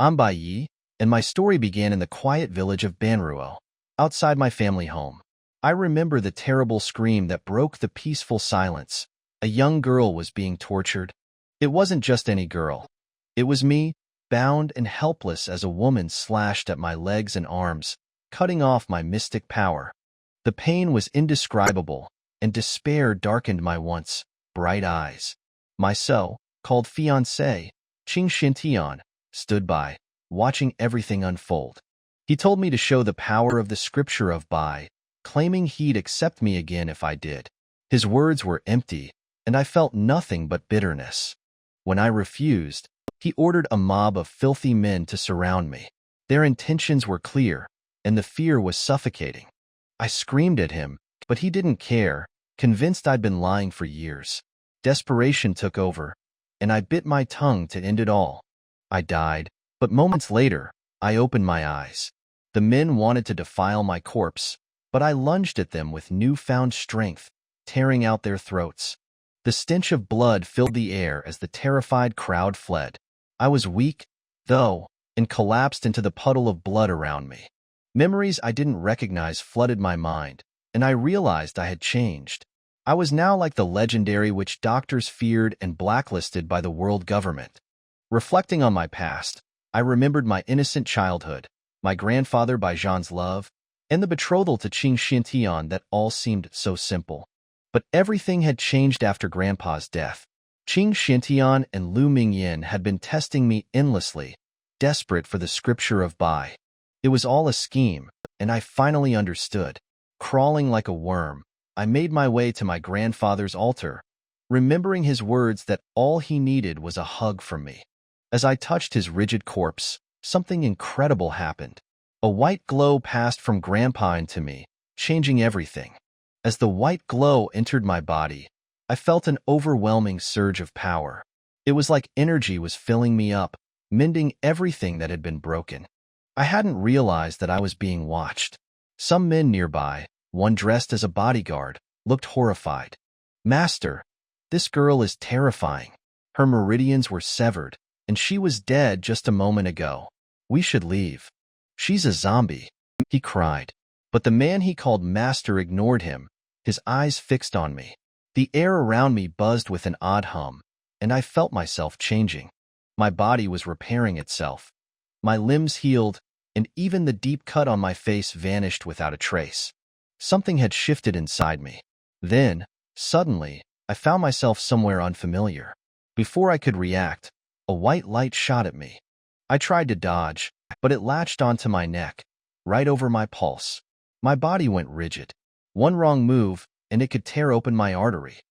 I'm Bai Yi, and my story began in the quiet village of Banruo, outside my family home. I remember the terrible scream that broke the peaceful silence. A young girl was being tortured. It wasn't just any girl. It was me, bound and helpless as a woman slashed at my legs and arms, cutting off my mystic power. The pain was indescribable, and despair darkened my once bright eyes. My so-called fiance, Ching stood by, watching everything unfold. He told me to show the power of the scripture of Bai, claiming he'd accept me again if I did. His words were empty, and I felt nothing but bitterness. When I refused, he ordered a mob of filthy men to surround me. Their intentions were clear, and the fear was suffocating. I screamed at him, but he didn't care, convinced I'd been lying for years. Desperation took over, and I bit my tongue to end it all. I died, but moments later, I opened my eyes. The men wanted to defile my corpse, but I lunged at them with newfound strength, tearing out their throats. The stench of blood filled the air as the terrified crowd fled. I was weak, though, and collapsed into the puddle of blood around me. Memories I didn't recognize flooded my mind, and I realized I had changed. I was now like the legendary witch doctors feared and blacklisted by the world government. Reflecting on my past, I remembered my innocent childhood, my grandfather Baijan's love, and the betrothal to Ching that all seemed so simple. But everything had changed after Grandpa's death. Ching and Lu Mingyan had been testing me endlessly, desperate for the scripture of Bai. It was all a scheme, and I finally understood. Crawling like a worm, I made my way to my grandfather's altar, remembering his words that all he needed was a hug from me. As I touched his rigid corpse, something incredible happened. A white glow passed from Grandpa into me, changing everything. As the white glow entered my body, I felt an overwhelming surge of power. It was like energy was filling me up, mending everything that had been broken. I hadn't realized that I was being watched. Some men nearby, one dressed as a bodyguard, looked horrified. "Master, this girl is terrifying. Her meridians were severed, and she was dead just a moment ago. We should leave. She's a zombie," he cried. But the man he called Master ignored him, his eyes fixed on me. The air around me buzzed with an odd hum, and I felt myself changing. My body was repairing itself. My limbs healed, and even the deep cut on my face vanished without a trace. Something had shifted inside me. Then, suddenly, I found myself somewhere unfamiliar. Before I could react, a white light shot at me. I tried to dodge, but it latched onto my neck, right over my pulse. My body went rigid. One wrong move, and it could tear open my artery.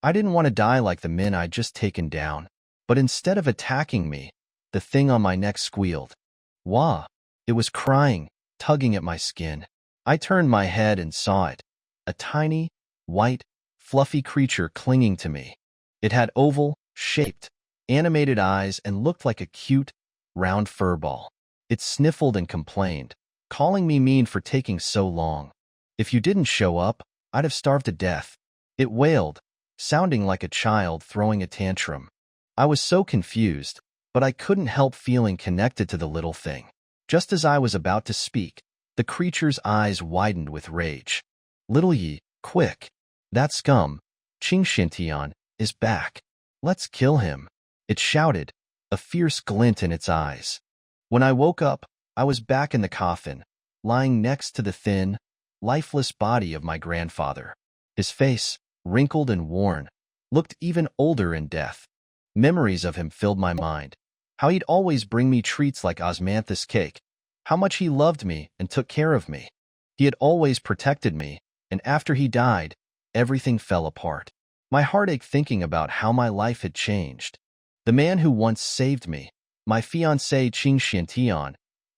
I didn't want to die like the men I'd just taken down, but instead of attacking me, the thing on my neck squealed. Wah! It was crying, tugging at my skin. I turned my head and saw it. A tiny, white, fluffy creature clinging to me. It had oval-shaped, animated eyes and looked like a cute, round furball. It sniffled and complained, calling me mean for taking so long. "If you didn't show up, I'd have starved to death," it wailed, sounding like a child throwing a tantrum. I was so confused, but I couldn't help feeling connected to the little thing. Just as I was about to speak, the creature's eyes widened with rage. "Little Yi, quick! That scum, Ching is back. Let's kill him," it shouted, a fierce glint in its eyes. When I woke up, I was back in the coffin, lying next to the thin, lifeless body of my grandfather. His face, wrinkled and worn, looked even older in death. Memories of him filled my mind. How he'd always bring me treats like osmanthus cake. How much he loved me and took care of me. He had always protected me, and after he died, everything fell apart. My heart ached thinking about how my life had changed. The man who once saved me, my fiancé Ching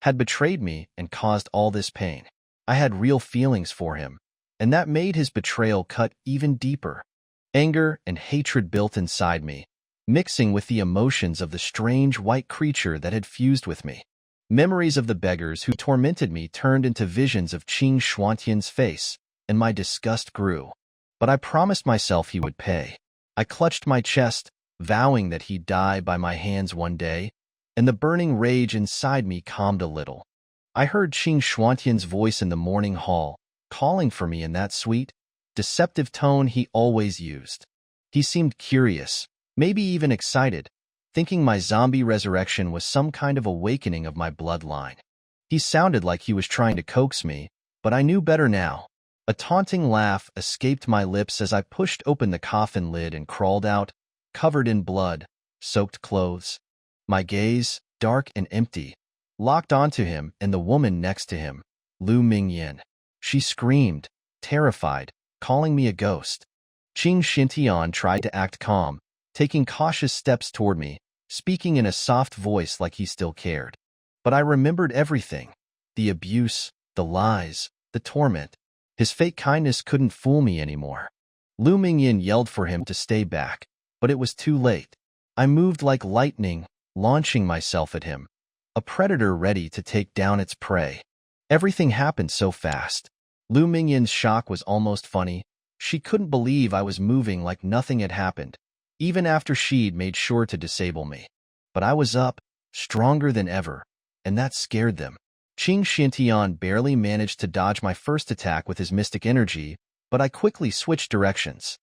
had betrayed me and caused all this pain. I had real feelings for him, and that made his betrayal cut even deeper. Anger and hatred built inside me, mixing with the emotions of the strange white creature that had fused with me. Memories of the beggars who tormented me turned into visions of Ching Shuantian's face, and my disgust grew. But I promised myself he would pay. I clutched my chest, vowing that he'd die by my hands one day, and the burning rage inside me calmed a little. I heard Ching Xuantian's voice in the morning hall, calling for me in that sweet, deceptive tone he always used. He seemed curious, maybe even excited, thinking my zombie resurrection was some kind of awakening of my bloodline. He sounded like he was trying to coax me, but I knew better now. A taunting laugh escaped my lips as I pushed open the coffin lid and crawled out, covered in blood, soaked clothes. My gaze, dark and empty, locked onto him and the woman next to him, Lu Mingyan. She screamed, terrified, calling me a ghost. Ching Xintian tried to act calm, taking cautious steps toward me, speaking in a soft voice like he still cared. But I remembered everything. The abuse, the lies, the torment. His fake kindness couldn't fool me anymore. Lu Mingyan yelled for him to stay back, but it was too late. I moved like lightning, launching myself at him, a predator ready to take down its prey. Everything happened so fast. Lu Mingyan's shock was almost funny. She couldn't believe I was moving like nothing had happened, even after she'd made sure to disable me. But I was up, stronger than ever, and that scared them. Ching Xintian barely managed to dodge my first attack with his mystic energy, but I quickly switched directions.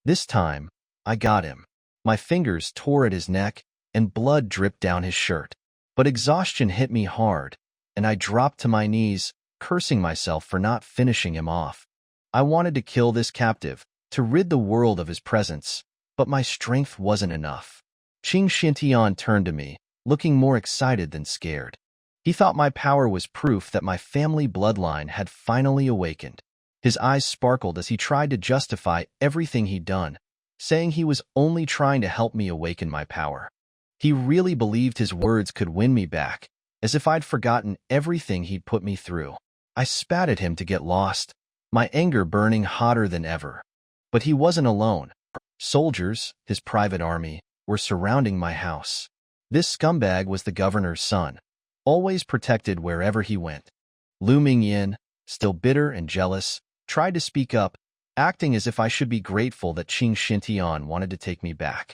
This time, I got him. My fingers tore at his neck, and blood dripped down his shirt. But exhaustion hit me hard, and I dropped to my knees, cursing myself for not finishing him off. I wanted to kill this captive, to rid the world of his presence, but my strength wasn't enough. Ching Xintian turned to me, looking more excited than scared. He thought my power was proof that my family bloodline had finally awakened. His eyes sparkled as he tried to justify everything he'd done, saying he was only trying to help me awaken my power. He really believed his words could win me back, as if I'd forgotten everything he'd put me through. I spat at him to get lost, my anger burning hotter than ever. But he wasn't alone. Soldiers, his private army, were surrounding my house. This scumbag was the governor's son, always protected wherever he went. Lu Mingyan, still bitter and jealous, tried to speak up, acting as if I should be grateful that Ching Xintian wanted to take me back.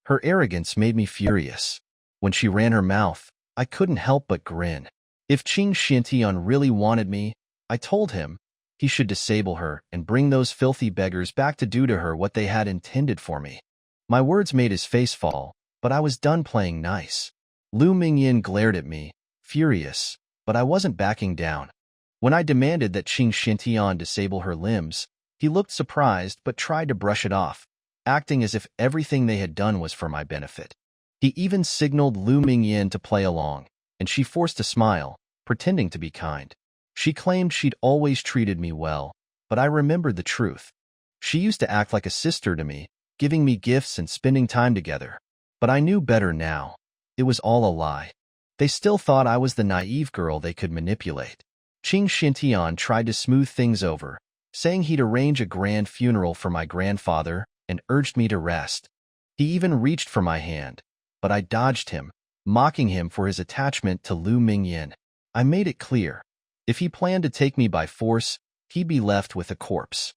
Her arrogance made me furious. When she ran her mouth, I couldn't help but grin. If Ching Xintian really wanted me, I told him, he should disable her and bring those filthy beggars back to do to her what they had intended for me. My words made his face fall, but I was done playing nice. Lu Mingyan glared at me, furious, but I wasn't backing down. When I demanded that Ching Xintian disable her limbs, he looked surprised but tried to brush it off, acting as if everything they had done was for my benefit. He even signaled Lu Mingyan to play along, and she forced a smile, pretending to be kind. She claimed she'd always treated me well, but I remembered the truth. She used to act like a sister to me, giving me gifts and spending time together. But I knew better now. It was all a lie. They still thought I was the naive girl they could manipulate. Ching Xintian tried to smooth things over, saying he'd arrange a grand funeral for my grandfather and urged me to rest. He even reached for my hand, but I dodged him, mocking him for his attachment to Lu Mingyan. I made it clear. If he planned to take me by force, he'd be left with a corpse.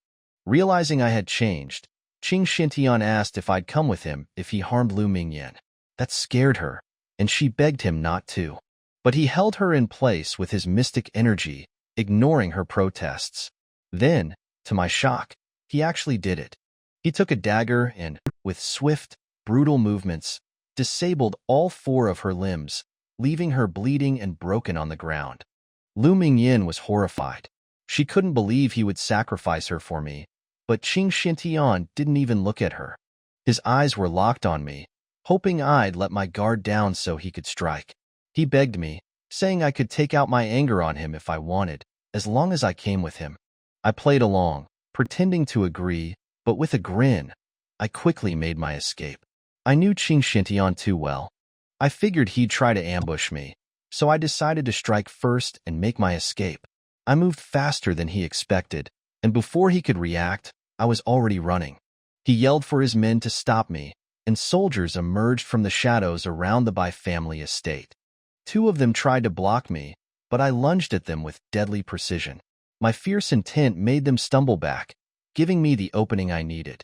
Realizing I had changed, Ching Xintian asked if I'd come with him if he harmed Lu Mingyan. That scared her, and she begged him not to. But he held her in place with his mystic energy, ignoring her protests. Then, to my shock, he actually did it. He took a dagger and, with swift, brutal movements, disabled all 4 of her limbs, leaving her bleeding and broken on the ground. Lu Mingyan was horrified. She couldn't believe he would sacrifice her for me, but Ching Xintian didn't even look at her. His eyes were locked on me, hoping I'd let my guard down so he could strike. He begged me, saying I could take out my anger on him if I wanted, as long as I came with him. I played along, pretending to agree, but with a grin. I quickly made my escape. I knew Ching Xintian too well. I figured he'd try to ambush me, so I decided to strike first and make my escape. I moved faster than he expected, and before he could react, I was already running. He yelled for his men to stop me, and soldiers emerged from the shadows around the Bai family estate. 2 of them tried to block me, but I lunged at them with deadly precision. My fierce intent made them stumble back, giving me the opening I needed.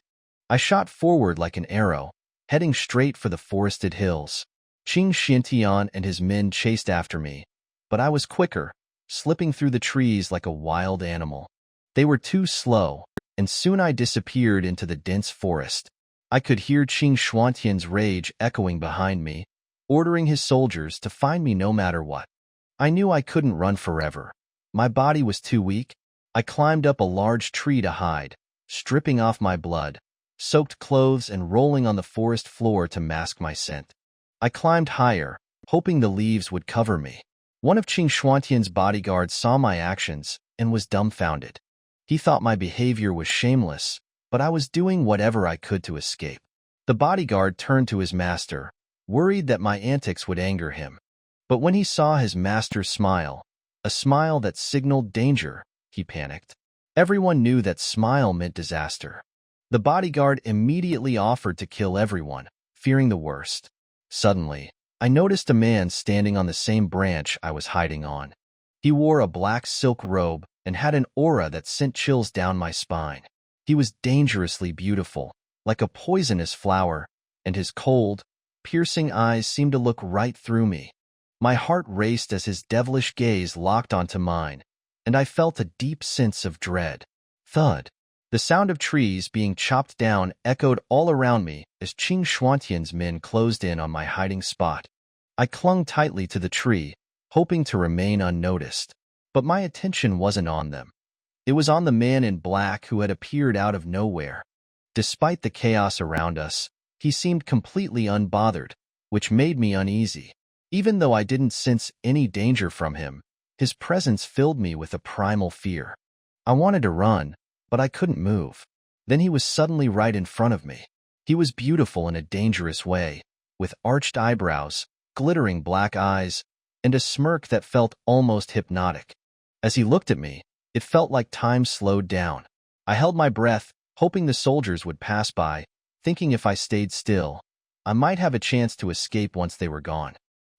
I shot forward like an arrow, heading straight for the forested hills. Ching Xiantian and his men chased after me, but I was quicker, slipping through the trees like a wild animal. They were too slow, and soon I disappeared into the dense forest. I could hear Ching Xuantian's rage echoing behind me, ordering his soldiers to find me no matter what. I knew I couldn't run forever. My body was too weak. I climbed up a large tree to hide, stripping off my blood-soaked clothes and rolling on the forest floor to mask my scent. I climbed higher, hoping the leaves would cover me. One of Ching Xuantian's bodyguards saw my actions and was dumbfounded. He thought my behavior was shameless, but I was doing whatever I could to escape. The bodyguard turned to his master, worried that my antics would anger him. But when he saw his master's smile, a smile that signaled danger, he panicked. Everyone knew that smile meant disaster. The bodyguard immediately offered to kill everyone, fearing the worst. Suddenly, I noticed a man standing on the same branch I was hiding on. He wore a black silk robe and had an aura that sent chills down my spine. He was dangerously beautiful, like a poisonous flower, and his cold, piercing eyes seemed to look right through me. My heart raced as his devilish gaze locked onto mine, and I felt a deep sense of dread. Thud. The sound of trees being chopped down echoed all around me as Ching Xuantian's men closed in on my hiding spot. I clung tightly to the tree, hoping to remain unnoticed. But my attention wasn't on them. It was on the man in black who had appeared out of nowhere. Despite the chaos around us, he seemed completely unbothered, which made me uneasy. Even though I didn't sense any danger from him, his presence filled me with a primal fear. I wanted to run, but I couldn't move. Then he was suddenly right in front of me. He was beautiful in a dangerous way, with arched eyebrows, glittering black eyes, and a smirk that felt almost hypnotic. As he looked at me, it felt like time slowed down. I held my breath, hoping the soldiers would pass by, thinking if I stayed still, I might have a chance to escape once they were gone.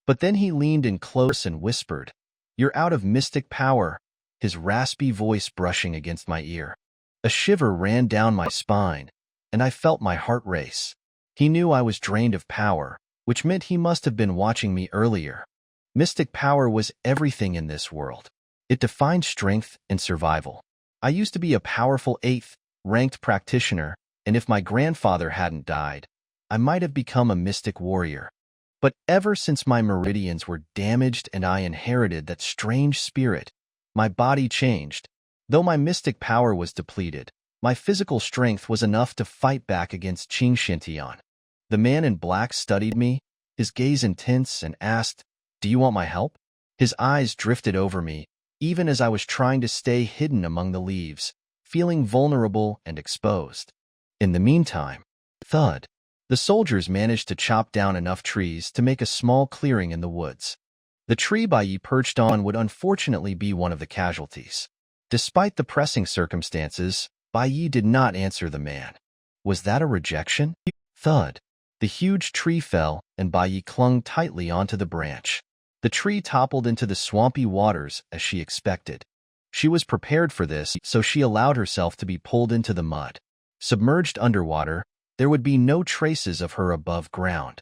But then he leaned in close and whispered, "You're out of mystic power," his raspy voice brushing against my ear. A shiver ran down my spine, and I felt my heart race. He knew I was drained of power, which meant he must have been watching me earlier. Mystic power was everything in this world. It defined strength and survival. I used to be a powerful 8th ranked practitioner, and if my grandfather hadn't died, I might have become a mystic warrior. But ever since my meridians were damaged and I inherited that strange spirit, my body changed. Though my mystic power was depleted, my physical strength was enough to fight back against Ching Xiantian. The man in black studied me, his gaze intense, and asked, "Do you want my help?" His eyes drifted over me, even as I was trying to stay hidden among the leaves, feeling vulnerable and exposed. In the meantime, thud, the soldiers managed to chop down enough trees to make a small clearing in the woods. The tree Bai Yi perched on would unfortunately be one of the casualties. Despite the pressing circumstances, Bai Yi did not answer the man. Was that a rejection? Thud. The huge tree fell, and Bai Yi clung tightly onto the branch. The tree toppled into the swampy waters as she expected. She was prepared for this, so she allowed herself to be pulled into the mud. Submerged underwater, there would be no traces of her above ground.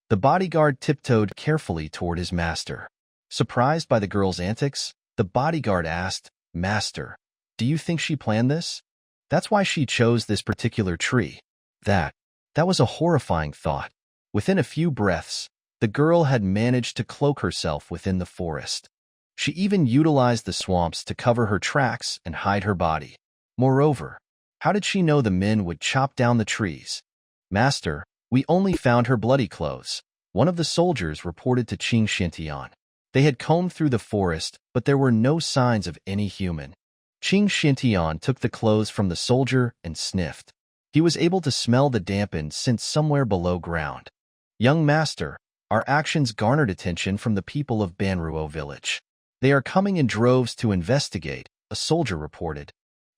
The bodyguard tiptoed carefully toward his master. Surprised by the girl's antics, the bodyguard asked, "Master, do you think she planned this? That's why she chose this particular tree." That was a horrifying thought. Within a few breaths, the girl had managed to cloak herself within the forest. She even utilized the swamps to cover her tracks and hide her body. Moreover, how did she know the men would chop down the trees? "Master, we only found her bloody clothes," one of the soldiers reported to Ching Xiantian. They had combed through the forest, but there were no signs of any human. Ching Xiantian took the clothes from the soldier and sniffed. He was able to smell the dampened scent somewhere below ground. "Young master, our actions garnered attention from the people of Banruo village. They are coming in droves to investigate," a soldier reported.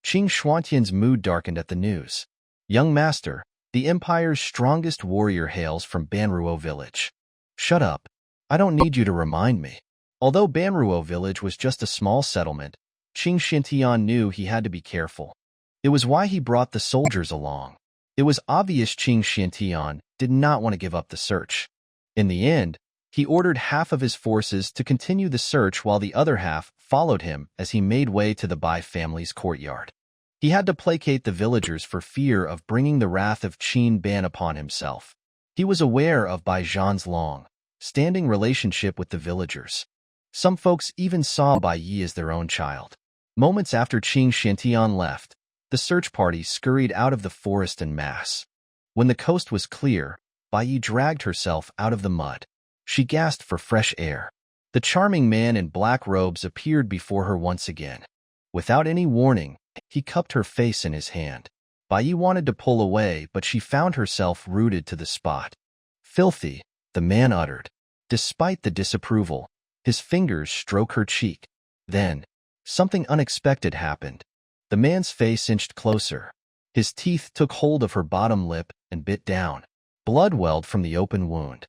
Ching Xuantian's mood darkened at the news. "Young master, the Empire's strongest warrior hails from Banruo village." "Shut up. I don't need you to remind me." Although Banruo village was just a small settlement, Ching Xiantian knew he had to be careful. It was why he brought the soldiers along. It was obvious Ching Xiantian did not want to give up the search. In the end, He ordered half of his forces to continue the search while the other half followed him as he made way to the Bai family's courtyard. He had to placate the villagers for fear of bringing the wrath of Qin Ban upon himself. He was aware of Bai Zhan's long-standing relationship with the villagers. Some folks even saw Bai Yi as their own child. Moments after Qing Shantian left, the search party scurried out of the forest en masse. When the coast was clear, Bai Yi dragged herself out of the mud. She gasped for fresh air. The charming man in black robes appeared before her once again. Without any warning, he cupped her face in his hand. Bai Yi wanted to pull away, but she found herself rooted to the spot. "Filthy," the man uttered. Despite the disapproval, his fingers stroked her cheek. Then, something unexpected happened. The man's face inched closer. His teeth took hold of her bottom lip and bit down. Blood welled from the open wound.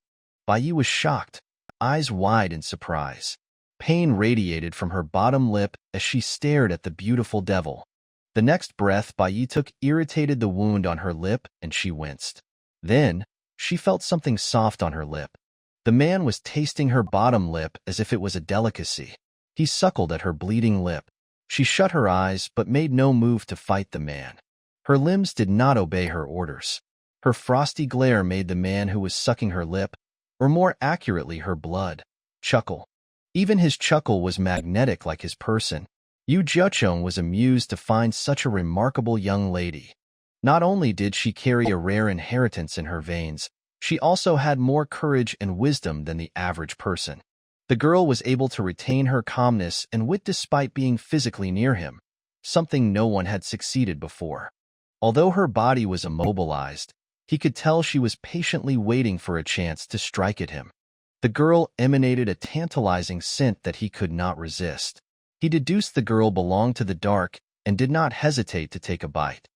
Bai Yi was shocked, eyes wide in surprise. Pain radiated from her bottom lip as she stared at the beautiful devil. The next breath Bai Yi took irritated the wound on her lip and she winced. Then, she felt something soft on her lip. The man was tasting her bottom lip as if it was a delicacy. He suckled at her bleeding lip. She shut her eyes but made no move to fight the man. Her limbs did not obey her orders. Her frosty glare made the man who was sucking her lip, or more accurately her blood, chuckle. Even his chuckle was magnetic like his person. Yu Jiucheng was amused to find such a remarkable young lady. Not only did she carry a rare inheritance in her veins, she also had more courage and wisdom than the average person. The girl was able to retain her calmness and wit despite being physically near him, something no one had succeeded before. Although her body was immobilized, he could tell she was patiently waiting for a chance to strike at him. The girl emanated a tantalizing scent that he could not resist. He deduced the girl belonged to the dark and did not hesitate to take a bite.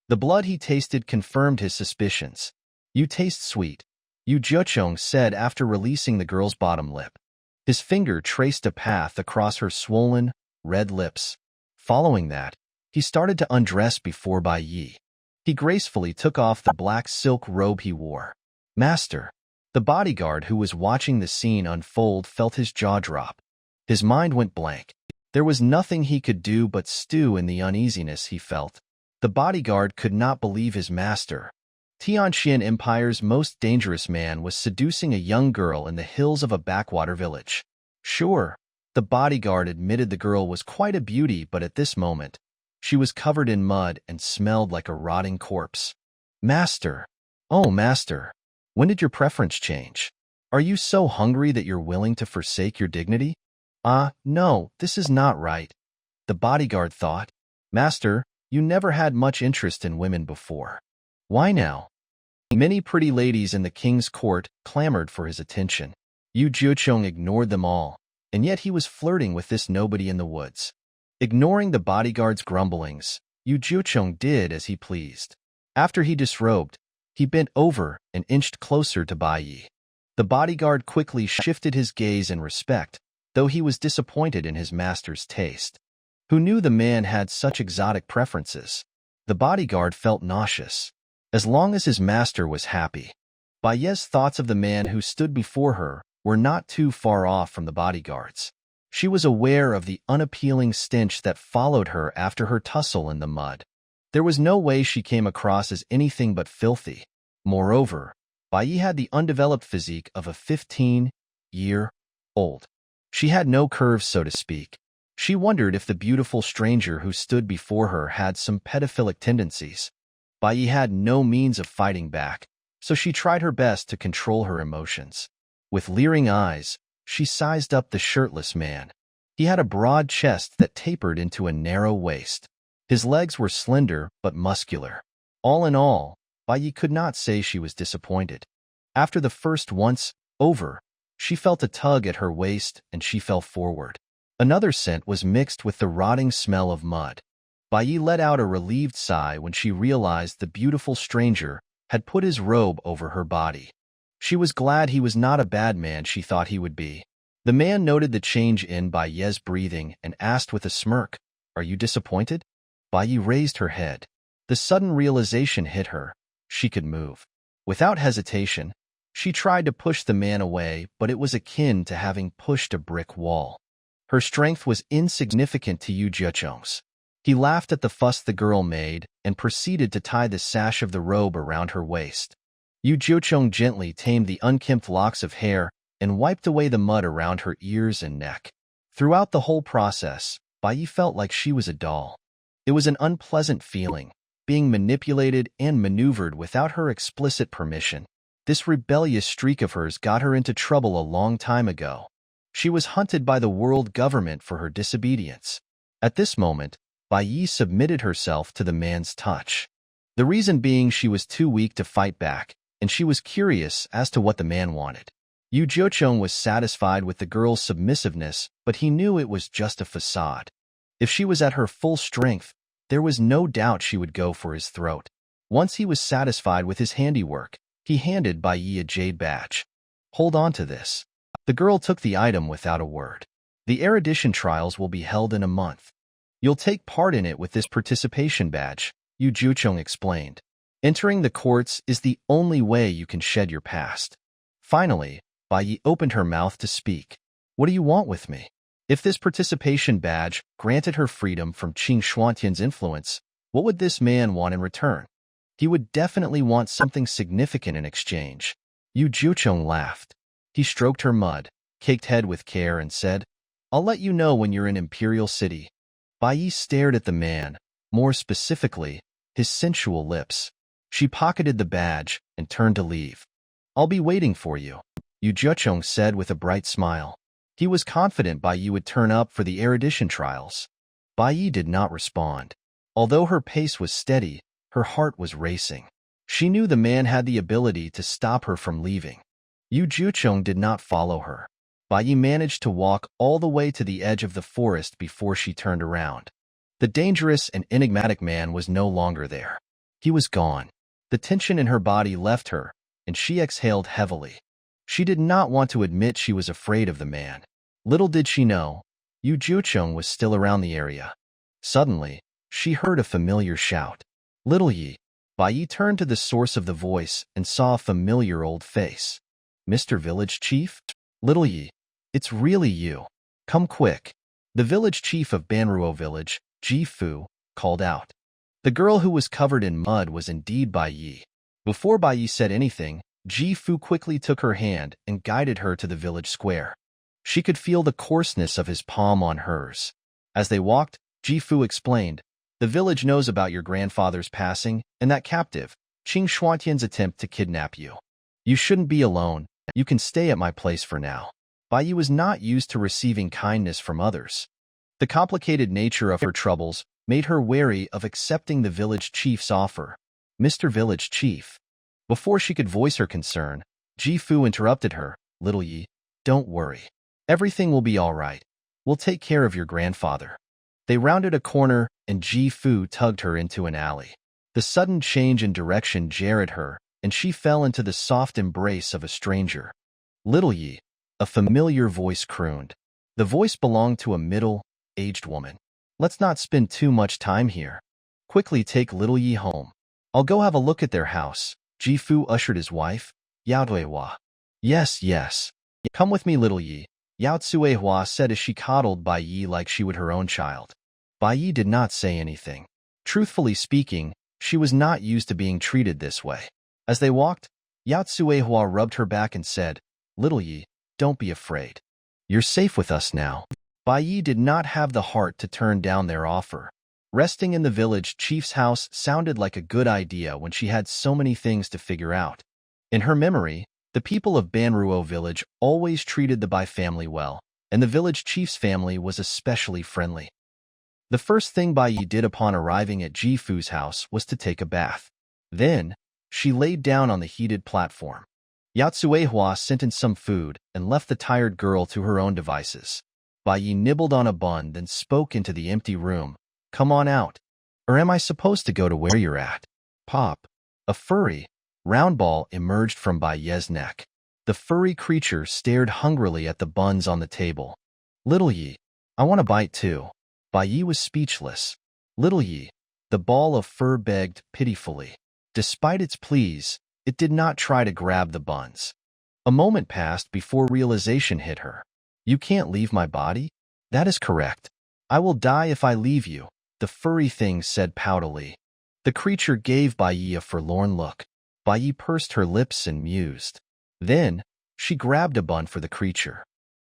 The blood he tasted confirmed his suspicions. "You taste sweet," Yu Jiucheng said after releasing the girl's bottom lip. His finger traced a path across her swollen, red lips. Following that, he started to undress before Bai Yi. He gracefully took off the black silk robe he wore. "Master." The bodyguard who was watching the scene unfold felt his jaw drop. His mind went blank. There was nothing he could do but stew in the uneasiness he felt. The bodyguard could not believe his master. Tianxian Empire's most dangerous man was seducing a young girl in the hills of a backwater village. Sure, the bodyguard admitted the girl was quite a beauty, but at this moment, she was covered in mud and smelled like a rotting corpse. "Master. Oh, master. When did your preference change? Are you so hungry that you're willing to forsake your dignity?" No, this is not right," the bodyguard thought. "Master, you never had much interest in women before. Why now?" Many pretty ladies in the king's court clamored for his attention. Yu Jiucheng ignored them all, and yet he was flirting with this nobody in the woods. Ignoring the bodyguard's grumblings, Yu Jiucheng did as he pleased. After he disrobed, he bent over and inched closer to Bai Yi. The bodyguard quickly shifted his gaze in respect, though he was disappointed in his master's taste. Who knew the man had such exotic preferences? The bodyguard felt nauseous. As long as his master was happy. Bai Yi's thoughts of the man who stood before her were not too far off from the bodyguard's. She was aware of the unappealing stench that followed her after her tussle in the mud. There was no way she came across as anything but filthy. Moreover, Bai Yi had the undeveloped physique of a 15-year-old. She had no curves, so to speak. She wondered if the beautiful stranger who stood before her had some pedophilic tendencies. Bai Yi had no means of fighting back, so she tried her best to control her emotions. With leering eyes, she sized up the shirtless man. He had a broad chest that tapered into a narrow waist. His legs were slender but muscular. All in all, Bai Yi could not say she was disappointed. After the first once over, she felt a tug at her waist and she fell forward. Another scent was mixed with the rotting smell of mud. Bai Yi let out a relieved sigh when she realized the beautiful stranger had put his robe over her body. She was glad he was not a bad man she thought he would be. The man noted the change in Bai Yi's breathing and asked with a smirk, "Are you disappointed?" Bai Yi raised her head. The sudden realization hit her. She could move. Without hesitation, She tried to push the man away, but it was akin to having pushed a brick wall. Her strength was insignificant to Yu Jiechong's. He laughed at the fuss the girl made and proceeded to tie the sash of the robe around her waist. Yu Jiechong gently tamed the unkempt locks of hair and wiped away the mud around her ears and neck. Throughout the whole process, Bai felt like she was a doll. It was an unpleasant feeling, being manipulated and maneuvered without her explicit permission. This rebellious streak of hers got her into trouble a long time ago. She was hunted by the world government for her disobedience. At this moment, Bai submitted herself to the man's touch. The reason being she was too weak to fight back, and she was curious as to what the man wanted. Yu Jiechong was satisfied with the girl's submissiveness, but he knew it was just a facade. If she was at her full strength, there was no doubt she would go for his throat. Once he was satisfied with his handiwork, he handed Bai a jade badge. Hold on to this. The girl took the item without a word. The erudition trials will be held in a month. You'll take part in it with this participation badge, Yu Jiechong explained. Entering the courts is the only way you can shed your past. Finally, Bai opened her mouth to speak. What do you want with me? If this participation badge granted her freedom from Ching Xuantian's influence, what would this man want in return? He would definitely want something significant in exchange. Yu Jiechong laughed. He stroked her mud-caked head with care and said, I'll let you know when you're in Imperial City. Bai stared at the man, more specifically, his sensual lips. She pocketed the badge and turned to leave. I'll be waiting for you, Yu Jiechong said with a bright smile. He was confident Bai would turn up for the erudition trials. Bai did not respond. Although her pace was steady, her heart was racing. She knew the man had the ability to stop her from leaving. Yu Jiechong did not follow her. Bai managed to walk all the way to the edge of the forest before she turned around. The dangerous and enigmatic man was no longer there. He was gone. The tension in her body left her, and she exhaled heavily. She did not want to admit she was afraid of the man. Little did she know, Yu Jiechong was still around the area. Suddenly, she heard a familiar shout. Little Yi. Bai turned to the source of the voice and saw a familiar old face. Mr. Village Chief? Little Yi. It's really you. Come quick. The village chief of Banruo village, Ji Fu, called out. The girl who was covered in mud was indeed Bai Yi. Before Bai Yi said anything, Ji Fu quickly took her hand and guided her to the village square. She could feel the coarseness of his palm on hers. As they walked, Ji Fu explained, the village knows about your grandfather's passing and that captive, Ching Xuantian's attempt to kidnap you. You shouldn't be alone. You can stay at my place for now. Bai Yi was not used to receiving kindness from others. The complicated nature of her troubles made her wary of accepting the village chief's offer. Mr. Village Chief. Before she could voice her concern, Ji Fu interrupted her. Little Yi, don't worry. Everything will be all right. We'll take care of your grandfather. They rounded a corner, and Ji Fu tugged her into an alley. The sudden change in direction jarred her, and she fell into the soft embrace of a stranger. Little Yi, a familiar voice crooned. The voice belonged to a middle-aged woman. Let's not spend too much time here. Quickly take Little Yi home. I'll go have a look at their house. Ji Fu ushered his wife, Yao Duihua. Yes, yes. Come with me, Little Yi, Yao Tsuehua said as she coddled Bai Yi like she would her own child. Bai Yi did not say anything. Truthfully speaking, she was not used to being treated this way. As they walked, Yao Tsuehua rubbed her back and said, Little Yi, don't be afraid. You're safe with us now. Bai Yi did not have the heart to turn down their offer. Resting in the village chief's house sounded like a good idea when she had so many things to figure out. In her memory, the people of Banruo village always treated the Bai family well, and the village chief's family was especially friendly. The first thing Bai Yi did upon arriving at Ji Fu's house was to take a bath. Then, she laid down on the heated platform. Yao Tsuehua sent in some food and left the tired girl to her own devices. Bai Yi nibbled on a bun, then spoke into the empty room. Come on out. Or am I supposed to go to where you're at? Pop. A furry, round ball emerged from Bai Yi's neck. The furry creature stared hungrily at the buns on the table. Little Yi, I want a bite too. Bai Yi was speechless. Little Yi, the ball of fur begged pitifully. Despite its pleas, it did not try to grab the buns. A moment passed before realization hit her. You can't leave my body? That is correct. I will die if I leave you, the furry thing said poutily. The creature gave Bai Yi a forlorn look. Bai Yi pursed her lips and mused. Then, she grabbed a bun for the creature.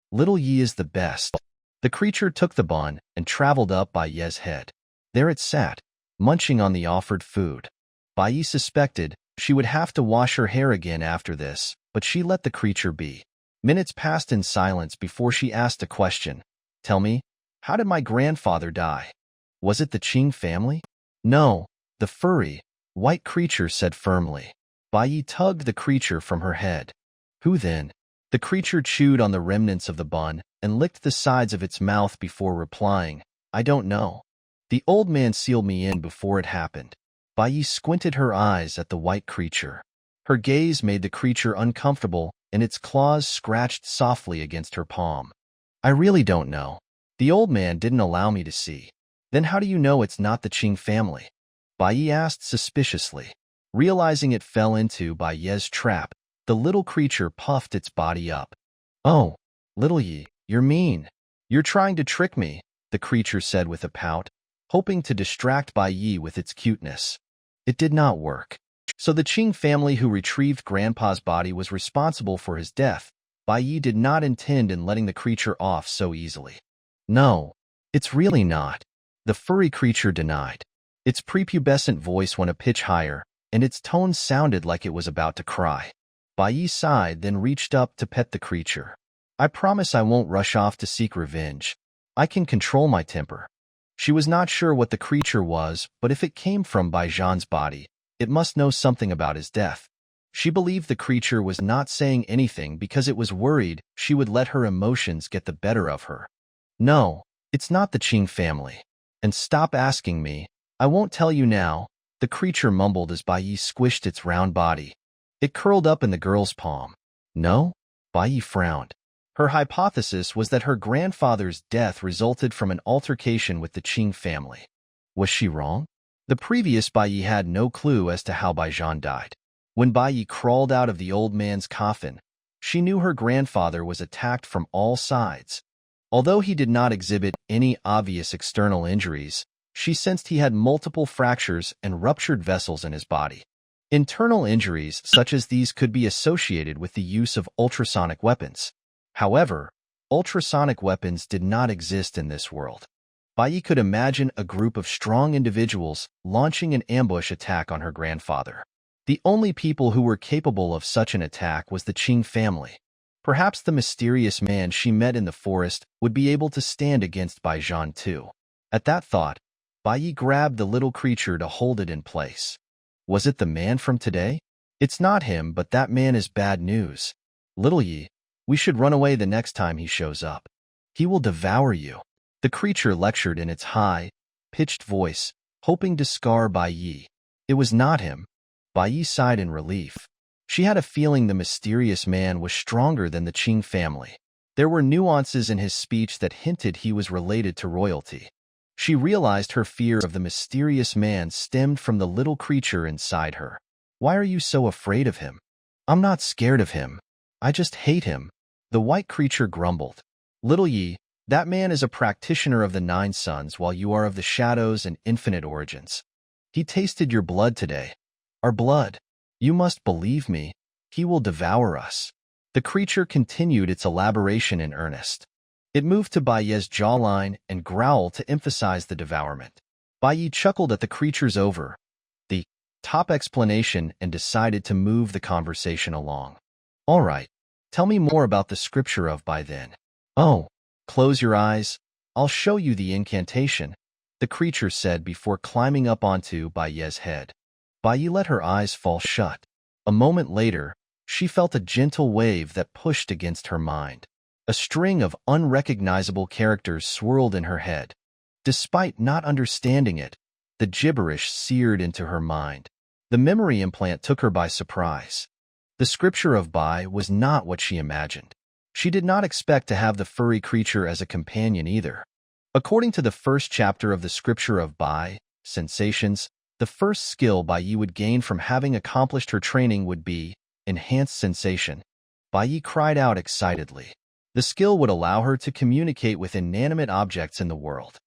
Little Yi is the best. The creature took the bun and traveled up Bai Yi's head. There it sat, munching on the offered food. Bai Yi suspected she would have to wash her hair again after this, but she let the creature be. Minutes passed in silence before she asked a question. Tell me, how did my grandfather die? Was it the Ching family? No, the furry, white creature said firmly. Bai Yi tugged the creature from her head. Who then? The creature chewed on the remnants of the bun and licked the sides of its mouth before replying, I don't know. The old man sealed me in before it happened. Bai Yi squinted her eyes at the white creature. Her gaze made the creature uncomfortable, and its claws scratched softly against her palm. I really don't know. The old man didn't allow me to see. Then how do you know it's not the Ching family? Bai Yi asked suspiciously. Realizing it fell into Bai Yi's trap, the little creature puffed its body up. Oh, little Yi, you're mean. You're trying to trick me, the creature said with a pout, hoping to distract Bai Yi with its cuteness. It did not work. So the Ching family who retrieved Grandpa's body was responsible for his death. Bai Yi did not intend in letting the creature off so easily. No, it's really not. The furry creature denied. Its prepubescent voice went a pitch higher, and its tone sounded like it was about to cry. Bai Yi sighed, then reached up to pet the creature. I promise I won't rush off to seek revenge. I can control my temper. She was not sure what the creature was, but if it came from Bai Zhan's body, it must know something about his death. She believed the creature was not saying anything because it was worried she would let her emotions get the better of her. No, it's not the Ching family. And stop asking me. I won't tell you now, the creature mumbled as Bai Yi squished its round body. It curled up in the girl's palm. No? Bai Yi frowned. Her hypothesis was that her grandfather's death resulted from an altercation with the Ching family. Was she wrong? The previous Bai Yi had no clue as to how Bai Zhan died. When Bai Yi crawled out of the old man's coffin, she knew her grandfather was attacked from all sides. Although he did not exhibit any obvious external injuries, she sensed he had multiple fractures and ruptured vessels in his body. Internal injuries such as these could be associated with the use of ultrasonic weapons. However, ultrasonic weapons did not exist in this world. Bai Yi could imagine a group of strong individuals launching an ambush attack on her grandfather. The only people who were capable of such an attack was the Ching family. Perhaps the mysterious man she met in the forest would be able to stand against Bai Zhan too. At that thought, Bai Yi grabbed the little creature to hold it in place. Was it the man from today? It's not him, but that man is bad news. Little Yi, we should run away the next time he shows up. He will devour you. The creature lectured in its high, pitched voice, hoping to scar Bai Yi. It was not him. Bai Yi sighed in relief. She had a feeling the mysterious man was stronger than the Ching family. There were nuances in his speech that hinted he was related to royalty. She realized her fear of the mysterious man stemmed from the little creature inside her. Why are you so afraid of him? I'm not scared of him. I just hate him, the white creature grumbled. Little Yi, that man is a practitioner of the Nine Suns while you are of the shadows and infinite origins. He tasted your blood today. Our blood. You must believe me. He will devour us. The creature continued its elaboration in earnest. It moved to Bai Yi's jawline and growled to emphasize the devourment. Bai Yi chuckled at the creature's the top explanation and decided to move the conversation along. All right, tell me more about the scripture of Bai then. Oh, close your eyes. I'll show you the incantation, the creature said before climbing up onto Bai Yi's head. Bai Yi let her eyes fall shut. A moment later, she felt a gentle wave that pushed against her mind. A string of unrecognizable characters swirled in her head. Despite not understanding it, the gibberish seared into her mind. The memory implant took her by surprise. The scripture of Bai was not what she imagined. She did not expect to have the furry creature as a companion either. According to the first chapter of the scripture of Bai, sensations, the first skill Bai Yi would gain from having accomplished her training would be enhanced sensation. Bai Yi cried out excitedly. The skill would allow her to communicate with inanimate objects in the world.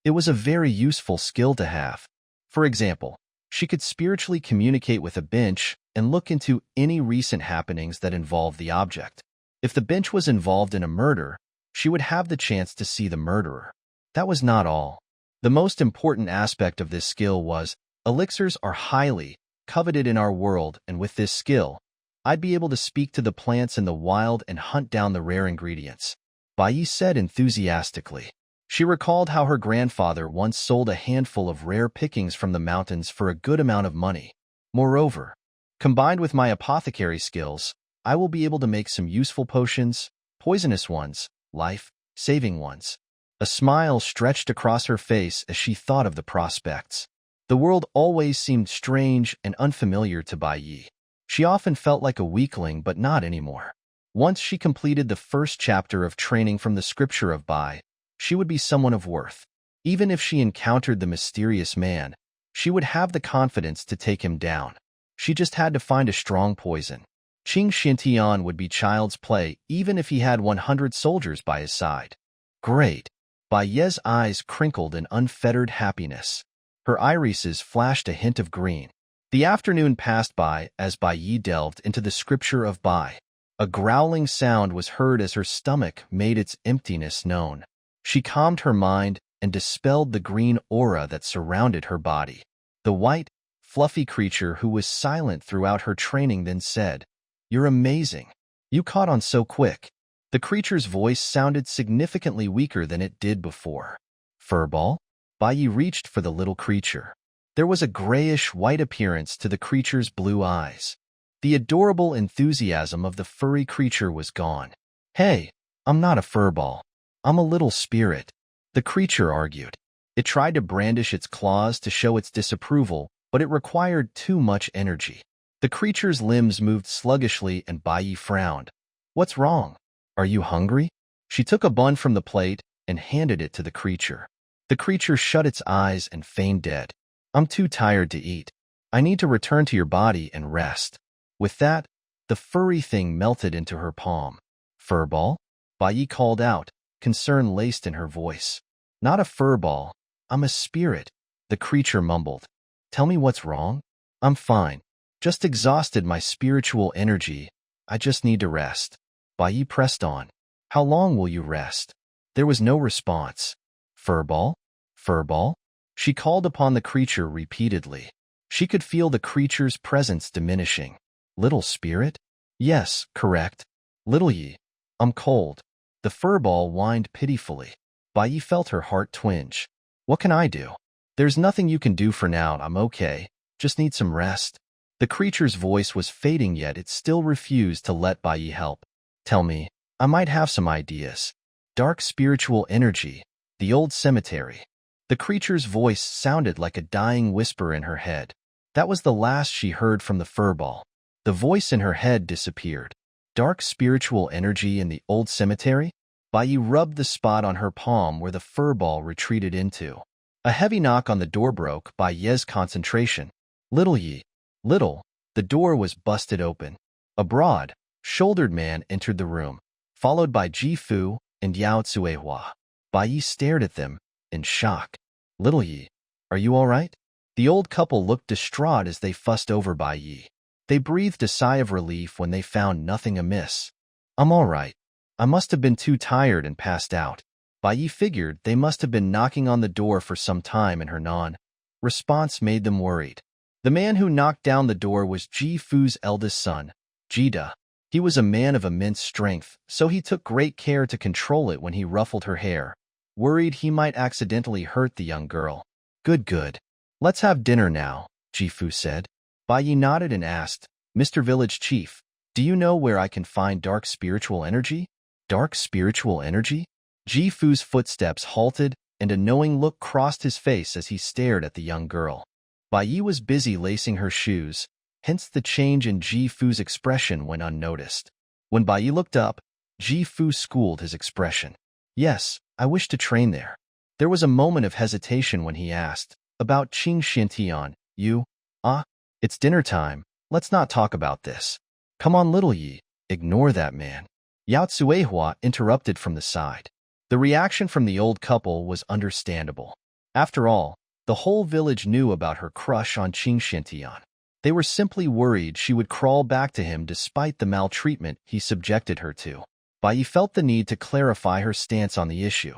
It was a very useful skill to have. For example, she could spiritually communicate with a bench and look into any recent happenings that involve the object. If the bench was involved in a murder, she would have the chance to see the murderer. That was not all. The most important aspect of this skill was, elixirs are highly coveted in our world, and with this skill, I'd be able to speak to the plants in the wild and hunt down the rare ingredients. Bai Yi said enthusiastically. She recalled how her grandfather once sold a handful of rare pickings from the mountains for a good amount of money. Moreover, combined with my apothecary skills, I will be able to make some useful potions, poisonous ones, life-saving ones. A smile stretched across her face as she thought of the prospects. The world always seemed strange and unfamiliar to Bai Yi. She often felt like a weakling, but not anymore. Once she completed the first chapter of training from the scripture of Bai, she would be someone of worth. Even if she encountered the mysterious man, she would have the confidence to take him down. She just had to find a strong poison. Ching Xintian would be child's play even if he had 100 soldiers by his side. Great. Bai Ye's eyes crinkled in unfettered happiness. Her irises flashed a hint of green. The afternoon passed by as Bai Yi delved into the scripture of Bai. A growling sound was heard as her stomach made its emptiness known. She calmed her mind and dispelled the green aura that surrounded her body. The white, fluffy creature who was silent throughout her training then said, "You're amazing. You caught on so quick." The creature's voice sounded significantly weaker than it did before. Furball? Bai Yi reached for the little creature. There was a grayish-white appearance to the creature's blue eyes. The adorable enthusiasm of the furry creature was gone. "Hey, I'm not a furball. I'm a little spirit," the creature argued. It tried to brandish its claws to show its disapproval, but it required too much energy. The creature's limbs moved sluggishly and Bai Yi frowned. "What's wrong? Are you hungry?" She took a bun from the plate and handed it to the creature. The creature shut its eyes and feigned dead. "I'm too tired to eat. I need to return to your body and rest." With that, the furry thing melted into her palm. "Furball?" Bai Yi called out, concern laced in her voice. "Not a furball. I'm a spirit," the creature mumbled. "Tell me what's wrong?" "I'm fine. Just exhausted my spiritual energy. I just need to rest." Bai Yi pressed on. "How long will you rest?" There was no response. "Furball? Furball?" She called upon the creature repeatedly. She could feel the creature's presence diminishing. "Little spirit?" "Yes, correct. Little Yi. I'm cold." The furball whined pitifully. Bai Yi felt her heart twinge. "What can I do?" "There's nothing you can do for now. I'm okay. Just need some rest." The creature's voice was fading, yet it still refused to let Bai Yi help. "Tell me. I might have some ideas." "Dark spiritual energy. The old cemetery." The creature's voice sounded like a dying whisper in her head. That was the last she heard from the furball. The voice in her head disappeared. Dark spiritual energy in the old cemetery? Bai Yi rubbed the spot on her palm where the furball retreated into. A heavy knock on the door broke Bai Ye's concentration. "Little Yi. Little." The door was busted open. A broad, shouldered man entered the room, followed by Ji Fu and Yao Tsuehua. Bai Yi stared at them in shock. "Little Yi, are you all right?" The old couple looked distraught as they fussed over Bai Yi. They breathed a sigh of relief when they found nothing amiss. "I'm all right. I must have been too tired and passed out." Bai Yi figured they must have been knocking on the door for some time, and her non-response made them worried. The man who knocked down the door was Ji Fu's eldest son, Jida. He was a man of immense strength, so he took great care to control it when he ruffled her hair, worried he might accidentally hurt the young girl. Good. Let's have dinner now," Ji Fu said. Bai Yi nodded and asked, "Mr. Village Chief, do you know where I can find dark spiritual energy?" "Dark spiritual energy?" Ji Fu's footsteps halted, and a knowing look crossed his face as he stared at the young girl. Bai Yi was busy lacing her shoes, hence the change in Ji Fu's expression went unnoticed. When Bai Yi looked up, Ji Fu schooled his expression. "Yes, I wish to train there." There was a moment of hesitation when he asked, "About Ching Xintian, you?" "Ah, it's dinner time. Let's not talk about this." "Come on, little Yi. Ignore that man. Yao Tsuehua interrupted from the side. The reaction from the old couple was understandable. After all, the whole village knew about her crush on Ching Shintian. They were simply worried she would crawl back to him despite the maltreatment he subjected her to. Bai Yi felt the need to clarify her stance on the issue.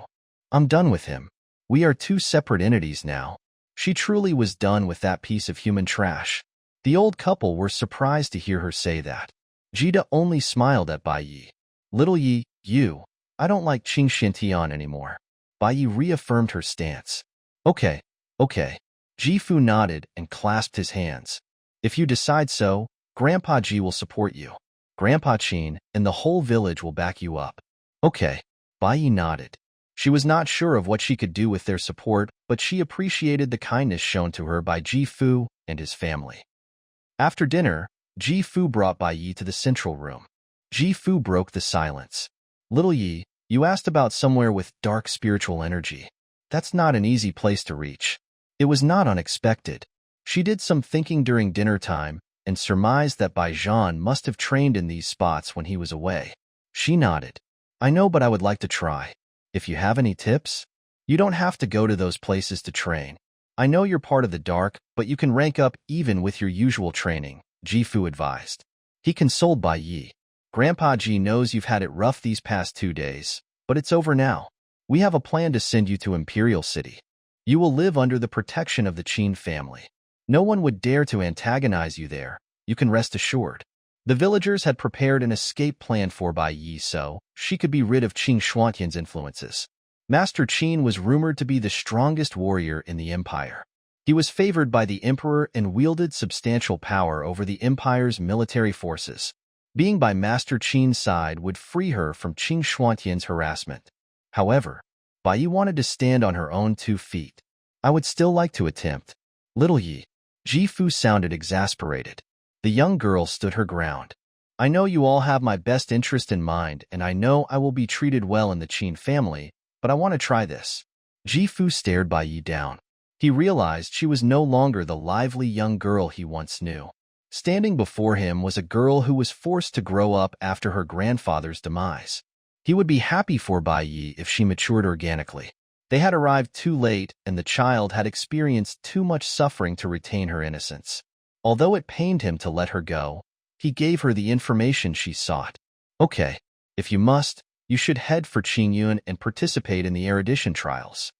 I'm done with him. We are two separate entities now. She truly was done with that piece of human trash. The old couple were surprised to hear her say that. Jida only smiled at Bai Yi. Little Yi, I don't like Ching Shintian anymore. Bai Yi reaffirmed her stance. Okay. Jifu nodded and clasped his hands. If you decide so, Grandpa Ji will support you. Grandpa Qin and the whole village will back you up. Okay. Bai Yi nodded. She was not sure of what she could do with their support, but she appreciated the kindness shown to her by Jifu and his family. After dinner, Jifu brought Bai Yi to the central room. Jifu broke the silence. Little Yi, you asked about somewhere with dark spiritual energy. That's not an easy place to reach. It was not unexpected. She did some thinking during dinner time and surmised that Bai Zhan must have trained in these spots when he was away. She nodded. I know, but I would like to try. If you have any tips? You don't have to go to those places to train. I know you're part of the dark, but you can rank up even with your usual training, Jifu advised. He consoled Bai Yi. Grandpa Ji knows you've had it rough these past 2 days, but it's over now. We have a plan to send you to Imperial City. You will live under the protection of the Qin family. No one would dare to antagonize you there, you can rest assured. The villagers had prepared an escape plan for Bai Yi so she could be rid of Qing Shuantian's influences. Master Qin was rumored to be the strongest warrior in the empire. He was favored by the emperor and wielded substantial power over the empire's military forces. Being by Master Qin's side would free her from Qing Shuantian's harassment. However, Bai Yi wanted to stand on her own 2 feet. I would still like to attempt. Little Yi. Jifu sounded exasperated. The young girl stood her ground. I know you all have my best interest in mind, and I know I will be treated well in the Qin family, but I want to try this. Jifu stared Bai Yi down. He realized she was no longer the lively young girl he once knew. Standing before him was a girl who was forced to grow up after her grandfather's demise. He would be happy for Bai Yi if she matured organically. They had arrived too late, and the child had experienced too much suffering to retain her innocence. Although it pained him to let her go, he gave her the information she sought. Okay, if you must, you should head for Qingyun and participate in the erudition trials.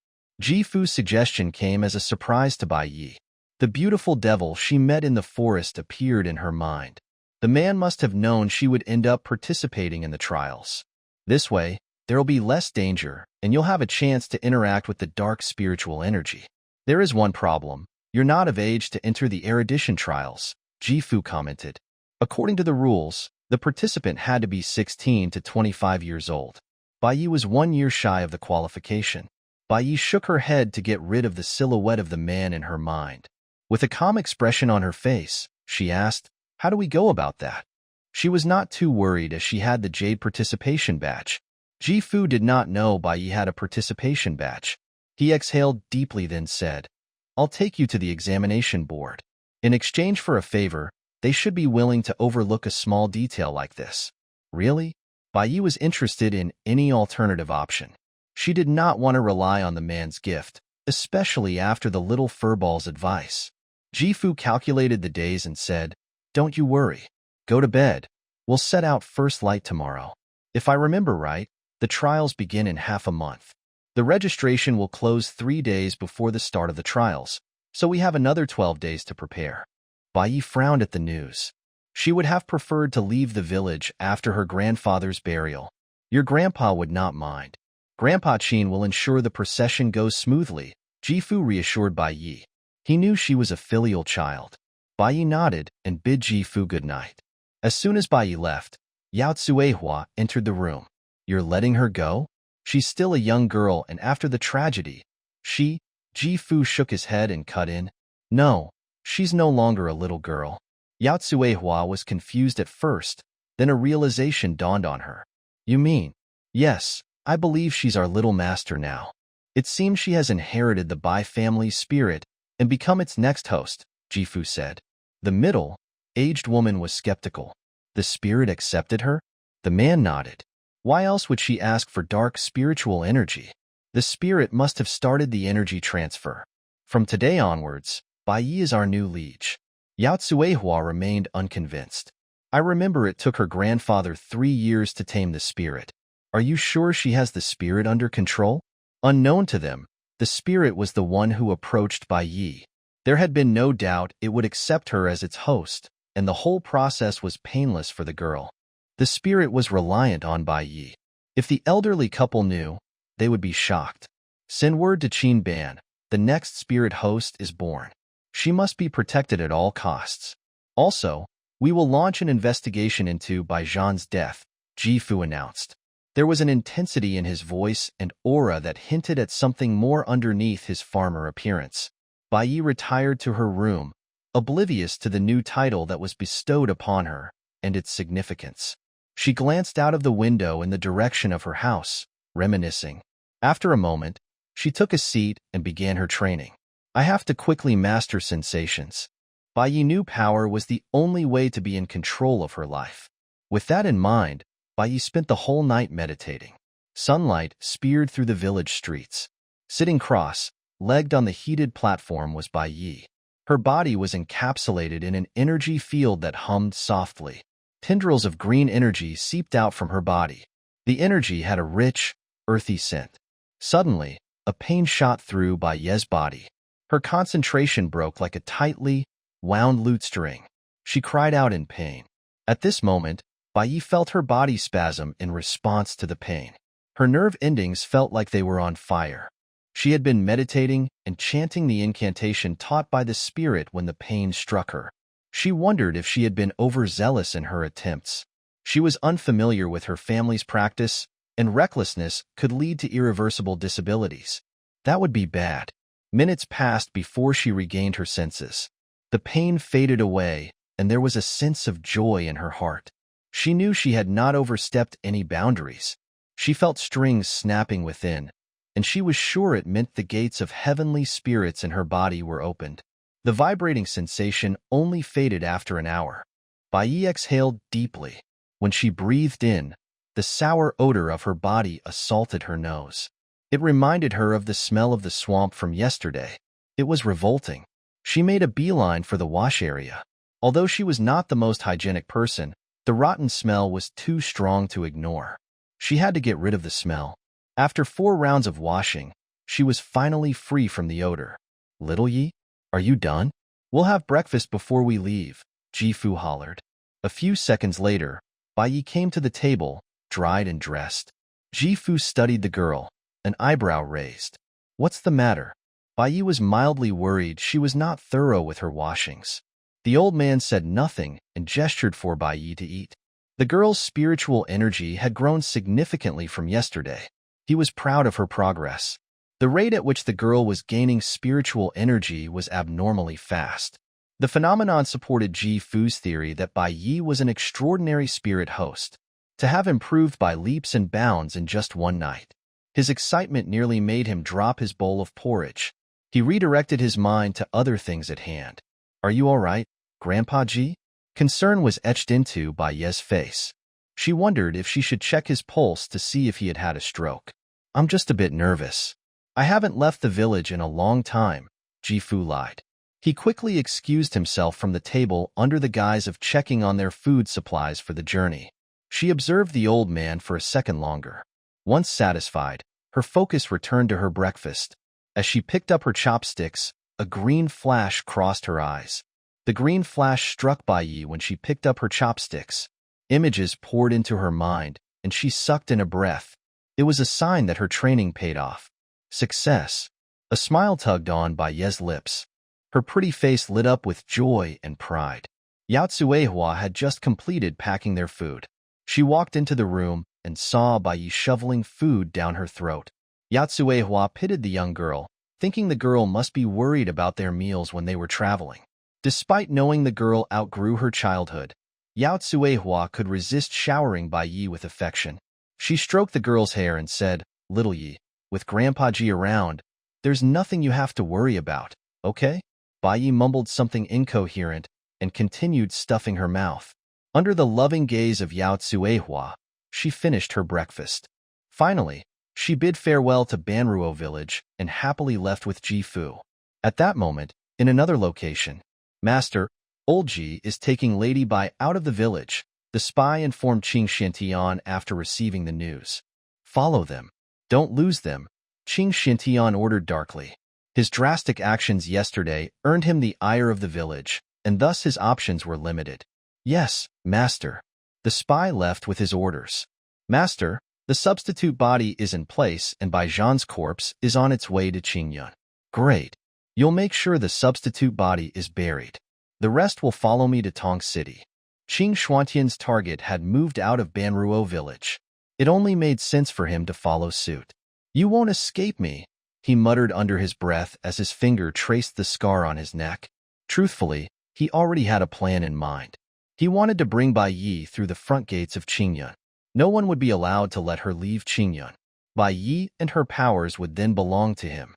Jifu's suggestion came as a surprise to Bai Yi. The beautiful devil she met in the forest appeared in her mind. The man must have known she would end up participating in the trials. This way, there'll be less danger, and you'll have a chance to interact with the dark spiritual energy. There is one problem. You're not of age to enter the erudition trials, Jifu commented. According to the rules, the participant had to be 16 to 25 years old. Bai Yi was 1 year shy of the qualification. Bai Yi shook her head to get rid of the silhouette of the man in her mind. With a calm expression on her face, she asked, how do we go about that? She was not too worried as she had the jade participation badge. Jifu did not know Bai Yi had a participation badge. He exhaled deeply then said, I'll take you to the examination board. In exchange for a favor, they should be willing to overlook a small detail like this. Really? Bai Yi was interested in any alternative option. She did not want to rely on the man's gift, especially after the little furball's advice. Jifu calculated the days and said, don't you worry. Go to bed. We'll set out first light tomorrow. If I remember right, the trials begin in half a month. The registration will close 3 days before the start of the trials, so we have another 12 days to prepare. Bai Yi frowned at the news. She would have preferred to leave the village after her grandfather's burial. Your grandpa would not mind. Grandpa Qin will ensure the procession goes smoothly, Jifu reassured Bai Yi. He knew she was a filial child. Bai Yi nodded and bid Jifu good night. As soon as Bai Yi left, Yao Tsuehua entered the room. You're letting her go? She's still a young girl, and after the tragedy, Jifu shook his head and cut in. No, she's no longer a little girl. Yao Tsuehua was confused at first, then a realization dawned on her. You mean? Yes, I believe she's our little master now. It seems she has inherited the Bai family's spirit and become its next host, Jifu said. The middle-aged woman was skeptical. The The spirit accepted her? The man nodded. Why else would she ask for dark spiritual energy? The spirit must have started the energy transfer. From today onwards, Bai Yi is our new liege. Yao Tsuehua remained unconvinced. I remember it took her grandfather 3 years to tame the spirit. Are you sure she has the spirit under control? Unknown to them, the spirit was the one who approached Bai Yi. There had been no doubt it would accept her as its host, and the whole process was painless for the girl. The spirit was reliant on Bai Yi. If the elderly couple knew, they would be shocked. Send word to Qin Ban, the next spirit host is born. She must be protected at all costs. Also, we will launch an investigation into Bai Zhan's death, Ji Fu announced. There was an intensity in his voice and aura that hinted at something more underneath his farmer appearance. Bai Yi retired to her room, oblivious to the new title that was bestowed upon her and its significance. She glanced out of the window in the direction of her house, reminiscing. After a moment, she took a seat and began her training. I have to quickly master sensations. Bai Yi knew power was the only way to be in control of her life. With that in mind, Bai Yi spent the whole night meditating. Sunlight speared through the village streets. Sitting cross-legged on the heated platform was Bai Yi. Her body was encapsulated in an energy field that hummed softly. Tendrils of green energy seeped out from her body. The energy had a rich, earthy scent. Suddenly, a pain shot through Bai Yi's body. Her concentration broke like a tightly wound lute string. She cried out in pain. At this moment, Bai Yi felt her body spasm in response to the pain. Her nerve endings felt like they were on fire. She had been meditating and chanting the incantation taught by the spirit when the pain struck her. She wondered if she had been overzealous in her attempts. She was unfamiliar with her family's practice, and recklessness could lead to irreversible disabilities. That would be bad. Minutes passed before she regained her senses. The pain faded away, and there was a sense of joy in her heart. She knew she had not overstepped any boundaries. She felt strings snapping within, and she was sure it meant the gates of heavenly spirits in her body were opened. The vibrating sensation only faded after an hour. Bai Yi exhaled deeply. When she breathed in, the sour odor of her body assaulted her nose. It reminded her of the smell of the swamp from yesterday. It was revolting. She made a beeline for the wash area. Although she was not the most hygienic person, the rotten smell was too strong to ignore. She had to get rid of the smell. After 4 rounds of washing, she was finally free from the odor. Little Yi, are you done? We'll have breakfast before we leave, Ji Fu hollered. A few seconds later, Bai Yi came to the table, dried and dressed. Ji Fu studied the girl, an eyebrow raised. What's the matter? Bai Yi was mildly worried she was not thorough with her washings. The old man said nothing and gestured for Bai Yi to eat. The girl's spiritual energy had grown significantly from yesterday. He was proud of her progress. The rate at which the girl was gaining spiritual energy was abnormally fast. The phenomenon supported Ji Fu's theory that Bai Yi was an extraordinary spirit host, to have improved by leaps and bounds in just one night. His excitement nearly made him drop his bowl of porridge. He redirected his mind to other things at hand. Are you all right, Grandpa Ji? Concern was etched into Bai Yi's face. She wondered if she should check his pulse to see if he had had a stroke. I'm just a bit nervous. I haven't left the village in a long time, Ji Fu lied. He quickly excused himself from the table under the guise of checking on their food supplies for the journey. She observed the old man for a second longer. Once satisfied, her focus returned to her breakfast. As she picked up her chopsticks, a green flash crossed her eyes. The green flash struck Bai Yi when she picked up her chopsticks. Images poured into her mind, and she sucked in a breath. It was a sign that her training paid off. Success. A smile tugged on Bai Yi's lips. Her pretty face lit up with joy and pride. Yao Tsuehua had just completed packing their food. She walked into the room and saw Bai Yi shoveling food down her throat. Yao Tsuehua pitied the young girl, thinking the girl must be worried about their meals when they were traveling. Despite knowing the girl outgrew her childhood, Yao Tsuehua could resist showering Bai Yi with affection. She stroked the girl's hair and said, Little Yi, with Grandpa Ji around, there's nothing you have to worry about, okay? Bai Yi mumbled something incoherent and continued stuffing her mouth. Under the loving gaze of Yao Tsuehua, she finished her breakfast. Finally, she bid farewell to Banruo village and happily left with Ji Fu. At that moment, in another location, Master, Old Ji is taking Lady Bai out of the village. The spy informed Ching Shintian after receiving the news. Follow them. Don't lose them, Ching Shintian ordered darkly. His drastic actions yesterday earned him the ire of the village, and thus his options were limited. Yes, Master. The spy left with his orders. Master, the substitute body is in place and Bai Zhan's corpse is on its way to Qingyun. Great. You'll make sure the substitute body is buried. The rest will follow me to Tong City. Ching Xuantian's target had moved out of Banruo village. It only made sense for him to follow suit. You won't escape me, he muttered under his breath as his finger traced the scar on his neck. Truthfully, he already had a plan in mind. He wanted to bring Bai Yi through the front gates of Qingyun. No one would be allowed to let her leave Qingyun. Bai Yi and her powers would then belong to him.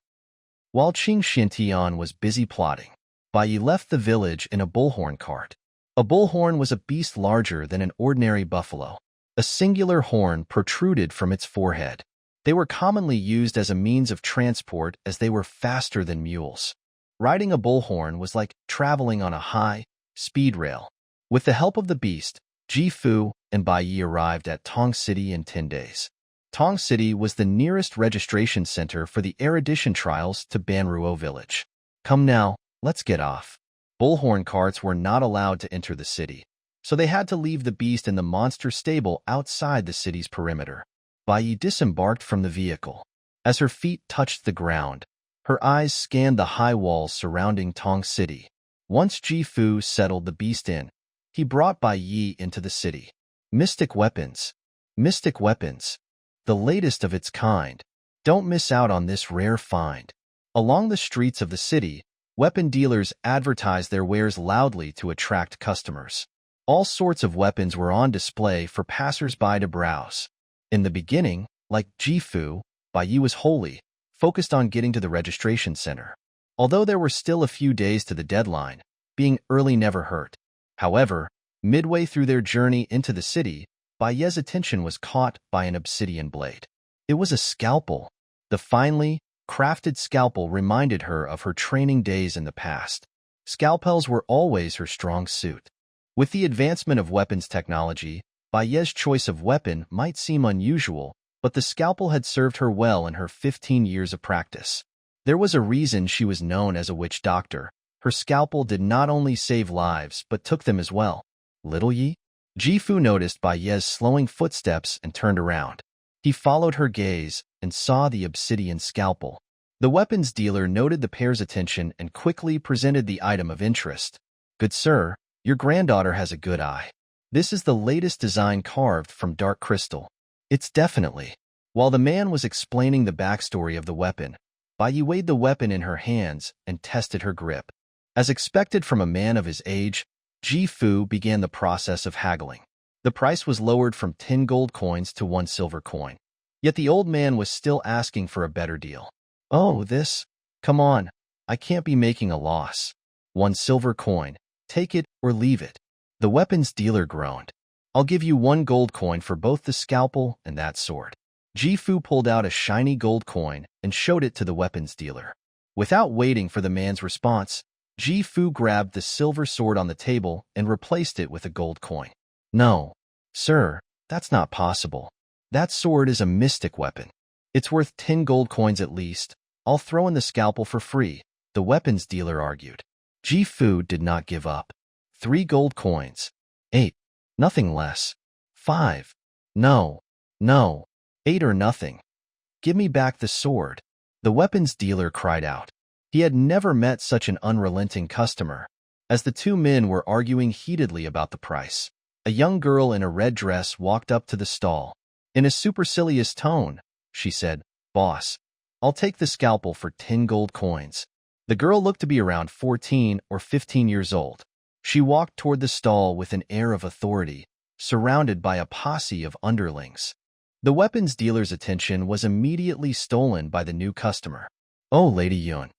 While Ching Shintian was busy plotting, Bai Yi left the village in a bullhorn cart. A bullhorn was a beast larger than an ordinary buffalo. A singular horn protruded from its forehead. They were commonly used as a means of transport as they were faster than mules. Riding a bullhorn was like traveling on a high-speed rail. With the help of the beast, Ji Fu and Bai Yi arrived at Tong City in 10 days. Tong City was the nearest registration center for the erudition trials to Banruo village. Come now, let's get off. Bullhorn carts were not allowed to enter the city, so they had to leave the beast in the monster stable outside the city's perimeter. Bai Yi disembarked from the vehicle. As her feet touched the ground, her eyes scanned the high walls surrounding Tong City. Once Ji Fu settled the beast in, he brought Bai Yi into the city. Mystic weapons. Mystic weapons. The latest of its kind. Don't miss out on this rare find. Along the streets of the city, weapon dealers advertised their wares loudly to attract customers. All sorts of weapons were on display for passers-by to browse. In the beginning, like Ji Fu, Bai Yi was wholly focused on getting to the registration center. Although there were still a few days to the deadline, being early never hurt. However, midway through their journey into the city, Bai Yi's attention was caught by an obsidian blade. It was a scalpel. The finely crafted scalpel reminded her of her training days in the past. Scalpels were always her strong suit. With the advancement of weapons technology, Bai Yi's choice of weapon might seem unusual, but the scalpel had served her well in her 15 years of practice. There was a reason she was known as a witch doctor. Her scalpel did not only save lives but took them as well. Little Yi? Ji Fu noticed Bai Yi's slowing footsteps and turned around. He followed her gaze and saw the obsidian scalpel. The weapons dealer noted the pair's attention and quickly presented the item of interest. Good sir, your granddaughter has a good eye. This is the latest design carved from dark crystal. It's definitely. While the man was explaining the backstory of the weapon, Bai Yi weighed the weapon in her hands and tested her grip. As expected from a man of his age, Ji Fu began the process of haggling. The price was lowered from 10 gold coins to 1 silver coin. Yet the old man was still asking for a better deal. Oh, this? Come on, I can't be making a loss. 1 silver coin. Take it or leave it. The weapons dealer groaned. I'll give you 1 gold coin for both the scalpel and that sword. Ji Fu pulled out a shiny gold coin and showed it to the weapons dealer. Without waiting for the man's response, Ji Fu grabbed the silver sword on the table and replaced it with a gold coin. No, sir, that's not possible. That sword is a mystic weapon. It's worth 10 gold coins at least. I'll throw in the scalpel for free, the weapons dealer argued. Ji Fu did not give up. 3 gold coins. 8. Nothing less. 5. No. 8 or nothing. Give me back the sword. The weapons dealer cried out. He had never met such an unrelenting customer. As the two men were arguing heatedly about the price, a young girl in a red dress walked up to the stall. In a supercilious tone, she said, "Boss, I'll take the scalpel for 10 gold coins." The girl looked to be around 14 or 15 years old. She walked toward the stall with an air of authority, surrounded by a posse of underlings. The weapons dealer's attention was immediately stolen by the new customer. Oh, Lady Yun,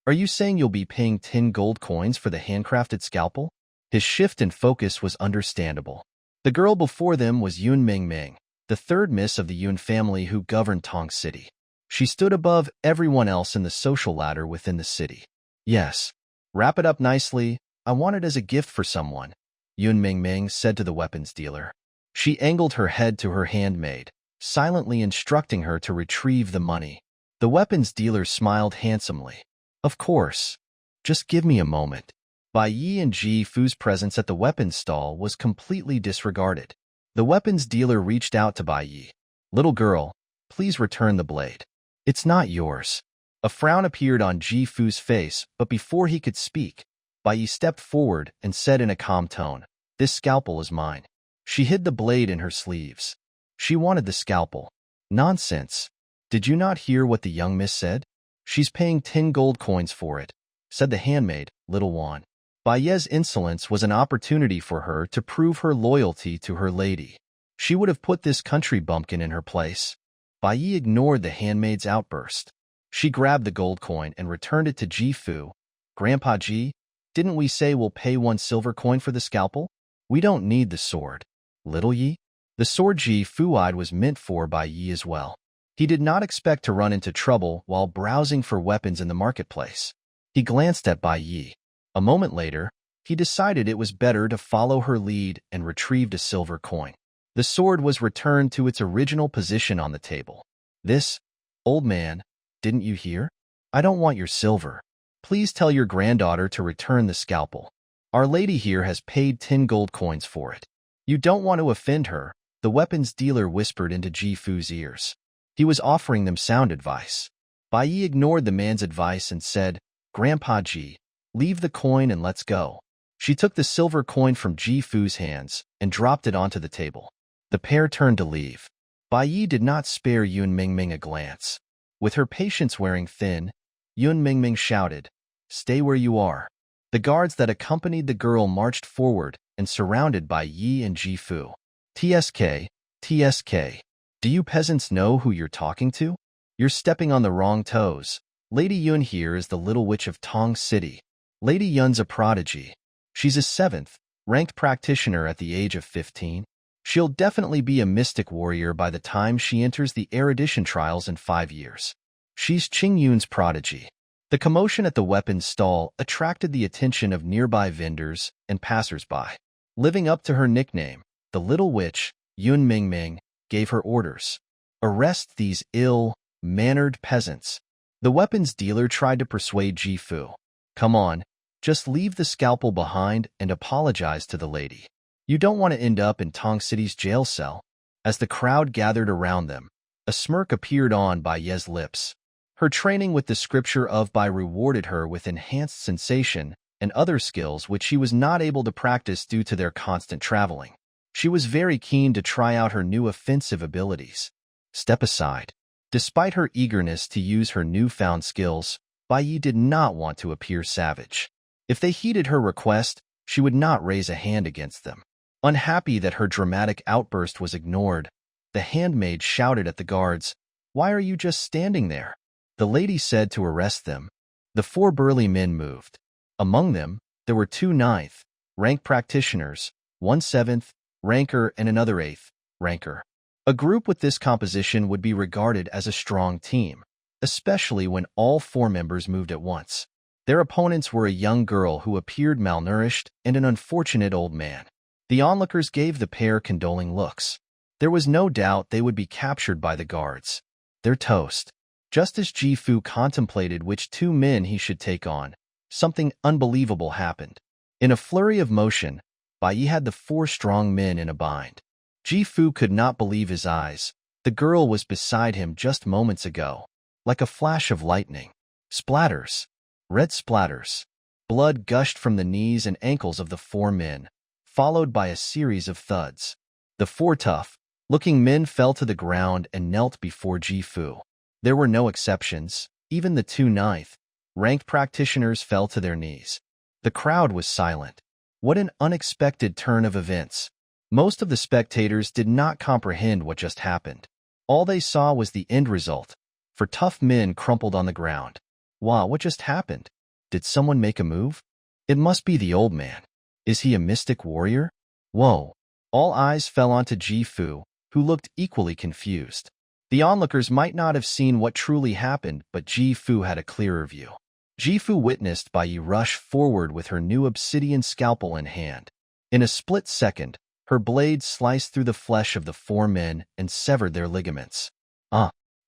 are you saying you'll be paying 10 gold coins for the handcrafted scalpel? His shift in focus was understandable. The girl before them was Yun Mingming, the third miss of the Yun family who governed Tong City. She stood above everyone else in the social ladder within the city. Yes. Wrap it up nicely. I want it as a gift for someone, Yun Mingming said to the weapons dealer. She angled her head to her handmaid, silently instructing her to retrieve the money. The weapons dealer smiled handsomely. Of course. Just give me a moment. Bai Yi and Ji Fu's presence at the weapons stall was completely disregarded. The weapons dealer reached out to Bai Yi. Little girl, please return the blade. It's not yours. A frown appeared on Ji Fu's face, but before he could speak, Bai Yi stepped forward and said in a calm tone, This scalpel is mine. She hid the blade in her sleeves. She wanted the scalpel. Nonsense. Did you not hear what the young miss said? She's paying 10 gold coins for it, said the handmaid, Little Wan. Bai Ye's insolence was an opportunity for her to prove her loyalty to her lady. She would have put this country bumpkin in her place. Bai Yi ignored the handmaid's outburst. She grabbed the gold coin and returned it to Ji Fu. Grandpa Ji, didn't we say we'll pay 1 silver coin for the scalpel? We don't need the sword. Little Yi? The sword Ji Fu-eyed was meant for Bai Yi as well. He did not expect to run into trouble while browsing for weapons in the marketplace. He glanced at Bai Yi. A moment later, he decided it was better to follow her lead and retrieved a silver coin. The sword was returned to its original position on the table. This, old man, didn't you hear? I don't want your silver. Please tell your granddaughter to return the scalpel. Our lady here has paid 10 gold coins for it. You don't want to offend her, the weapons dealer whispered into Ji Fu's ears. He was offering them sound advice. Bai Yi ignored the man's advice and said, Grandpa Ji, leave the coin and let's go. She took the silver coin from Ji Fu's hands and dropped it onto the table. The pair turned to leave. Bai Yi did not spare Yun Mingming a glance. With her patience wearing thin, Yun Mingming shouted, Stay where you are. The guards that accompanied the girl marched forward and surrounded Bai Yi and Ji Fu. TSK, TSK. Do you peasants know who you're talking to? You're stepping on the wrong toes. Lady Yun here is the Little Witch of Tong City. Lady Yun's a prodigy. She's a 7th, ranked practitioner at the age of 15. She'll definitely be a mystic warrior by the time she enters the erudition trials in 5 years. She's Ching Yun's prodigy. The commotion at the weapons stall attracted the attention of nearby vendors and passers-by. Living up to her nickname, the Little Witch, Yun Mingming, gave her orders. Arrest these ill-mannered peasants. The weapons dealer tried to persuade Ji Fu. Come on, just leave the scalpel behind and apologize to the lady. You don't want to end up in Tong City's jail cell. As the crowd gathered around them, a smirk appeared on Bai Ye's lips. Her training with the scripture of Bai rewarded her with enhanced sensation and other skills which she was not able to practice due to their constant traveling. She was very keen to try out her new offensive abilities. Step aside. Despite her eagerness to use her newfound skills, Bai Yi did not want to appear savage. If they heeded her request, she would not raise a hand against them. Unhappy that her dramatic outburst was ignored, the handmaid shouted at the guards, Why are you just standing there? The lady said to arrest them. The 4 burly men moved. Among them, there were 2 9th rank practitioners, 1 7th ranker and another 8th ranker. A group with this composition would be regarded as a strong team, especially when all 4 members moved at once. Their opponents were a young girl who appeared malnourished and an unfortunate old man. The onlookers gave the pair condoling looks. There was no doubt they would be captured by the guards. Their toast. Just as Ji Fu contemplated which 2 men he should take on, something unbelievable happened. In a flurry of motion, Bai Yi had the 4 strong men in a bind. Ji Fu could not believe his eyes. The girl was beside him just moments ago. Like a flash of lightning. Splatters. Red splatters. Blood gushed from the knees and ankles of the 4 men, followed by a series of thuds. The 4 tough-looking men fell to the ground and knelt before Ji Fu. There were no exceptions. Even the 2 9th ranked practitioners fell to their knees. The crowd was silent. What an unexpected turn of events. Most of the spectators did not comprehend what just happened. All they saw was the end result. 4 tough men crumpled on the ground. Wow, what just happened? Did someone make a move? It must be the old man. Is he a mystic warrior? Whoa. All eyes fell onto Ji Fu, who looked equally confused. The onlookers might not have seen what truly happened, but Ji Fu had a clearer view. Ji Fu witnessed Bai Yi rush forward with her new obsidian scalpel in hand. In a split second, her blade sliced through the flesh of the four men and severed their ligaments.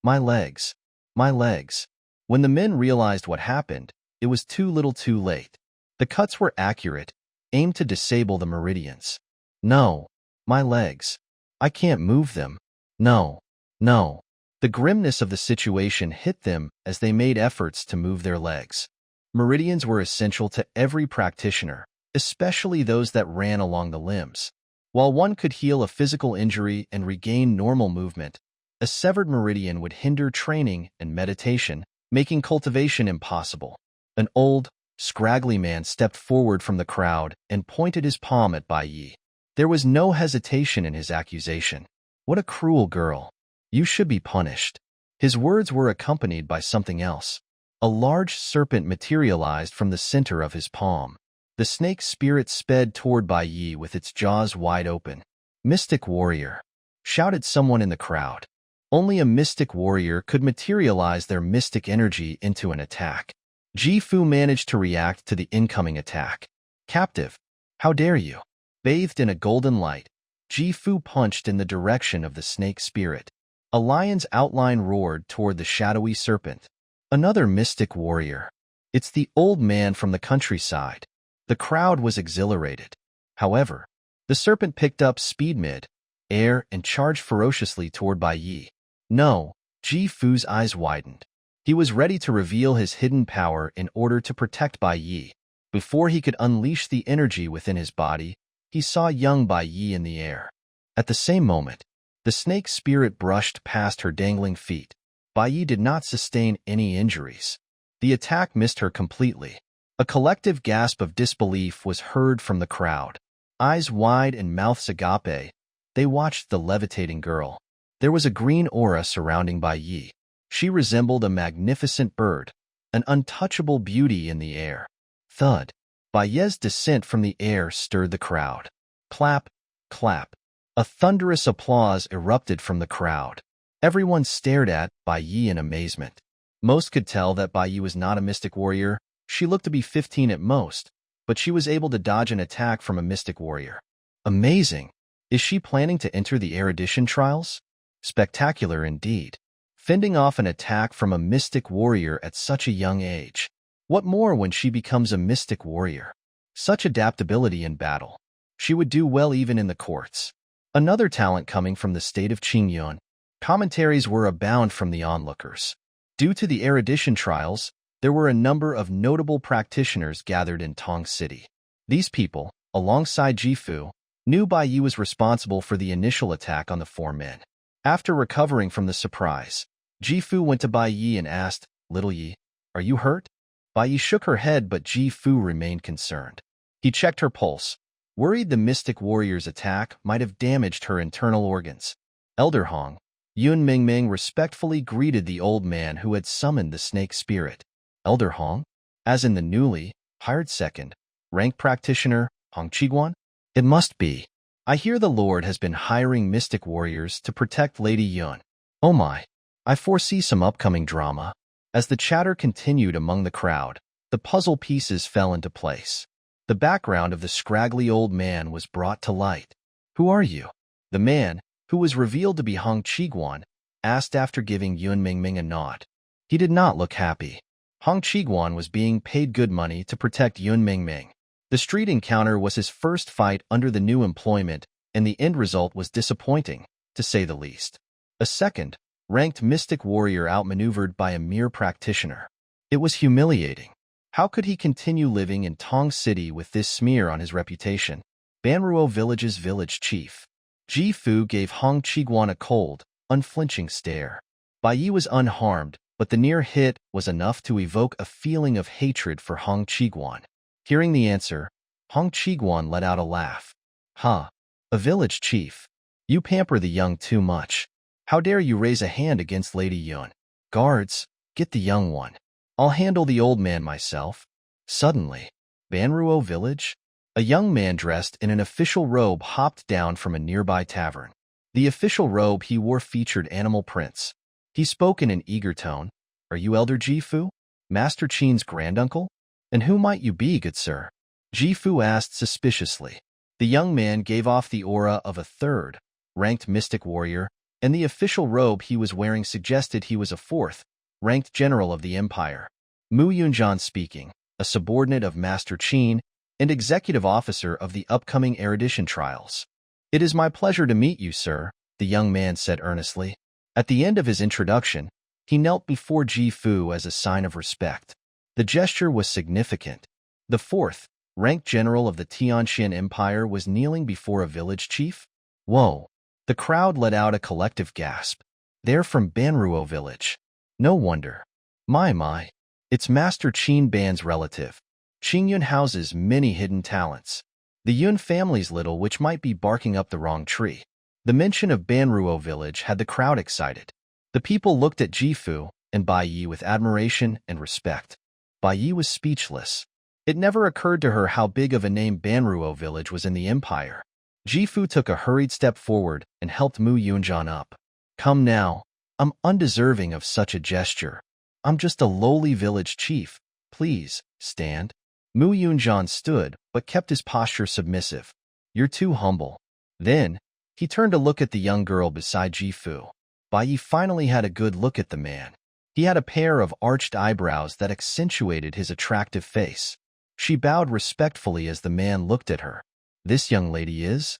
My legs. My legs. When the men realized what happened, it was too little too late. The cuts were accurate, aimed to disable the meridians. No. My legs. I can't move them. No. No. The grimness of the situation hit them as they made efforts to move their legs. Meridians were essential to every practitioner, especially those that ran along the limbs. While one could heal a physical injury and regain normal movement, a severed meridian would hinder training and meditation, making cultivation impossible. An old, scraggly man stepped forward from the crowd and pointed his palm at Bai Yi. There was no hesitation in his accusation. What a cruel girl. You should be punished. His words were accompanied by something else. A large serpent materialized from the center of his palm. The snake spirit sped toward Bai Yi with its jaws wide open. Mystic warrior, shouted someone in the crowd. Only a mystic warrior could materialize their mystic energy into an attack. Ji Fu managed to react to the incoming attack. Captive, how dare you? Bathed in a golden light, Ji Fu punched in the direction of the snake spirit. A lion's outline roared toward the shadowy serpent. Another mystic warrior. It's the old man from the countryside. The crowd was exhilarated. However, the serpent picked up speed mid-air and charged ferociously toward Bai Yi. No, Ji Fu's eyes widened. He was ready to reveal his hidden power in order to protect Bai Yi. Before he could unleash the energy within his body, he saw young Bai Yi in the air. At the same moment, the snake spirit brushed past her dangling feet. Bai Yi did not sustain any injuries. The attack missed her completely. A collective gasp of disbelief was heard from the crowd. Eyes wide and mouths agape, they watched the levitating girl. There was a green aura surrounding Bai Yi. She resembled a magnificent bird, an untouchable beauty in the air. Thud. Bai Yi's descent from the air stirred the crowd. Clap, clap. A thunderous applause erupted from the crowd. Everyone stared at Bai Yi in amazement. Most could tell that Bai Yi was not a mystic warrior. She looked to be 15 at most, but she was able to dodge an attack from a mystic warrior. Amazing! Is she planning to enter the erudition trials? Spectacular indeed. Fending off an attack from a mystic warrior at such a young age. What more when she becomes a mystic warrior? Such adaptability in battle. She would do well even in the courts. Another talent coming from the state of Qingyun. Commentaries were abound from the onlookers. Due to the erudition trials, there were a number of notable practitioners gathered in Tong City. These people, alongside Ji Fu, knew Bai Yi was responsible for the initial attack on the four men. After recovering from the surprise, Ji Fu went to Bai Yi and asked, "Little Yi, are you hurt?" Bai Yi shook her head, but Ji Fu remained concerned. He checked her pulse, worried the mystic warrior's attack might have damaged her internal organs. Elder Hong, Yun Mingming respectfully greeted the old man who had summoned the snake spirit. Elder Hong? As in the newly hired second-rank practitioner, Hong Qiguan? It must be. I hear the Lord has been hiring mystic warriors to protect Lady Yun. Oh my, I foresee some upcoming drama. As the chatter continued among the crowd, the puzzle pieces fell into place. The background of the scraggly old man was brought to light. Who are you? The man, who was revealed to be Hong Qiguan, asked after giving Yun Mingming a nod. He did not look happy. Hong Qiguan was being paid good money to protect Yun Mingming. The street encounter was his first fight under the new employment, and the end result was disappointing, to say the least. A second-ranked mystic warrior outmaneuvered by a mere practitioner. It was humiliating. How could he continue living in Tong City with this smear on his reputation? Banruo Village's village chief. Ji Fu gave Hong Qiguan a cold, unflinching stare. Bai Yi was unharmed, but the near hit was enough to evoke a feeling of hatred for Hong Qiguan. Hearing the answer, Hong Qiguan let out a laugh. Ha! A village chief. You pamper the young too much. How dare you raise a hand against Lady Yun? Guards, get the young one. I'll handle the old man myself. Suddenly, Banruo Village? A young man dressed in an official robe hopped down from a nearby tavern. The official robe he wore featured animal prints. He spoke in an eager tone. "Are you Elder Jifu, Master Qin's granduncle? And who might you be, good sir?" Jifu asked suspiciously. The young man gave off the aura of a third-ranked mystic warrior, and the official robe he was wearing suggested he was a fourth-ranked general of the empire. Mu Yunjan speaking, a subordinate of Master Qin and executive officer of the upcoming erudition trials. "It is my pleasure to meet you, sir," the young man said earnestly. At the end of his introduction, he knelt before Jifu as a sign of respect. The gesture was significant. The fourth-ranked general of the Tianxian Empire was kneeling before a village chief? Whoa! The crowd let out a collective gasp. They're from Banruo village. No wonder. My. It's Master Qin Ban's relative. Qing Yun houses many hidden talents. The Yun family's little which might be barking up the wrong tree. The mention of Banruo village had the crowd excited. The people looked at Jifu and Bai Yi with admiration and respect. Bai Yi was speechless. It never occurred to her how big of a name Banruo village was in the empire. Jifu took a hurried step forward and helped Mu Yunjan up. "Come now. I'm undeserving of such a gesture. I'm just a lowly village chief. Please, stand." Mu Yunjan stood, but kept his posture submissive. "You're too humble." Then, he turned to look at the young girl beside Jifu. Bai Yi finally had a good look at the man. He had a pair of arched eyebrows that accentuated his attractive face. She bowed respectfully as the man looked at her. "This young lady is?"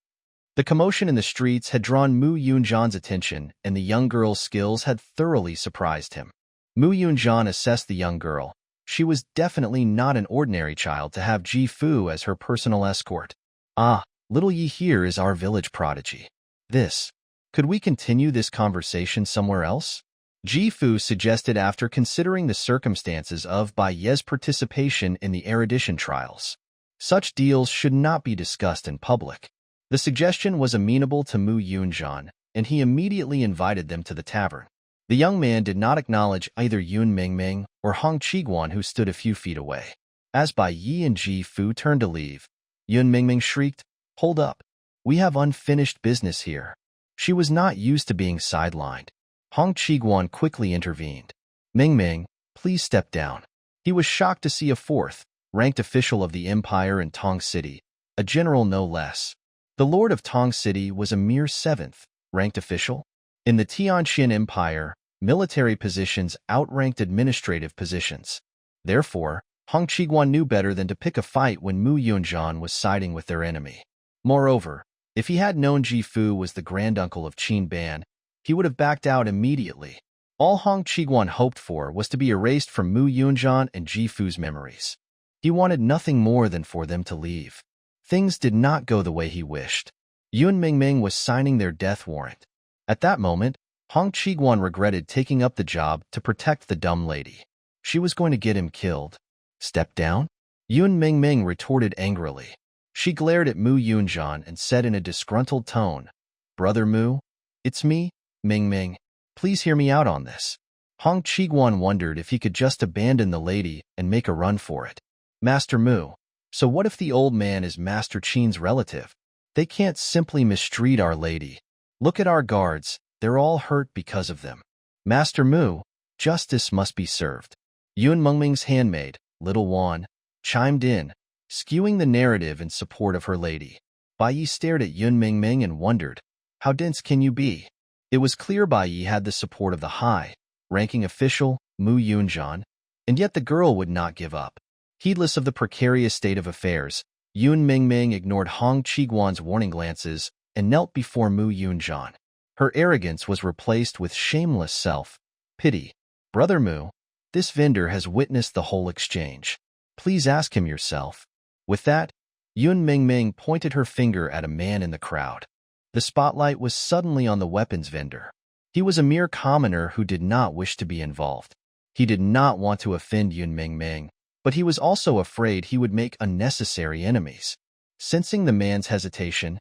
The commotion in the streets had drawn Mu Yunjan's attention, and the young girl's skills had thoroughly surprised him. Mu Yunjan assessed the young girl. She was definitely not an ordinary child to have Jifu as her personal escort. "Ah, little Yi here is our village prodigy. Could we continue this conversation somewhere else?" Jifu suggested after considering the circumstances of Bai Ye's participation in the erudition trials. Such deals should not be discussed in public. The suggestion was amenable to Mu Yunjan, and he immediately invited them to the tavern. The young man did not acknowledge either Yun Mingming or Hong Qiguan, who stood a few feet away. As Bai Yi and Jifu turned to leave, Yun Mingming shrieked, "Hold up! We have unfinished business here." She was not used to being sidelined. Hong Qiguan quickly intervened. "Mingming, please step down." He was shocked to see a fourth-ranked official of the empire in Tong City, a general no less. The lord of Tong City was a mere seventh-ranked official. In the Tianxian Empire, military positions outranked administrative positions. Therefore, Hong Qiguan knew better than to pick a fight when Mu Yunjan was siding with their enemy. Moreover, if he had known Jifu was the granduncle of Qin Ban, he would have backed out immediately. All Hong Qiguan hoped for was to be erased from Mu Yunjan and Jifu's memories. He wanted nothing more than for them to leave. Things did not go the way he wished. Yun Mingming was signing their death warrant. At that moment, Hong Qiguan regretted taking up the job to protect the dumb lady. She was going to get him killed. "Step down?" Yun Mingming retorted angrily. She glared at Mu Yunjan and said in a disgruntled tone, "Brother Mu, it's me, Mingming. Please hear me out on this." Hong Qiguan wondered if he could just abandon the lady and make a run for it. "Master Mu, so what if the old man is Master Qin's relative? They can't simply mistreat our lady. Look at our guards, they're all hurt because of them. Master Mu, justice must be served." Yun Mengming's handmaid, Little Wan, chimed in, skewing the narrative in support of her lady. Bai Yi stared at Yun Mingming and wondered, how dense can you be? It was clear Bai Yi had the support of the high-ranking official, Mu Yunjan, and yet the girl would not give up. Heedless of the precarious state of affairs, Yun Mingming ignored Hong Qiguan's warning glances and knelt before Mu Yunjan. Her arrogance was replaced with shameless self-pity. "Brother Mu, this vendor has witnessed the whole exchange. Please ask him yourself." With that, Yun Mingming pointed her finger at a man in the crowd. The spotlight was suddenly on the weapons vendor. He was a mere commoner who did not wish to be involved. He did not want to offend Yun Mingming, but he was also afraid he would make unnecessary enemies. Sensing the man's hesitation,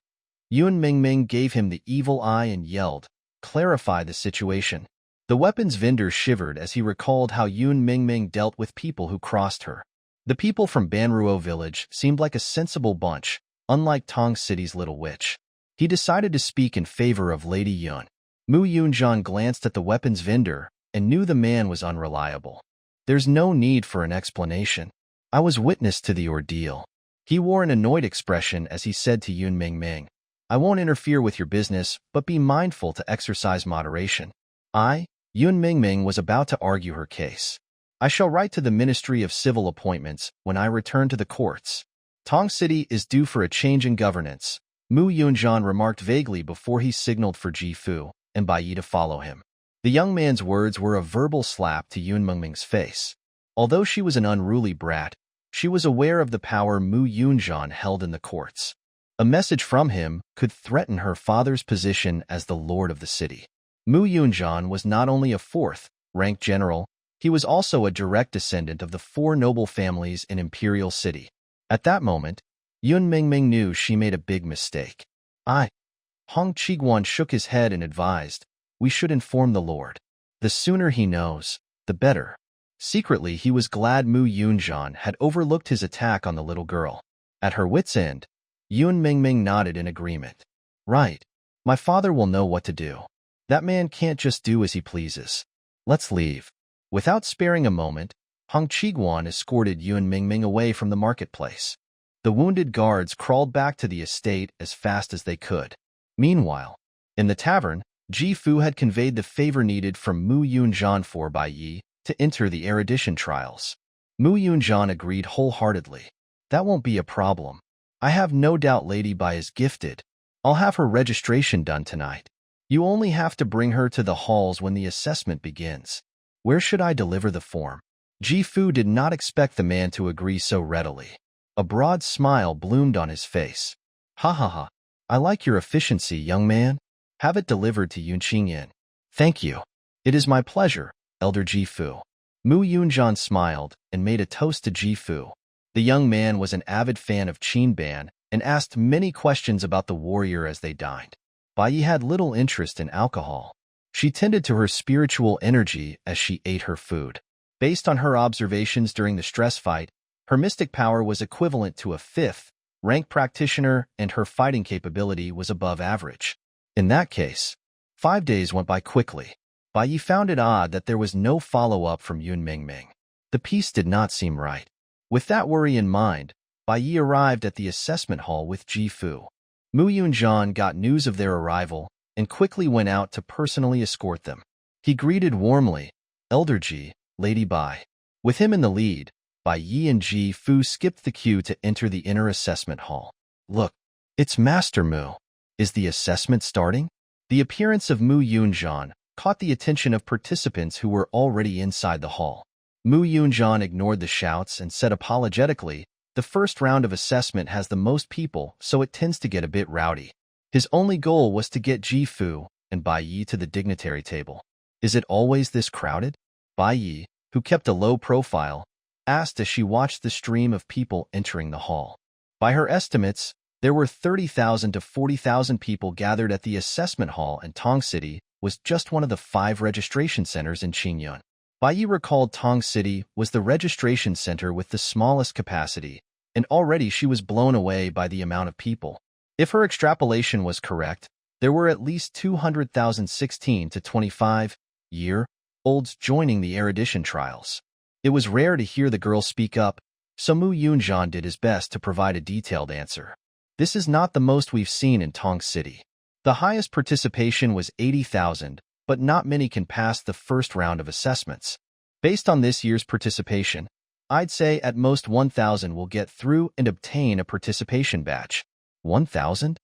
Yun Mingming gave him the evil eye and yelled, "Clarify the situation." The weapons vendor shivered as he recalled how Yun Mingming dealt with people who crossed her. The people from Banruo village seemed like a sensible bunch, unlike Tong City's little witch. He decided to speak in favor of Lady Yun. Mu Yunjan glanced at the weapons vendor and knew the man was unreliable. There's no need for an explanation. I was witness to the ordeal. He wore an annoyed expression as he said to Yun Mingming, I won't interfere with your business, but be mindful to exercise moderation. Yun Mingming was about to argue her case. I shall write to the Ministry of Civil Appointments when I return to the courts. Tong City is due for a change in governance, Mu Yunjan remarked vaguely before he signaled for Ji Fu and Bai Yi to follow him. The young man's words were a verbal slap to Yun Mingming's face. Although she was an unruly brat, she was aware of the power Mu Yunjan held in the courts. A message from him could threaten her father's position as the lord of the city. Mu Yunjan was not only a fourth-ranked general, he was also a direct descendant of the four noble families in Imperial City. At that moment, Yun Mingming knew she made a big mistake. Hong Chiguan shook his head and advised, we should inform the lord. The sooner he knows, the better. Secretly, he was glad Mu Yunjan had overlooked his attack on the little girl. At her wit's end, Yun Mingming nodded in agreement. Right. My father will know what to do. That man can't just do as he pleases. Let's leave. Without sparing a moment, Hong Chiguan escorted Yun Mingming away from the marketplace. The wounded guards crawled back to the estate as fast as they could. Meanwhile, in the tavern, Ji Fu had conveyed the favor needed from Mu Yunjan for Bai Yi to enter the erudition trials. Mu Yunjan agreed wholeheartedly. That won't be a problem. I have no doubt Lady Bai is gifted. I'll have her registration done tonight. You only have to bring her to the halls when the assessment begins. Where should I deliver the form? Ji Fu did not expect the man to agree so readily. A broad smile bloomed on his face. Ha ha ha. I like your efficiency, young man. Have it delivered to Yunqing Yin. Thank you. It is my pleasure, Elder Ji Fu. Mu Yunjan smiled and made a toast to Ji Fu. The young man was an avid fan of Qin Ban and asked many questions about the warrior as they dined. Bai Yi had little interest in alcohol. She tended to her spiritual energy as she ate her food. Based on her observations during the stress fight, her mystic power was equivalent to a fifth-rank practitioner and her fighting capability was above average. In that case, 5 days went by quickly. Bai Yi found it odd that there was no follow-up from Yun Mingming. The peace did not seem right. With that worry in mind, Bai Yi arrived at the assessment hall with Ji Fu. Mu Yunjan got news of their arrival and quickly went out to personally escort them. He greeted warmly, Elder Ji, Lady Bai. With him in the lead, Bai Yi and Ji Fu skipped the queue to enter the inner assessment hall. Look, it's Master Mu. Is the assessment starting? The appearance of Mu Yunjan caught the attention of participants who were already inside the hall. Mu Yunjan ignored the shouts and said apologetically, the first round of assessment has the most people, so it tends to get a bit rowdy. His only goal was to get Ji Fu and Bai Yi to the dignitary table. Is it always this crowded? Bai Yi, who kept a low profile, asked as she watched the stream of people entering the hall. By her estimates, there were 30,000 to 40,000 people gathered at the assessment hall, and Tong City was just one of the 5 registration centers in Qingyun. Bai Yi recalled Tong City was the registration center with the smallest capacity, and already she was blown away by the amount of people. If her extrapolation was correct, there were at least 200,000 16 to 25-year-olds joining the erudition trials. It was rare to hear the girl speak up, so Mu Yunjan did his best to provide a detailed answer. This is not the most we've seen in Tong City. The highest participation was 80,000, but not many can pass the first round of assessments. Based on this year's participation, I'd say at most 1,000 will get through and obtain a participation badge. 1,000?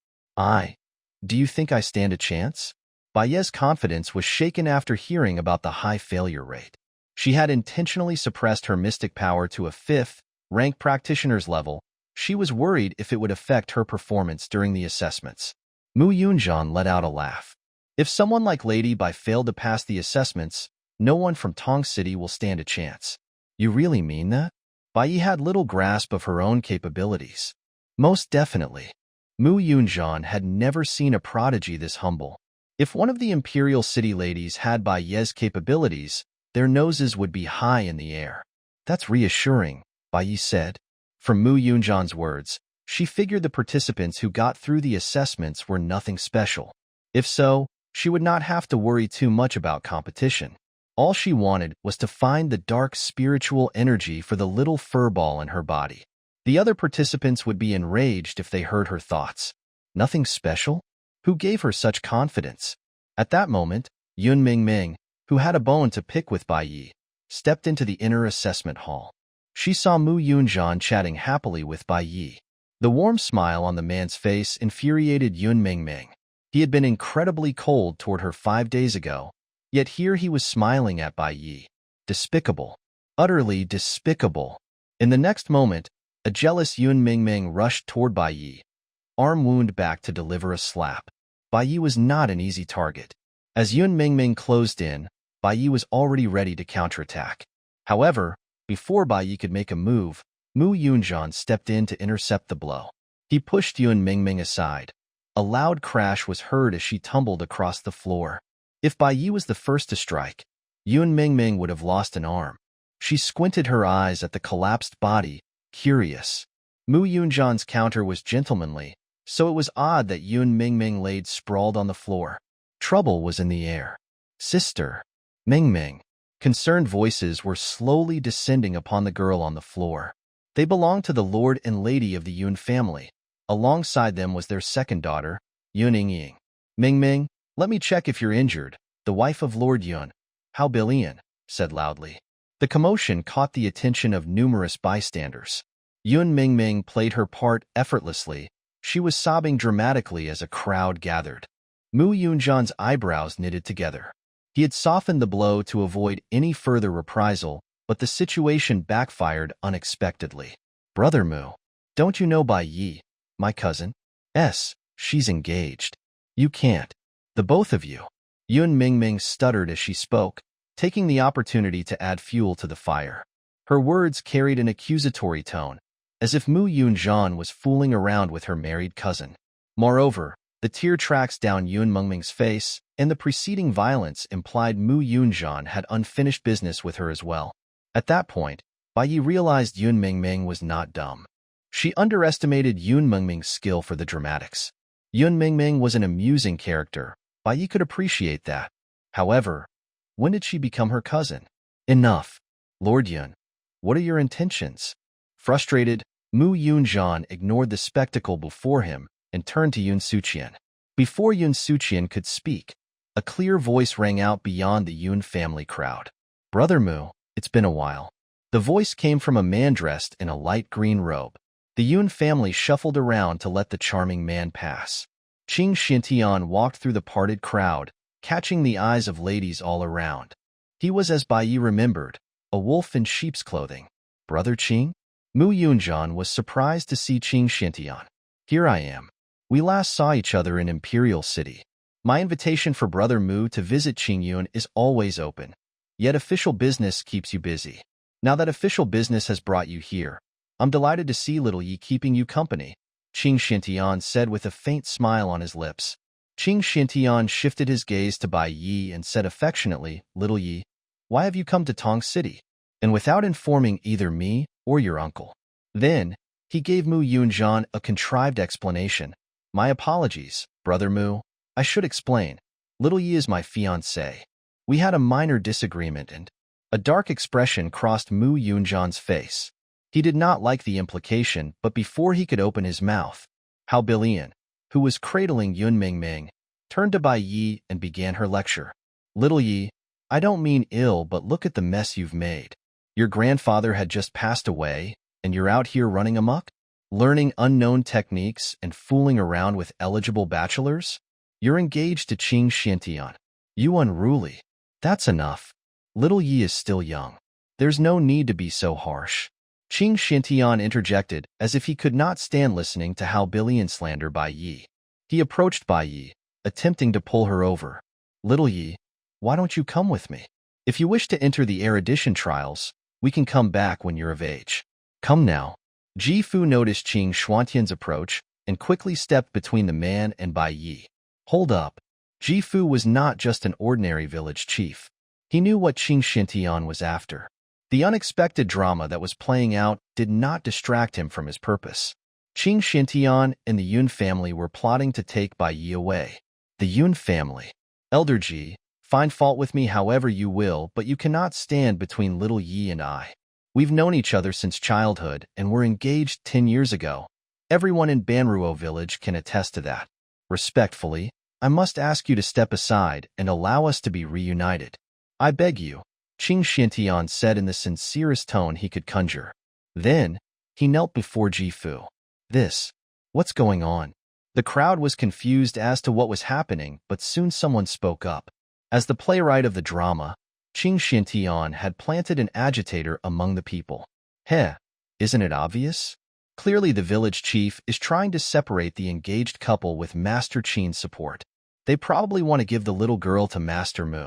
Do you think I stand a chance? Bai Yi's confidence was shaken after hearing about the high failure rate. She had intentionally suppressed her mystic power to a 5th-rank practitioner's level. She was worried if it would affect her performance during the assessments. Mu Yunjan let out a laugh. If someone like Lady Bai failed to pass the assessments, no one from Tong City will stand a chance. You really mean that? Bai Yi had little grasp of her own capabilities. Most definitely. Mu Yunjan had never seen a prodigy this humble. If one of the Imperial City ladies had Bai Yi's capabilities, their noses would be high in the air. That's reassuring, Bai Yi said. From Mu Yunjan's words, she figured the participants who got through the assessments were nothing special. If so, she would not have to worry too much about competition. All she wanted was to find the dark spiritual energy for the little furball in her body. The other participants would be enraged if they heard her thoughts. Nothing special? Who gave her such confidence? At that moment, Yun Mingming, who had a bone to pick with Bai Yi, stepped into the inner assessment hall. She saw Mu Yunjan chatting happily with Bai Yi. The warm smile on the man's face infuriated Yun Mingming. He had been incredibly cold toward her 5 days ago, yet here he was smiling at Bai Yi. Despicable. Utterly despicable. In the next moment, a jealous Yun Mingming rushed toward Bai Yi, arm wound back to deliver a slap. Bai Yi was not an easy target. As Yun Mingming closed in, Bai Yi was already ready to counterattack. However, before Bai Yi could make a move, Mu Yunjan stepped in to intercept the blow. He pushed Yun Mingming aside. A loud crash was heard as she tumbled across the floor. If Bai Yi was the first to strike, Yun Mingming would have lost an arm. She squinted her eyes at the collapsed body, curious. Mu Yunjan's counter was gentlemanly, so it was odd that Yun Mingming laid sprawled on the floor. Trouble was in the air. Sister, Mingming. Concerned voices were slowly descending upon the girl on the floor. They belonged to the lord and lady of the Yun family. Alongside them was their second daughter, Yun Ying. Mingming, let me check if you're injured, the wife of Lord Yun. How Billion, said loudly. The commotion caught the attention of numerous bystanders. Yun Mingming played her part effortlessly. She was sobbing dramatically as a crowd gathered. Mu Yunjan's eyebrows knitted together. He had softened the blow to avoid any further reprisal, but the situation backfired unexpectedly. Brother Mu, don't you know Bai Yi, my cousin? She's engaged. You can't. The both of you. Yun Mingming stuttered as she spoke, taking the opportunity to add fuel to the fire. Her words carried an accusatory tone, as if Mu Yunjan was fooling around with her married cousin. Moreover, the tear tracks down Yun Mingming's face, and the preceding violence implied Mu Yunjan had unfinished business with her as well. At that point, Bai Yi realized Yun Mingming was not dumb. She underestimated Yun Mingming's skill for the dramatics. Yun Mingming was an amusing character. Bai Yi could appreciate that. However, when did she become her cousin? Enough. Lord Yun, what are your intentions? Frustrated, Mu Yunjan ignored the spectacle before him and turned to Yun Suqian. Before Yun Suqian could speak, a clear voice rang out beyond the Yun family crowd. Brother Mu, it's been a while. The voice came from a man dressed in a light green robe. The Yun family shuffled around to let the charming man pass. Ching Xintian walked through the parted crowd, catching the eyes of ladies all around. He was as Bai Yi remembered, a wolf in sheep's clothing. Brother Ching? Mu Yunjan was surprised to see Ching Xintian. Here I am. We last saw each other in Imperial City. My invitation for Brother Mu to visit Qingyun is always open. Yet official business keeps you busy. Now that official business has brought you here, I'm delighted to see Little Yi keeping you company, Ching Xintian said with a faint smile on his lips. Ching Xintian shifted his gaze to Bai Yi and said affectionately, Little Yi, why have you come to Tong City? And without informing either me or your uncle. Then, he gave Mu Yunjan a contrived explanation. My apologies, Brother Mu. I should explain. Little Yi is my fiance. We had a minor disagreement and a dark expression crossed Mu Yunjan's face. He did not like the implication, but before he could open his mouth, Hao Bilian, who was cradling Yun Mingming, turned to Bai Yi and began her lecture. Little Yi, I don't mean ill, but look at the mess you've made. Your grandfather had just passed away, and you're out here running amok? Learning unknown techniques and fooling around with eligible bachelors? You're engaged to Ching Xintian. You unruly. That's enough. Little Yi is still young. There's no need to be so harsh. Ching Xintian interjected as if he could not stand listening to Hao Bilian slander Bai Yi. He approached Bai Yi, attempting to pull her over. Little Yi, why don't you come with me? If you wish to enter the erudition trials, we can come back when you're of age. Come now. Ji Fu noticed Ching Xuantian's approach and quickly stepped between the man and Bai Yi. Hold up. Ji Fu was not just an ordinary village chief. He knew what Ching Xintian was after. The unexpected drama that was playing out did not distract him from his purpose. Ching Xintian and the Yun family were plotting to take Bai Yi away. The Yun family. Elder Ji, find fault with me however you will, but you cannot stand between little Yi and I. We've known each other since childhood and were engaged 10 years ago. Everyone in Banruo village can attest to that. Respectfully, I must ask you to step aside and allow us to be reunited. I beg you, Ching Xintian said in the sincerest tone he could conjure. Then, he knelt before Jifu. What's going on? The crowd was confused as to what was happening, but soon someone spoke up. As the playwright of the drama, Ching Xintian had planted an agitator among the people. Isn't it obvious? Clearly the village chief is trying to separate the engaged couple with Master Qin's support. They probably want to give the little girl to Master Mu.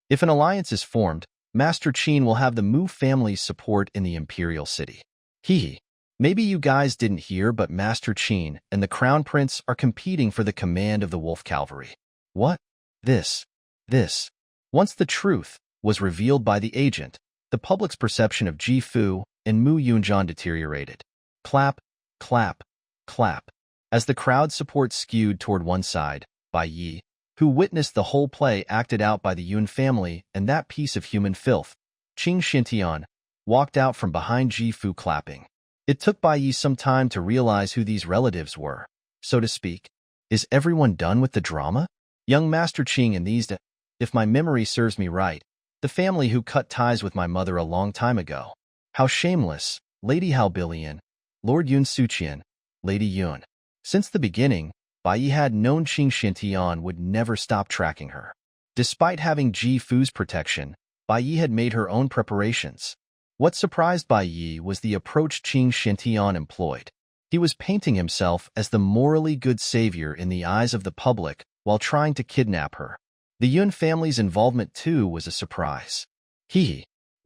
If an alliance is formed, Master Qin will have the Mu family's support in the imperial city. Maybe you guys didn't hear, but Master Qin and the Crown Prince are competing for the command of the Wolf Cavalry. What? Once the truth was revealed by the agent, the public's perception of Ji Fu and Mu Yunjian deteriorated. Clap, clap, clap. As the crowd's support skewed toward one side, Bai Yi, who witnessed the whole play acted out by the Yun family and that piece of human filth, Ching Xintian, walked out from behind Ji Fu clapping. It took Bai Yi some time to realize who these relatives were, so to speak. Is everyone done with the drama? Young Master Ching and these, if my memory serves me right, the family who cut ties with my mother a long time ago. How shameless, Lady Halbilian, Lord Yun Suqian, Lady Yun. Since the beginning, Bai Yi had known Ching Xintian would never stop tracking her. Despite having Ji Fu's protection, Bai Yi had made her own preparations. What surprised Bai Yi was the approach Ching Xintian employed. He was painting himself as the morally good savior in the eyes of the public while trying to kidnap her. The Yun family's involvement too was a surprise.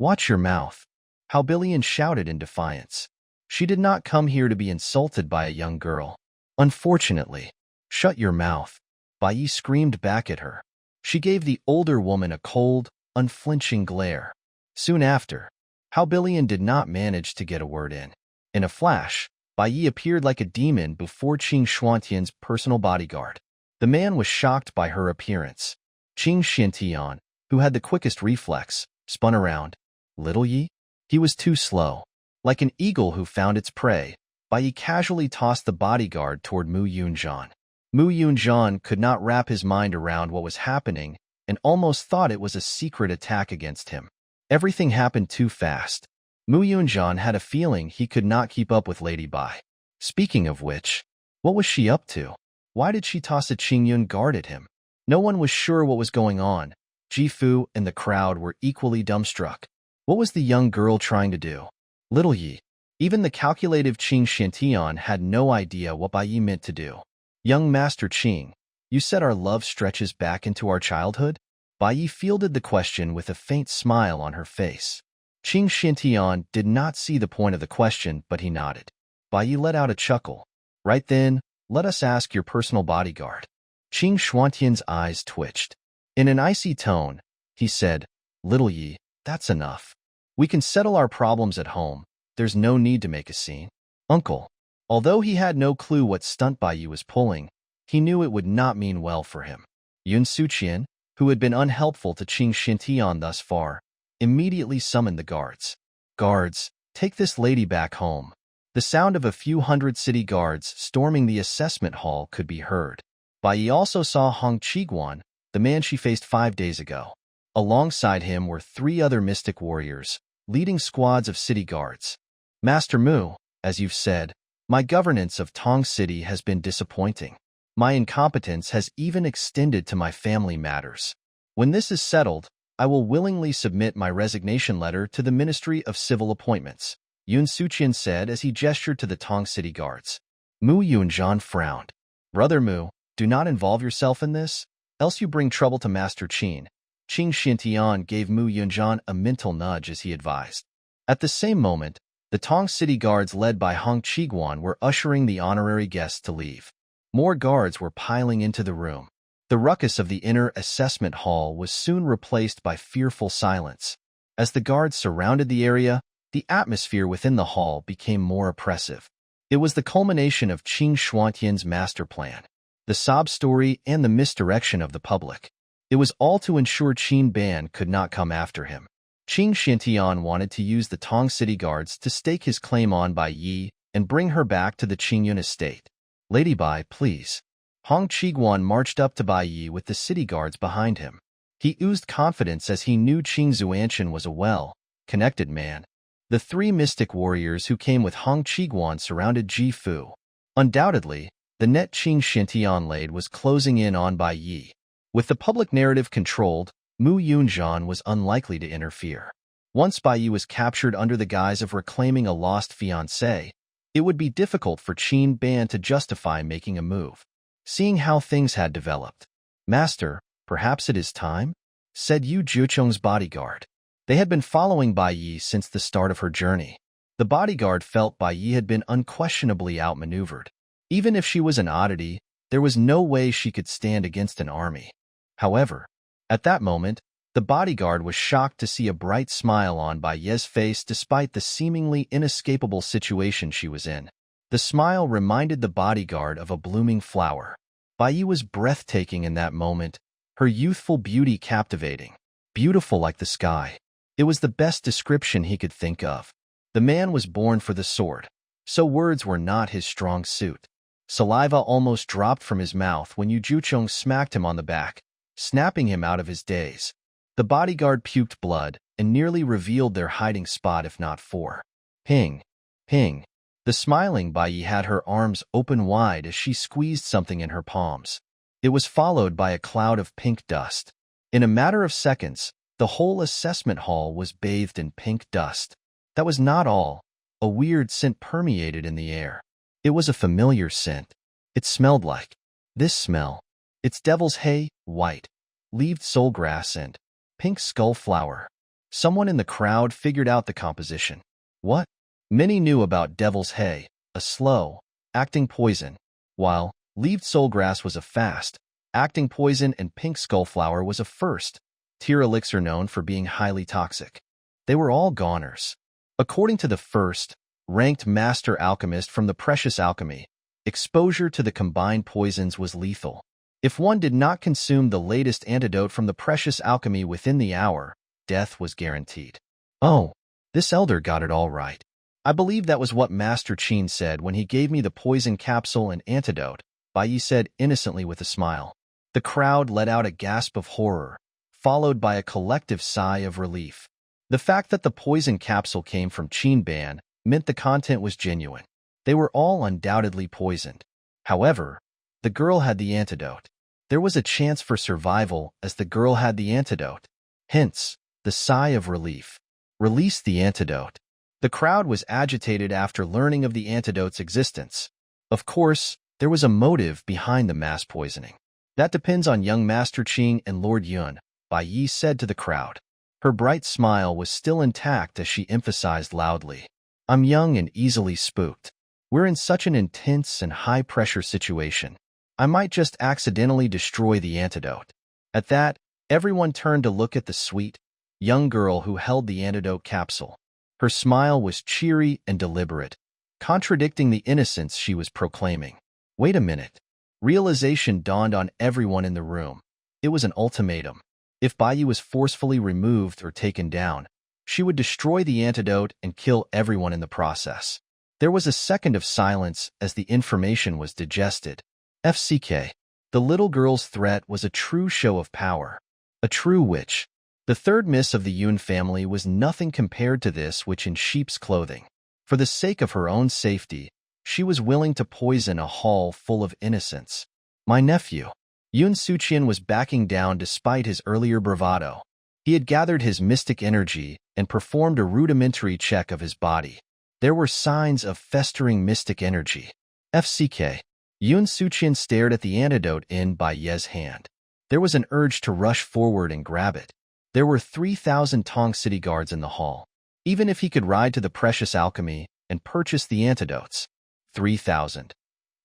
Watch your mouth, Halbilian shouted in defiance. She did not come here to be insulted by a young girl. Unfortunately. Shut your mouth, Bai Yi screamed back at her. She gave the older woman a cold, unflinching glare. Soon after, Halbilian did not manage to get a word in. In a flash, Bai Yi appeared like a demon before Ching Xuantian's personal bodyguard. The man was shocked by her appearance. Ching Xintian, who had the quickest reflex, spun around. Little Yi? He was too slow. Like an eagle who found its prey, Bai Yi casually tossed the bodyguard toward Mu Yunjian. Mu Yunjian could not wrap his mind around what was happening and almost thought it was a secret attack against him. Everything happened too fast. Mu Yunjian had a feeling he could not keep up with Lady Bai. Speaking of which, what was she up to? Why did she toss a Qingyun guard at him? No one was sure what was going on. Ji Fu and the crowd were equally dumbstruck. What was the young girl trying to do? Little Yi. Even the calculative Ching Xintian had no idea what Bai Yi meant to do. Young Master Ching, you said our love stretches back into our childhood? Bai Yi fielded the question with a faint smile on her face. Ching Xintian did not see the point of the question, but he nodded. Bai Yi let out a chuckle. Right then, let us ask your personal bodyguard. Ching Xuantian's eyes twitched. In an icy tone, he said, Little Yi, that's enough. We can settle our problems at home. There's no need to make a scene. Uncle. Although he had no clue what stunt Bai Yi was pulling, he knew it would not mean well for him. Yun Suqian, who had been unhelpful to Ching Xintian thus far, immediately summoned the guards. Guards, take this lady back home. The sound of a few hundred city guards storming the assessment hall could be heard. Bai Yi also saw Hong Qiguan, the man she faced 5 days ago. Alongside him were 3 other mystic warriors, leading squads of city guards. Master Mu, as you've said, my governance of Tong City has been disappointing. My incompetence has even extended to my family matters. When this is settled, I will willingly submit my resignation letter to the Ministry of Civil Appointments, Yun Suqian said as he gestured to the Tong City guards. Mu Yunjian frowned. Brother Mu, do not involve yourself in this, else you bring trouble to Master Qin. Ching Xintian gave Mu Yunjian a mental nudge as he advised. At the same moment, the Tong City guards led by Hong Qiguan were ushering the honorary guests to leave. More guards were piling into the room. The ruckus of the inner assessment hall was soon replaced by fearful silence. As the guards surrounded the area, the atmosphere within the hall became more oppressive. It was the culmination of Ching Xuantian's master plan, the sob story and the misdirection of the public. It was all to ensure Qin Ban could not come after him. Qing Xintian wanted to use the Tong city guards to stake his claim on Bai Yi and bring her back to the Qingyun estate. Lady Bai, please. Hong Qiguan marched up to Bai Yi with the city guards behind him. He oozed confidence as he knew Qing Zuanshan was a well-connected man. The three mystic warriors who came with Hong Qiguan surrounded Ji Fu. Undoubtedly, the net Qing Xintian laid was closing in on Bai Yi. With the public narrative controlled, Mu Yunzhan was unlikely to interfere. Once Bai Yi was captured under the guise of reclaiming a lost fiancé, it would be difficult for Qin Ban to justify making a move. Seeing how things had developed, "Master, perhaps it is time?" said Yu Zhucheng's bodyguard. They had been following Bai Yi since the start of her journey. The bodyguard felt Bai Yi had been unquestionably outmaneuvered. Even if she was an oddity, there was no way she could stand against an army. However, at that moment, the bodyguard was shocked to see a bright smile on Bai Yi's face despite the seemingly inescapable situation she was in. The smile reminded the bodyguard of a blooming flower. Bai Yi was breathtaking in that moment, her youthful beauty captivating, beautiful like the sky. It was the best description he could think of. The man was born for the sword, so words were not his strong suit. Saliva almost dropped from his mouth when Yu Zhucheng smacked him on the back, snapping him out of his daze. The bodyguard puked blood and nearly revealed their hiding spot if not for. Ping, ping. The smiling Bai Yi had her arms open wide as she squeezed something in her palms. It was followed by a cloud of pink dust. In a matter of seconds, the whole assessment hall was bathed in pink dust. That was not all. A weird scent permeated in the air. It was a familiar scent. It smelled like this smell. It's devil's hay, white, leaved soulgrass and pink skull flower. Someone in the crowd figured out the composition. What? Many knew about devil's hay, a slow-acting poison, while leaved soulgrass was a fast-acting poison and pink skull flower was a first-tier elixir known for being highly toxic. They were all goners. According to the first-ranked master alchemist from the precious alchemy, exposure to the combined poisons was lethal. If one did not consume the latest antidote from the precious alchemy within the hour, death was guaranteed. Oh, this elder got it all right. I believe that was what Master Qin said when he gave me the poison capsule and antidote, Bai Yi said innocently with a smile. The crowd let out a gasp of horror, followed by a collective sigh of relief. The fact that the poison capsule came from Qin Ban meant the content was genuine. They were all undoubtedly poisoned. However, the girl had the antidote. There was a chance for survival as the girl had the antidote. Hence, the sigh of relief. Release the antidote. The crowd was agitated after learning of the antidote's existence. Of course, there was a motive behind the mass poisoning. That depends on young Master Qing and Lord Yun, Bai Yi said to the crowd. Her bright smile was still intact as she emphasized loudly. I'm young and easily spooked. We're in such an intense and high-pressure situation. I might just accidentally destroy the antidote. At that, everyone turned to look at the sweet, young girl who held the antidote capsule. Her smile was cheery and deliberate, contradicting the innocence she was proclaiming. Wait a minute. Realization dawned on everyone in the room. It was an ultimatum. If Bai Yi was forcefully removed or taken down, she would destroy the antidote and kill everyone in the process. There was a second of silence as the information was digested. FCK. The little girl's threat was a true show of power. A true witch. The third miss of the Yun family was nothing compared to this witch in sheep's clothing. For the sake of her own safety, she was willing to poison a hall full of innocents. My nephew. Yun Suqian was backing down despite his earlier bravado. He had gathered his mystic energy and performed a rudimentary check of his body. There were signs of festering mystic energy. FCK. Yun Suqian stared at the antidote in Bai Yi's hand. There was an urge to rush forward and grab it. There were 3,000 Tong city guards in the hall. Even if he could ride to the precious alchemy and purchase the antidotes. 3,000.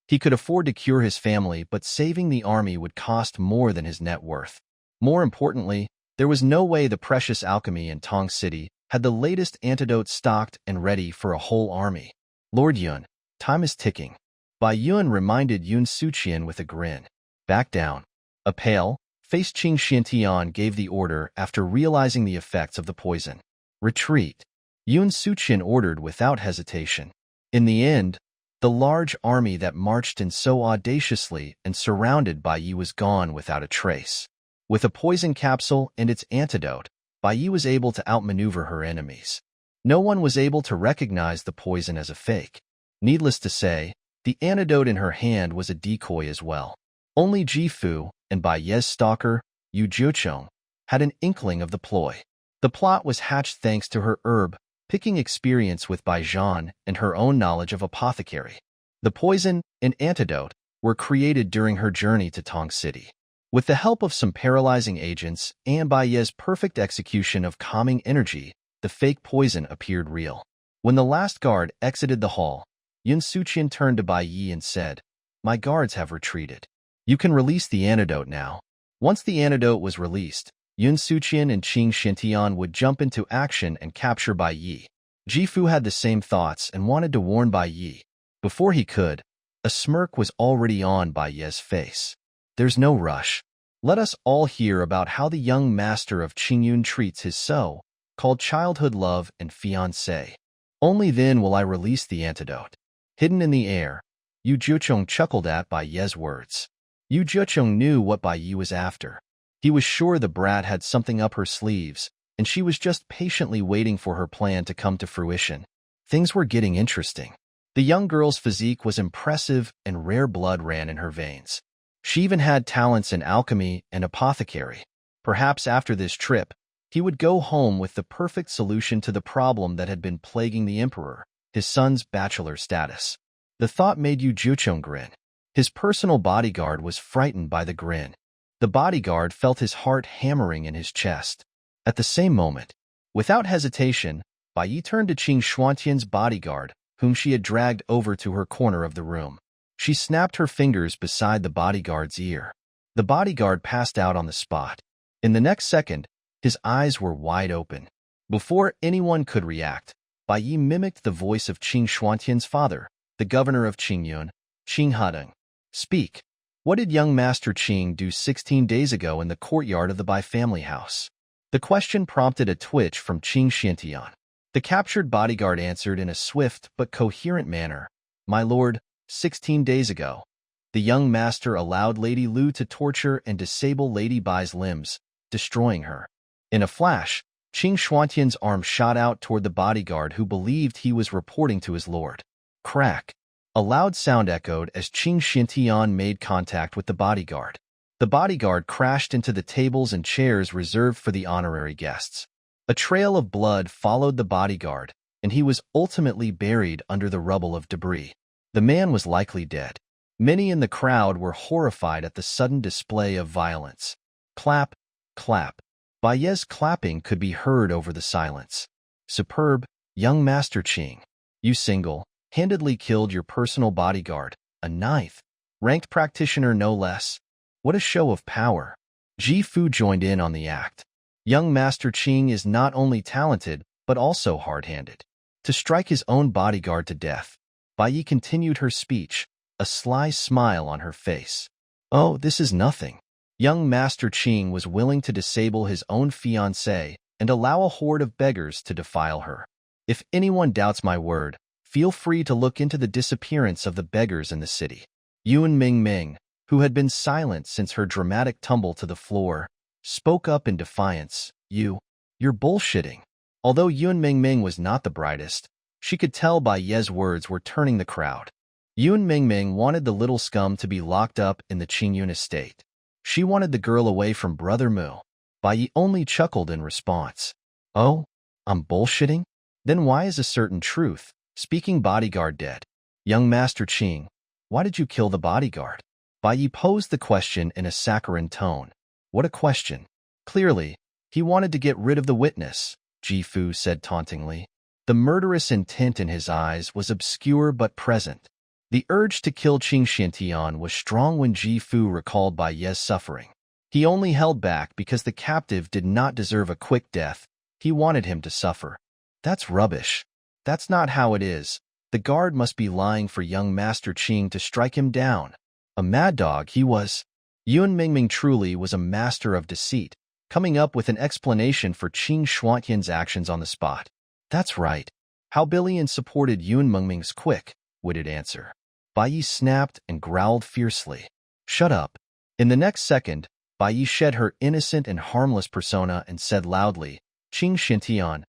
He could afford to cure his family, but saving the army would cost more than his net worth. More importantly, There was no way the precious alchemy in Tong City had the latest antidote stocked and ready for a whole army. Lord Yun, time is ticking. Bai Yun reminded Yun Suqian with a grin. Back down. A pale-faced Ching Xiantian gave the order after realizing the effects of the poison. Retreat. Yun Suqian ordered without hesitation. In the end, the large army that marched in so audaciously and surrounded Bai Yi was gone without a trace. With a poison capsule and its antidote, Bai Yi was able to outmaneuver her enemies. No one was able to recognize the poison as a fake. Needless to say, the antidote in her hand was a decoy as well. Only Ji Fu and Bai Ye's stalker, Yu Jiuchong, had an inkling of the ploy. The plot was hatched thanks to her herb-picking experience with Bai Zhan and her own knowledge of apothecary. The poison and antidote were created during her journey to Tong City. With the help of some paralyzing agents and Bai Ye's perfect execution of calming energy, the fake poison appeared real. When the last guard exited the hall, Yun Suqian turned to Bai Yi and said, "My guards have retreated. You can release the antidote now." Once the antidote was released, Yun Suqian and Ching Xiantian would jump into action and capture Bai Yi. Ji Fu had the same thoughts and wanted to warn Bai Yi. Before he could, a smirk was already on Bai Ye's face. "There's no rush. Let us all hear about how the young master of Qingyun treats his so-called childhood love and fiance. Only then will I release the antidote." Hidden in the air, Yu Jiuchong chuckled at Bai Ye's words. Yu Jiuchong knew what Bai Yi was after. He was sure the brat had something up her sleeves, and she was just patiently waiting for her plan to come to fruition. Things were getting interesting. The young girl's physique was impressive and rare blood ran in her veins. She even had talents in alchemy and apothecary. Perhaps after this trip, he would go home with the perfect solution to the problem that had been plaguing the emperor, his son's bachelor status. The thought made Yu Jiuchong grin. His personal bodyguard was frightened by the grin. The bodyguard felt his heart hammering in his chest. At the same moment, without hesitation, Bai Yi turned to Ching Xuantian's bodyguard, whom she had dragged over to her corner of the room. She snapped her fingers beside the bodyguard's ear. The bodyguard passed out on the spot. In the next second, his eyes were wide open. Before anyone could react, Bai Yi mimicked the voice of Ching Xuantian's father, the governor of Qingyun, Ching Hadeng. "Speak. What did young Master Ching do 16 days ago in the courtyard of the Bai family house?" The question prompted a twitch from Ching Xiantian. The captured bodyguard answered in a swift but coherent manner. "My lord, 16 days ago, the young master allowed Lady Lu to torture and disable Lady Bai's limbs, destroying her." In a flash, Ching Xuantian's arm shot out toward the bodyguard who believed he was reporting to his lord. Crack! A loud sound echoed as Ching Xiantian made contact with the bodyguard. The bodyguard crashed into the tables and chairs reserved for the honorary guests. A trail of blood followed the bodyguard, and he was ultimately buried under the rubble of debris. The man was likely dead. Many in the crowd were horrified at the sudden display of violence. Clap, clap. Bai Ye's clapping could be heard over the silence. "Superb, young Master Ching. You single-handedly killed your personal bodyguard, a ninth-ranked practitioner no less. What a show of power." Ji Fu joined in on the act. Young Master Ching is not only talented, but also hard-handed. To strike his own bodyguard to death, Bai Yi continued her speech, a sly smile on her face. "Oh, this is nothing. Young Master Ching was willing to disable his own fiancée and allow a horde of beggars to defile her. If anyone doubts my word, feel free to look into the disappearance of the beggars in the city." Yun Mingming, who had been silent since her dramatic tumble to the floor, spoke up in defiance. You're bullshitting." Although Yun Mingming was not the brightest, she could tell Bai Ye's words were turning the crowd. Yun Mingming wanted the little scum to be locked up in the Qingyun estate. She wanted the girl away from Brother Mu. Bai Yi only chuckled in response. "Oh, I'm bullshitting? Then why is a certain truth-speaking bodyguard dead? Young Master Ching, why did you kill the bodyguard?" Bai Yi posed the question in a saccharine tone. "What a question. Clearly, he wanted to get rid of the witness," Ji Fu said tauntingly. The murderous intent in his eyes was obscure but present. The urge to kill Ching Xiantian was strong when Ji Fu recalled Bai Ye's suffering. He only held back because the captive did not deserve a quick death. He wanted him to suffer. That's rubbish. That's not how it is. The guard must be lying for young Master Ching to strike him down. A mad dog he was. Yun Mingming truly was a master of deceit, coming up with an explanation for Ching Shuantian's actions on the spot. That's right. How Billion supported Yun Mingming's quick-witted answer. Bai Yi snapped and growled fiercely. Shut up. In the next second, Bai Yi shed her innocent and harmless persona and said loudly, Ching Xintian,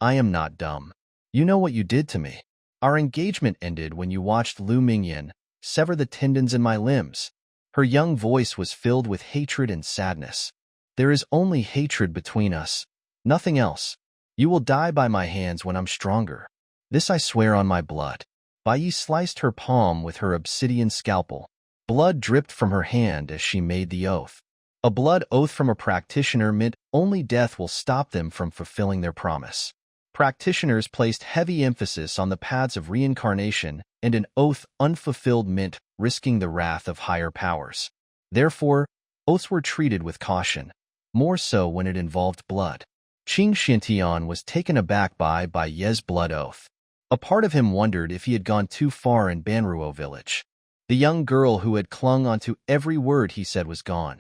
I am not dumb. You know what you did to me. Our engagement ended when you watched Lu Mingyan sever the tendons in my limbs. Her young voice was filled with hatred and sadness. There is only hatred between us. Nothing else. You will die by my hands when I'm stronger. This I swear on my blood. Bai Yi sliced her palm with her obsidian scalpel. Blood dripped from her hand as she made the oath. A blood oath from a practitioner meant only death will stop them from fulfilling their promise. Practitioners placed heavy emphasis on the paths of reincarnation, and an oath unfulfilled meant risking the wrath of higher powers. Therefore, oaths were treated with caution, more so when it involved blood. Ching Xintian was taken aback by Ye's blood oath. A part of him wondered if he had gone too far in Banruo village. The young girl who had clung onto every word he said was gone.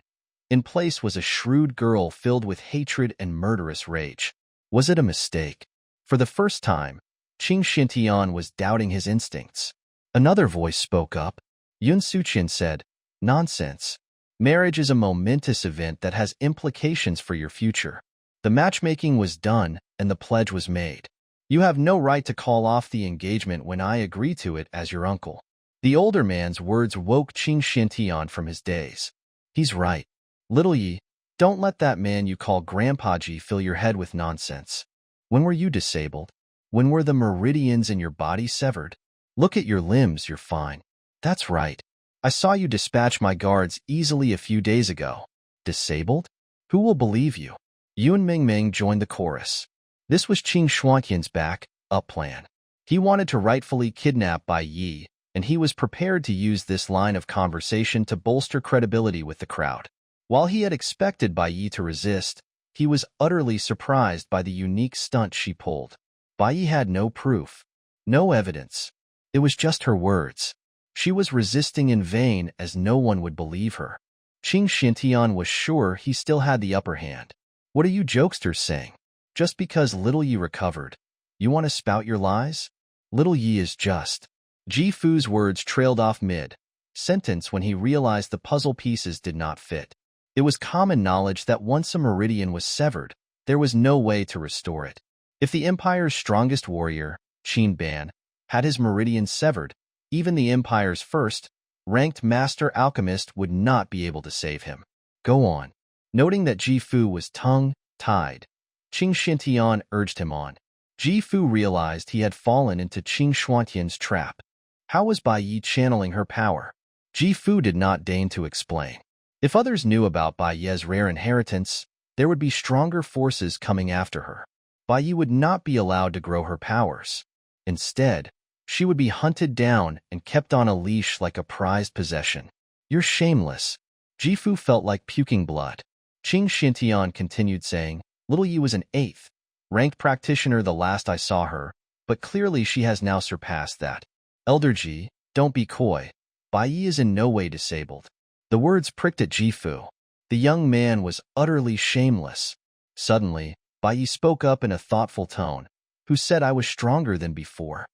In place was a shrewd girl filled with hatred and murderous rage. Was it a mistake? For the first time, Ching Xintian was doubting his instincts. Another voice spoke up. Yun Suqian said, Nonsense. Marriage is a momentous event that has implications for your future. The matchmaking was done and the pledge was made. You have no right to call off the engagement when I agree to it as your uncle. The older man's words woke Ching Xintian from his daze. He's right. Little Yi, don't let that man you call Grandpa Ji fill your head with nonsense. When were you disabled? When were the meridians in your body severed? Look at your limbs, you're fine. That's right. I saw you dispatch my guards easily a few days ago. Disabled? Who will believe you? Yun Mingming joined the chorus. This was Ching Shuantian's back-up plan. He wanted to rightfully kidnap Bai Yi, and he was prepared to use this line of conversation to bolster credibility with the crowd. While he had expected Bai Yi to resist, he was utterly surprised by the unique stunt she pulled. Bai Yi had no proof, no evidence. It was just her words. She was resisting in vain as no one would believe her. Ching Xintian was sure he still had the upper hand. What are you jokesters saying? Just because Little Yi recovered, you want to spout your lies? Little Yi is just. Ji Fu's words trailed off mid-sentence when he realized the puzzle pieces did not fit. It was common knowledge that once a meridian was severed, there was no way to restore it. If the Empire's strongest warrior, Qin Ban, had his meridian severed, even the Empire's first-ranked master alchemist would not be able to save him. Go on. Noting that Ji Fu was tongue-tied, Ching Xintian urged him on. Ji Fu realized he had fallen into Ching Shuantian's trap. How was Bai Yi channeling her power? Ji Fu did not deign to explain. If others knew about Bai Ye's rare inheritance, there would be stronger forces coming after her. Bai Yi would not be allowed to grow her powers. Instead, she would be hunted down and kept on a leash like a prized possession. You're shameless. Ji Fu felt like puking blood. Ching Xintian continued saying, Little Yi was an 8th-ranked practitioner the last I saw her, but clearly she has now surpassed that. Elder Ji, don't be coy. Bai Yi is in no way disabled. The words pricked at Ji Fu. The young man was utterly shameless. Suddenly, Bai Yi spoke up in a thoughtful tone, who said I was stronger than before.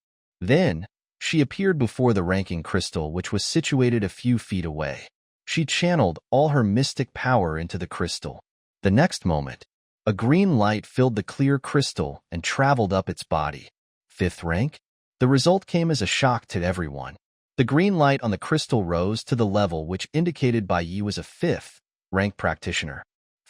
Then, she appeared before the ranking crystal which was situated a few feet away. She channeled all her mystic power into the crystal. The next moment, a green light filled the clear crystal and traveled up its body. 5th rank? The result came as a shock to everyone. The green light on the crystal rose to the level which indicated Bai Yi was a 5th-ranked practitioner.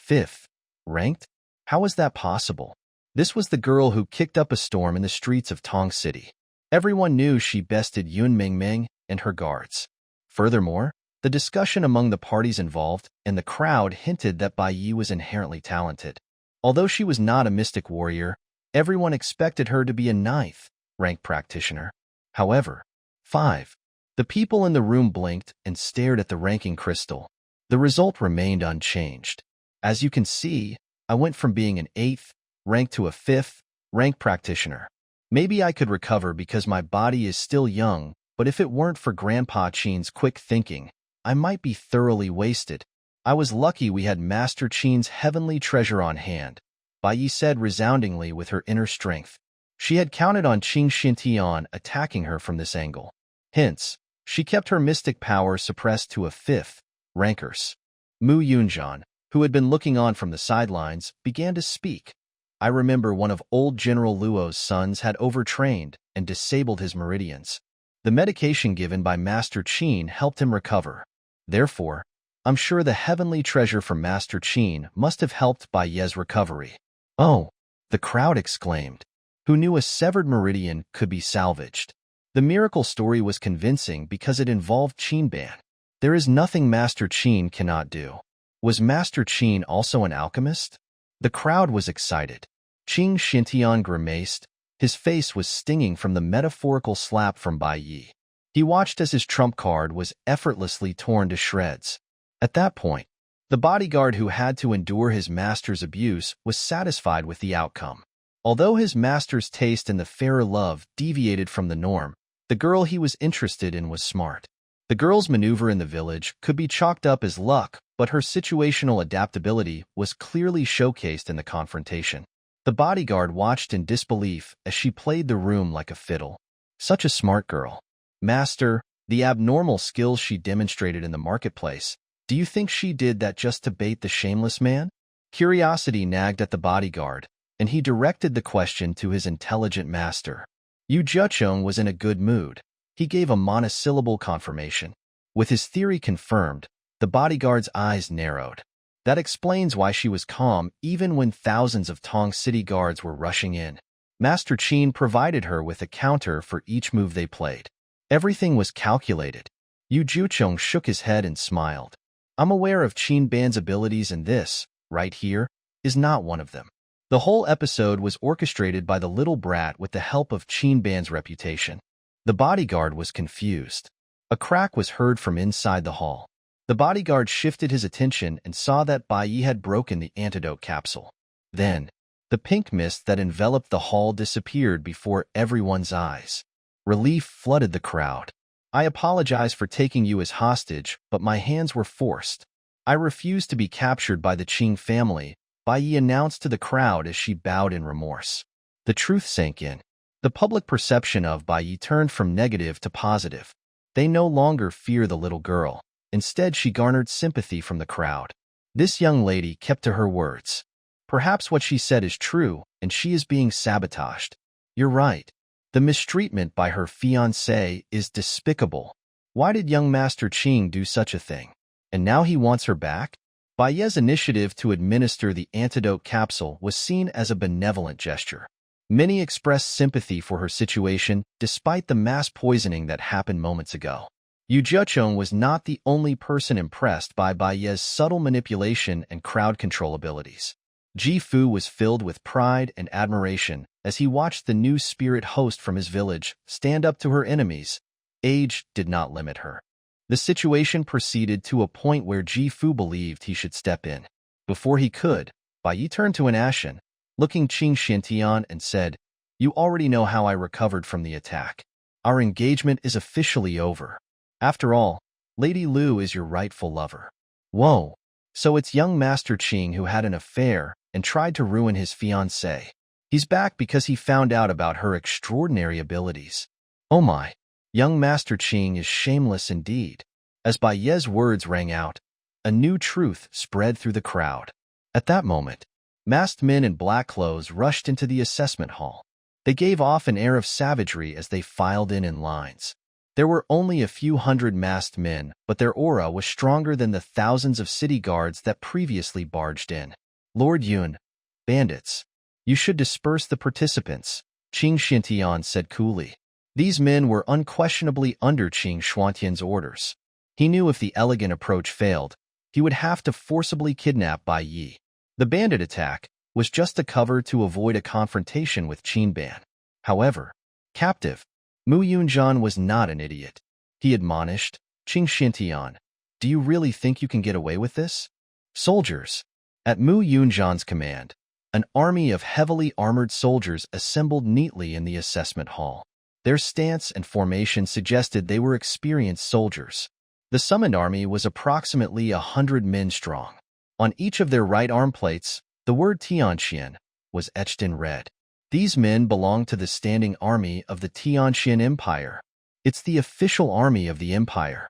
5th-ranked? How was that possible? This was the girl who kicked up a storm in the streets of Tong City. Everyone knew she bested Yun Mingming and her guards. Furthermore, the discussion among the parties involved and the crowd hinted that Bai Yi was inherently talented. Although she was not a mystic warrior, everyone expected her to be a 9th-ranked practitioner. However, 5. The people in the room blinked and stared at the ranking crystal. The result remained unchanged. As you can see, I went from being an 8th rank to a 5th rank practitioner. Maybe I could recover because my body is still young, but if it weren't for Grandpa Qin's quick thinking, I might be thoroughly wasted. I was lucky we had Master Qin's heavenly treasure on hand, Bai Yi said resoundingly with her inner strength. She had counted on Qing Xintian attacking her from this angle. Hence, she kept her mystic power suppressed to a 5th rankers. Mu Yunzhan, who had been looking on from the sidelines, began to speak. I remember one of old General Luo's sons had overtrained and disabled his meridians. The medication given by Master Qin helped him recover. Therefore, I'm sure the heavenly treasure from Master Qin must have helped Bai Ye's recovery. Oh, the crowd exclaimed. Who knew a severed meridian could be salvaged? The miracle story was convincing because it involved Qinban. There is nothing Master Qin cannot do. Was Master Qin also an alchemist? The crowd was excited. Qing Xintian grimaced. His face was stinging from the metaphorical slap from Bai Yi. He watched as his trump card was effortlessly torn to shreds. At that point, the bodyguard who had to endure his master's abuse was satisfied with the outcome. Although his master's taste in the fairer love deviated from the norm, the girl he was interested in was smart. The girl's maneuver in the village could be chalked up as luck, but her situational adaptability was clearly showcased in the confrontation. The bodyguard watched in disbelief as she played the room like a fiddle. Such a smart girl. Master, the abnormal skills she demonstrated in the marketplace, do you think she did that just to bait the shameless man? Curiosity nagged at the bodyguard, and he directed the question to his intelligent master. Yu Zhechong was in a good mood. He gave a monosyllable confirmation. With his theory confirmed, the bodyguard's eyes narrowed. That explains why she was calm even when thousands of Tong city guards were rushing in. Master Qin provided her with a counter for each move they played. Everything was calculated. Yu Zhechong shook his head and smiled. I'm aware of Qin Ban's abilities, and this, right here, is not one of them. The whole episode was orchestrated by the little brat with the help of Qin Ban's reputation. The bodyguard was confused. A crack was heard from inside the hall. The bodyguard shifted his attention and saw that Bai Yi had broken the antidote capsule. Then, the pink mist that enveloped the hall disappeared before everyone's eyes. Relief flooded the crowd. I apologize for taking you as hostage, but my hands were forced. I refused to be captured by the Qing family, Bai Yi announced to the crowd as she bowed in remorse. The truth sank in. The public perception of Bai Yi turned from negative to positive. They no longer fear the little girl. Instead, she garnered sympathy from the crowd. This young lady kept to her words. Perhaps what she said is true, and she is being sabotaged. You're right. The mistreatment by her fiance is despicable. Why did young Master Qing do such a thing? And now he wants her back? Bai Ye's initiative to administer the antidote capsule was seen as a benevolent gesture. Many expressed sympathy for her situation despite the mass poisoning that happened moments ago. Yu Zhechong was not the only person impressed by Bai Ye's subtle manipulation and crowd control abilities. Ji Fu was filled with pride and admiration as he watched the new spirit host from his village stand up to her enemies. Age did not limit her. The situation proceeded to a point where Ji Fu believed he should step in. Before he could, Bai Yi turned to an Ashen, looking Qing Xintian, and said, "You already know how I recovered from the attack. Our engagement is officially over. After all, Lady Lu is your rightful lover." Whoa, so it's young Master Qing who had an affair and tried to ruin his fiancée. He's back because he found out about her extraordinary abilities. Oh my, young Master Qing is shameless indeed. As Bai Ye's words rang out, a new truth spread through the crowd. At that moment, masked men in black clothes rushed into the assessment hall. They gave off an air of savagery as they filed in lines. There were only a few hundred masked men, but their aura was stronger than the thousands of city guards that previously barged in. Lord Yun, bandits. You should disperse the participants, Qing Xintian said coolly. These men were unquestionably under Qing Xuantian's orders. He knew if the elegant approach failed, he would have to forcibly kidnap Bai Yi. The bandit attack was just a cover to avoid a confrontation with Qinban. However, captive, Mu Yunzhan was not an idiot. He admonished, Qing Xintian, Do you really think you can get away with this? Soldiers. At Mu Yunjan's command, an army of heavily armored soldiers assembled neatly in the assessment hall. Their stance and formation suggested they were experienced soldiers. The summoned army was approximately 100 men strong. On each of their right arm plates, the word Tianqian was etched in red. These men belonged to the standing army of the Tianqian Empire. It's the official army of the empire.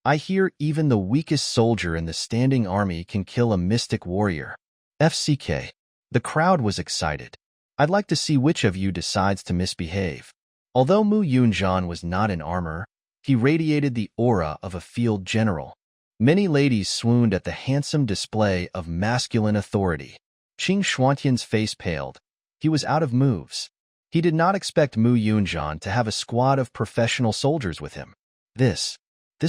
I hear even the weakest soldier in the standing army can kill a mystic warrior. FCK. The crowd was excited. I'd like to see which of you decides to misbehave. Although Mu Yunjan was not in armor, he radiated the aura of a field general. Many ladies swooned at the handsome display of masculine authority. Ching Xuantian's face paled. He was out of moves. He did not expect Mu Yunjan to have a squad of professional soldiers with him. This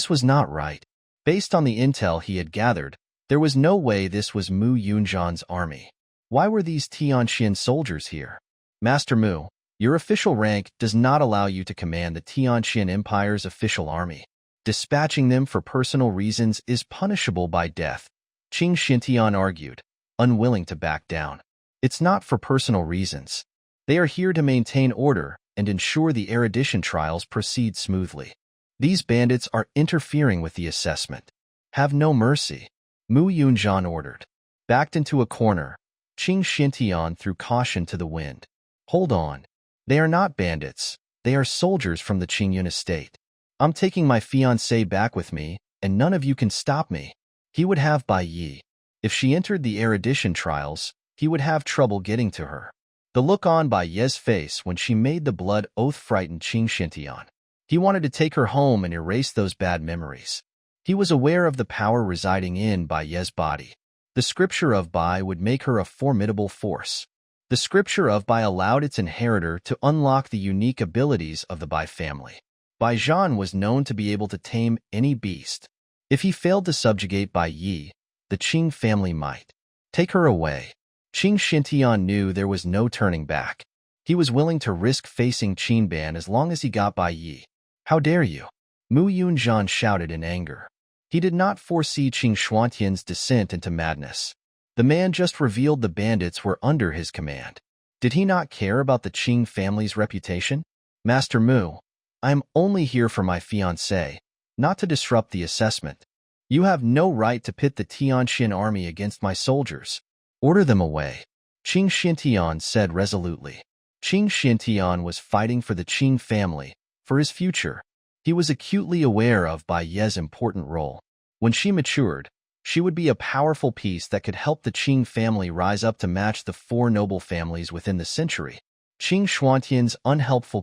was not right. Based on the intel he had gathered, there was no way this was Mu Yunjan's army. Why were these Tianqian soldiers here? Master Mu, your official rank does not allow you to command the Tianqian Empire's official army. Dispatching them for personal reasons is punishable by death, Ching Xintian argued, unwilling to back down. It's not for personal reasons. They are here to maintain order and ensure the erudition trials proceed smoothly. These bandits are interfering with the assessment. Have no mercy, Mu Yunjan ordered. Backed into a corner, Ching Xintian threw caution to the wind. Hold on. They are not bandits. They are soldiers from the Qingyun estate. I'm taking my fiancée back with me, and none of you can stop me. He would have Bai Yi. If she entered the erudition trials, he would have trouble getting to her. The look on Bai Ye's face when she made the blood oath frightened Ching Xintian. He wanted to take her home and erase those bad memories. He was aware of the power residing in Bai Ye's body. The scripture of Bai would make her a formidable force. The scripture of Bai allowed its inheritor to unlock the unique abilities of the Bai family. Bai Zhan was known to be able to tame any beast. If he failed to subjugate Bai Yi, the Qing family might. Take her away. Ching Xintian knew there was no turning back. He was willing to risk facing Qinban as long as he got Bai Yi. How dare you? Mu Yunjan shouted in anger. He did not foresee Ching Xuantian's descent into madness. The man just revealed the bandits were under his command. Did he not care about the Qing family's reputation? Master Mu, I am only here for my fiancée, not to disrupt the assessment. You have no right to pit the Tianqian army against my soldiers. Order them away, Ching Xintian said resolutely. Ching Xintian was fighting for the Qing family, for his future. He was acutely aware of Bai Ye's important role. When she matured, she would be a powerful piece that could help the Qing family rise up to match the four noble families within the century. Ching Xuantian's unhelpful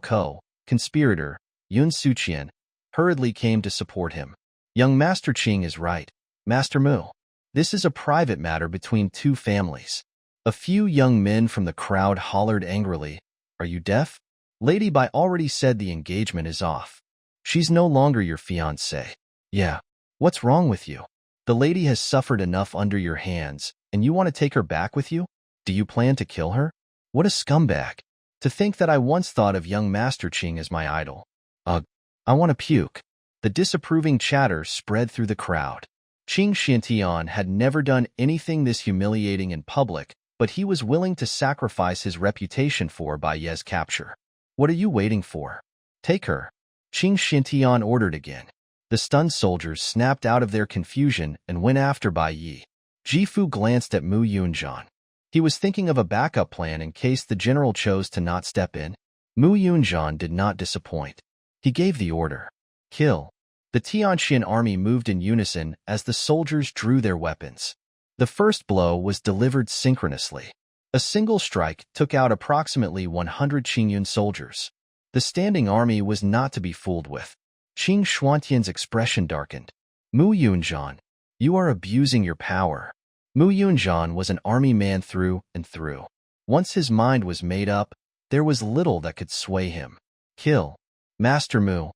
conspirator, Yun Suqian, hurriedly came to support him. Young Master Ching is right, Master Mu. This is a private matter between two families. A few young men from the crowd hollered angrily, Are you deaf? Lady Bai already said the engagement is off. She's no longer your fiancée. Yeah. What's wrong with you? The lady has suffered enough under your hands, and you want to take her back with you? Do you plan to kill her? What a scumbag. To think that I once thought of young Master Ching as my idol. Ugh. I want to puke. The disapproving chatter spread through the crowd. Ching Xintian had never done anything this humiliating in public, but he was willing to sacrifice his reputation for Bai Ye's capture. What are you waiting for? Take her. Ching Xintian ordered again. The stunned soldiers snapped out of their confusion and went after Bai Yi. Jifu glanced at Mu Yunjan. He was thinking of a backup plan in case the general chose to not step in. Mu Yunjan did not disappoint. He gave the order. Kill. The Tianqian army moved in unison as the soldiers drew their weapons. The first blow was delivered synchronously. A single strike took out approximately 100 Qingyun soldiers. The standing army was not to be fooled with. Ching Xuantian's expression darkened. Mu Yunjan, you are abusing your power. Mu Yunjan was an army man through and through. Once his mind was made up, there was little that could sway him. Kill. Master Mu,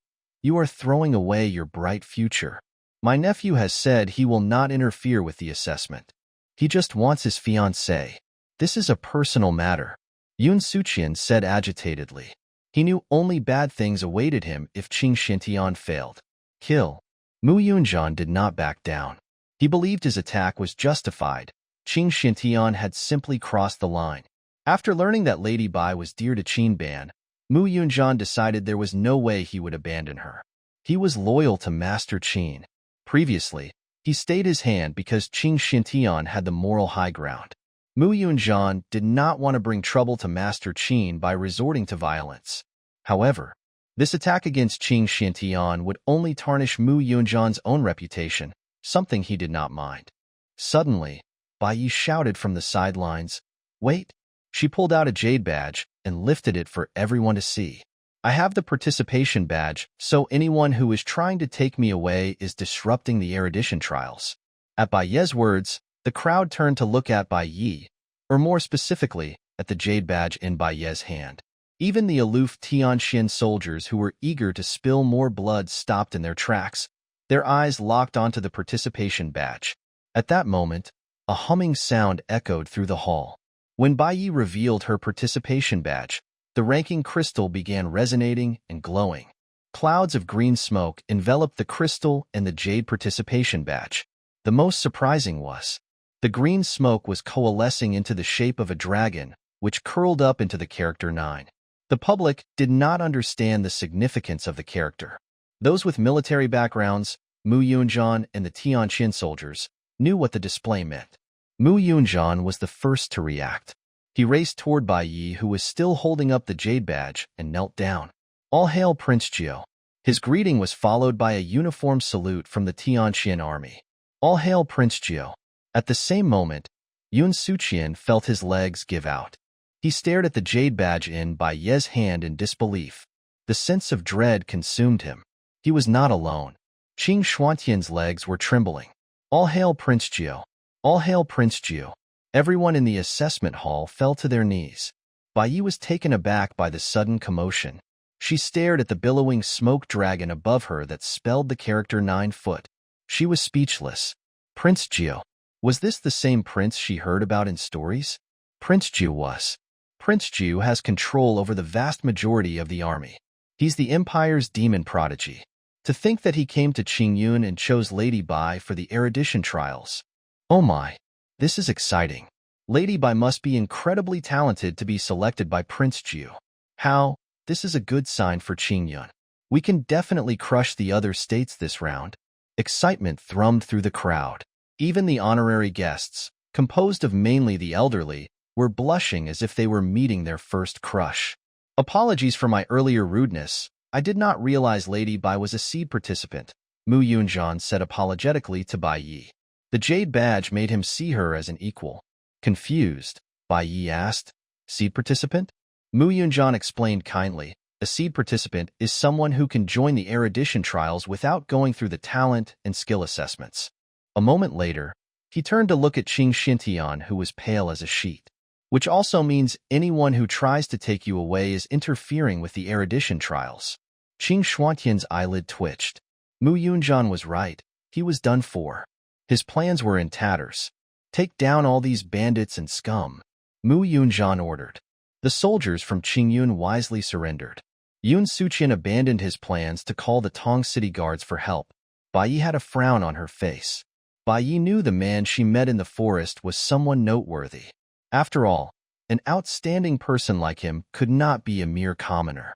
you are throwing away your bright future. My nephew has said he will not interfere with the assessment. He just wants his fiancée. This is a personal matter. Yun Suqian said agitatedly. He knew only bad things awaited him if Ching Xintian failed. Kill. Mu Yunjian did not back down. He believed his attack was justified. Ching Xintian had simply crossed the line. After learning that Lady Bai was dear to Qin Ban, Mu Yunjian decided there was no way he would abandon her. He was loyal to Master Qin. Previously, he stayed his hand because Ching Xintian had the moral high ground. Mu Yunjian did not want to bring trouble to Master Qin by resorting to violence. However, this attack against Ching Xintian would only tarnish Mu Yunjian's own reputation, something he did not mind. Suddenly, Bai Yi shouted from the sidelines, "Wait!" She pulled out a jade badge and lifted it for everyone to see. "I have the participation badge, so anyone who is trying to take me away is disrupting the erudition trials." At Bai Ye's words, the crowd turned to look at Bai Yi, or more specifically, at the jade badge in Bai Ye's hand. Even the aloof Tianxian soldiers who were eager to spill more blood stopped in their tracks, their eyes locked onto the participation badge. At that moment, a humming sound echoed through the hall. When Bai Yi revealed her participation badge, the ranking crystal began resonating and glowing. Clouds of green smoke enveloped the crystal and the jade participation badge. The most surprising was, the green smoke was coalescing into the shape of a dragon, which curled up into the character 9. The public did not understand the significance of the character. Those with military backgrounds, Mu Yunjian and the Tianqian soldiers, knew what the display meant. Mu Yunjian was the first to react. He raced toward Bai Yi, who was still holding up the jade badge, and knelt down. "All hail Prince Jiu." His greeting was followed by a uniform salute from the Tianqian army. "All hail Prince Jiu." At the same moment, Yun Suqian felt his legs give out. He stared at the jade badge in Bai Ye's hand in disbelief. The sense of dread consumed him. He was not alone. Qing Xuantian's legs were trembling. "All hail Prince Jiu. All hail Prince Jiu." Everyone in the assessment hall fell to their knees. Bai Yi was taken aback by the sudden commotion. She stared at the billowing smoke dragon above her that spelled the character 9 foot. She was speechless. Prince Jiu. Was this the same prince she heard about in stories? Prince Jiu was. Prince Jiu has control over the vast majority of the army. He's the Empire's demon prodigy. To think that he came to Qingyun and chose Lady Bai for the erudition trials. Oh my, this is exciting. Lady Bai must be incredibly talented to be selected by Prince Jiu. How? This is a good sign for Qingyun. We can definitely crush the other states this round. Excitement thrummed through the crowd. Even the honorary guests, composed of mainly the elderly, were blushing as if they were meeting their first crush. "Apologies for my earlier rudeness. I did not realize Lady Bai was a seed participant," Mu Yunjian said apologetically to Bai Yi. The jade badge made him see her as an equal. Confused, Bai Yi asked, "Seed participant?" Mu Yunjian explained kindly, "A seed participant is someone who can join the erudition trials without going through the talent and skill assessments." A moment later, he turned to look at Ching Xintian, who was pale as a sheet. "Which also means anyone who tries to take you away is interfering with the erudition trials." Qing Xuantian's eyelid twitched. Mu Yunjian was right. He was done for. His plans were in tatters. "Take down all these bandits and scum," Mu Yunjian ordered. The soldiers from Qingyun wisely surrendered. Yun Suqian abandoned his plans to call the Tong city guards for help. Bai Yi had a frown on her face. Bai Yi knew the man she met in the forest was someone noteworthy. After all, an outstanding person like him could not be a mere commoner.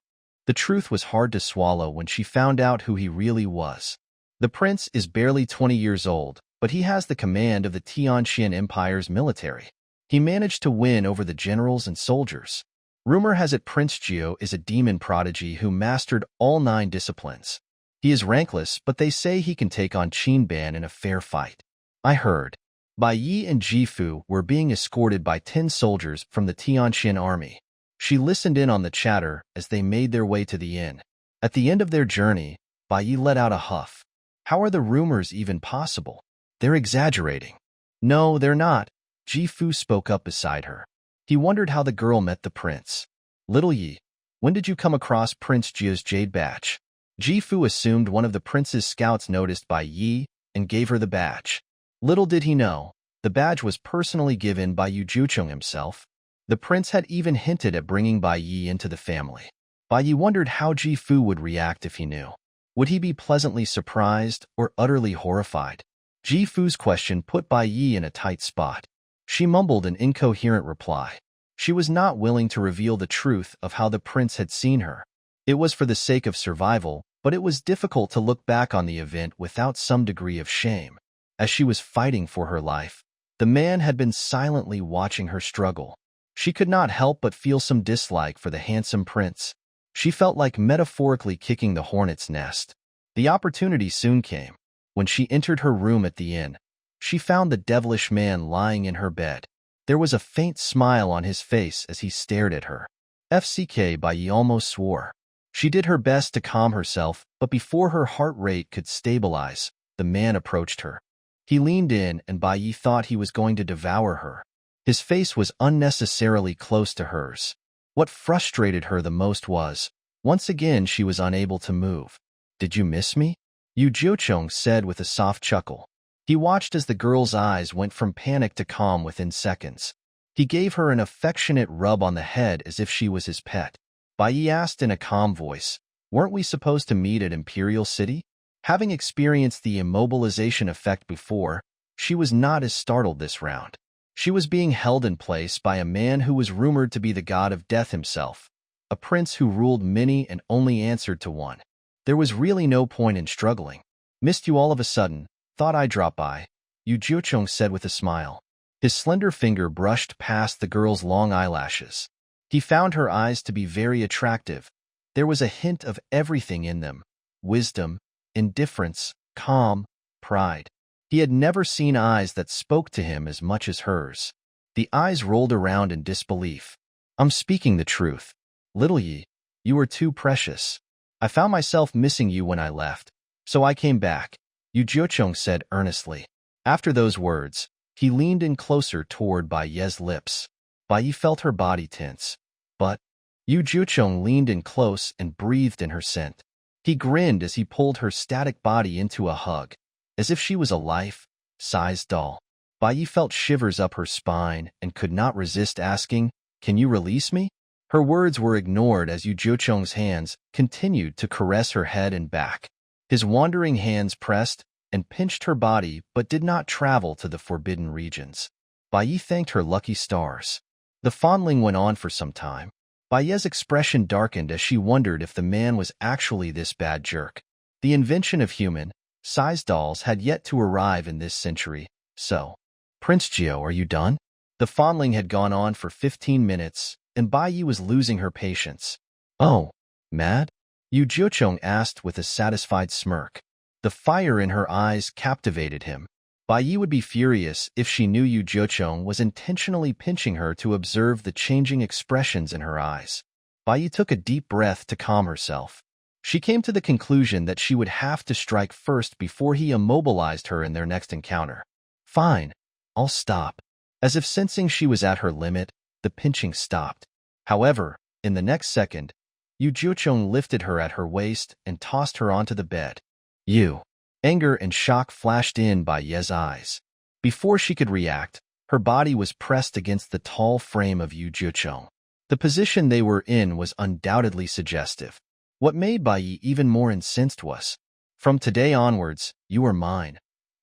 The truth was hard to swallow when she found out who he really was. The prince is barely 20 years old, but he has the command of the Tianqian Empire's military. He managed to win over the generals and soldiers. Rumor has it Prince Jiu is a demon prodigy who mastered all 9 disciplines. He is rankless, but they say he can take on Qin Ban in a fair fight. I heard. Bai Yi and Jifu were being escorted by 10 soldiers from the Tianqian army. She listened in on the chatter as they made their way to the inn. At the end of their journey, Bai Yi let out a huff. How are the rumors even possible? They're exaggerating. No, they're not. Jifu spoke up beside her. He wondered how the girl met the prince. Little Yi, when did you come across Prince Jiu's jade badge? Jifu assumed one of the prince's scouts noticed Bai Yi and gave her the badge. Little did he know, the badge was personally given by Yu Jucheng himself. The prince had even hinted at bringing Bai Yi into the family. Bai Yi wondered how Jifu would react if he knew. Would he be pleasantly surprised or utterly horrified? Ji Fu's question put Bai Yi in a tight spot. She mumbled an incoherent reply. She was not willing to reveal the truth of how the prince had seen her. It was for the sake of survival, but it was difficult to look back on the event without some degree of shame. As she was fighting for her life, the man had been silently watching her struggle. She could not help but feel some dislike for the handsome prince. She felt like metaphorically kicking the hornet's nest. The opportunity soon came. When she entered her room at the inn, she found the devilish man lying in her bed. There was a faint smile on his face as he stared at her. FCK Bai Yi almost swore. She did her best to calm herself, but before her heart rate could stabilize, the man approached her. He leaned in and Bai Yi thought he was going to devour her. His face was unnecessarily close to hers. What frustrated her the most was, once again she was unable to move. "Did you miss me?" Yu Jiucheng said with a soft chuckle. He watched as the girl's eyes went from panic to calm within seconds. He gave her an affectionate rub on the head as if she was his pet. Bai Yi asked in a calm voice, "Weren't we supposed to meet at Imperial City?" Having experienced the immobilization effect before, she was not as startled this round. She was being held in place by a man who was rumored to be the god of death himself, a prince who ruled many and only answered to one. There was really no point in struggling. "Missed you all of a sudden, thought I'd drop by," Yu Jiucheng said with a smile. His slender finger brushed past the girl's long eyelashes. He found her eyes to be very attractive. There was a hint of everything in them: wisdom, indifference, calm, pride. He had never seen eyes that spoke to him as much as hers. The eyes rolled around in disbelief. "I'm speaking the truth. Little Yi, you were too precious. I found myself missing you when I left, so I came back," Yu Jiucheng said earnestly. After those words, he leaned in closer toward Bai Ye's lips. Bai Yi felt her body tense. "But..." Yu Jiucheng leaned in close and breathed in her scent. He grinned as he pulled her static body into a hug, as if she was a life-sized doll. Bai Yi felt shivers up her spine and could not resist asking, "Can you release me?" Her words were ignored as Yu Jiucheng's hands continued to caress her head and back. His wandering hands pressed and pinched her body but did not travel to the forbidden regions. Bai Yi thanked her lucky stars. The fondling went on for some time. Bai Ye's expression darkened as she wondered if the man was actually this bad jerk. The invention of human-sized dolls had yet to arrive in this century, so... "Prince Jiao, are you done?" The fondling had gone on for 15 minutes, and Bai Yi was losing her patience. "Oh, mad?" Yu Jiucheng asked with a satisfied smirk. The fire in her eyes captivated him. Bai Yi would be furious if she knew Yu Jiucheng was intentionally pinching her to observe the changing expressions in her eyes. Bai Yi took a deep breath to calm herself. She came to the conclusion that she would have to strike first before he immobilized her in their next encounter. "Fine, I'll stop." As if sensing she was at her limit, the pinching stopped. However, in the next second, Yu Jiucheng lifted her at her waist and tossed her onto the bed. "You." Anger and shock flashed in Bai Ye's eyes. Before she could react, her body was pressed against the tall frame of Yu Jiucheng. The position they were in was undoubtedly suggestive. What made Bai Yi even more incensed was, "From today onwards, you are mine.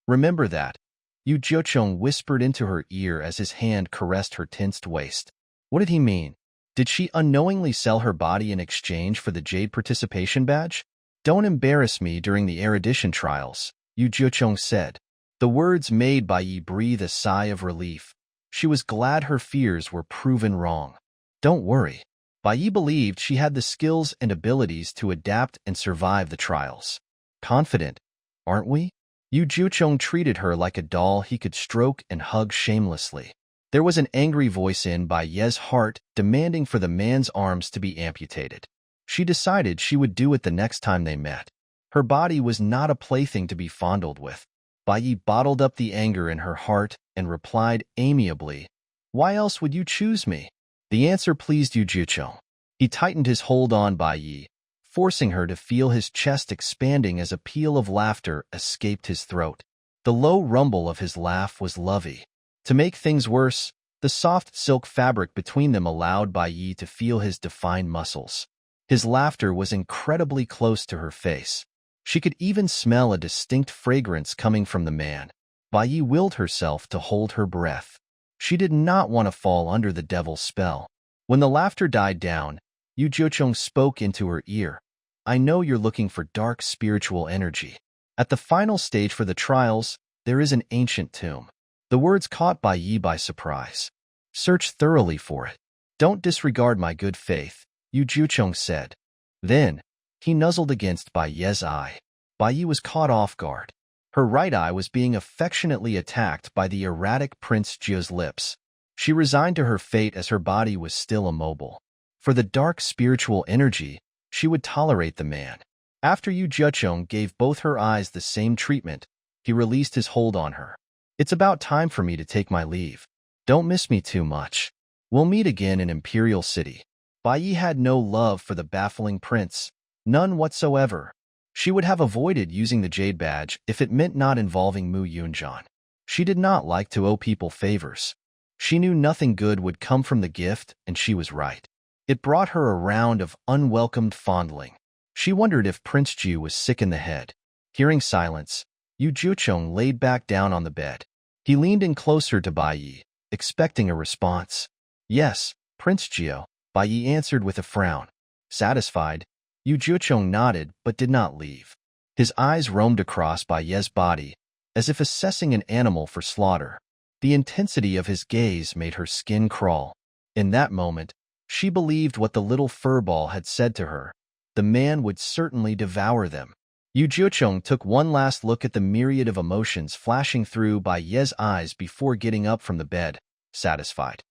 Remember that," Yu Jiucheng whispered into her ear as his hand caressed her tensed waist. What did he mean? Did she unknowingly sell her body in exchange for the jade participation badge? "Don't embarrass me during the erudition trials," Yu Jiucheng said. The words made Bai Yi breathe a sigh of relief. She was glad her fears were proven wrong. "Don't worry." Bai Yi believed she had the skills and abilities to adapt and survive the trials. "Confident, aren't we?" Yu Jiucheng treated her like a doll he could stroke and hug shamelessly. There was an angry voice in Bai Ye's heart demanding for the man's arms to be amputated. She decided she would do it the next time they met. Her body was not a plaything to be fondled with. Bai Yi bottled up the anger in her heart and replied amiably, "Why else would you choose me?" The answer pleased Yu Jiucheng. He tightened his hold on Bai Yi, forcing her to feel his chest expanding as a peal of laughter escaped his throat. The low rumble of his laugh was lovey. To make things worse, the soft silk fabric between them allowed Bai Yi to feel his defined muscles. His laughter was incredibly close to her face. She could even smell a distinct fragrance coming from the man. Bai Yi willed herself to hold her breath. She did not want to fall under the devil's spell. When the laughter died down, Yu Jiucheng spoke into her ear. I know you're looking for dark spiritual energy. At the final stage for the trials, there is an ancient tomb. The words caught Bai Yi by surprise. Search thoroughly for it. Don't disregard my good faith, Yu Jiucheng said. Then, he nuzzled against Bai Yi's eye. Bai Yi was caught off guard. Her right eye was being affectionately attacked by the erratic Prince Jiu's lips. She resigned to her fate as her body was still immobile. For the dark spiritual energy, she would tolerate the man. After Yu Jiucheng gave both her eyes the same treatment, he released his hold on her. It's about time for me to take my leave. Don't miss me too much. We'll meet again in Imperial City. Bai Yi had no love for the baffling prince, none whatsoever. She would have avoided using the jade badge if it meant not involving Mu Yunjian. She did not like to owe people favors. She knew nothing good would come from the gift, and she was right. It brought her a round of unwelcomed fondling. She wondered if Prince Jiu was sick in the head. Hearing silence, Yu Jiucheng laid back down on the bed. He leaned in closer to Bai Yi, expecting a response. Yes, Prince Jiu, Bai Yi answered with a frown. Satisfied, Yu Jiucheng nodded but did not leave. His eyes roamed across Bai Yi's body, as if assessing an animal for slaughter. The intensity of his gaze made her skin crawl. In that moment, she believed what the little furball had said to her. The man would certainly devour them. Yu Jiucheng took one last look at the myriad of emotions flashing through Bai Yi's eyes before getting up from the bed, satisfied.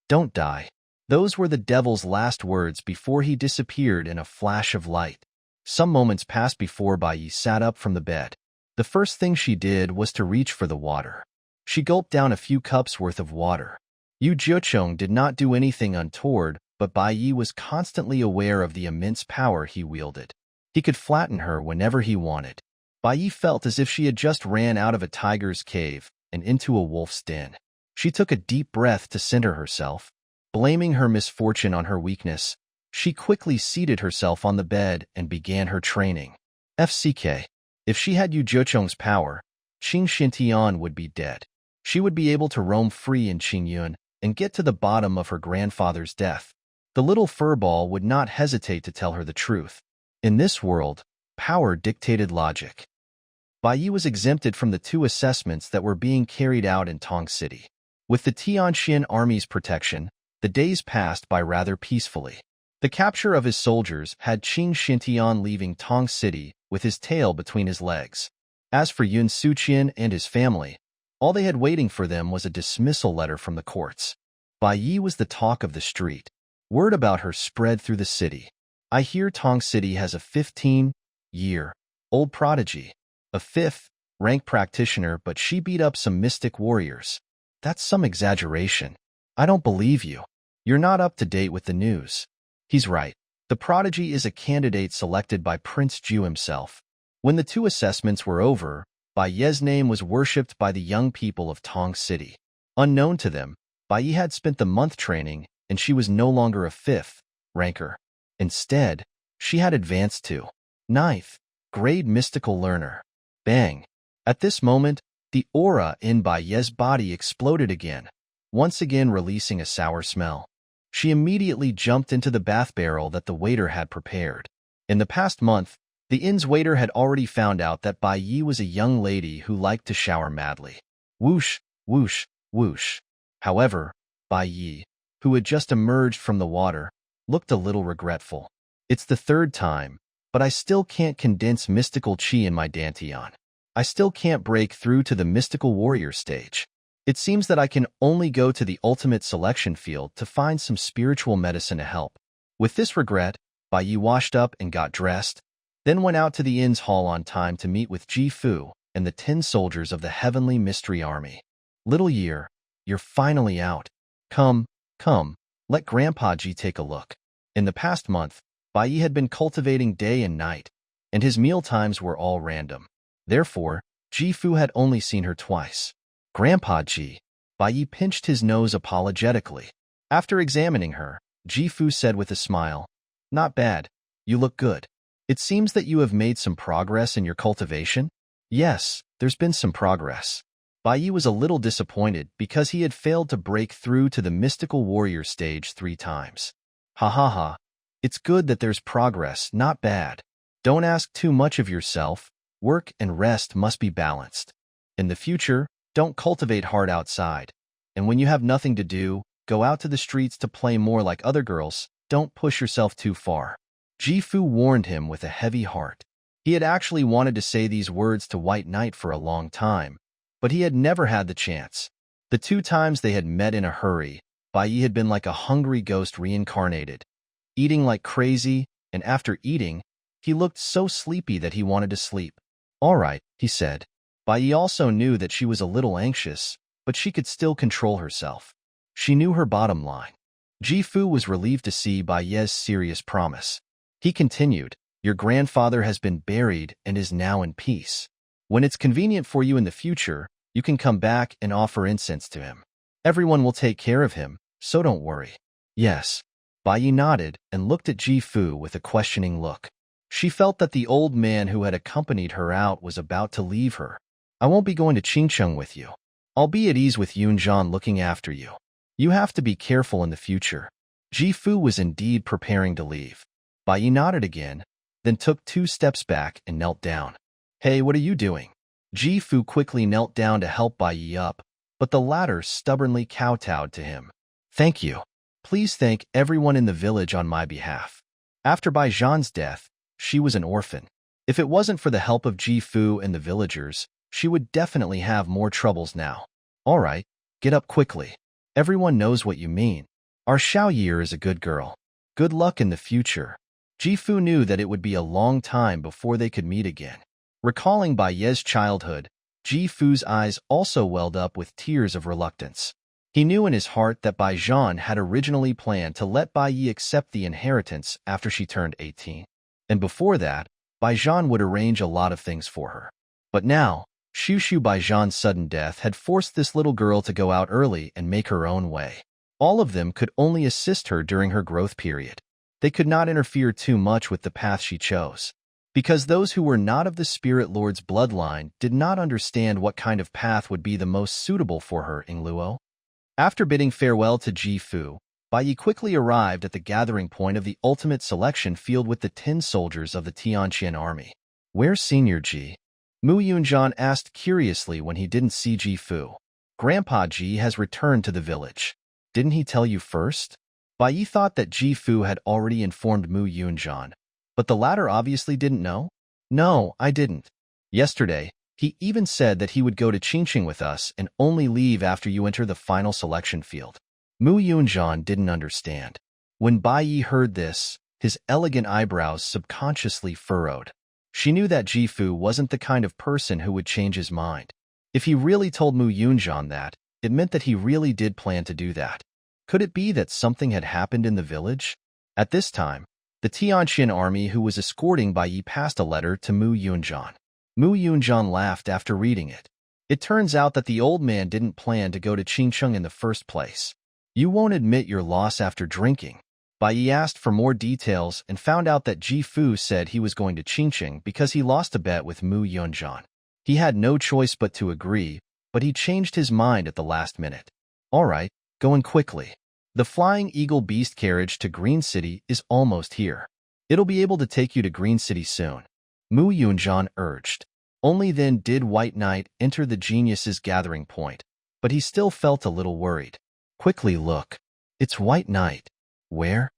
Don't die. Those were the devil's last words before he disappeared in a flash of light. Some moments passed before Bai Yi sat up from the bed. The first thing she did was to reach for the water. She gulped down a few cups worth of water. Yu Jiucheng did not do anything untoward, but Bai Yi was constantly aware of the immense power he wielded. He could flatten her whenever he wanted. Bai Yi felt as if she had just ran out of a tiger's cave and into a wolf's den. She took a deep breath to center herself. Blaming her misfortune on her weakness, she quickly seated herself on the bed and began her training. FCK. If she had Yu Jiucheng's power, Ching Xintian would be dead. She would be able to roam free in Qingyun and get to the bottom of her grandfather's death. The little furball would not hesitate to tell her the truth. In this world, power dictated logic. Bai Yi was exempted from the 2 assessments that were being carried out in Tong City. With the Tianxian army's protection, the days passed by rather peacefully. The capture of his soldiers had Ching Xintian leaving Tong City with his tail between his legs. As for Yun Suqian and his family, all they had waiting for them was a dismissal letter from the courts. Bai Yi was the talk of the street. Word about her spread through the city. I hear Tong City has a 15-year-old prodigy, a 5th-rank practitioner, but she beat up some mystic warriors. That's some exaggeration. I don't believe you. You're not up to date with the news. He's right. The prodigy is a candidate selected by Prince Jiu himself. When the 2 assessments were over, Bai Yi's name was worshipped by the young people of Tong City. Unknown to them, Bai Yi had spent the month training, and she was no longer a 5th ranker. Instead, she had advanced to 9th grade mystical learner. Bang! At this moment, the aura in Bai Yi's body exploded again, once again releasing a sour smell. She immediately jumped into the bath barrel that the waiter had prepared. In the past month, the inn's waiter had already found out that Bai Yi was a young lady who liked to shower madly. Whoosh, whoosh, whoosh. However, Bai Yi, who had just emerged from the water, looked a little regretful. It's the 3rd time, but I still can't condense mystical chi in my dantian. I still can't break through to the mystical warrior stage. It seems that I can only go to the ultimate selection field to find some spiritual medicine to help. With this regret, Bai Yi washed up and got dressed, then went out to the inn's hall on time to meet with Ji Fu and the 10 soldiers of the Heavenly Mystery Army. Little Year, you're finally out. Come, let Grandpa Ji take a look. In the past month, Bai Yi had been cultivating day and night, and his meal times were all random. Therefore, Ji Fu had only seen her twice. Grandpa Ji. Bai Yi pinched his nose apologetically. After examining her, Ji Fu said with a smile, Not bad. You look good. It seems that you have made some progress in your cultivation? Yes, there's been some progress. Bai Yi was a little disappointed because he had failed to break through to the mystical warrior stage 3 times. Ha ha ha. It's good that there's progress, not bad. Don't ask too much of yourself. Work and rest must be balanced. In the future, don't cultivate hard outside. And when you have nothing to do, go out to the streets to play more like other girls. Don't push yourself too far. Jifu warned him with a heavy heart. He had actually wanted to say these words to White Knight for a long time, but he had never had the chance. The 2 times they had met in a hurry, Bai Yi had been like a hungry ghost reincarnated, eating like crazy, and after eating, he looked so sleepy that he wanted to sleep. All right, he said. Bai Yi also knew that she was a little anxious, but she could still control herself. She knew her bottom line. Jifu was relieved to see Bai Yi's serious promise. He continued, your grandfather has been buried and is now in peace. When it's convenient for you in the future, you can come back and offer incense to him. Everyone will take care of him, so don't worry. Yes. Bai Yi nodded and looked at Jifu with a questioning look. She felt that the old man who had accompanied her out was about to leave her. I won't be going to Qingcheng with you. I'll be at ease with Yunzhan looking after you. You have to be careful in the future. Jifu was indeed preparing to leave. Bai Yi nodded again, then took 2 steps back and knelt down. Hey, what are you doing? Jifu quickly knelt down to help Bai Yi up, but the latter stubbornly kowtowed to him. Thank you. Please thank everyone in the village on my behalf. After Bai Zhan's death, she was an orphan. If it wasn't for the help of Jifu and the villagers, she would definitely have more troubles now. All right, get up quickly. Everyone knows what you mean. Our Xiaoyi is a good girl. Good luck in the future. Jifu knew that it would be a long time before they could meet again. Recalling Bai Yi's childhood, Jifu's eyes also welled up with tears of reluctance. He knew in his heart that Bai Zhan had originally planned to let Bai Yi accept the inheritance after she turned 18. And before that, Bai Zhan would arrange a lot of things for her. But now, Shushu Bai Zhan's sudden death had forced this little girl to go out early and make her own way. All of them could only assist her during her growth period. They could not interfere too much with the path she chose, because those who were not of the Spirit Lord's bloodline did not understand what kind of path would be the most suitable for her in Luo. After bidding farewell to Jifu, Bai Yi quickly arrived at the gathering point of the ultimate selection field with the 10 soldiers of the Tianqian army. Where's Senior Ji? Mu Yunzhan asked curiously when he didn't see Jifu. Grandpa Ji has returned to the village. Didn't he tell you first? Bai Yi thought that Jifu had already informed Mu Yunzhan, but the latter obviously didn't know. No, I didn't. Yesterday, he even said that he would go to Qingqing with us and only leave after you enter the final selection field. Mu Yunzhan didn't understand. When Bai Yi heard this, his elegant eyebrows subconsciously furrowed. She knew that Jifu wasn't the kind of person who would change his mind. If he really told Mu Yunzhan that, it meant that he really did plan to do that. Could it be that something had happened in the village? At this time, the Tianqian army who was escorting Bai Yi passed a letter to Mu Yunzhan. Mu Yunzhan laughed after reading it. It turns out that the old man didn't plan to go to Qingcheng in the first place. You won't admit your loss after drinking. Bai Yi asked for more details and found out that Jifu said he was going to Qingcheng because he lost a bet with Mu Yunzhan. He had no choice but to agree, but he changed his mind at the last minute. All right, going quickly. The Flying Eagle Beast carriage to Green City is almost here. It'll be able to take you to Green City soon. Mu Yunzhan urged. Only then did White Knight enter the genius's gathering point, but he still felt a little worried. Quickly look. It's White Knight. Where?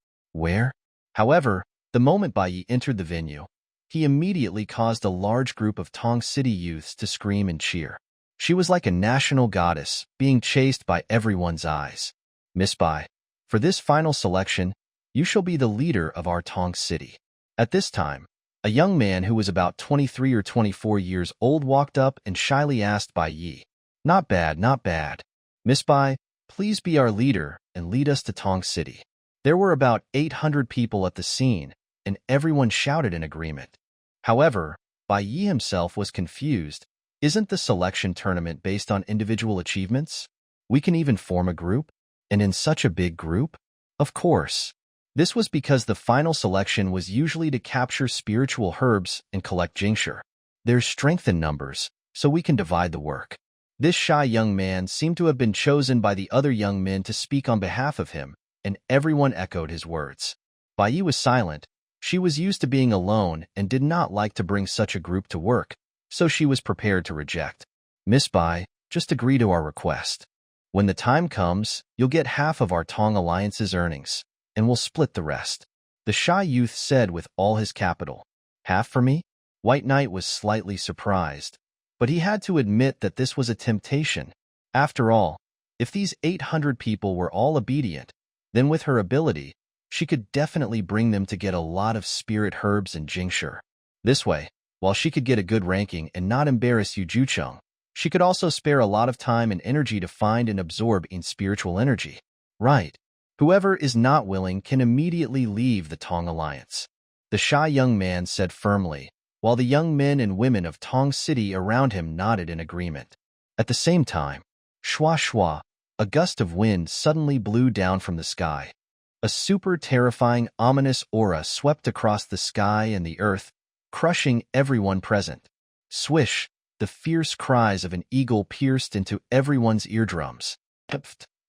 However, the moment Bai Yi entered the venue, he immediately caused a large group of Tong City youths to scream and cheer. She was like a national goddess, being chased by everyone's eyes. Miss Bai, for this final selection, you shall be the leader of our Tong City. At this time, a young man who was about 23 or 24 years old walked up and shyly asked Bai Yi, Not bad, not bad. Miss Bai, please be our leader and lead us to Tong City. There were about 800 people at the scene, and everyone shouted in agreement. However, Bai Yi himself was confused. Isn't the selection tournament based on individual achievements? We can even form a group? And in such a big group? Of course. This was because the final selection was usually to capture spiritual herbs and collect jingsher. There's strength in numbers, so we can divide the work. This shy young man seemed to have been chosen by the other young men to speak on behalf of him, and everyone echoed his words. Bai Yi was silent. She was used to being alone and did not like to bring such a group to work, so she was prepared to reject. Miss Bai, just agree to our request. When the time comes, you'll get half of our Tong Alliance's earnings, and we'll split the rest. The shy youth said with all his capital. Half for me? White Knight was slightly surprised, but he had to admit that this was a temptation. After all, if these 800 people were all obedient, then with her ability, she could definitely bring them to get a lot of spirit herbs and jingsher. This way, while she could get a good ranking and not embarrass Yu Jucheng, she could also spare a lot of time and energy to find and absorb in spiritual energy. Right. Whoever is not willing can immediately leave the Tong Alliance. The shy young man said firmly, while the young men and women of Tong City around him nodded in agreement. At the same time, shwa shwa, a gust of wind suddenly blew down from the sky. A super terrifying, ominous aura swept across the sky and the earth, crushing everyone present. Swish, the fierce cries of an eagle pierced into everyone's eardrums.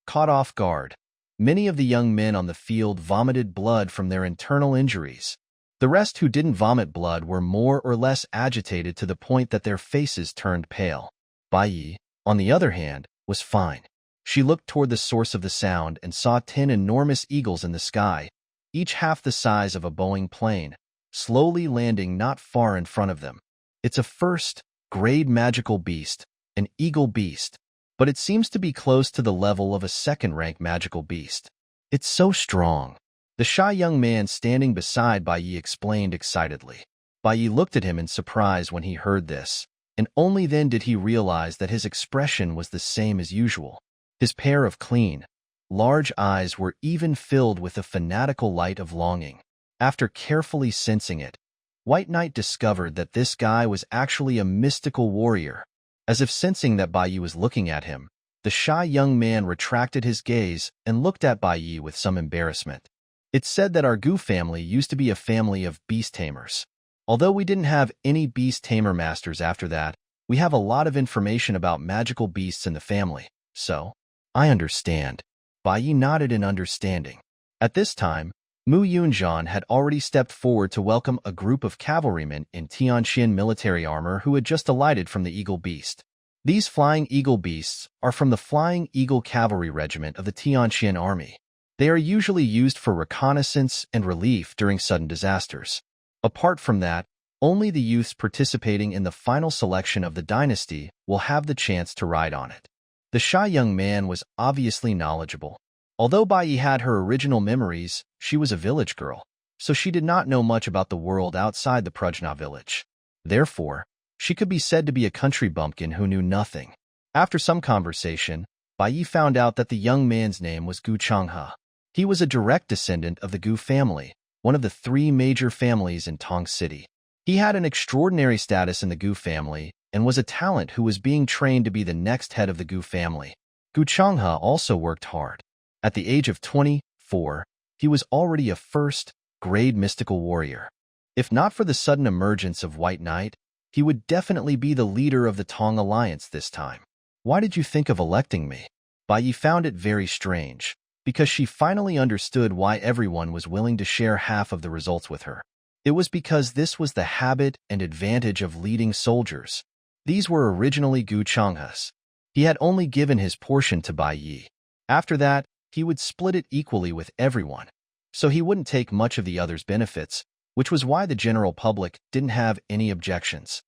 Caught off guard, many of the young men on the field vomited blood from their internal injuries. The rest who didn't vomit blood were more or less agitated to the point that their faces turned pale. Bai Yi, on the other hand, was fine. She looked toward the source of the sound and saw 10 enormous eagles in the sky, each half the size of a Boeing plane, slowly landing not far in front of them. It's a first-grade magical beast, an eagle beast, but it seems to be close to the level of a second-rank magical beast. It's so strong. The shy young man standing beside Bai Yi explained excitedly. Bai Yi looked at him in surprise when he heard this, and only then did he realize that his expression was the same as usual. His pair of clean, large eyes were even filled with a fanatical light of longing. After carefully sensing it, White Knight discovered that this guy was actually a mystical warrior. As if sensing that Bai Yi was looking at him, the shy young man retracted his gaze and looked at Bai Yi with some embarrassment. It's said that our Gu family used to be a family of beast tamers. Although we didn't have any beast tamer masters after that, we have a lot of information about magical beasts in the family, so I understand. Bai Yi nodded in understanding. At this time, Mu Yunzhan had already stepped forward to welcome a group of cavalrymen in Tianqian military armor who had just alighted from the Eagle Beast. These flying eagle beasts are from the Flying Eagle Cavalry Regiment of the Tianqian Army. They are usually used for reconnaissance and relief during sudden disasters. Apart from that, only the youths participating in the final selection of the dynasty will have the chance to ride on it. The shy young man was obviously knowledgeable. Although Bai Yi had her original memories, she was a village girl, so she did not know much about the world outside the Prajna village. Therefore, she could be said to be a country bumpkin who knew nothing. After some conversation, Bai Yi found out that the young man's name was Gu Changhe. He was a direct descendant of the Gu family, one of the 3 major families in Tong City. He had an extraordinary status in the Gu family and was a talent who was being trained to be the next head of the Gu family. Gu Changhe also worked hard. At the age of 24, he was already a first-grade mystical warrior. If not for the sudden emergence of White Knight, he would definitely be the leader of the Tong Alliance this time. Why did you think of electing me? Bai Yi found it very strange, because she finally understood why everyone was willing to share half of the results with her. It was because this was the habit and advantage of leading soldiers. These were originally Gu Changhe's. He had only given his portion to Bai Yi. After that, he would split it equally with everyone, so he wouldn't take much of the others' benefits, which was why the general public didn't have any objections.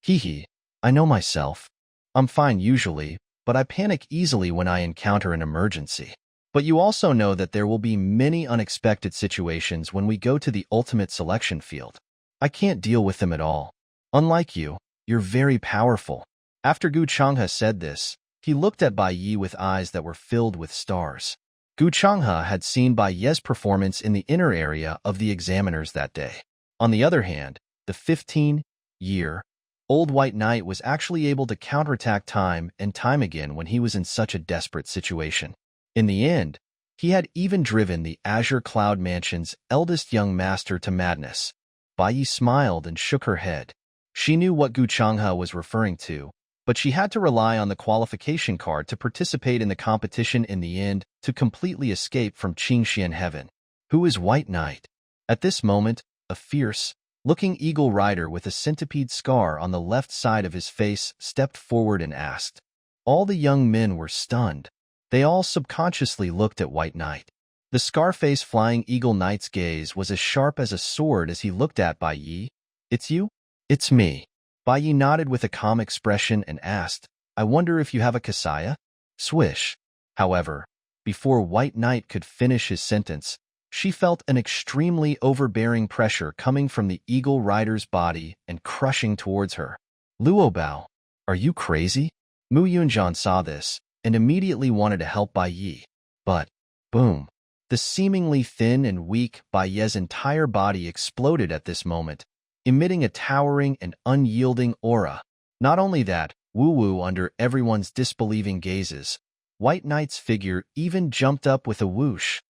I know myself. I'm fine usually, but I panic easily when I encounter an emergency. But you also know that there will be many unexpected situations when we go to the ultimate selection field. I can't deal with them at all. Unlike you, you're very powerful. After Gu Changhe said this, he looked at Bai Yi with eyes that were filled with stars. Gu Changhe had seen Bai Yi's performance in the inner area of the examiners that day. On the other hand, the 15-year-old White Knight was actually able to counterattack time and time again when he was in such a desperate situation. In the end, He had even driven the Azure Cloud Mansion's eldest young master to madness. Bai Yi smiled and shook her head. She knew what Gu Changhe was referring to, but she had to rely on the qualification card to participate in the competition in the end to completely escape from Qingxian Heaven. Who is White Knight? At this moment, a fierce-looking eagle rider with a centipede scar on the left side of his face stepped forward and asked. All the young men were stunned. They all subconsciously looked at White Knight. The Scarface Flying Eagle Knight's gaze was as sharp as a sword as he looked at Bai Yi. It's you? It's me. Bai Yi nodded with a calm expression and asked, I wonder if you have a kasaya? Swish. However, before White Knight could finish his sentence, she felt an extremely overbearing pressure coming from the eagle rider's body and crushing towards her. Luo Bao, are you crazy? Mu Yunjian saw this and immediately wanted to help Bai Yi. But, boom. The seemingly thin and weak Bai Yi's entire body exploded at this moment, emitting a towering and unyielding aura. Not only that, woo-woo under everyone's disbelieving gazes, White Knight's figure even jumped up with a whoosh.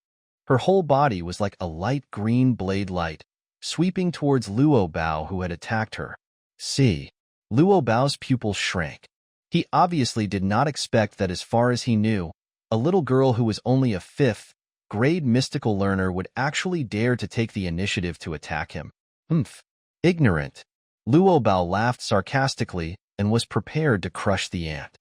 Her whole body was like a light green blade light, sweeping towards Luo Bao who had attacked her. See. Luo Bao's pupils shrank. He obviously did not expect that as far as he knew, a little girl who was only a fifth-grade mystical learner would actually dare to take the initiative to attack him. Ignorant. Luo Bao laughed sarcastically and was prepared to crush the ant.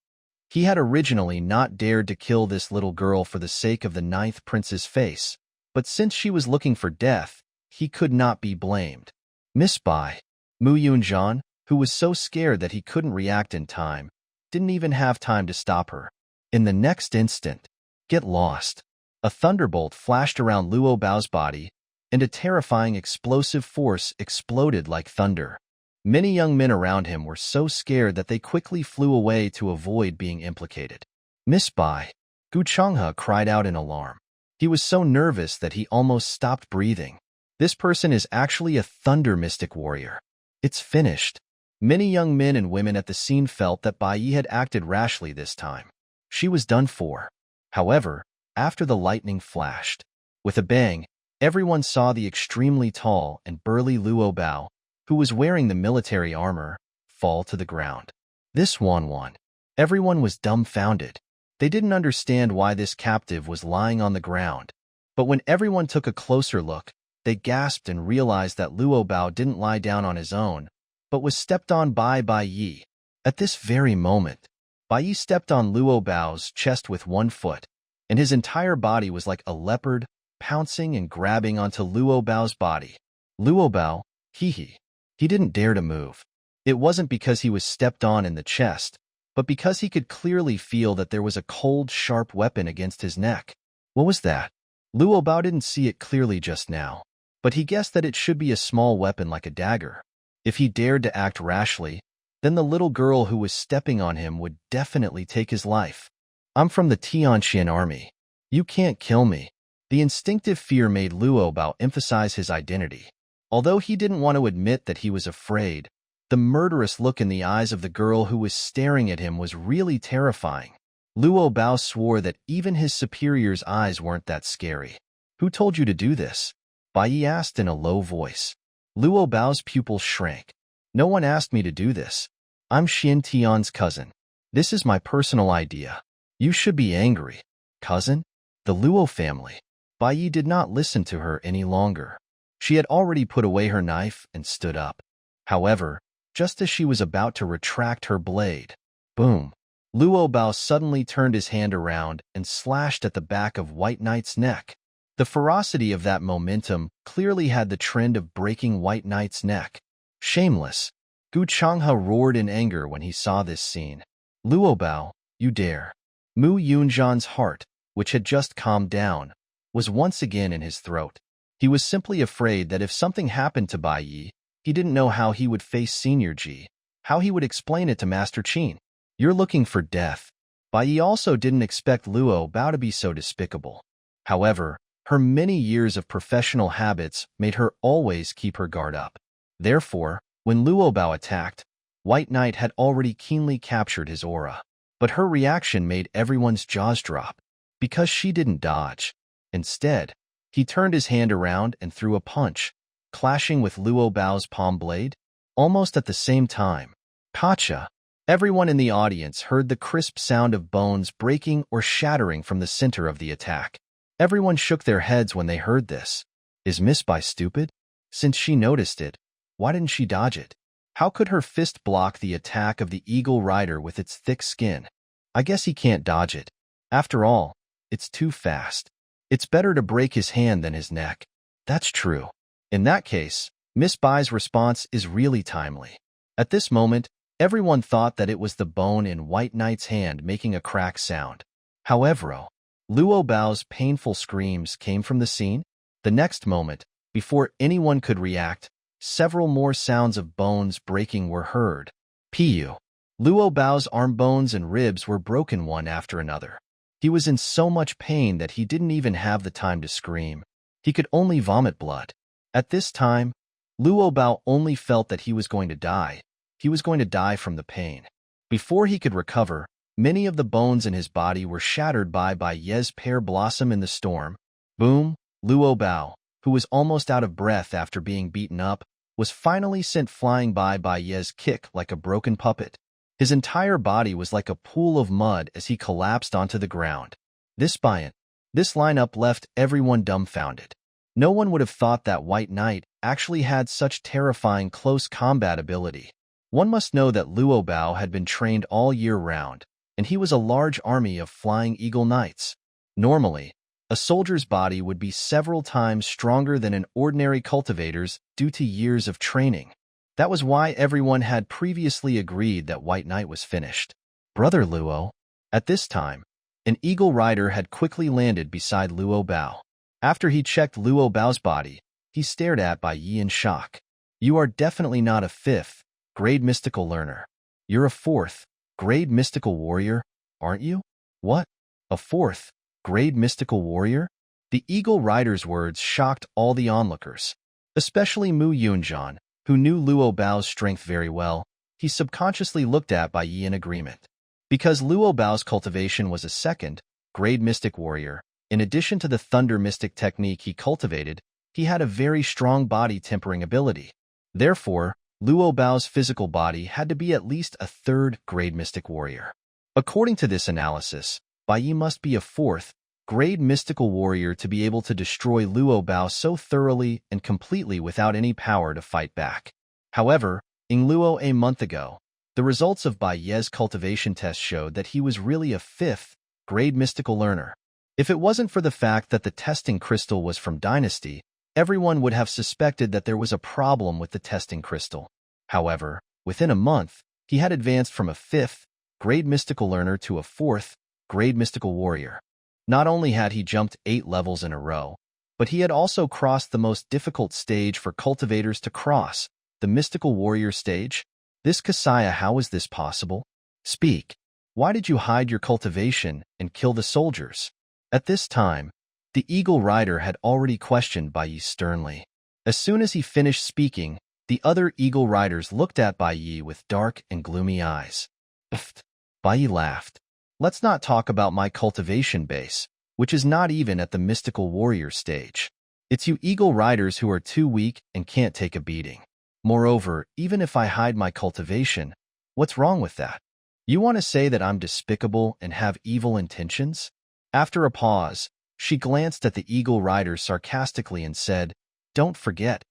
He had originally not dared to kill this little girl for the sake of the ninth prince's face, but since she was looking for death, he could not be blamed. Miss Bai. Mu Yunjian, who was so scared that he couldn't react in time, didn't even have time to stop her. In the next instant, get lost. A thunderbolt flashed around Luo Bao's body, and a terrifying explosive force exploded like thunder. Many young men around him were so scared that they quickly flew away to avoid being implicated. Miss Bai. Gu Changhe cried out in alarm. He was so nervous that he almost stopped breathing. This person is actually a thunder mystic warrior. It's finished. Many young men and women at the scene felt that Bai Yi had acted rashly this time. She was done for. However, after the lightning flashed, with a bang, everyone saw the extremely tall and burly Luo Bao, who was wearing the military armor, fall to the ground. This Wan. Everyone was dumbfounded. They didn't understand why this captive was lying on the ground. But when everyone took a closer look, they gasped and realized that Luo Bao didn't lie down on his own, but was stepped on by Bai Yi. At this very moment, Bai Yi stepped on Luo Bao's chest with one foot, and his entire body was like a leopard, pouncing and grabbing onto Luo Bao's body. Luo Bao, he didn't dare to move. It wasn't because he was stepped on in the chest, but because he could clearly feel that there was a cold, sharp weapon against his neck. What was that? Luo Bao didn't see it clearly just now, but he guessed that it should be a small weapon like a dagger. If he dared to act rashly, then the little girl who was stepping on him would definitely take his life. I'm from the Tianqian army. You can't kill me. The instinctive fear made Luo Bao emphasize his identity. Although he didn't want to admit that he was afraid, the murderous look in the eyes of the girl who was staring at him was really terrifying. Luo Bao swore that even his superior's eyes weren't that scary. Who told you to do this? Bai Yi asked in a low voice. Luo Bao's pupils shrank. No one asked me to do this. I'm Xian Tian's cousin. This is my personal idea. You should be angry. Cousin? The Luo family. Bai Yi did not listen to her any longer. She had already put away her knife and stood up. However, just as she was about to retract her blade, boom, Luo Bao suddenly turned his hand around and slashed at the back of White Knight's neck. The ferocity of that momentum clearly had the trend of breaking White Knight's neck. Shameless. Gu Changhe roared in anger when he saw this scene. Luo Bao, you dare. Mu Yunjian's heart, which had just calmed down, was once again in his throat. He was simply afraid that if something happened to Bai Yi, he didn't know how he would face Senior Ji, how he would explain it to Master Qin. You're looking for death. Bai Yi also didn't expect Luo Bao to be so despicable. However, her many years of professional habits made her always keep her guard up. Therefore, when Luo Bao attacked, White Knight had already keenly captured his aura. But her reaction made everyone's jaws drop. Because she didn't dodge. Instead, he turned his hand around and threw a punch, clashing with Luo Bao's palm blade. Almost at the same time, Kacha! Everyone in the audience heard the crisp sound of bones breaking or shattering from the center of the attack. Everyone shook their heads when they heard this. Is Miss Bai stupid? Since she noticed it, why didn't she dodge it? How could her fist block the attack of the eagle rider with its thick skin? I guess he can't dodge it. After all, it's too fast. It's better to break his hand than his neck. That's true. In that case, Miss Bai's response is really timely. At this moment, everyone thought that it was the bone in White Knight's hand making a crack sound. However, Luo Bao's painful screams came from the scene. The next moment, before anyone could react, several more sounds of bones breaking were heard. Pu. Luo Bao's arm bones and ribs were broken one after another. He was in so much pain that he didn't even have the time to scream. He could only vomit blood. At this time, Luo Bao only felt that he was going to die. He was going to die from the pain. Before he could recover, many of the bones in his body were shattered by Ye's pear blossom in the storm. Boom! Luo Bao, who was almost out of breath after being beaten up, was finally sent flying by Ye's kick like a broken puppet. His entire body was like a pool of mud as he collapsed onto the ground. This lineup left everyone dumbfounded. No one would have thought that White Knight actually had such terrifying close combat ability. One must know that Luo Bao had been trained all year round, and he was a large army of flying eagle knights. Normally, a soldier's body would be several times stronger than an ordinary cultivator's due to years of training. That was why everyone had previously agreed that White Knight was finished. Brother Luo. At this time, an eagle rider had quickly landed beside Luo Bao. After he checked Luo Bao's body, he stared at Bai Yi in shock. You are definitely not a 5th grade mystical learner. You're a 4th grade mystical warrior, aren't you? What? A 4th grade mystical warrior? The eagle rider's words shocked all the onlookers, especially Mu Yunjan, who knew Luo Bao's strength very well. He subconsciously looked at Bai Yi in agreement. Because Luo Bao's cultivation was a 2nd grade mystic warrior, in addition to the thunder mystic technique he cultivated, he had a very strong body tempering ability. Therefore, Luo Bao's physical body had to be at least a 3rd grade mystic warrior. According to this analysis, Bai Yi must be a 4th grade mystical warrior to be able to destroy Luo Bao so thoroughly and completely without any power to fight back. However, in Luo a month ago, the results of Bai Ye's cultivation test showed that he was really a 5th grade mystical learner. If it wasn't for the fact that the testing crystal was from Dynasty, everyone would have suspected that there was a problem with the testing crystal. However, within a month, he had advanced from a 5th grade mystical learner to a 4th grade mystical warrior. Not only had he jumped 8 levels in a row, but he had also crossed the most difficult stage for cultivators to cross, the mystical warrior stage. This Kasaya, how is this possible? Speak. Why did you hide your cultivation and kill the soldiers? At this time, the eagle rider had already questioned Bai Yi sternly. As soon as he finished speaking, the other eagle riders looked at Bai Yi with dark and gloomy eyes. Pfft. Bai Yi laughed. Let's not talk about my cultivation base, which is not even at the mystical warrior stage. It's you eagle riders who are too weak and can't take a beating. Moreover, even if I hide my cultivation, what's wrong with that? You want to say that I'm despicable and have evil intentions? After a pause, she glanced at the eagle rider sarcastically and said, Don't forget,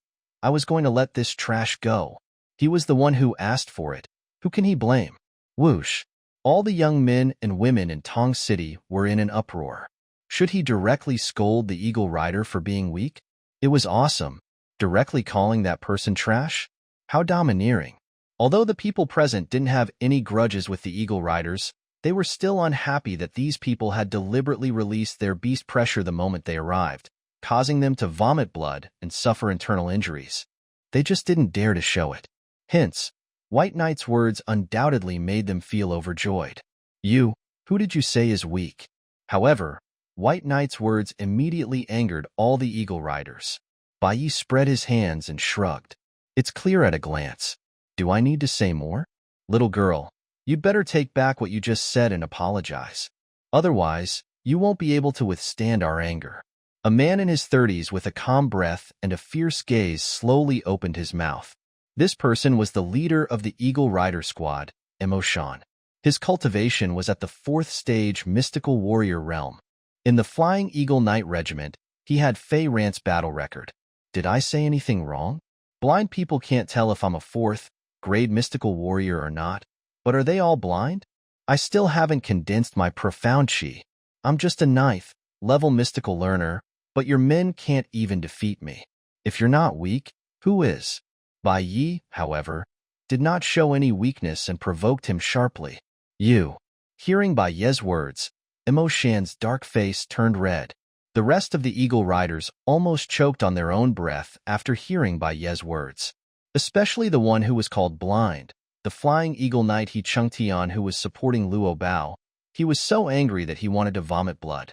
I was going to let this trash go. He was the one who asked for it. Who can he blame? Whoosh. All the young men and women in Tong City were in an uproar. Should he directly scold the eagle rider for being weak? It was awesome. Directly calling that person trash? How domineering. Although the people present didn't have any grudges with the eagle riders, they were still unhappy that these people had deliberately released their beast pressure the moment they arrived, causing them to vomit blood and suffer internal injuries. They just didn't dare to show it. Hence, White Knight's words undoubtedly made them feel overjoyed. You, who did you say is weak? However, White Knight's words immediately angered all the eagle riders. Bai Yi spread his hands and shrugged. It's clear at a glance. Do I need to say more? Little girl, you'd better take back what you just said and apologize. Otherwise, you won't be able to withstand our anger. A man in his 30s with a calm breath and a fierce gaze slowly opened his mouth. This person was the leader of the Eagle Rider Squad, Evasion. His cultivation was at the 4th stage mystical warrior realm. In the Flying Eagle Knight Regiment, he had Fey Rant's battle record. Did I say anything wrong? Blind people can't tell if I'm a 4th grade mystical warrior or not, but are they all blind? I still haven't condensed my profound chi. I'm just a 9th level mystical learner, but your men can't even defeat me. If you're not weak, who is? Bai Yi, however, did not show any weakness and provoked him sharply. You. Hearing Bai Ye's words, Emo Shan's dark face turned red. The rest of the Eagle Riders almost choked on their own breath after hearing Bai Ye's words. Especially the one who was called blind, the Flying Eagle Knight He Chung Tian who was supporting Luo Bao. He was so angry that he wanted to vomit blood.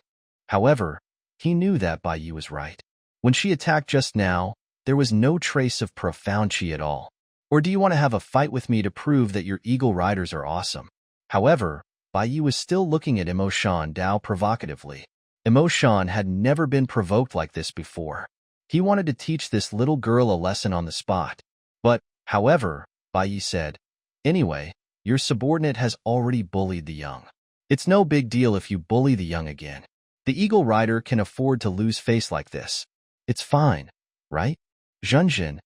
However, he knew that Bai Yi was right. When she attacked just now, there was no trace of profound chi at all. Or do you want to have a fight with me to prove that your Eagle Riders are awesome? However, Bai Yi was still looking at Emo Shan Dao provocatively. Emo Shan had never been provoked like this before. He wanted to teach this little girl a lesson on the spot. But, however, Bai Yi said, anyway, your subordinate has already bullied the young. It's no big deal if you bully the young again. The Eagle Rider can afford to lose face like this. It's fine, right? Zhenzhen,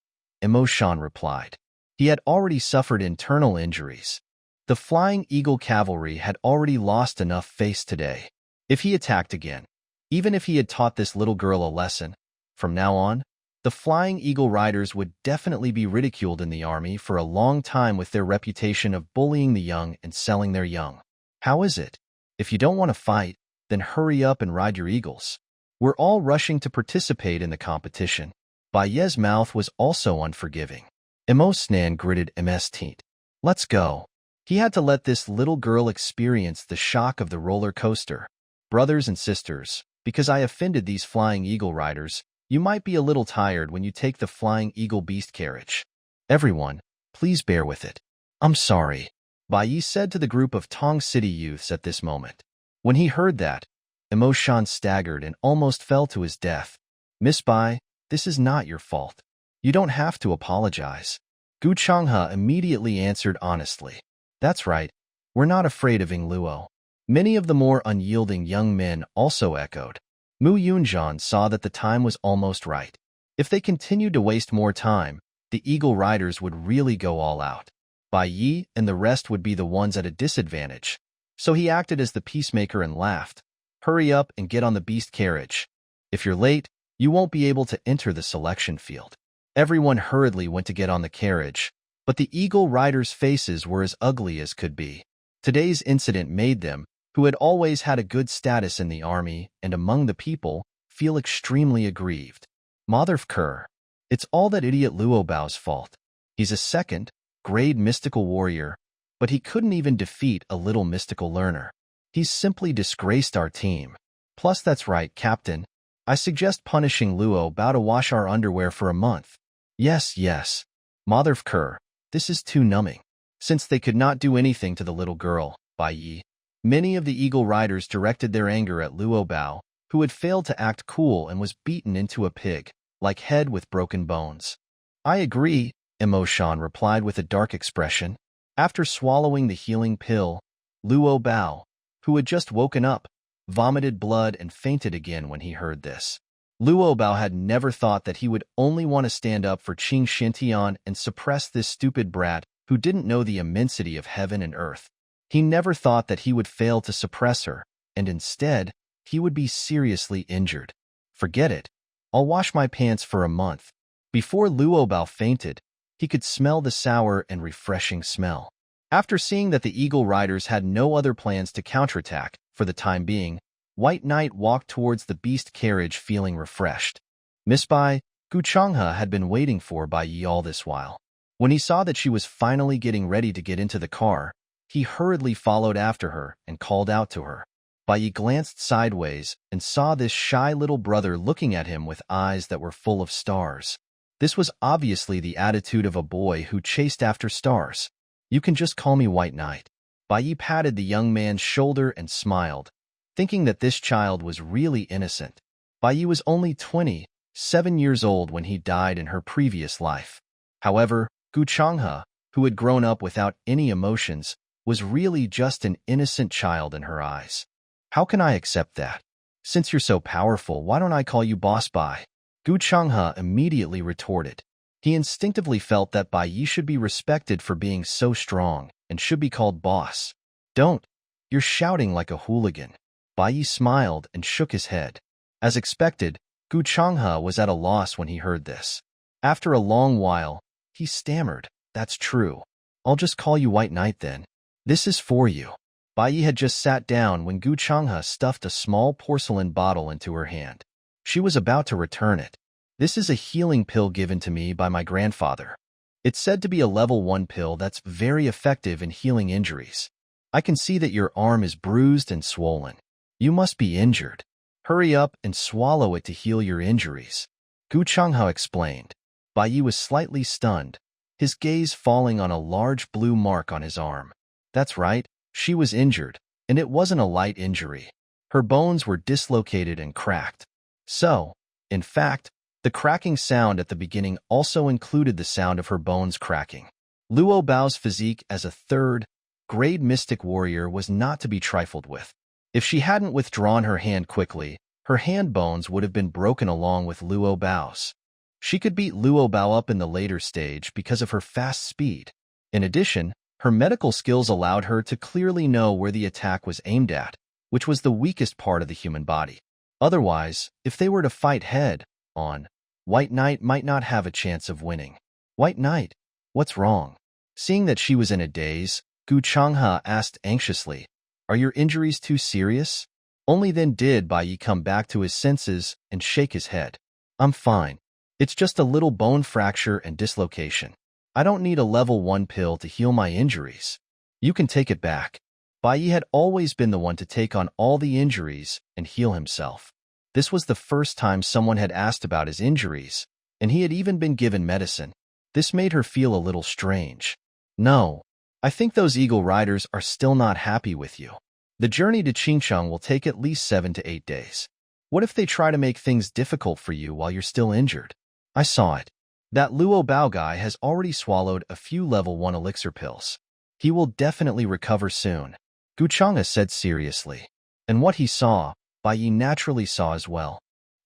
Emo Shan replied. He had already suffered internal injuries. The Flying Eagle Cavalry had already lost enough face today. If he attacked again, even if he had taught this little girl a lesson, from now on, the Flying Eagle Riders would definitely be ridiculed in the army for a long time with their reputation of bullying the young and selling their young. How is it? If you don't want to fight, then hurry up and ride your eagles. We're all rushing to participate in the competition. Bai Ye's mouth was also unforgiving. Emo Snan gritted MS teeth. Let's go. He had to let this little girl experience the shock of the roller coaster. Brothers and sisters, because I offended these Flying Eagle Riders, you might be a little tired when you take the Flying Eagle Beast carriage. Everyone, please bear with it. I'm sorry, Bai Yi said to the group of Tong City youths at this moment. When he heard that, Emo Shan staggered and almost fell to his death. Miss Bai, this is not your fault. You don't have to apologize. Gu Changhe immediately answered honestly. That's right. We're not afraid of Ing Luo. Many of the more unyielding young men also echoed. Mu Yunzhan saw that the time was almost right. If they continued to waste more time, the Eagle Riders would really go all out. Bai Yi and the rest would be the ones at a disadvantage. So he acted as the peacemaker and laughed. Hurry up and get on the beast carriage. If you're late, you won't be able to enter the selection field. Everyone hurriedly went to get on the carriage, but the Eagle Riders' faces were as ugly as could be. Today's incident made them, who had always had a good status in the army and among the people, feel extremely aggrieved. Motherfucker. It's all that idiot Luo Bao's fault. He's a 2nd grade mystical warrior, but he couldn't even defeat a little mystical learner. He's simply disgraced our team. Plus that's right, Captain. I suggest punishing Luo Bao to wash our underwear for a month. Yes. Motherfucker. This is too numbing. Since they could not do anything to the little girl, Bai Yi, many of the Eagle Riders directed their anger at Luo Bao, who had failed to act cool and was beaten into a pig, like head with broken bones. I agree, Emo Shan replied with a dark expression. After swallowing the healing pill, Luo Bao, who had just woken up, vomited blood and fainted again when he heard this. Luo Bao had never thought that he would only want to stand up for Ching Xintian and suppress this stupid brat who didn't know the immensity of heaven and earth. He never thought that he would fail to suppress her, and instead, he would be seriously injured. Forget it. I'll wash my pants for a month. Before Luo Bao fainted, he could smell the sour and refreshing smell. After seeing that the Eagle Riders had no other plans to counterattack, for the time being, White Knight walked towards the beast carriage feeling refreshed. Miss Bai, Gu Changhe had been waiting for Bai Yi all this while. When he saw that she was finally getting ready to get into the car, he hurriedly followed after her and called out to her. Bai Yi glanced sideways and saw this shy little brother looking at him with eyes that were full of stars. This was obviously the attitude of a boy who chased after stars. You can just call me White Knight. Bai Yi patted the young man's shoulder and smiled, thinking that this child was really innocent. Bai Yi was only 27 years old when he died in her previous life. However, Gu Changhe, who had grown up without any emotions, was really just an innocent child in her eyes. How can I accept that? Since you're so powerful, why don't I call you Boss Bai? Gu Changhe immediately retorted. He instinctively felt that Bai Yi should be respected for being so strong and should be called boss. Don't. You're shouting like a hooligan. Bai Yi smiled and shook his head. As expected, Gu Changhe was at a loss when he heard this. After a long while, he stammered, "That's true. I'll just call you White Knight then. This is for you." Bai Yi had just sat down when Gu Changhe stuffed a small porcelain bottle into her hand. She was about to return it. "This is a healing pill given to me by my grandfather. It's said to be a level 1 pill that's very effective in healing injuries. I can see that your arm is bruised and swollen. You must be injured. Hurry up and swallow it to heal your injuries," Gu Changhe explained. Bai Yi was slightly stunned, his gaze falling on a large blue mark on his arm. That's right, she was injured, and it wasn't a light injury. Her bones were dislocated and cracked. So, in fact, the cracking sound at the beginning also included the sound of her bones cracking. Luo Bao's physique as a third-grade mystic warrior was not to be trifled with. If she hadn't withdrawn her hand quickly, her hand bones would have been broken along with Luo Bao's. She could beat Luo Bao up in the later stage because of her fast speed. In addition, her medical skills allowed her to clearly know where the attack was aimed at, which was the weakest part of the human body. Otherwise, if they were to fight head-on, White Knight might not have a chance of winning. "White Knight, what's wrong?" Seeing that she was in a daze, Gu Changhe asked anxiously, "Are your injuries too serious?" Only then did Bai Yi come back to his senses and shake his head. "I'm fine. It's just a little bone fracture and dislocation. I don't need a level 1 pill to heal my injuries. You can take it back." Bai Yi had always been the one to take on all the injuries and heal himself. This was the first time someone had asked about his injuries, and he had even been given medicine. This made her feel a little strange. "No, I think those eagle riders are still not happy with you. The journey to Qingcheng will take at least 7 to 8 days. What if they try to make things difficult for you while you're still injured?" "I saw it. That Luo Bao guy has already swallowed a few level 1 elixir pills. He will definitely recover soon," Gu Changhe said seriously. And what he saw, Bai Yi naturally saw as well.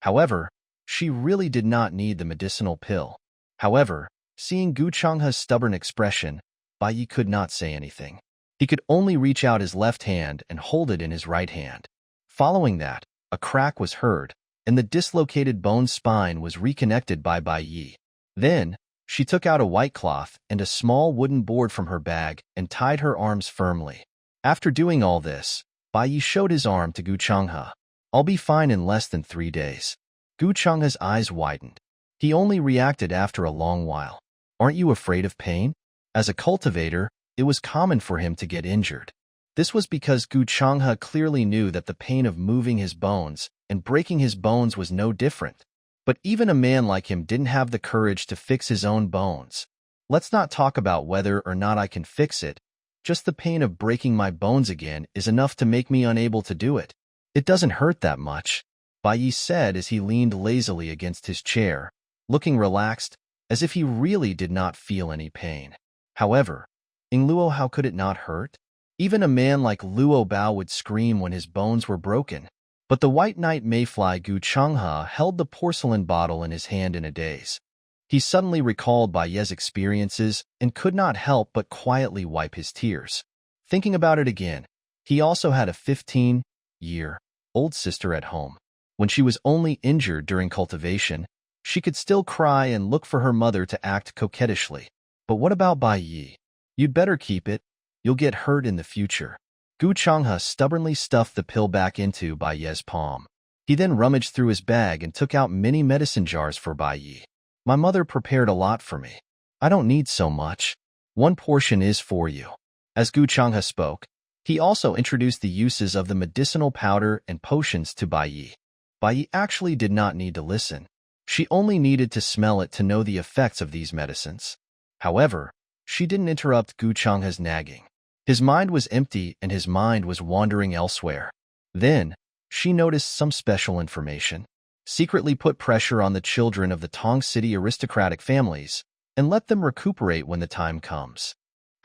However, she really did not need the medicinal pill. However, seeing Gu Changhe's stubborn expression, Bai Yi could not say anything. He could only reach out his left hand and hold it in his right hand. Following that, a crack was heard, and the dislocated bone spine was reconnected by Bai Yi. Then, she took out a white cloth and a small wooden board from her bag and tied her arms firmly. After doing all this, Bai Yi showed his arm to Gu Changhe. "I'll be fine in less than 3 days." Gu Changhe's eyes widened. He only reacted after a long while. "Aren't you afraid of pain?" As a cultivator, it was common for him to get injured. This was because Gu Changhe clearly knew that the pain of moving his bones and breaking his bones was no different. But even a man like him didn't have the courage to fix his own bones. "Let's not talk about whether or not I can fix it. Just the pain of breaking my bones again is enough to make me unable to do it. It doesn't hurt that much," Bai Yi said as he leaned lazily against his chair, looking relaxed, as if he really did not feel any pain. However, in Luo, how could it not hurt? Even a man like Luo Bao would scream when his bones were broken. But the White Knight Mayfly Gu Changhe held the porcelain bottle in his hand in a daze. He suddenly recalled Bai Yi's experiences and could not help but quietly wipe his tears. Thinking about it again, he also had a 15-year-old sister at home. When she was only injured during cultivation, she could still cry and look for her mother to act coquettishly. But what about Bai Yi? "You'd better keep it. You'll get hurt in the future." Gu Changhe stubbornly stuffed the pill back into Bai Yi's palm. He then rummaged through his bag and took out many medicine jars for Bai Yi. "My mother prepared a lot for me. I don't need so much. 1 portion is for you." As Gu Changhe spoke, he also introduced the uses of the medicinal powder and potions to Bai Yi. Bai Yi actually did not need to listen. She only needed to smell it to know the effects of these medicines. However, she didn't interrupt Gu Changhe's nagging. His mind was empty and his mind was wandering elsewhere. Then, she noticed some special information. secretly put pressure on the children of the Tong City aristocratic families, and let them recuperate when the time comes.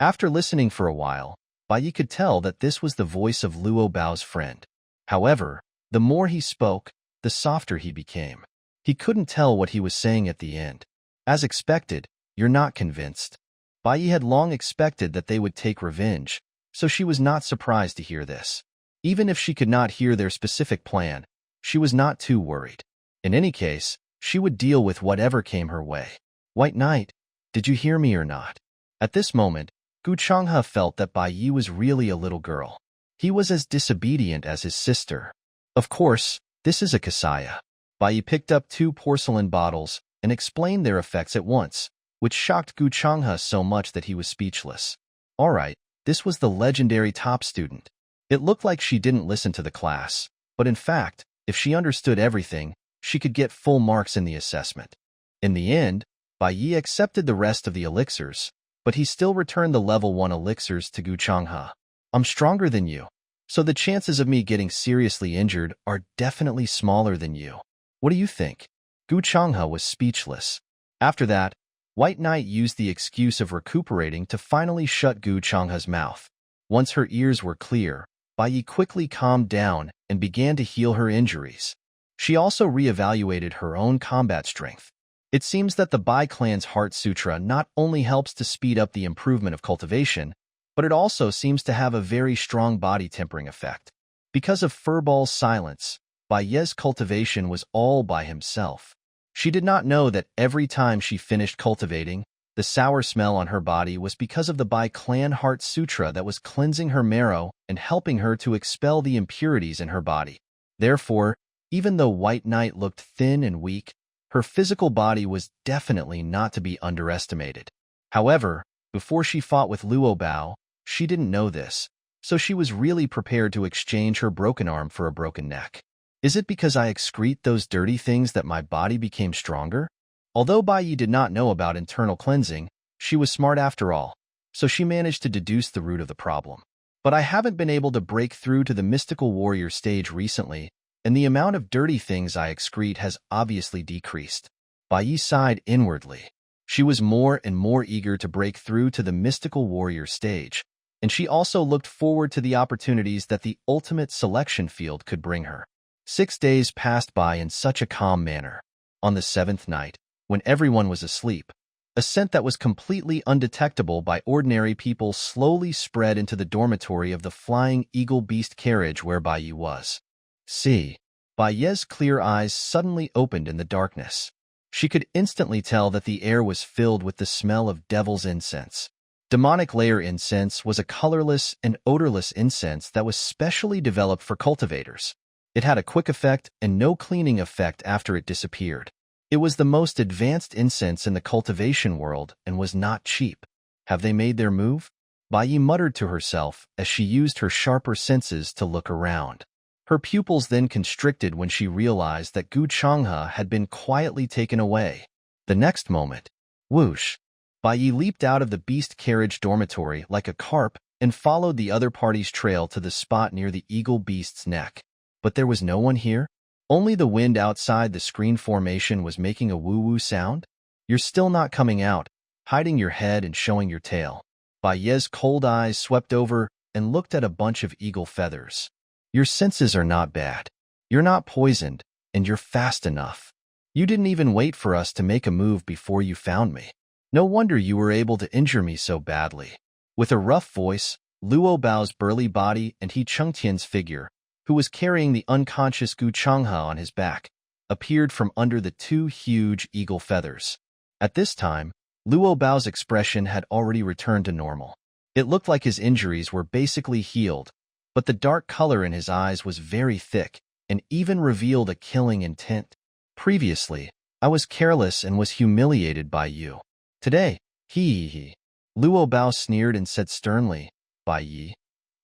After listening for a while, Bai Yi could tell that this was the voice of Luo Bao's friend. However, the more he spoke, the softer he became. He couldn't tell what he was saying at the end. As expected, you're not convinced. Bai Yi had long expected that they would take revenge, so she was not surprised to hear this. Even if she could not hear their specific plan, she was not too worried. In any case, she would deal with whatever came her way. White Knight, did you hear me or not? At this moment, Gu Changhe felt that Bai Yi was really a little girl. He was as disobedient as his sister. Of course, this is a Kasaya. Bai Yi picked up 2 porcelain bottles and explained their effects at once, which shocked Gu Changhe so much that he was speechless. Alright, this was the legendary top student. It looked like she didn't listen to the class, but in fact, if she understood everything, she could get full marks in the assessment. In the end, Bai Yi accepted the rest of the elixirs, but he still returned the level 1 elixirs to Gu Changhe. I'm stronger than you, so the chances of me getting seriously injured are definitely smaller than you. What do you think? Gu Changhe was speechless. After that, White Knight used the excuse of recuperating to finally shut Gu Changhe's mouth. Once her ears were clear, Bai Yi quickly calmed down and began to heal her injuries. She also re-evaluated her own combat strength. It seems that the Bai clan's Heart Sutra not only helps to speed up the improvement of cultivation, but it also seems to have a very strong body tempering effect. Because of Furball's silence, Bai Ye's cultivation was all by himself. She did not know that every time she finished cultivating, the sour smell on her body was because of the Bai clan Heart Sutra that was cleansing her marrow and helping her to expel the impurities in her body. Therefore, even though White Knight looked thin and weak, her physical body was definitely not to be underestimated. However, before she fought with Luo Bao, she didn't know this, so she was really prepared to exchange her broken arm for a broken neck. Is it because I excrete those dirty things that my body became stronger? Although Bai Yi did not know about internal cleansing, she was smart after all, so she managed to deduce the root of the problem. But I haven't been able to break through to the mystical warrior stage recently, and the amount of dirty things I excrete has obviously decreased. Bai Yi sighed inwardly. She was more and more eager to break through to the mystical warrior stage, and she also looked forward to the opportunities that the ultimate selection field could bring her. 6 days passed by in such a calm manner. On the 7th night, when everyone was asleep, a scent that was completely undetectable by ordinary people slowly spread into the dormitory of the flying eagle beast carriage where Bai Yi was. See, Bai Ye's clear eyes suddenly opened in the darkness. She could instantly tell that the air was filled with the smell of devil's incense. Demonic layer incense was a colorless and odorless incense that was specially developed for cultivators. It had a quick effect and no cleaning effect after it disappeared. It was the most advanced incense in the cultivation world and was not cheap. Have they made their move? Bai Yi muttered to herself as she used her sharper senses to look around. Her pupils then constricted when she realized that Gu Changhe had been quietly taken away. The next moment, whoosh, Bai Yi leaped out of the beast carriage dormitory like a carp and followed the other party's trail to the spot near the eagle beast's neck. But there was no one here? Only the wind outside the screen formation was making a woo-woo sound? You're still not coming out, hiding your head and showing your tail. Bai Ye's cold eyes swept over and looked at a bunch of eagle feathers. Your senses are not bad. You're not poisoned, and you're fast enough. You didn't even wait for us to make a move before you found me. No wonder you were able to injure me so badly. With a rough voice, Luo Bao's burly body and He Chengtian's figure, who was carrying the unconscious Gu Changhe on his back, appeared from under the 2 huge eagle feathers. At this time, Luo Bao's expression had already returned to normal. It looked like his injuries were basically healed, but the dark color in his eyes was very thick and even revealed a killing intent. Previously, I was careless and was humiliated by you. Today, he. Luo Bao sneered and said sternly, Bai Yi,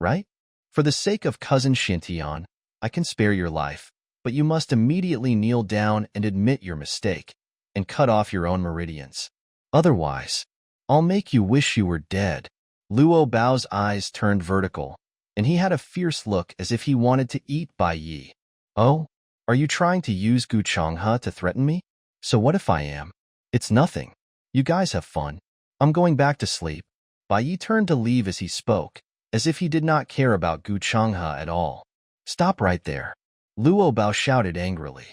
right? For the sake of cousin Xintian, I can spare your life, but you must immediately kneel down and admit your mistake, and cut off your own meridians. Otherwise, I'll make you wish you were dead. Luo Bao's eyes turned vertical, and he had a fierce look as if he wanted to eat Bai Yi. Oh, Are you trying to use Gu Changhe to threaten me? So what if I am? It's nothing. You guys have fun. I'm going back to sleep. Bai Yi turned to leave as he spoke, as if he did not care about Gu Changhe at all. Stop right there. Luo Bao shouted angrily.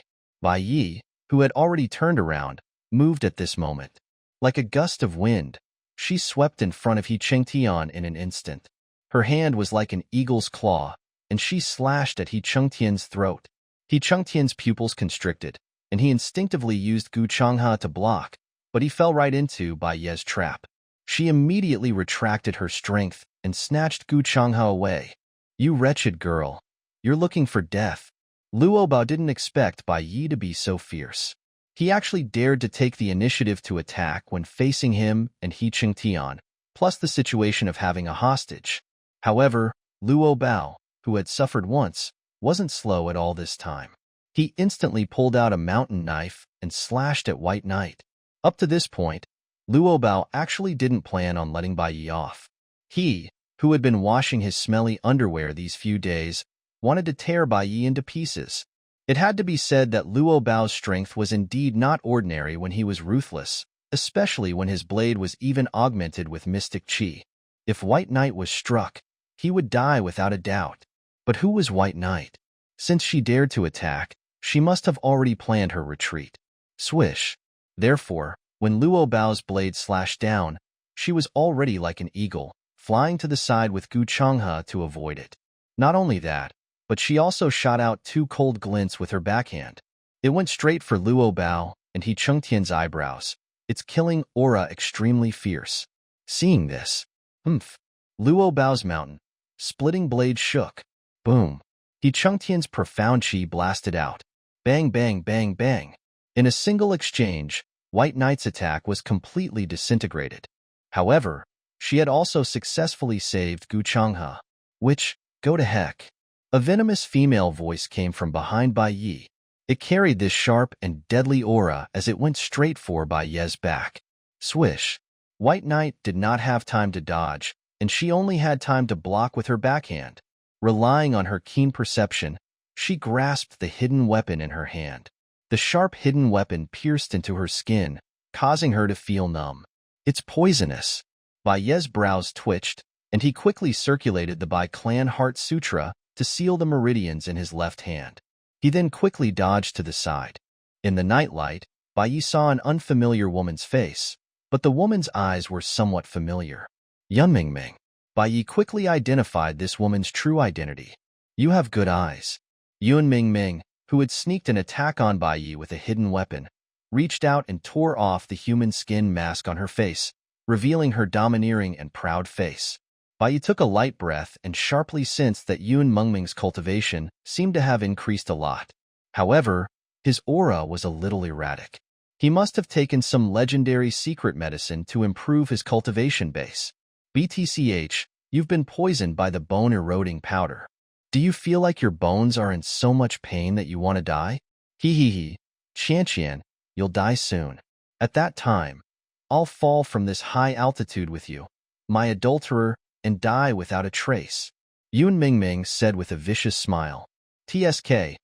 Bai Yi, who had already turned around, moved at this moment. Like a gust of wind, she swept in front of He Chengtian in an instant. Her hand was like an eagle's claw, and she slashed at He Chengtian's throat. He Chengtian's pupils constricted, and he instinctively used Gu Changhe to block, but he fell right into Bai Ye's trap. She immediately retracted her strength and snatched Gu Changhe away. You wretched girl. You're looking for death. Luo Bao didn't expect Bai Yi to be so fierce. He actually dared to take the initiative to attack when facing him and He Chengtian, plus the situation of having a hostage. However, Luo Bao, who had suffered once, wasn't slow at all this time. He instantly pulled out a mountain knife and slashed at White Knight. Up to this point, Luo Bao actually didn't plan on letting Bai Yi off. He, who had been washing his smelly underwear these few days, wanted to tear Bai Yi into pieces. It had to be said that Luo Bao's strength was indeed not ordinary when he was ruthless, especially when his blade was even augmented with mystic chi. If White Knight was struck, he would die without a doubt. But who was White Knight? Since she dared to attack, she must have already planned her retreat. Swish. Therefore, when Luo Bao's blade slashed down, she was already like an eagle, flying to the side with Gu Changhe to avoid it. Not only that, but she also shot out 2 cold glints with her backhand. It went straight for Luo Bao and He Chengtian's eyebrows, its killing aura extremely fierce. Seeing this, Luo Bao's mountain, splitting blade shook. Boom. He Chengtian's profound chi blasted out. Bang, bang, bang, bang. In a single exchange, White Knight's attack was completely disintegrated. However, she had also successfully saved Gu Changhe, which, go to heck. A venomous female voice came from behind Bai Yi. It carried this sharp and deadly aura as it went straight for Bai Ye's back. Swish. White Knight did not have time to dodge, and she only had time to block with her backhand. Relying on her keen perception, she grasped the hidden weapon in her hand. The sharp hidden weapon pierced into her skin, causing her to feel numb. It's poisonous. Bai Ye's brows twitched, and he quickly circulated the Bai Clan Heart Sutra to seal the meridians in his left hand. He then quickly dodged to the side. In the nightlight, Bai Yi saw an unfamiliar woman's face, but the woman's eyes were somewhat familiar. Yun Mingming. Bai Yi quickly identified this woman's true identity. You have good eyes. Yun Mingming, who had sneaked an attack on Bai Yi with a hidden weapon, reached out and tore off the human skin mask on her face, revealing her domineering and proud face. Bai Yi took a light breath and sharply sensed that Yun Mengming's cultivation seemed to have increased a lot. However, his aura was a little erratic. He must have taken some legendary secret medicine to improve his cultivation base. BTCH, you've been poisoned by the bone-eroding powder. Do you feel like your bones are in so much pain that you want to die? He. Qianqian, you'll die soon. At that time, I'll fall from this high altitude with you, my adulterer, and die without a trace. Yun Mingming said with a vicious smile. TSK.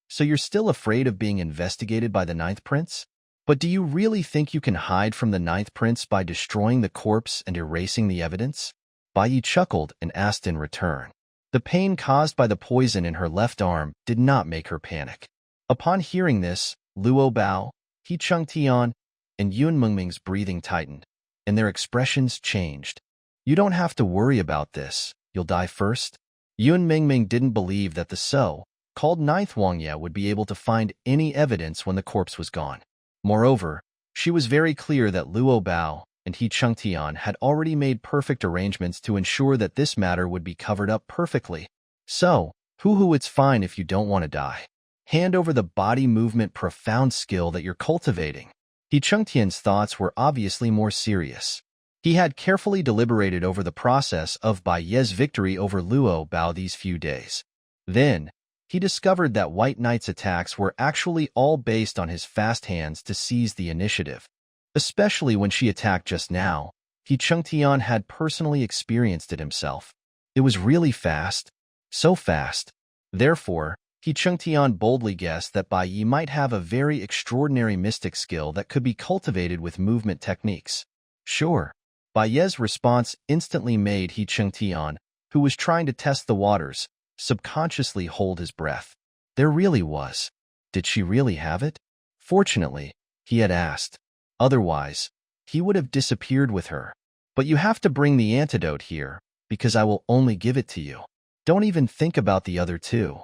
So you're still afraid of being investigated by the Ninth Prince? But do you really think you can hide from the Ninth Prince by destroying the corpse and erasing the evidence? Bai Yi chuckled and asked in return. The pain caused by the poison in her left arm did not make her panic. Upon hearing this, Luo Bao, He Chengtian, and Yun Mengming's breathing tightened, and their expressions changed. You don't have to worry about this, you'll die first. Yun Mengming didn't believe that the so-called Ninth Wangya would be able to find any evidence when the corpse was gone. Moreover, she was very clear that Luo Bao and He Chengtian had already made perfect arrangements to ensure that this matter would be covered up perfectly. So, it's fine if you don't want to die. Hand over the body movement profound skill that you're cultivating. He Chengtian's thoughts were obviously more serious. He had carefully deliberated over the process of Bai Ye's victory over Luo Bao these few days. Then, he discovered that White Knight's attacks were actually all based on his fast hands to seize the initiative. Especially when she attacked just now, He Chengtian had personally experienced it himself. It was really fast. So fast. Therefore, He Chengtian boldly guessed that Bai Yi might have a very extraordinary mystic skill that could be cultivated with movement techniques. Sure. Bai Ye's response instantly made He Chengtian, who was trying to test the waters, subconsciously hold his breath. There really was. Did she really have it? Fortunately, he had asked. Otherwise, he would have disappeared with her. But you have to bring the antidote here, because I will only give it to you. Don't even think about the other two.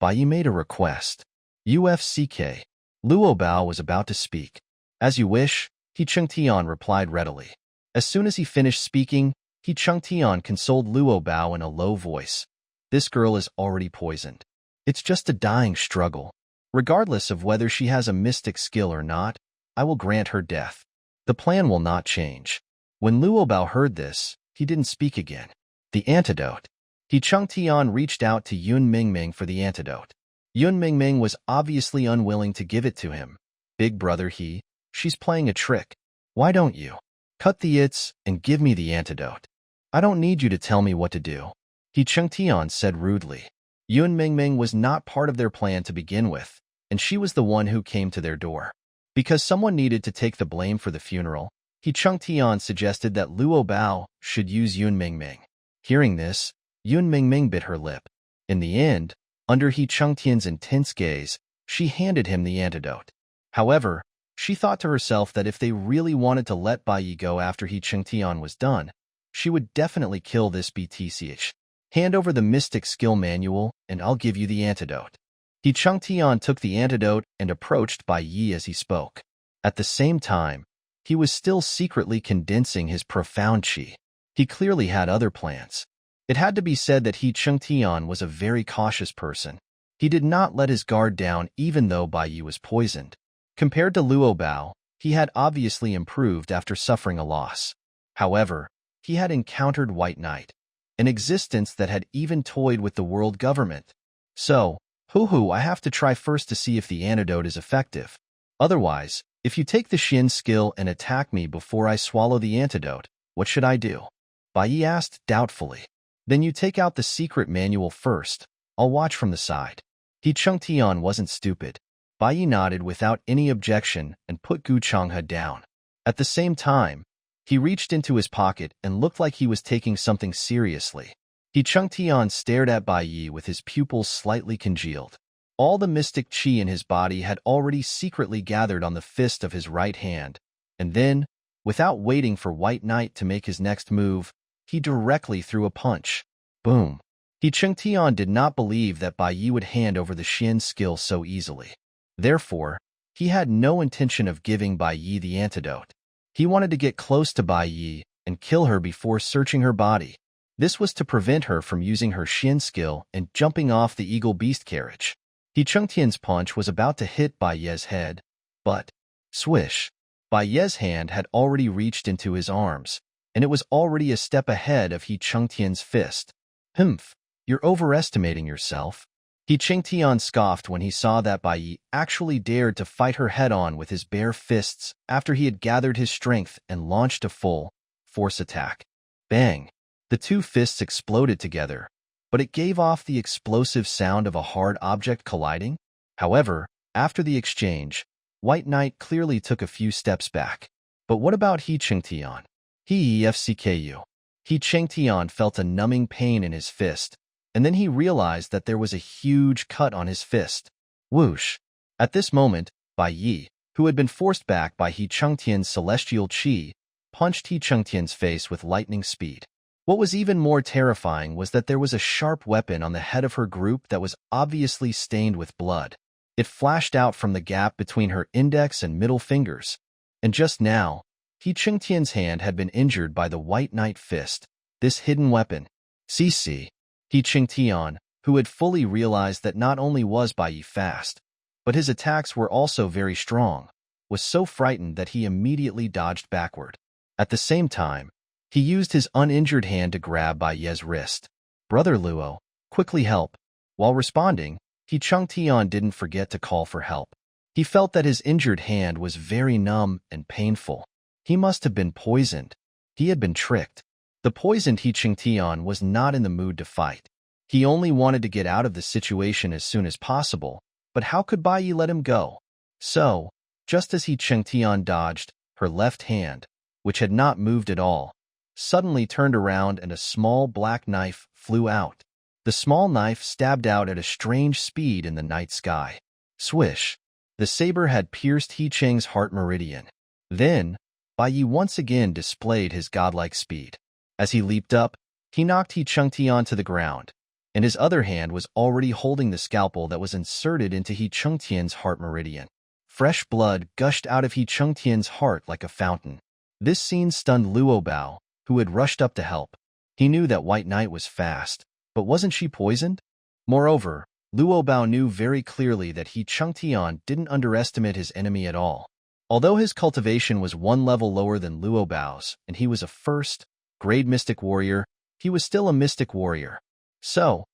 Bai Yi made a request. UFCK. Luo Bao was about to speak. As you wish, He Chengtian replied readily. As soon as he finished speaking, He Chengtian consoled Luo Bao in a low voice. This girl is already poisoned. It's just a dying struggle. Regardless of whether she has a mystic skill or not, I will grant her death. The plan will not change. When Luo Bao heard this, he didn't speak again. The antidote. He Chengtian reached out to Yun Mingming for the antidote. Yun Mingming was obviously unwilling to give it to him. Big brother she's playing a trick. Why don't you? Cut the its and give me the antidote. I don't need you to tell me what to do. He Chengtian said rudely. Yun Mingming was not part of their plan to begin with, and she was the one who came to their door. Because someone needed to take the blame for the funeral, He Chengtian suggested that Luo Bao should use Yun Mingming. Hearing this, Yun Mingming bit her lip. In the end, under He Chengtian's intense gaze, she handed him the antidote. However, she thought to herself that if they really wanted to let Bai Yi go after He Chengtian was done, she would definitely kill this BTCH. Hand over the mystic skill manual, and I'll give you the antidote. He Chengtian took the antidote and approached Bai Yi as he spoke. At the same time, he was still secretly condensing his profound qi. He clearly had other plans. It had to be said that He Chengtian was a very cautious person. He did not let his guard down even though Bai Yi was poisoned. Compared to Luo Bao, he had obviously improved after suffering a loss. However, he had encountered White Knight, an existence that had even toyed with the world government. So, I have to try first to see if the antidote is effective. Otherwise, if you take the Xin skill and attack me before I swallow the antidote, what should I do? Bai Yi asked doubtfully. Then you take out the secret manual first. I'll watch from the side. He Chengtian wasn't stupid. Bai Yi nodded without any objection and put Gu Changhe down. At the same time, he reached into his pocket and looked like he was taking something seriously. He Chengtian stared at Bai Yi with his pupils slightly congealed. All the mystic qi in his body had already secretly gathered on the fist of his right hand, and then, without waiting for White Knight to make his next move, he directly threw a punch. Boom. He Chengtian did not believe that Bai Yi would hand over the Xin skill so easily. Therefore, he had no intention of giving Bai Yi the antidote. He wanted to get close to Bai Yi and kill her before searching her body. This was to prevent her from using her Xin skill and jumping off the eagle beast carriage. He Chengtian's punch was about to hit Bai Ye's head, but, swish, Bai Ye's hand had already reached into his arms, and it was already a step ahead of He Chengtian's fist. Humph, you're overestimating yourself. He Chengtian scoffed when he saw that Bai Yi actually dared to fight her head-on with his bare fists after he had gathered his strength and launched a full-force attack. Bang! The two fists exploded together, but it gave off the explosive sound of a hard object colliding. However, after the exchange, White Knight clearly took a few steps back. But what about He Chengtian? He Chengtian felt a numbing pain in his fist, and then he realized that there was a huge cut on his fist. Whoosh! At this moment, Bai Yi, who had been forced back by He Chengtian's celestial qi, punched He Chengtian's face with lightning speed. What was even more terrifying was that there was a sharp weapon on the head of her group that was obviously stained with blood. It flashed out from the gap between her index and middle fingers. And just now, He Chengtian's hand had been injured by the White Knight fist, this hidden weapon. He Chengtian, who had fully realized that not only was Bai Yi fast, but his attacks were also very strong, was so frightened that he immediately dodged backward. At the same time, he used his uninjured hand to grab Bai Ye's wrist. Brother Luo, quickly help. While responding, He Chengtian didn't forget to call for help. He felt that his injured hand was very numb and painful. He must have been poisoned. He had been tricked. The poisoned He Chengtian was not in the mood to fight. He only wanted to get out of the situation as soon as possible, but how could Bai Yi let him go? So, just as Cheng Tian dodged, her left hand, which had not moved at all, suddenly turned around and a small black knife flew out. The small knife stabbed out at a strange speed in the night sky. Swish! The saber had pierced He Cheng's heart meridian. Then, Bai Yi once again displayed his godlike speed. As he leaped up, he knocked He Cheng Tian to the ground, and his other hand was already holding the scalpel that was inserted into He Cheng Tian's heart meridian. Fresh blood gushed out of He Cheng Tian's heart like a fountain. This scene stunned Luo Bao, who had rushed up to help. He knew that White Knight was fast, but wasn't she poisoned? Moreover, Luo Bao knew very clearly that He Cheng Tian didn't underestimate his enemy at all. Although his cultivation was one level lower than Luo Bao's, and he was a first-grade mystic warrior, he was still a mystic warrior. So,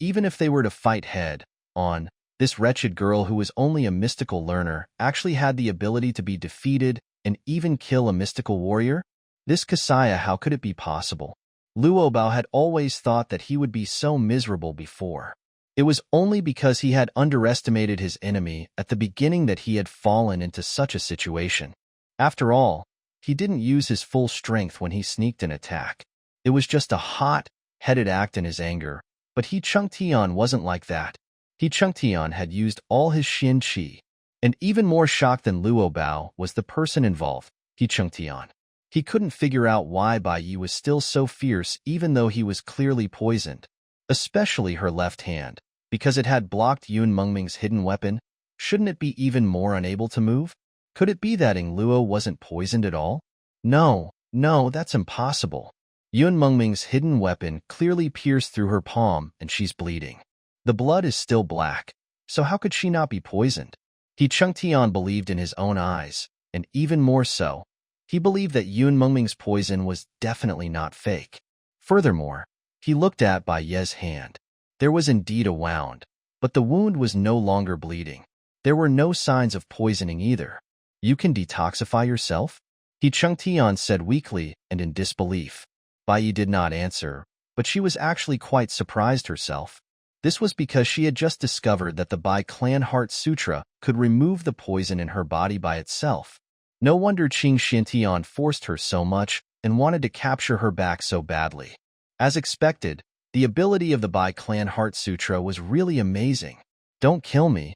even if they were to fight head-on, this wretched girl who was only a mystical learner actually had the ability to be defeated and even kill a mystical warrior? This Kasaya, how could it be possible? Luo Bao had always thought that he would be so miserable before. It was only because he had underestimated his enemy at the beginning that he had fallen into such a situation. After all, he didn't use his full strength when he sneaked an attack. It was just a hot-headed act in his anger, but He Cheng Tian wasn't like that. He Cheng Tian had used all his Xin Qi. And even more shocked than Luo Bao was the person involved, He Cheng Tian. He couldn't figure out why Bai Yi was still so fierce even though he was clearly poisoned. Especially her left hand, because it had blocked Yun Mengming's hidden weapon. Shouldn't it be even more unable to move? Could it be that Ing Luo wasn't poisoned at all? No, that's impossible. Yun Mengming's hidden weapon clearly pierced through her palm and she's bleeding. The blood is still black, so how could she not be poisoned? He Cheng Tian believed in his own eyes, and even more so, he believed that Yun Mengming's poison was definitely not fake. Furthermore, he looked at Bai Ye's hand. There was indeed a wound, but the wound was no longer bleeding. There were no signs of poisoning either. You can detoxify yourself? He Cheng Tian said weakly and in disbelief. Bai Yi did not answer, but she was actually quite surprised herself. This was because she had just discovered that the Bai Clan Heart Sutra could remove the poison in her body by itself. No wonder Ching Xiantian forced her so much and wanted to capture her back so badly. As expected, the ability of the Bai Clan Heart Sutra was really amazing. Don't kill me.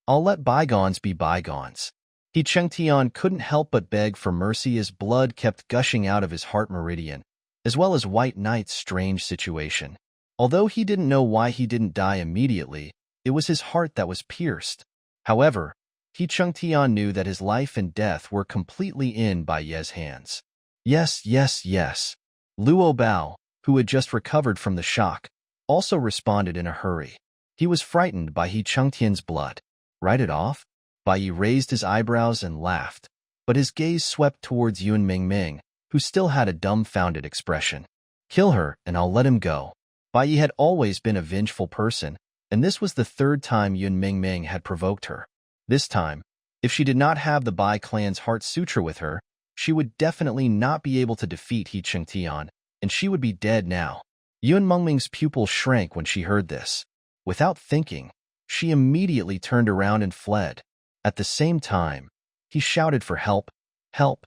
I'll let bygones be bygones. He Cheng Tian couldn't help but beg for mercy as blood kept gushing out of his heart meridian, as well as White Knight's strange situation. Although he didn't know why he didn't die immediately, it was his heart that was pierced. However, He Cheng Tian knew that his life and death were completely in Bai Ye's hands. Yes. Luo Bao, who had just recovered from the shock, also responded in a hurry. He was frightened by He Cheng Tian's blood. Write it off? Bai Yi raised his eyebrows and laughed, but his gaze swept towards Yun Mengming, who still had a dumbfounded expression. Kill her, and I'll let him go. Bai Yi had always been a vengeful person, and this was the third time Yun Mengming had provoked her. This time, if she did not have the Bai clan's Heart Sutra with her, she would definitely not be able to defeat He Cheng Tian, and she would be dead now. Yun Mengming's pupil shrank when she heard this. Without thinking, she immediately turned around and fled. At the same time, he shouted for help. Help!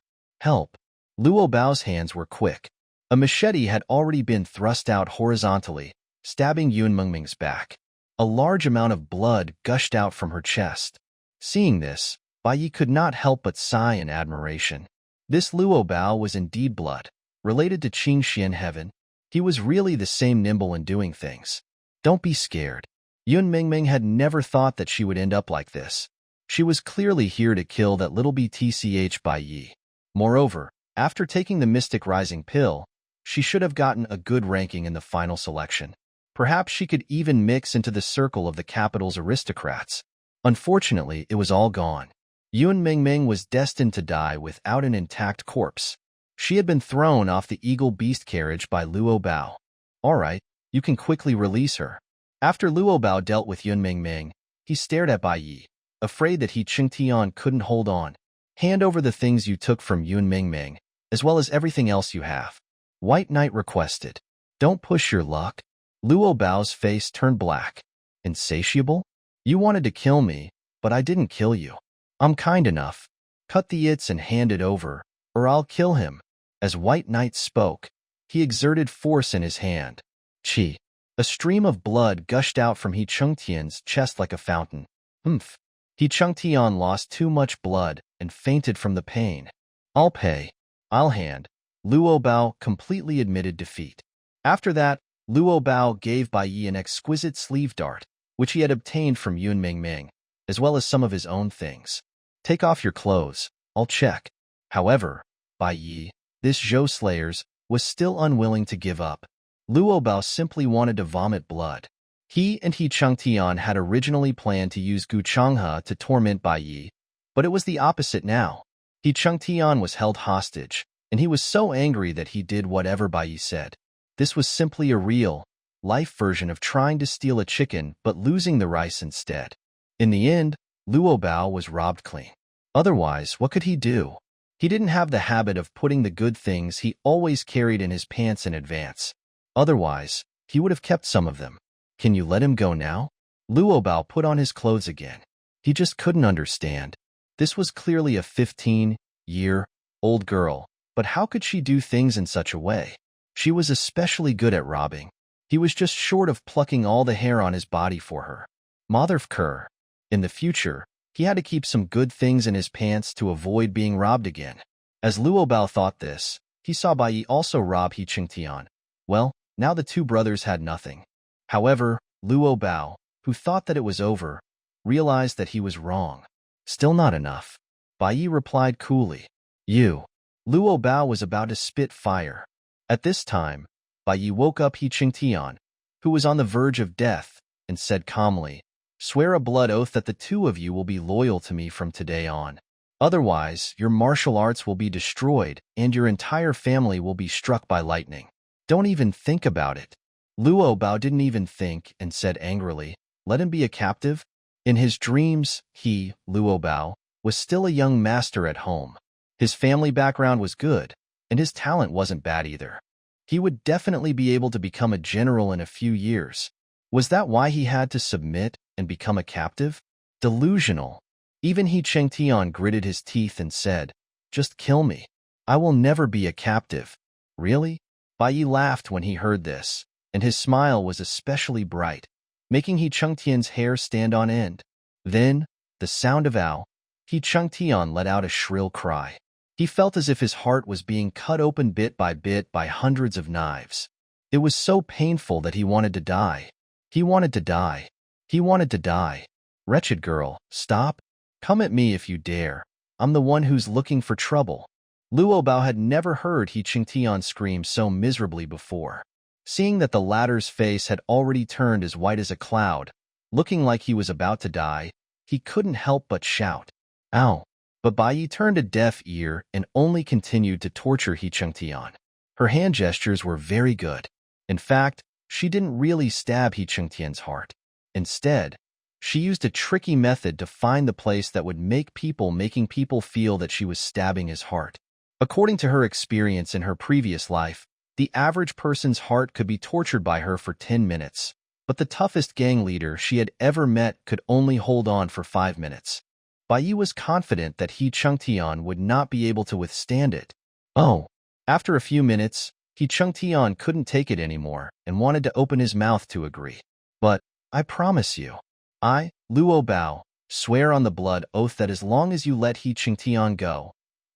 Luo Bao's hands were quick. A machete had already been thrust out horizontally, stabbing Yun Mengming's back. A large amount of blood gushed out from her chest. Seeing this, Bai Yi could not help but sigh in admiration. This Luo Bao was indeed blood, related to Qing Xian Heaven. He was really the same nimble in doing things. Don't be scared. Yun Mengming had never thought that she would end up like this. She was clearly here to kill that little BTCH Bai Yi. Moreover, after taking the Mystic Rising pill, she should have gotten a good ranking in the final selection. Perhaps she could even mix into the circle of the capital's aristocrats. Unfortunately, it was all gone. Yun Mengming was destined to die without an intact corpse. She had been thrown off the eagle beast carriage by Luo Bao. All right, you can quickly release her. After Luo Bao dealt with Yun Mengming, he stared at Bai Yi, afraid that He Cheng Tian couldn't hold on. Hand over the things you took from Yun Mengming, as well as everything else you have. White Knight requested. Don't push your luck. Luo Bao's face turned black. Insatiable? You wanted to kill me, but I didn't kill you. I'm kind enough. Cut the its and hand it over, or I'll kill him. As White Knight spoke, he exerted force in his hand. Qi. A stream of blood gushed out from He Chengtian's chest like a fountain. Humph. He Chengtian lost too much blood and fainted from the pain. I'll pay. I'll hand. Luo Bao completely admitted defeat. After that, Luo Bao gave Bai Yi an exquisite sleeve dart, which he had obtained from Yun Mingming, as well as some of his own things. Take off your clothes. I'll check. However, Bai Yi, this Zhou Slayer's, was still unwilling to give up. Luo Bao simply wanted to vomit blood. He and He Chengtian had originally planned to use Gu Changhe to torment Bai Yi, but it was the opposite now. He Chengtian was held hostage, and he was so angry that he did whatever Bai Yi said. This was simply a real-life version of trying to steal a chicken but losing the rice instead. In the end, Luo Bao was robbed clean. Otherwise, what could he do? He didn't have the habit of putting the good things he always carried in his pants in advance. Otherwise, he would have kept some of them. Can you let him go now? Luo Bao put on his clothes again. He just couldn't understand. This was clearly a 15-year-old girl, but how could she do things in such a way? She was especially good at robbing. He was just short of plucking all the hair on his body for her. Motherfucker. In the future, he had to keep some good things in his pants to avoid being robbed again. As Luo Bao thought this, he saw Bai Yi also rob He Chengtian. Well, now the two brothers had nothing. However, Luo Bao, who thought that it was over, realized that he was wrong. Still not enough. Bai Yi replied coolly. You. Luo Bao was about to spit fire. At this time, Bai Yi woke up He Chengtian, who was on the verge of death, and said calmly, Swear a blood oath that the two of you will be loyal to me from today on. Otherwise, your martial arts will be destroyed and your entire family will be struck by lightning. Don't even think about it. Luo Bao didn't even think and said angrily, Let him be a captive? In his dreams, he, Luo Bao, was still a young master at home. His family background was good, and his talent wasn't bad either. He would definitely be able to become a general in a few years. Was that why he had to submit and become a captive? Delusional. Even He Chengtian gritted his teeth and said, Just kill me. I will never be a captive. Really? Bai Yi laughed when he heard this, and his smile was especially bright, making He Chengtian's hair stand on end. Then, the sound of ow, He Chengtian let out a shrill cry. He felt as if his heart was being cut open bit by hundreds of knives. It was so painful that he wanted to die. He wanted to die. He wanted to die. Wretched girl, stop. Come at me if you dare. I'm the one who's looking for trouble. Luo Bao had never heard He Chengtian scream so miserably before. Seeing that the latter's face had already turned as white as a cloud, looking like he was about to die, he couldn't help but shout, Ow! But Bai Yi turned a deaf ear and only continued to torture He Chengtian. Her hand gestures were very good. In fact, she didn't really stab He Chengtian's heart. Instead, she used a tricky method to find the place that would making people feel that she was stabbing his heart. According to her experience in her previous life, the average person's heart could be tortured by her for 10 minutes, but the toughest gang leader she had ever met could only hold on for 5 minutes. Bai Yi was confident that He Chengtian would not be able to withstand it. Oh, after a few minutes, He Chengtian couldn't take it anymore and wanted to open his mouth to agree. But, I promise you, I, Luo Bao, swear on the blood oath that as long as you let He Chengtian go,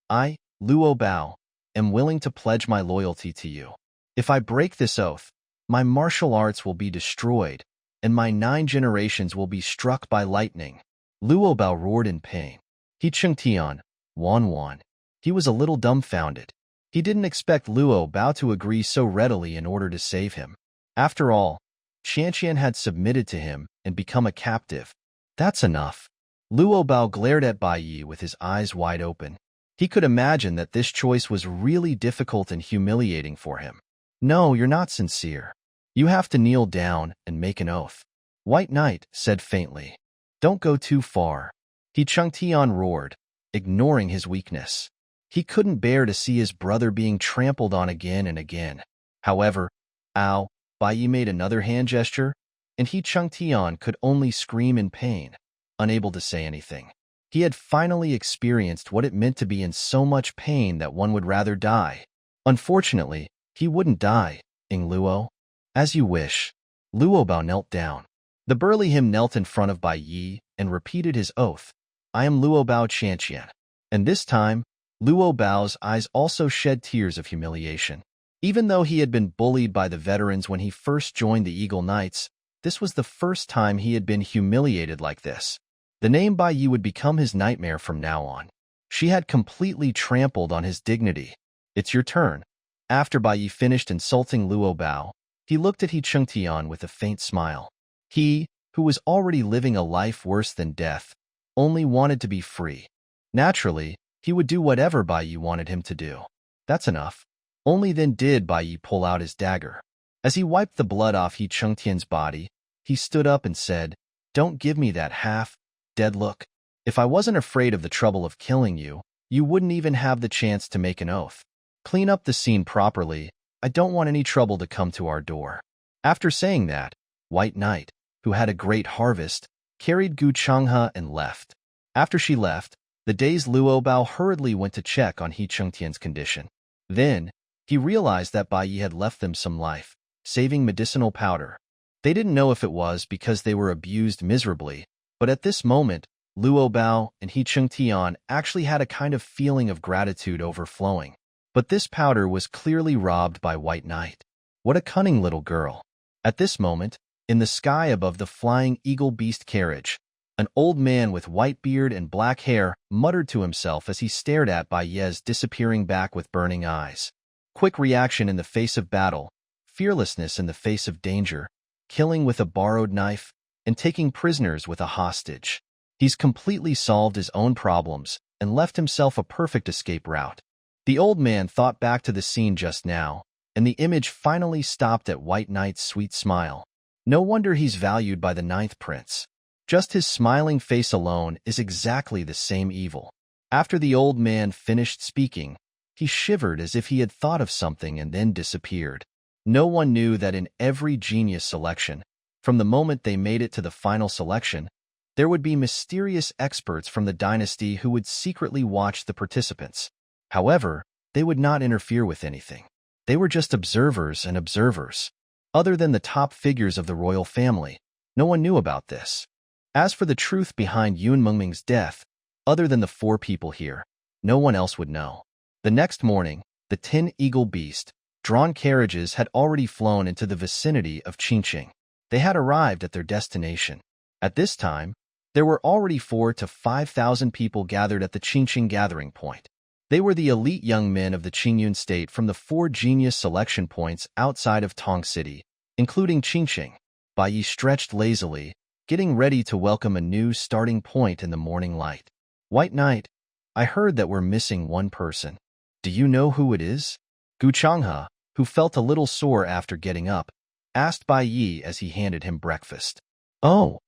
I, Luo Bao, am willing to pledge my loyalty to you. If I break this oath, my martial arts will be destroyed, and my 9 generations will be struck by lightning. Luo Bao roared in pain. He Chengtian, Wan. He was a little dumbfounded. He didn't expect Luo Bao to agree so readily in order to save him. After all, Qianqian had submitted to him and become a captive. That's enough. Luo Bao glared at Bai Yi with his eyes wide open. He could imagine that this choice was really difficult and humiliating for him. No, you're not sincere. You have to kneel down and make an oath. White Knight said faintly. Don't go too far. He Chengtian roared, ignoring his weakness. He couldn't bear to see his brother being trampled on again and again. However, ow, Bai Yi made another hand gesture, and He Chung Tian could only scream in pain, unable to say anything. He had finally experienced what it meant to be in so much pain that one would rather die. Unfortunately, he wouldn't die, Ing Luo. As you wish. Luo Bao knelt down. The burly him knelt in front of Bai Yi and repeated his oath. I am Luo Bao Qianqian. And this time, Luo Bao's eyes also shed tears of humiliation. Even though he had been bullied by the veterans when he first joined the Eagle Knights, this was the first time he had been humiliated like this. The name Bai Yi would become his nightmare from now on. She had completely trampled on his dignity. It's your turn. After Bai Yi finished insulting Luo Bao, he looked at He Chung Tian with a faint smile. He, who was already living a life worse than death, only wanted to be free. Naturally, he would do whatever Bai Yi wanted him to do. That's enough. Only then did Bai Yi pull out his dagger. As he wiped the blood off He Chung Tian's body, he stood up and said, Don't give me that half-dead look. If I wasn't afraid of the trouble of killing you, you wouldn't even have the chance to make an oath. Clean up the scene properly. I don't want any trouble to come to our door. After saying that, White Knight, who had a great harvest, carried Gu Changhe and left. After she left, the dazed Luo Bao hurriedly went to check on He Chung Tian's condition. Then, he realized that Bai Yi had left them some life-saving medicinal powder. They didn't know if it was because they were abused miserably, but at this moment, Luo Bao and He Chung Tian actually had a kind of feeling of gratitude overflowing. But this powder was clearly robbed by White Knight. What a cunning little girl. At this moment, in the sky above the flying eagle beast carriage, an old man with white beard and black hair muttered to himself as he stared at Bai Yi's disappearing back with burning eyes. Quick reaction in the face of battle, fearlessness in the face of danger, killing with a borrowed knife, and taking prisoners with a hostage. He's completely solved his own problems and left himself a perfect escape route. The old man thought back to the scene just now, and the image finally stopped at White Knight's sweet smile. No wonder he's valued by the Ninth Prince. Just his smiling face alone is exactly the same evil. After the old man finished speaking, he shivered as if he had thought of something and then disappeared. No one knew that in every genius selection, from the moment they made it to the final selection, there would be mysterious experts from the dynasty who would secretly watch the participants. However, they would not interfere with anything. They were just observers and observers. Other than the top figures of the royal family, no one knew about this. As for the truth behind Yun Mengming's death, other than the 4 people here, no one else would know. The next morning, the 10 eagle beast, drawn carriages had already flown into the vicinity of Ching. They had arrived at their destination. At this time, there were already 4,000 to 5,000 people gathered at the Ching gathering point. They were the elite young men of the Qingyun state from the 4 genius selection points outside of Tong City, including Ching. Bai Yi stretched lazily, getting ready to welcome a new starting point in the morning light. White Knight, I heard that we're missing one person. Do you know who it is? Gu Changhe, who felt a little sore after getting up, asked Bai Yi as he handed him breakfast. Oh.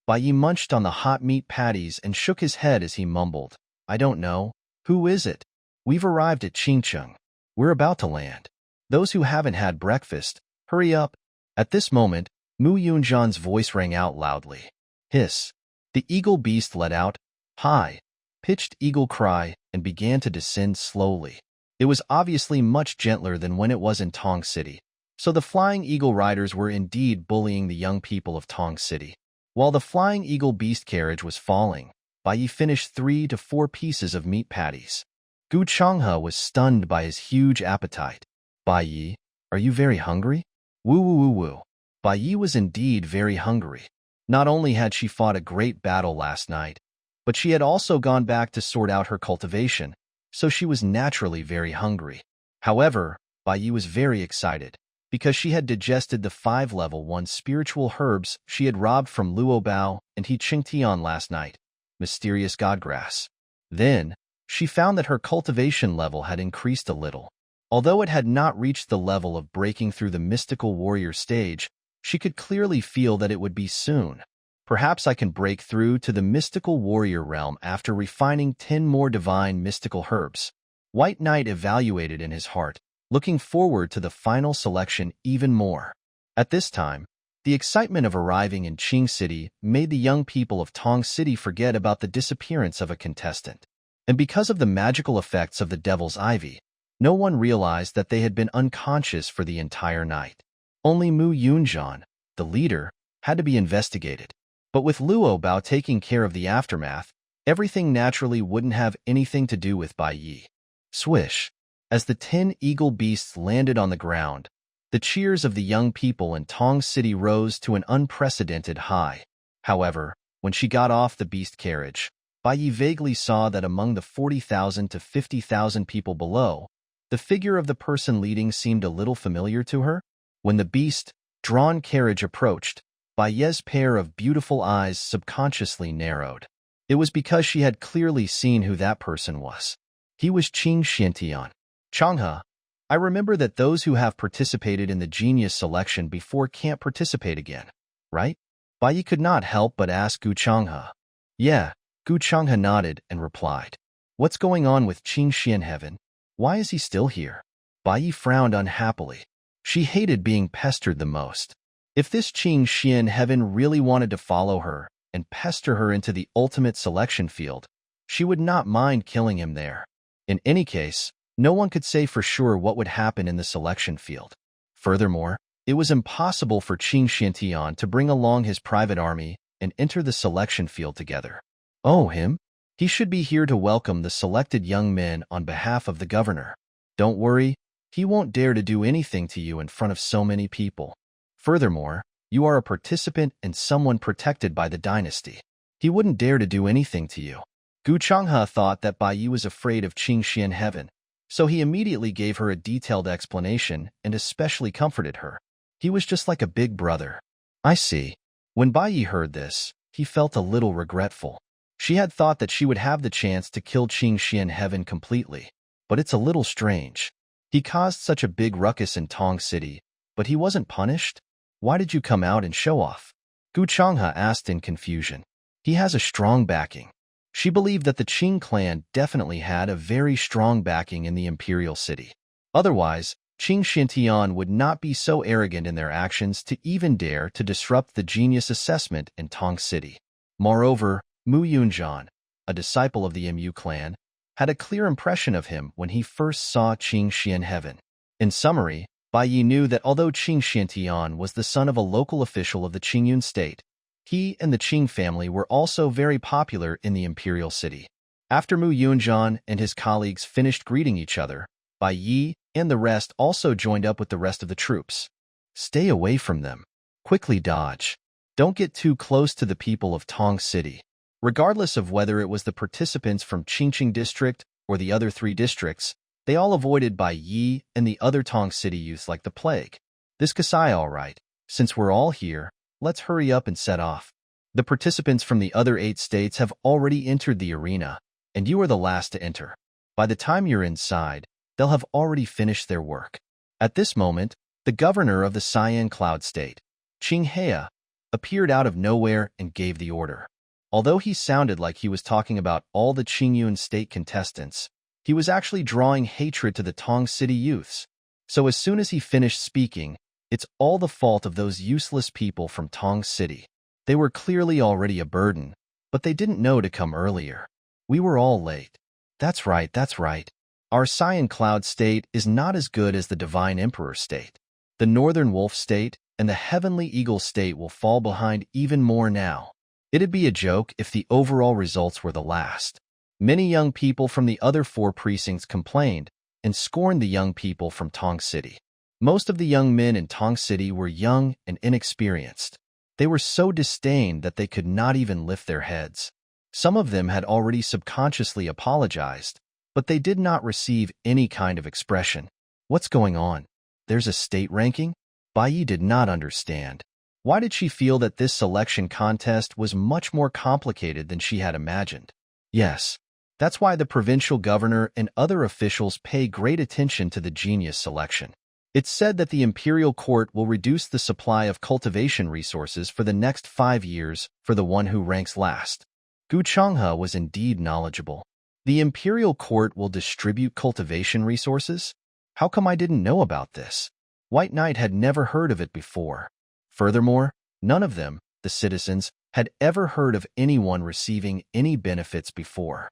Bai Yi munched on the hot meat patties and shook his head as he mumbled. I don't know. Who is it? We've arrived at Chingcheng. We're about to land. Those who haven't had breakfast, hurry up. At this moment, Mu Yunzhan's voice rang out loudly. Hiss. The eagle beast let out, high-pitched eagle cry and began to descend slowly. It was obviously much gentler than when it was in Tong City, so the flying eagle riders were indeed bullying the young people of Tong City. While the flying eagle beast carriage was falling, Bai Yi finished 3 to 4 pieces of meat patties. Gu Changhe was stunned by his huge appetite. Bai Yi, are you very hungry? Woo. Bai Yi was indeed very hungry. Not only had she fought a great battle last night, but she had also gone back to sort out her cultivation, so she was naturally very hungry. However, Bai Yi was very excited, because she had digested the 5 level 1 spiritual herbs she had robbed from Luo Bao and He Chung Tian last night. Mysterious godgrass. Then, she found that her cultivation level had increased a little. Although it had not reached the level of breaking through the mystical warrior stage, she could clearly feel that it would be soon. Perhaps I can break through to the mystical warrior realm after refining 10 more divine mystical herbs. White Knight evaluated in his heart, looking forward to the final selection even more. At this time, the excitement of arriving in Ching City made the young people of Tong City forget about the disappearance of a contestant. And because of the magical effects of the Devil's Ivy, no one realized that they had been unconscious for the entire night. Only Mu Yunjian, the leader, had to be investigated. But with Luo Bao taking care of the aftermath, everything naturally wouldn't have anything to do with Bai Yi. Swish! As the 10 eagle beasts landed on the ground, the cheers of the young people in Tong City rose to an unprecedented high. However, when she got off the beast carriage, Bai Yi vaguely saw that among the 40,000 to 50,000 people below, the figure of the person leading seemed a little familiar to her. When the beast-drawn carriage approached, Bai Yi's pair of beautiful eyes subconsciously narrowed. It was because she had clearly seen who that person was. He was Ching Xiantian. Changhe, I remember that those who have participated in the genius selection before can't participate again, right? Bai Yi could not help but ask Gu Changhe. Yeah, Gu Changhe nodded and replied. What's going on with Ching Xian Heaven? Why is he still here? Bai Yi frowned unhappily. She hated being pestered the most. If this Ching Xian Heaven really wanted to follow her and pester her into the ultimate selection field, she would not mind killing him there. In any case, no one could say for sure what would happen in the selection field. Furthermore, it was impossible for Ching Xiantian to bring along his private army and enter the selection field together. Oh, him? He should be here to welcome the selected young men on behalf of the governor. Don't worry, he won't dare to do anything to you in front of so many people. Furthermore, you are a participant and someone protected by the dynasty. He wouldn't dare to do anything to you. Gu Changhe thought that Bai Yi was afraid of Ching Xian Heaven, so he immediately gave her a detailed explanation and especially comforted her. He was just like a big brother. I see. When Bai Yi heard this, he felt a little regretful. She had thought that she would have the chance to kill Ching Xian Heaven completely, but it's a little strange. He caused such a big ruckus in Tong City, but he wasn't punished? Why did you come out and show off? Gu Changhe asked in confusion. He has a strong backing. She believed that the Ching clan definitely had a very strong backing in the imperial city. Otherwise, Ching Xiantian would not be so arrogant in their actions to even dare to disrupt the genius assessment in Tong City. Moreover, Mu Yunjian, a disciple of the Mu clan, had a clear impression of him when he first saw Ching Xian Heaven. In summary, Bai Yi knew that although Ching Xiantian was the son of a local official of the Qingyun state, he and the Ching family were also very popular in the imperial city. After Mu Yunjian and his colleagues finished greeting each other, Bai Yi and the rest also joined up with the rest of the troops. Stay away from them. Quickly dodge. Don't get too close to the people of Tong City. Regardless of whether it was the participants from Qingqing district or the other 3 districts, they all avoided Bai Yi and the other Tong City youths like the plague. This Kasai all right. Since we're all here, let's hurry up and set off. The participants from the other 8 states have already entered the arena, and you are the last to enter. By the time you're inside, they'll have already finished their work. At this moment, the governor of the Cyan Cloud State, Ching Hea, appeared out of nowhere and gave the order. Although he sounded like he was talking about all the Qingyun state contestants, he was actually drawing hatred to the Tong City youths. So as soon as he finished speaking, it's all the fault of those useless people from Tong City. They were clearly already a burden, but they didn't know to come earlier. We were all late. That's right, that's right. Our Cyan Cloud State is not as good as the Divine Emperor State. The Northern Wolf State and the Heavenly Eagle State will fall behind even more now. It'd be a joke if the overall results were the last. Many young people from the other 4 precincts complained and scorned the young people from Tong City. Most of the young men in Tong City were young and inexperienced. They were so disdained that they could not even lift their heads. Some of them had already subconsciously apologized, but they did not receive any kind of expression. What's going on? There's a state ranking? Bai Yi did not understand. Why did she feel that this selection contest was much more complicated than she had imagined? Yes, that's why the provincial governor and other officials pay great attention to the genius selection. It's said that the imperial court will reduce the supply of cultivation resources for the next 5 years for the one who ranks last. Gu Changhe was indeed knowledgeable. The imperial court will distribute cultivation resources? How come I didn't know about this? White Knight had never heard of it before. Furthermore, none of them, the citizens, had ever heard of anyone receiving any benefits before.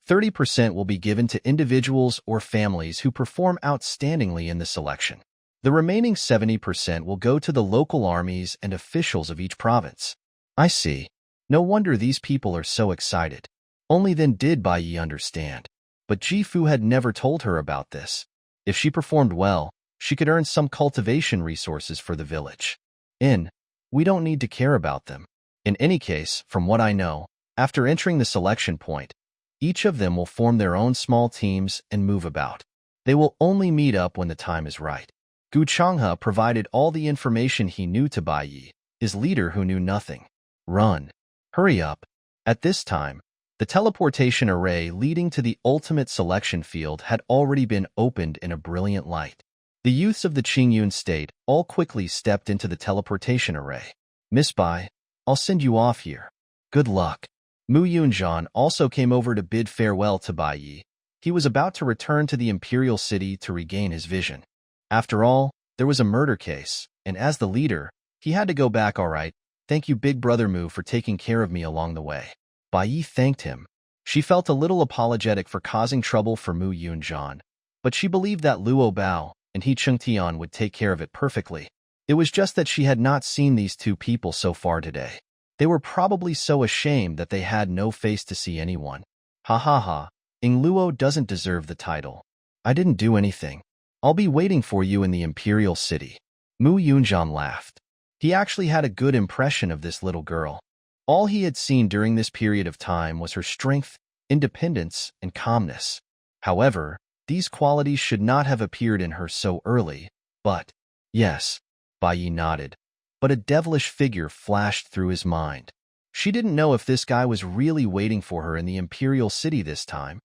30% will be given to individuals or families who perform outstandingly in the selection. The remaining 70% will go to the local armies and officials of each province. I see. No wonder these people are so excited. Only then did Bai Yi understand. But Jifu had never told her about this. If she performed well, she could earn some cultivation resources for the village. We don't need to care about them. In any case, from what I know, after entering the selection point, each of them will form their own small teams and move about. They will only meet up when the time is right. Gu Changhe provided all the information he knew to Bai Yi, his leader who knew nothing. Run. Hurry up. At this time, the teleportation array leading to the ultimate selection field had already been opened in a brilliant light. The youths of the Qingyun state all quickly stepped into the teleportation array. Miss Bai, I'll send you off here. Good luck. Mu Yunzhan also came over to bid farewell to Bai Yi. He was about to return to the imperial city to regain his vision. After all, there was a murder case, and as the leader, he had to go back. All right, thank you Big Brother Mu for taking care of me along the way. Bai Yi thanked him. She felt a little apologetic for causing trouble for Mu Yunzhan, but she believed that Luo Bao and He Chengtian would take care of it perfectly. It was just that she had not seen these two people so far today. They were probably so ashamed that they had no face to see anyone. Ha ha ha, Ing Luo doesn't deserve the title. I didn't do anything. I'll be waiting for you in the imperial city. Mu Yunzhan laughed. He actually had a good impression of this little girl. All he had seen during this period of time was her strength, independence, and calmness. However, these qualities should not have appeared in her so early, but, yes, Bai Yi nodded, but a devilish figure flashed through his mind. She didn't know if this guy was really waiting for her in the imperial city this time.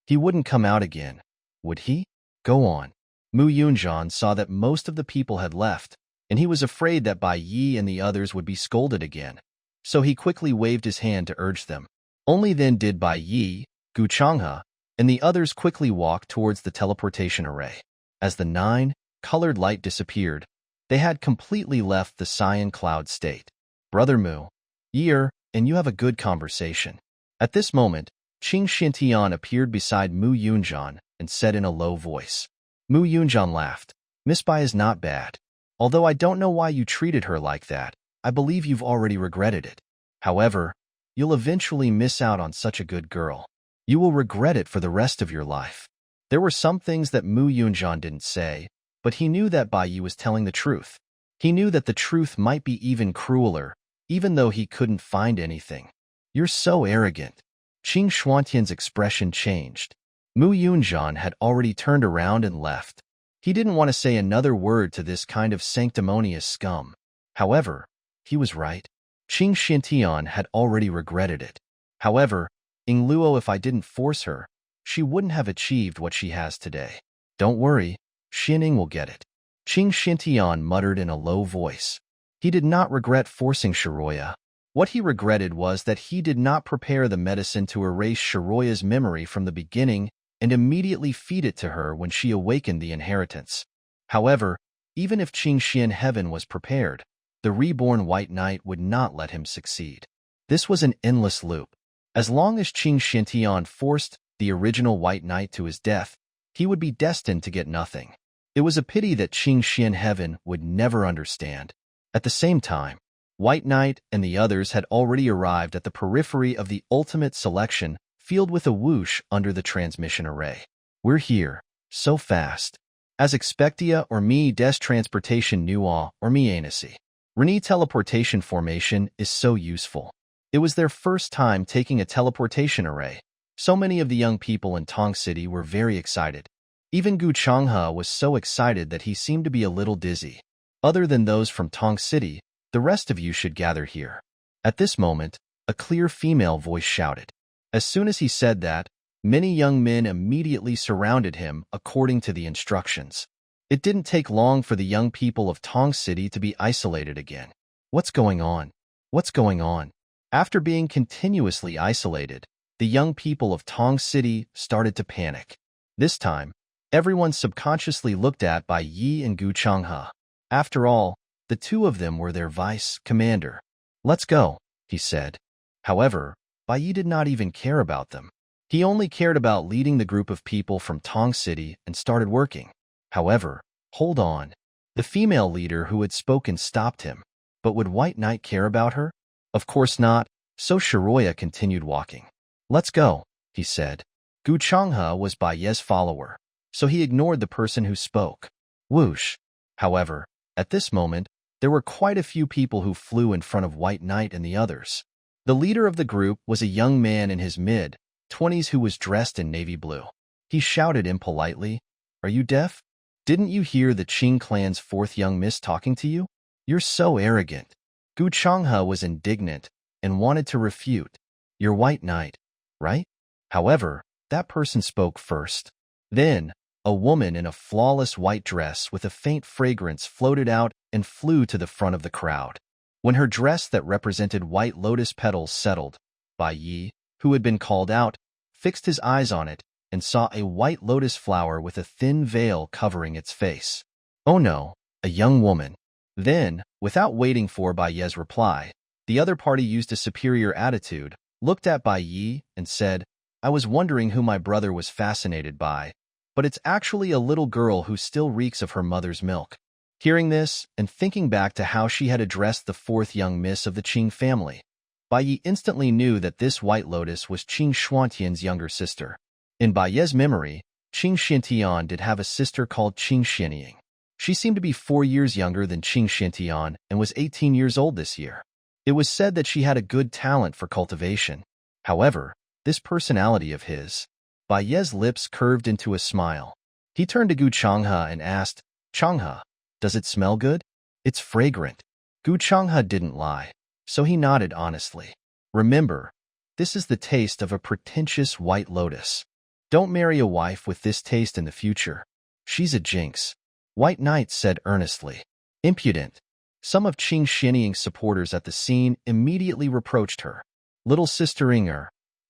He wouldn't come out again, would he? Go on. Mu Yunzhan saw that most of the people had left, and he was afraid that Bai Yi and the others would be scolded again. So he quickly waved his hand to urge them. Only then did Bai Yi, Gu Changhe, and the others quickly walk towards the teleportation array. As the 9-colored light disappeared, they had completely left the cyan cloud state. Brother Mu, Year, and you have a good conversation. At this moment, Qing Xintian appeared beside Mu Yunzhan and said in a low voice. Mu Yunzhan laughed. Miss Bai is not bad. Although I don't know why you treated her like that, I believe you've already regretted it. However, you'll eventually miss out on such a good girl. You will regret it for the rest of your life. There were some things that Mu Yunzhan didn't say, but he knew that Bai Yi was telling the truth. He knew that the truth might be even crueler, even though he couldn't find anything. You're so arrogant. Qing Xuantian's expression changed. Mu Yunzhan had already turned around and left. He didn't want to say another word to this kind of sanctimonious scum. However, he was right. Qing Xintian had already regretted it. However, Ing Luo, if I didn't force her, she wouldn't have achieved what she has today. Don't worry, Xining will get it. Qing Xintian muttered in a low voice. He did not regret forcing Shiroya. What he regretted was that he did not prepare the medicine to erase Shiroya's memory from the beginning and immediately feed it to her when she awakened the inheritance. However, even if Qing Xian Heaven was prepared, the reborn White Knight would not let him succeed. This was an endless loop. As long as Qing Xintian forced the original White Knight to his death, he would be destined to get nothing. It was a pity that Qing Xian Heaven would never understand. At the same time, White Knight and the others had already arrived at the periphery of the ultimate selection field with a whoosh under the transmission array. We're here, so fast. As expectia or me des transportation nua or me anasi. Reni teleportation formation is so useful. It was their first time taking a teleportation array. So many of the young people in Tong City were very excited. Even Gu Changhe was so excited that he seemed to be a little dizzy. Other than those from Tong City, the rest of you should gather here. At this moment, a clear female voice shouted. As soon as he said that, many young men immediately surrounded him according to the instructions. It didn't take long for the young people of Tong City to be isolated again. What's going on? What's going on? After being continuously isolated, the young people of Tong City started to panic. This time, Everyone subconsciously looked at Bai Yi and Gu Changhe. After all, the two of them were their vice commander. "Let's go," he said. However, Bai Yi did not even care about them. He only cared about leading the group of people from Tong City and started working. However, hold on. The female leader who had spoken stopped him. But would White Knight care about her? Of course not, so Shiroya continued walking. "Let's go," he said. Gu Changhe was Bai Ye's follower, so he ignored the person who spoke. Whoosh. However, at this moment, there were quite a few people who flew in front of White Knight and the others. The leader of the group was a young man in his mid-20s who was dressed in navy blue. He shouted impolitely, "Are you deaf? Didn't you hear the Ching clan's fourth young miss talking to you? You're so arrogant." Gu Changhe was indignant and wanted to refute. "You're White Knight, right?" However, that person spoke first. Then, a woman in a flawless white dress with a faint fragrance floated out and flew to the front of the crowd. When her dress that represented white lotus petals settled, Bai Yi, who had been called out, fixed his eyes on it and saw a white lotus flower with a thin veil covering its face. "Oh no, a young woman." Then, without waiting for Bai Ye's reply, the other party used a superior attitude, looked at Bai Yi, and said, "I was wondering who my brother was fascinated by, but it's actually a little girl who still reeks of her mother's milk." Hearing this, and thinking back to how she had addressed the fourth young miss of the Ching family, Bai Yi instantly knew that this white lotus was Ching Xuantian's younger sister. In Bai Ye's memory, Ching Xuantian did have a sister called Ching Xianying. She seemed to be 4 years younger than Ching Xuantian and was 18 years old this year. It was said that she had a good talent for cultivation. However, this personality of his, Bai Ye's lips curved into a smile. He turned to Gu Changhe and asked, "Changhe, does it smell good?" "It's fragrant." Gu Changhe didn't lie, so he nodded honestly. "Remember, this is the taste of a pretentious white lotus. Don't marry a wife with this taste in the future. She's a jinx." White Knight said earnestly. "Impudent." Some of Ching Xianying's supporters at the scene immediately reproached her. "Little sister Inger,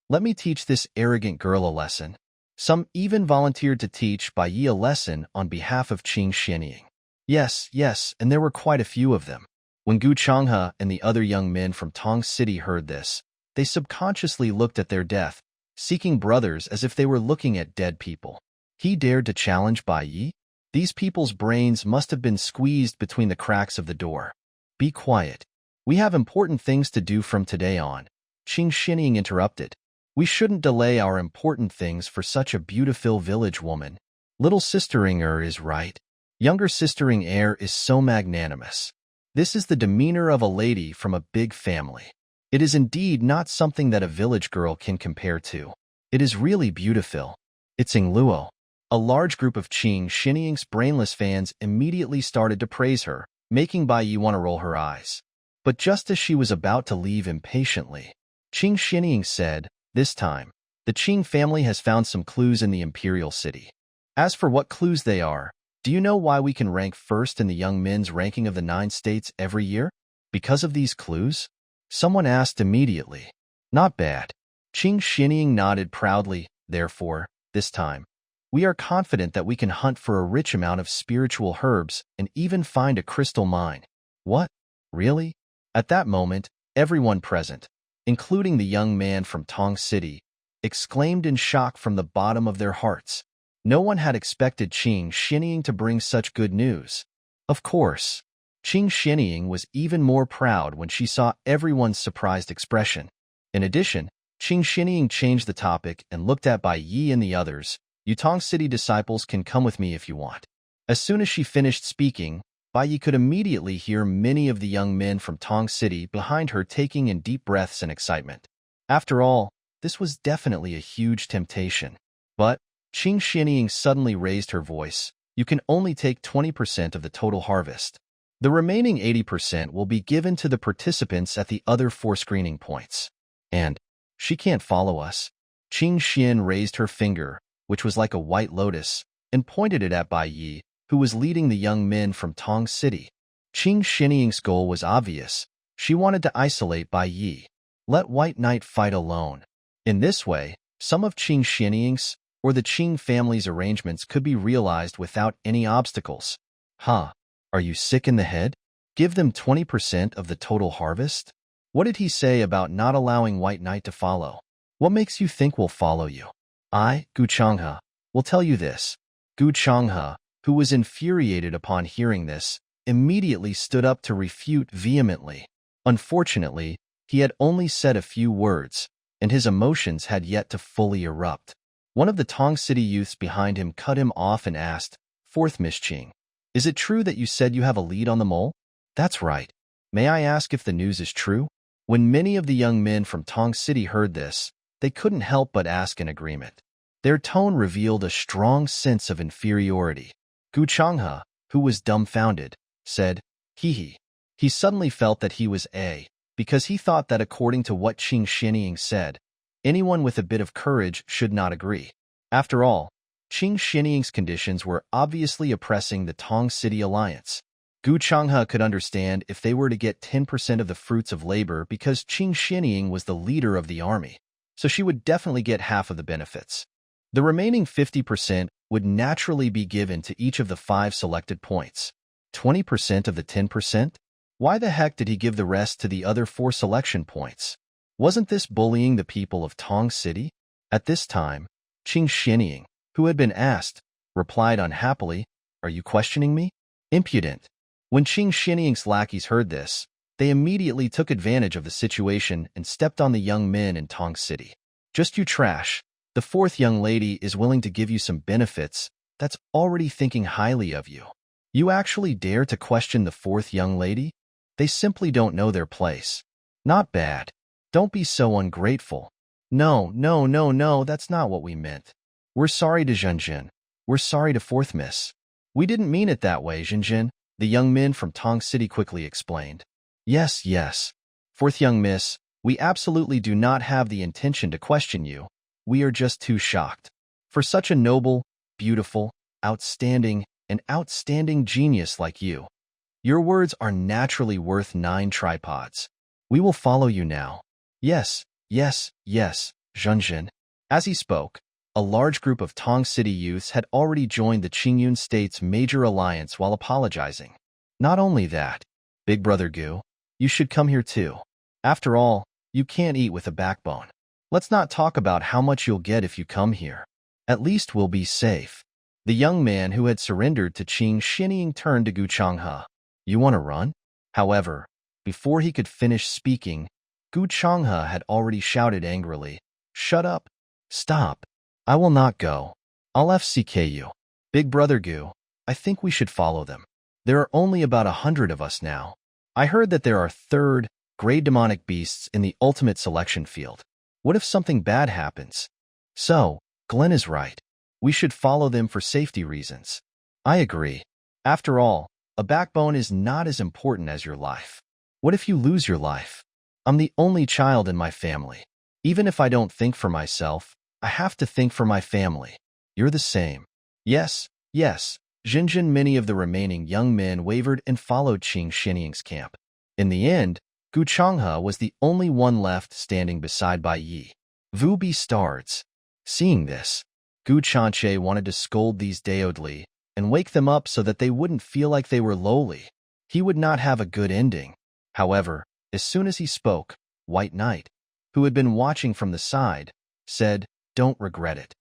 let me teach this arrogant girl a lesson." Some even volunteered to teach Bai Yi a lesson on behalf of Ching Xianying. Yes, and there were quite a few of them. When Gu Changhe and the other young men from Tong City heard this, they subconsciously looked at their death, seeking brothers as if they were looking at dead people. He dared to challenge Bai Yi? These people's brains must have been squeezed between the cracks of the door. "Be quiet. We have important things to do from today on," Ching Xianying interrupted. "We shouldn't delay our important things for such a beautiful village woman. Little sister Inger is right. Younger sister Inger is so magnanimous. This is the demeanor of a lady from a big family. It is indeed not something that a village girl can compare to. It is really beautiful. It's Ingluo." A large group of Ching Xianying's brainless fans immediately started to praise her, making Bai Yi want to roll her eyes. But just as she was about to leave impatiently, Ching Xianying said, "This time, the Ching family has found some clues in the imperial city. As for what clues they are, do you know why we can rank first in the young men's ranking of the 9 states every year? Because of these clues?" Someone asked immediately. "Not bad." Ching Xianying nodded proudly. "Therefore, this time, we are confident that we can hunt for a rich amount of spiritual herbs and even find a crystal mine." "What? Really?" At that moment, everyone present, including the young man from Tong City, exclaimed in shock from the bottom of their hearts. No one had expected Ching Xianying to bring such good news. Of course, Ching Xianying was even more proud when she saw everyone's surprised expression. In addition, Ching Xianying changed the topic and looked at Bai Yi and the others. "You Tong City disciples can come with me if you want." As soon as she finished speaking, Bai Yi could immediately hear many of the young men from Tong City behind her taking in deep breaths in excitement. After all, this was definitely a huge temptation. But Ching Xianying suddenly raised her voice. "You can only take 20% of the total harvest. The remaining 80% will be given to the participants at the other 4 screening points. And she can't follow us." Ching Xian raised her finger, which was like a white lotus, and pointed it at Bai Yi, who was leading the young men from Tong City. Ching Xianying's goal was obvious. She wanted to isolate Bai Yi. Let White Knight fight alone. In this way, some of Ching Xianying's, or the Ching family's arrangements could be realized without any obstacles. Huh, are you sick in the head? Give them 20% of the total harvest? What did he say about not allowing White Knight to follow? What makes you think we'll follow you? I, Gu Changhe, will tell you this. Gu Changhe, who was infuriated upon hearing this, immediately stood up to refute vehemently. Unfortunately, he had only said a few words, and his emotions had yet to fully erupt. One of the Tong City youths behind him cut him off and asked, "Fourth Miss Ching, is it true that you said you have a lead on the mole?" "That's right. May I ask if the news is true?" When many of the young men from Tong City heard this, they couldn't help but ask in agreement. Their tone revealed a strong sense of inferiority. Gu Changhe, who was dumbfounded, said, "Hee." He suddenly felt that he was because he thought that according to what Ching Xianying said, anyone with a bit of courage should not agree. After all, Ching Xianying's conditions were obviously oppressing the Tong City alliance. Gu Changhe could understand if they were to get 10% of the fruits of labor because Ching Xianying was the leader of the army, so she would definitely get half of the benefits. The remaining 50% would naturally be given to each of the 5 selected points. 20% of the 10%? Why the heck did he give the rest to the other 4 selection points? Wasn't this bullying the people of Tong City? At this time, Ching Xianying, who had been asked, replied unhappily, "Are you questioning me?" Impudent. When Ching Xianying's lackeys heard this, they immediately took advantage of the situation and stepped on the young men in Tong City. "Just you trash. The 4th young lady is willing to give you some benefits that's already thinking highly of you. You actually dare to question the 4th young lady? They simply don't know their place. Not bad. Don't be so ungrateful. No, that's not what we meant. We're sorry to Zhenjin. We're sorry to 4th Miss. We didn't mean it that way, Zhenjin," the young men from Tong City quickly explained. Yes. 4th young miss, we absolutely do not have the intention to question you. We are just too shocked. For such a noble, beautiful, outstanding genius like you, your words are naturally worth 9 tripods. We will follow you now. Yes, Zhenjin. As he spoke, a large group of Tong City youths had already joined the Qingyun State's major alliance while apologizing. Not only that, Big Brother Gu, you should come here too. After all, you can't eat with a backbone. Let's not talk about how much you'll get if you come here. At least we'll be safe. The young man who had surrendered to Ching Xianying turned to Gu Changhe. You want to run? However, before he could finish speaking, Gu Changhe had already shouted angrily, "Shut up! Stop! I will not go. I'll FCK you. Big Brother Gu, I think we should follow them. There are only about 100 of us now. I heard that there are 3rd grade demonic beasts in the ultimate selection field. What if something bad happens? So, Glenn is right. We should follow them for safety reasons." I agree. After all, a backbone is not as important as your life. What if you lose your life? I'm the only child in my family. Even if I don't think for myself, I have to think for my family. You're the same. Yes. Zhenjin. Many of the remaining young men wavered and followed Ching Xianying's camp. In the end, Gu Changhe was the only one left standing beside Bai Yi. Vu be stards. Seeing this, Gu Changhe wanted to scold these Daodli and wake them up so that they wouldn't feel like they were lowly. He would not have a good ending. However, as soon as he spoke, White Knight, who had been watching from the side, said, "Don't regret it."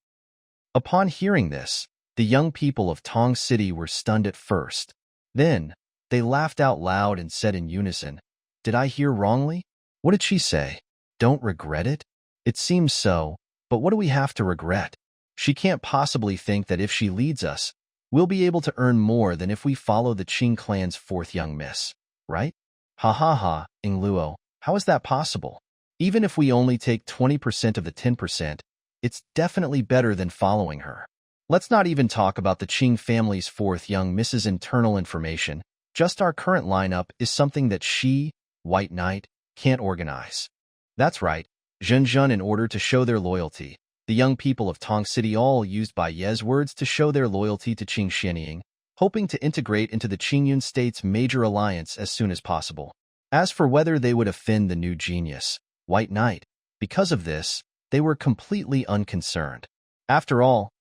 Upon hearing this, the young people of Tong City were stunned at first. Then, they laughed out loud and said in unison, "Did I hear wrongly? What did she say? Don't regret it? It seems so, but what do we have to regret? She can't possibly think that if she leads us, we'll be able to earn more than if we follow the Ching clan's 4th young miss, right? Ha, Ingluo, how is that possible? Even if we only take 20% of the 10%, it's definitely better than following her. Let's not even talk about the Ching family's 4th young miss's internal information. Just our current lineup is something that she, White Knight, can't organize." That's right, Zhenjun. In order to show their loyalty, the young people of Tong City all used Bai Ye's words to show their loyalty to Ching Xianying, hoping to integrate into the Qingyun State's major alliance as soon as possible. As for whether they would offend the new genius, White Knight, because of this, they were completely unconcerned. After all,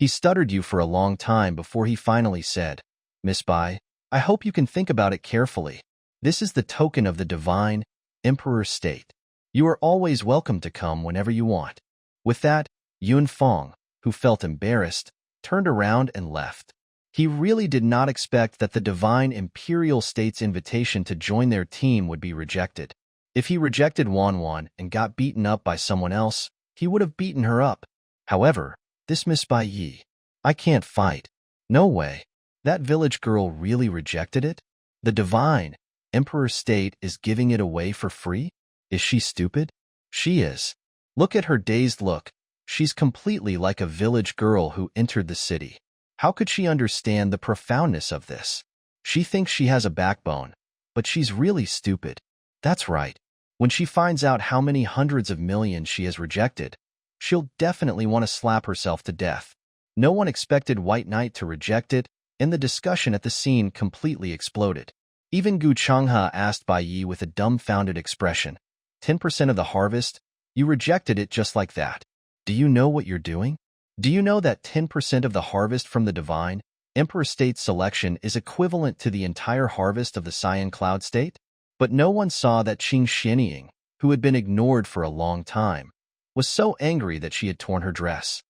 He stuttered you for a long time before he finally said, Miss Bai, I hope you can think about it carefully. This is the token of the divine Emperor state. You are always welcome to come whenever you want. With that, Yunfeng, who felt embarrassed, turned around and left. He really did not expect that the divine imperial state's invitation to join their team would be rejected. If he rejected Wanwan and got beaten up by someone else, he would have beaten her up. However, this Miss Bai Yi, I can't fight. No way. That village girl really rejected it? The divine Emperor state is giving it away for free? Is she stupid? She is. Look at her dazed look. She's completely like a village girl who entered the city. How could she understand the profoundness of this? She thinks she has a backbone, but she's really stupid. That's right. When she finds out how many hundreds of millions she has rejected, she'll definitely want to slap herself to death. No one expected White Knight to reject it, and the discussion at the scene completely exploded. Even Gu Changhe asked Bai Yi with a dumbfounded expression, 10% of the harvest? You rejected it just like that. Do you know what you're doing? Do you know that 10% of the harvest from the divine Emperor state selection is equivalent to the entire harvest of the Cyan Cloud state? But no one saw that Ching Xianying, who had been ignored for a long time, was so angry that she had torn her dress.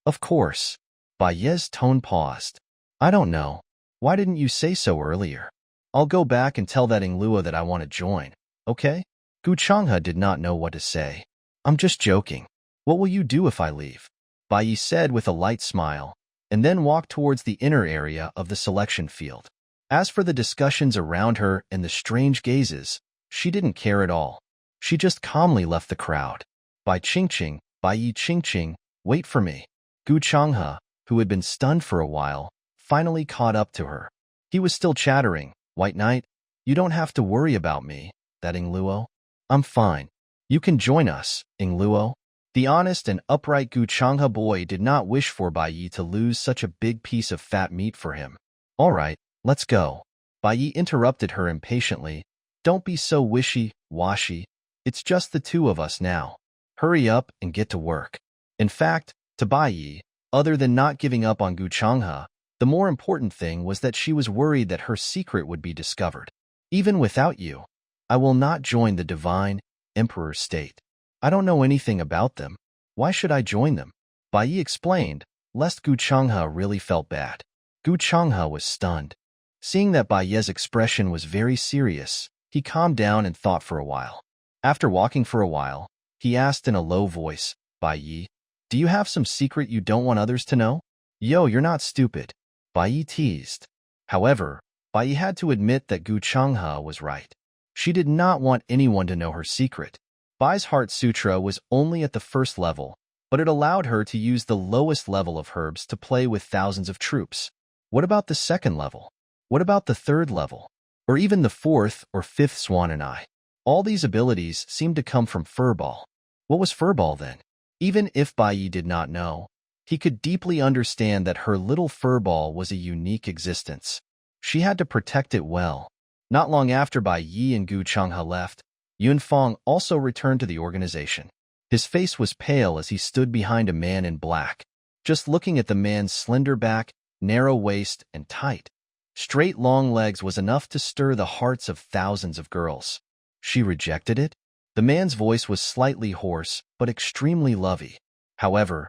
Of course. Bai Ye's tone paused. I don't know. Why didn't you say so earlier? I'll go back and tell that Ingluo that I want to join, okay? Gu Changhe did not know what to say. I'm just joking. What will you do if I leave? Bai Yi said with a light smile, and then walked towards the inner area of the selection field. As for the discussions around her and the strange gazes, she didn't care at all. She just calmly left the crowd. Bai Qingqing, Bai Yi Qingqing, wait for me. Gu Changhe, who had been stunned for a while, finally caught up to her. He was still chattering. White Knight, you don't have to worry about me, that Ingluo. I'm fine. You can join us, Ingluo. The honest and upright Gu Changhe boy did not wish for Bai Yi to lose such a big piece of fat meat for him. All right, let's go. Bai Yi interrupted her impatiently. Don't be so wishy-washy. It's just the two of us now. Hurry up and get to work. In fact, to Bai Yi, other than not giving up on Gu Changhe, the more important thing was that she was worried that her secret would be discovered. Even without you, I will not join the divine Emperor state. I don't know anything about them. Why should I join them? Bai Yi explained, lest Gu Changhe really felt bad. Gu Changhe was stunned. Seeing that Bai Ye's expression was very serious, he calmed down and thought for a while. After walking for a while, he asked in a low voice, Bai Yi, do you have some secret you don't want others to know? Yo, you're not stupid. Bai Yi teased. However, Bai Yi had to admit that Gu Changhe was right. She did not want anyone to know her secret. Bai's Heart Sutra was only at the first level, but it allowed her to use the lowest level of herbs to play with thousands of troops. What about the second level? What about the third level? Or even the fourth or fifth Swan and I? All these abilities seemed to come from Furball. What was Furball then? Even if Bai Yi did not know, he could deeply understand that her little furball was a unique existence. She had to protect it well. Not long after Bai Yi and Gu Changhe left, Yunfeng also returned to the organization. His face was pale as he stood behind a man in black. Just looking at the man's slender back, narrow waist, and tight, straight long legs was enough to stir the hearts of thousands of girls. She rejected it? The man's voice was slightly hoarse, but extremely lovey. However,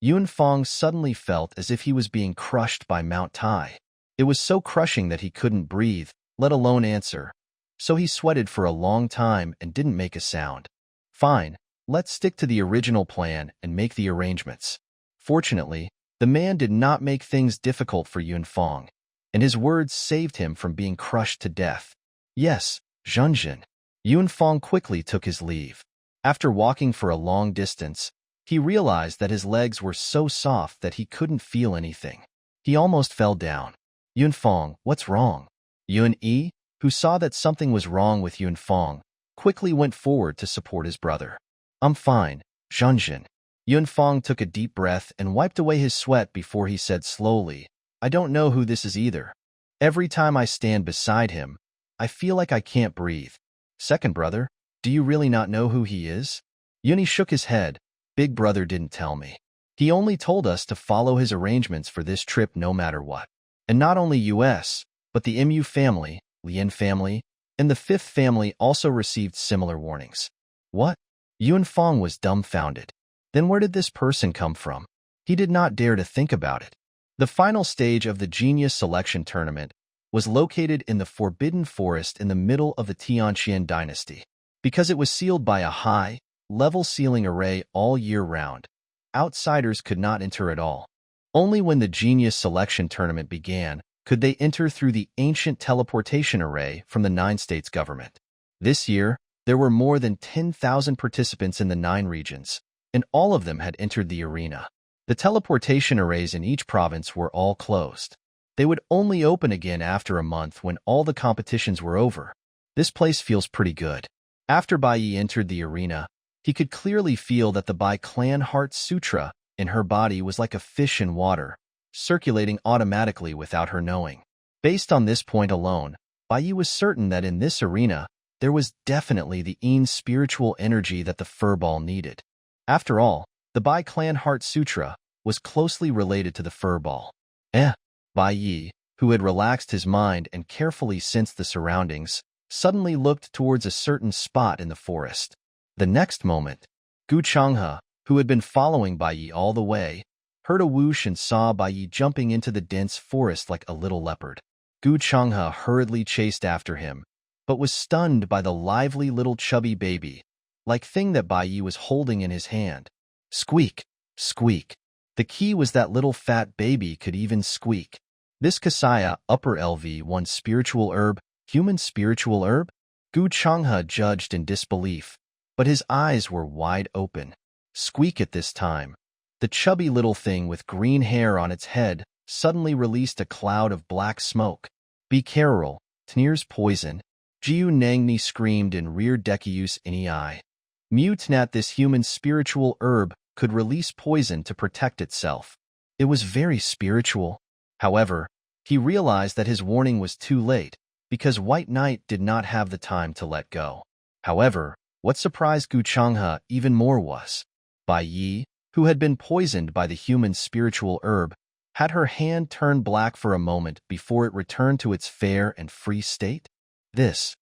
Yunfeng suddenly felt as if he was being crushed by Mount Tai. It was so crushing that he couldn't breathe, let alone answer. So he sweated for a long time and didn't make a sound. Fine, let's stick to the original plan and make the arrangements. Fortunately, the man did not make things difficult for Yunfeng, and his words saved him from being crushed to death. Yes, Zhenjin. Yunfeng quickly took his leave. After walking for a long distance, he realized that his legs were so soft that he couldn't feel anything. He almost fell down. Yunfeng, what's wrong? Yun-Yi, who saw that something was wrong with Yunfeng, quickly went forward to support his brother. I'm fine, Zhenjin. Yunfeng took a deep breath and wiped away his sweat before he said slowly, I don't know who this is either. Every time I stand beside him, I feel like I can't breathe. Second brother, do you really not know who he is? Yuni shook his head. Big brother didn't tell me. He only told us to follow his arrangements for this trip no matter what. And not only US, but the Mu family, Lin family, and the fifth family also received similar warnings. What? Yunfeng was dumbfounded. Then where did this person come from? He did not dare to think about it. The final stage of the Genius Selection Tournament was located in the Forbidden Forest in the middle of the Tianqian dynasty. Because it was sealed by a high-level sealing array all year round, outsiders could not enter at all. Only when the Genius Selection Tournament began could they enter through the ancient teleportation array from the 9 states government. This year, there were more than 10,000 participants in the 9 regions, and all of them had entered the arena. The teleportation arrays in each province were all closed. They would only open again after a month when all the competitions were over. This place feels pretty good. After Bai Yi entered the arena, he could clearly feel that the Bai Clan Heart Sutra in her body was like a fish in water, circulating automatically without her knowing. Based on this point alone, Bai Yi was certain that in this arena, there was definitely the spiritual energy that the furball needed. After all, the Bai Clan Heart Sutra was closely related to the furball. Bai Yi, who had relaxed his mind and carefully sensed the surroundings, suddenly looked towards a certain spot in the forest. The next moment, Gu Changhe, who had been following Bai Yi all the way, heard a whoosh and saw Bai Yi jumping into the dense forest like a little leopard. Gu Changhe hurriedly chased after him, but was stunned by the lively little chubby baby-like thing that Bai Yi was holding in his hand. Squeak! Squeak! The key was that little fat baby could even squeak. This Kasaya upper LV1 spiritual herb, human spiritual herb? Gu Changhe judged in disbelief, but his eyes were wide open. Squeak at this time. The chubby little thing with green hair on its head suddenly released a cloud of black smoke. Be careful, Tnir's poison. Jiu Nangni screamed in rear Decius Nei. Mutnat this human spiritual herb could release poison to protect itself. It was very spiritual. However, he realized that his warning was too late, because White Knight did not have the time to let go. However, what surprised Gu Changhe even more was, Bai Yi, who had been poisoned by the human spiritual herb, had her hand turn black for a moment before it returned to its fair and free state. This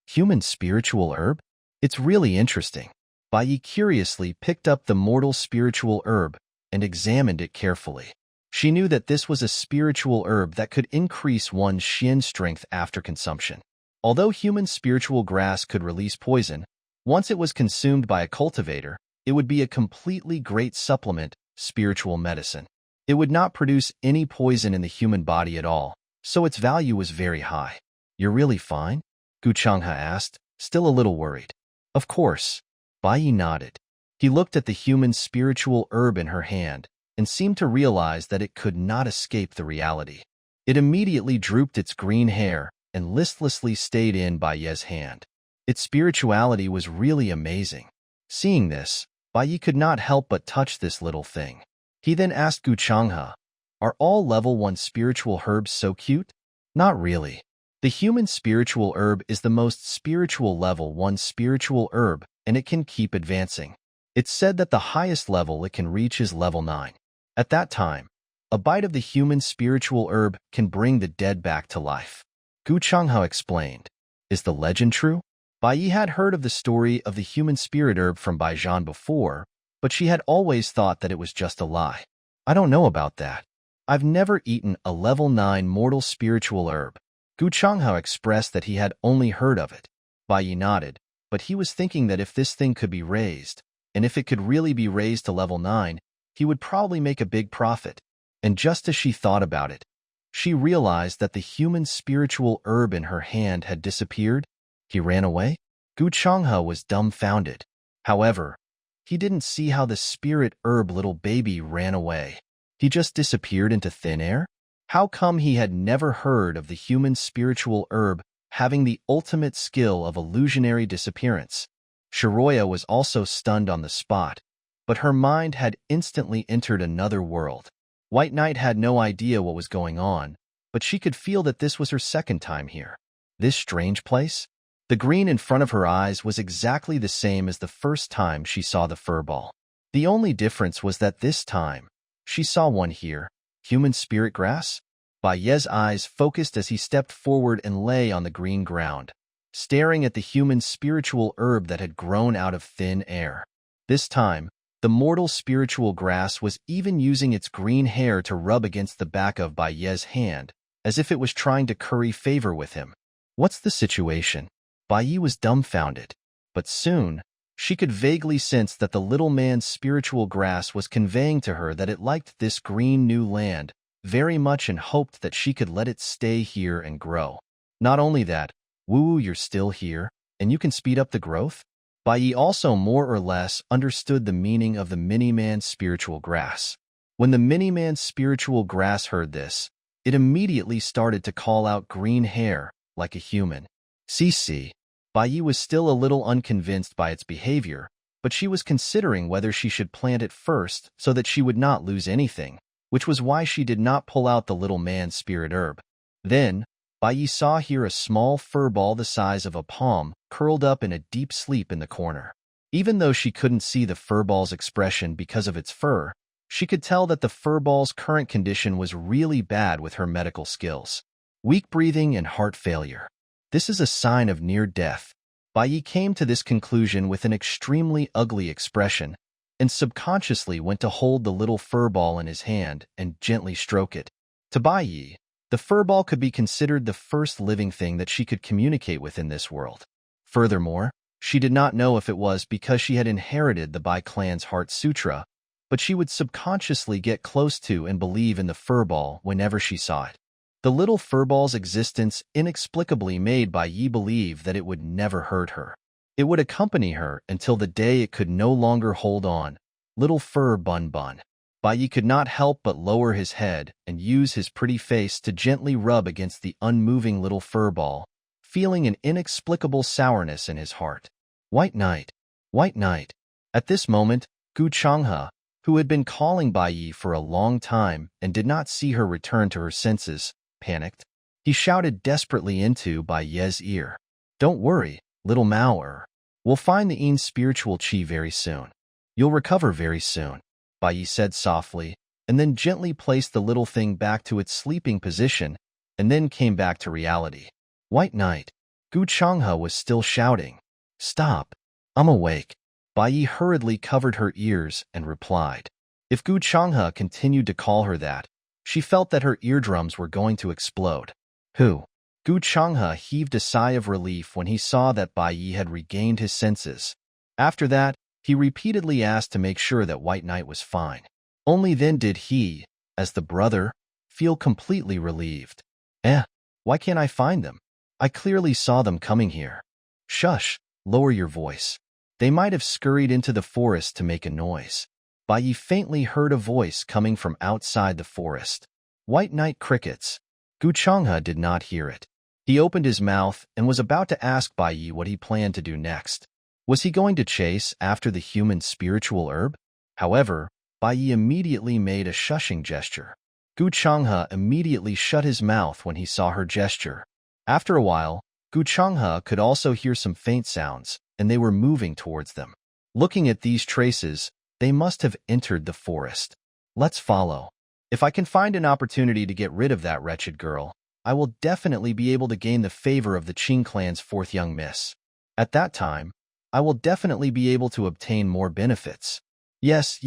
human spiritual herb? It's really interesting. Bai Yi curiously picked up the mortal spiritual herb and examined it carefully. She knew that this was a spiritual herb that could increase one's Xian strength after consumption. Although human spiritual grass could release poison, once it was consumed by a cultivator, it would be a completely great supplement, spiritual medicine. It would not produce any poison in the human body at all, so its value was very high. You're really fine? Gu Changhe asked, still a little worried. Of course. Bai Yi nodded. He looked at the human spiritual herb in her hand and seemed to realize that it could not escape the reality. It immediately drooped its green hair and listlessly stayed in Bai Yi's hand. Its spirituality was really amazing. Seeing this, Bai Yi could not help but touch this little thing. He then asked Gu Changhe, are all level 1 spiritual herbs so cute? Not really. The human spiritual herb is the most spiritual level 1 spiritual herb, and it can keep advancing. It's said that the highest level it can reach is level 9. At that time, a bite of the human spiritual herb can bring the dead back to life. Gu Changhe explained. Is the legend true? Bai Yi had heard of the story of the human spirit herb from Bai Zhan before, but she had always thought that it was just a lie. I don't know about that. I've never eaten a level 9 mortal spiritual herb. Gu Changhe expressed that he had only heard of it. Bai Yi nodded, but he was thinking that if this thing could be raised, and if it could really be raised to level 9, he would probably make a big profit. And just as she thought about it, she realized that the human spiritual herb in her hand had disappeared. He ran away? Gu Changhe was dumbfounded. However, he didn't see how the spirit herb little baby ran away. He just disappeared into thin air? How come he had never heard of the human spiritual herb having the ultimate skill of illusionary disappearance? Shiroya was also stunned on the spot, but her mind had instantly entered another world. White Knight had no idea what was going on, but she could feel that this was her second time here. This strange place? The green in front of her eyes was exactly the same as the first time she saw the furball. The only difference was that this time, she saw one here, human spirit grass. Bai Ye's eyes focused as he stepped forward and lay on the green ground, staring at the human spiritual herb that had grown out of thin air. This time, the mortal spiritual grass was even using its green hair to rub against the back of Bai Ye's hand, as if it was trying to curry favor with him. What's the situation? Bai Ye was dumbfounded, but soon, she could vaguely sense that the little man's spiritual grass was conveying to her that it liked this green new land very much and hoped that she could let it stay here and grow. Not only that, woo, you're still here, and you can speed up the growth? Bai Ye also more or less understood the meaning of the mini-man's spiritual grass. When the mini-man's spiritual grass heard this, it immediately started to call out green hair, like a human. CC. Bai Ye was still a little unconvinced by its behavior, but she was considering whether she should plant it first so that she would not lose anything, which was why she did not pull out the little man's spirit herb. Then, Bai Ye saw here a small fur ball the size of a palm curled up in a deep sleep in the corner. Even though she couldn't see the fur ball's expression because of its fur, she could tell that the fur ball's current condition was really bad with her medical skills. Weak breathing and heart failure. This is a sign of near death. Bai Ye came to this conclusion with an extremely ugly expression, and subconsciously went to hold the little fur ball in his hand and gently stroke it. To Bai Ye, the fur ball could be considered the first living thing that she could communicate with in this world. Furthermore, she did not know if it was because she had inherited the Bai clan's Heart Sutra, but she would subconsciously get close to and believe in the fur ball whenever she saw it. The little fur ball's existence inexplicably made Bai Ye believe that it would never hurt her. It would accompany her until the day it could no longer hold on. Little fur bun bun. Bai Ye could not help but lower his head and use his pretty face to gently rub against the unmoving little fur ball, feeling an inexplicable sourness in his heart. White Knight. White Knight. At this moment, Gu Changhe, who had been calling Bai Ye for a long time and did not see her return to her senses, panicked. He shouted desperately into Bai Ye's ear. Don't worry, little Mao. We'll find the Yin spiritual chi very soon. You'll recover very soon, Bai Ye said softly, and then gently placed the little thing back to its sleeping position, and then came back to reality. White Knight. Gu Changhe was still shouting. Stop. I'm awake. Bai Ye hurriedly covered her ears and replied. If Gu Changhe continued to call her that, she felt that her eardrums were going to explode. Who? Gu Changhe heaved a sigh of relief when he saw that Bai Ye had regained his senses. After that, he repeatedly asked to make sure that White Knight was fine. Only then did he, as the brother, feel completely relieved. Why can't I find them? I clearly saw them coming here. Shush, lower your voice. They might have scurried into the forest to make a noise. Bai Ye faintly heard a voice coming from outside the forest. White Knight crickets. Gu Changhe did not hear it. He opened his mouth and was about to ask Bai Ye what he planned to do next. Was he going to chase after the human spiritual herb? However, Bai Ye immediately made a shushing gesture. Gu Changhe immediately shut his mouth when he saw her gesture. After a while, Gu Changhe could also hear some faint sounds, and they were moving towards them. Looking at these traces, they must have entered the forest. Let's follow. If I can find an opportunity to get rid of that wretched girl, I will definitely be able to gain the favor of the Ching clan's fourth young miss. At that time, I will definitely be able to obtain more benefits. Yes,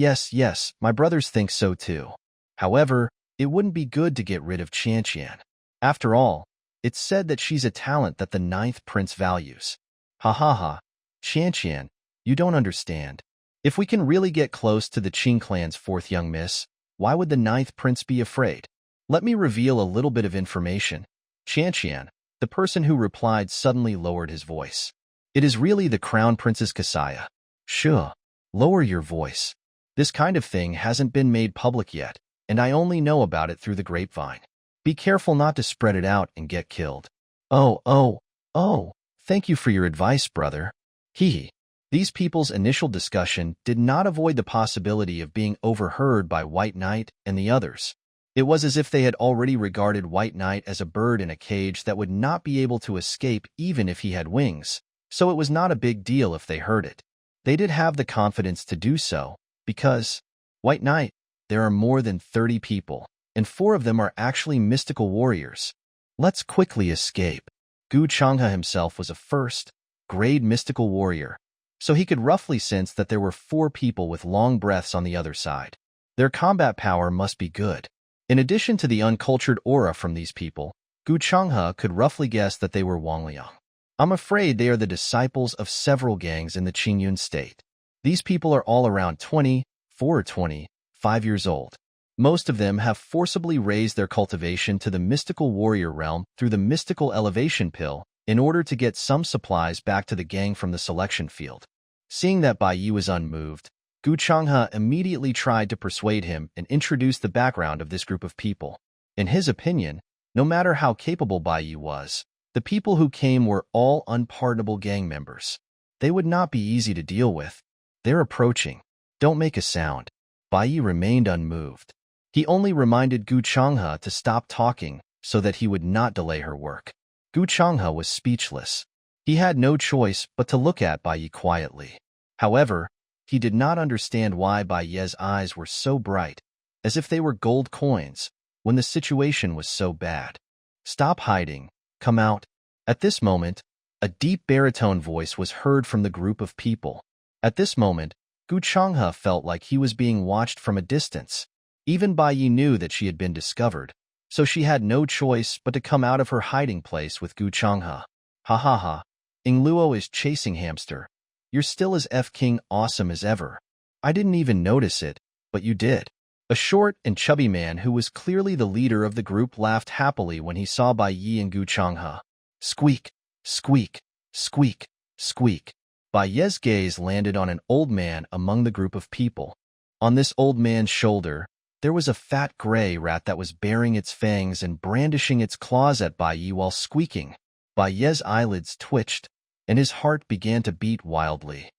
my brothers think so too. However, it wouldn't be good to get rid of Qianqian. After all, it's said that she's a talent that the ninth prince values. Qianqian, you don't understand. If we can really get close to the Ching clan's fourth young miss, why would the ninth prince be afraid? Let me reveal a little bit of information. Qianqian, the person who replied, suddenly lowered his voice. It is really the Crown Princess Kasaya. Sure. Lower your voice. This kind of thing hasn't been made public yet, and I only know about it through the grapevine. Be careful not to spread it out and get killed. Oh, thank you for your advice, brother. Hee. These people's initial discussion did not avoid the possibility of being overheard by White Knight and the others. It was as if they had already regarded White Knight as a bird in a cage that would not be able to escape even if he had wings, so it was not a big deal if they heard it. They did have the confidence to do so, Because, White Knight, there are more than 30 people, and 4 of them are actually mystical warriors. Let's quickly escape. Gu Changhe himself was a first-grade mystical warrior, so he could roughly sense that there were 4 people with long breaths on the other side. Their combat power must be good. In addition to the uncultured aura from these people, Gu Changhe could roughly guess that they were Wangliang. I'm afraid they are the disciples of several gangs in the Qingyun state. These people are all around 24 or 25 years old. Most of them have forcibly raised their cultivation to the mystical warrior realm through the mystical elevation pill in order to get some supplies back to the gang from the selection field. Seeing that Bai Yi was unmoved, Gu Changhe immediately tried to persuade him and introduce the background of this group of people. In his opinion, no matter how capable Bai Yi was, the people who came were all unpardonable gang members. They would not be easy to deal with. They're approaching. Don't make a sound. Bai Yi remained unmoved. He only reminded Gu Changhe to stop talking so that he would not delay her work. Gu Changhe was speechless. He had no choice but to look at Bai Yi quietly. However, he did not understand why Bai Yi's eyes were so bright, as if they were gold coins, when the situation was so bad. Stop hiding. Come out. At this moment, a deep baritone voice was heard from the group of people. At this moment, Gu Changhe felt like he was being watched from a distance. Even Bai Yi knew that she had been discovered, so she had no choice but to come out of her hiding place with Gu Changhe. Ha ha ha. Ingluo is chasing hamster. You're still as F-King awesome as ever. I didn't even notice it, but you did. A short and chubby man who was clearly the leader of the group laughed happily when he saw Bai Yi and Gu Changhe. Squeak, squeak, squeak, squeak. Bai Yi's gaze landed on an old man among the group of people. On this old man's shoulder, there was a fat gray rat that was baring its fangs and brandishing its claws at Bai Yi while squeaking. Bai Yi's eyelids twitched, and his heart began to beat wildly.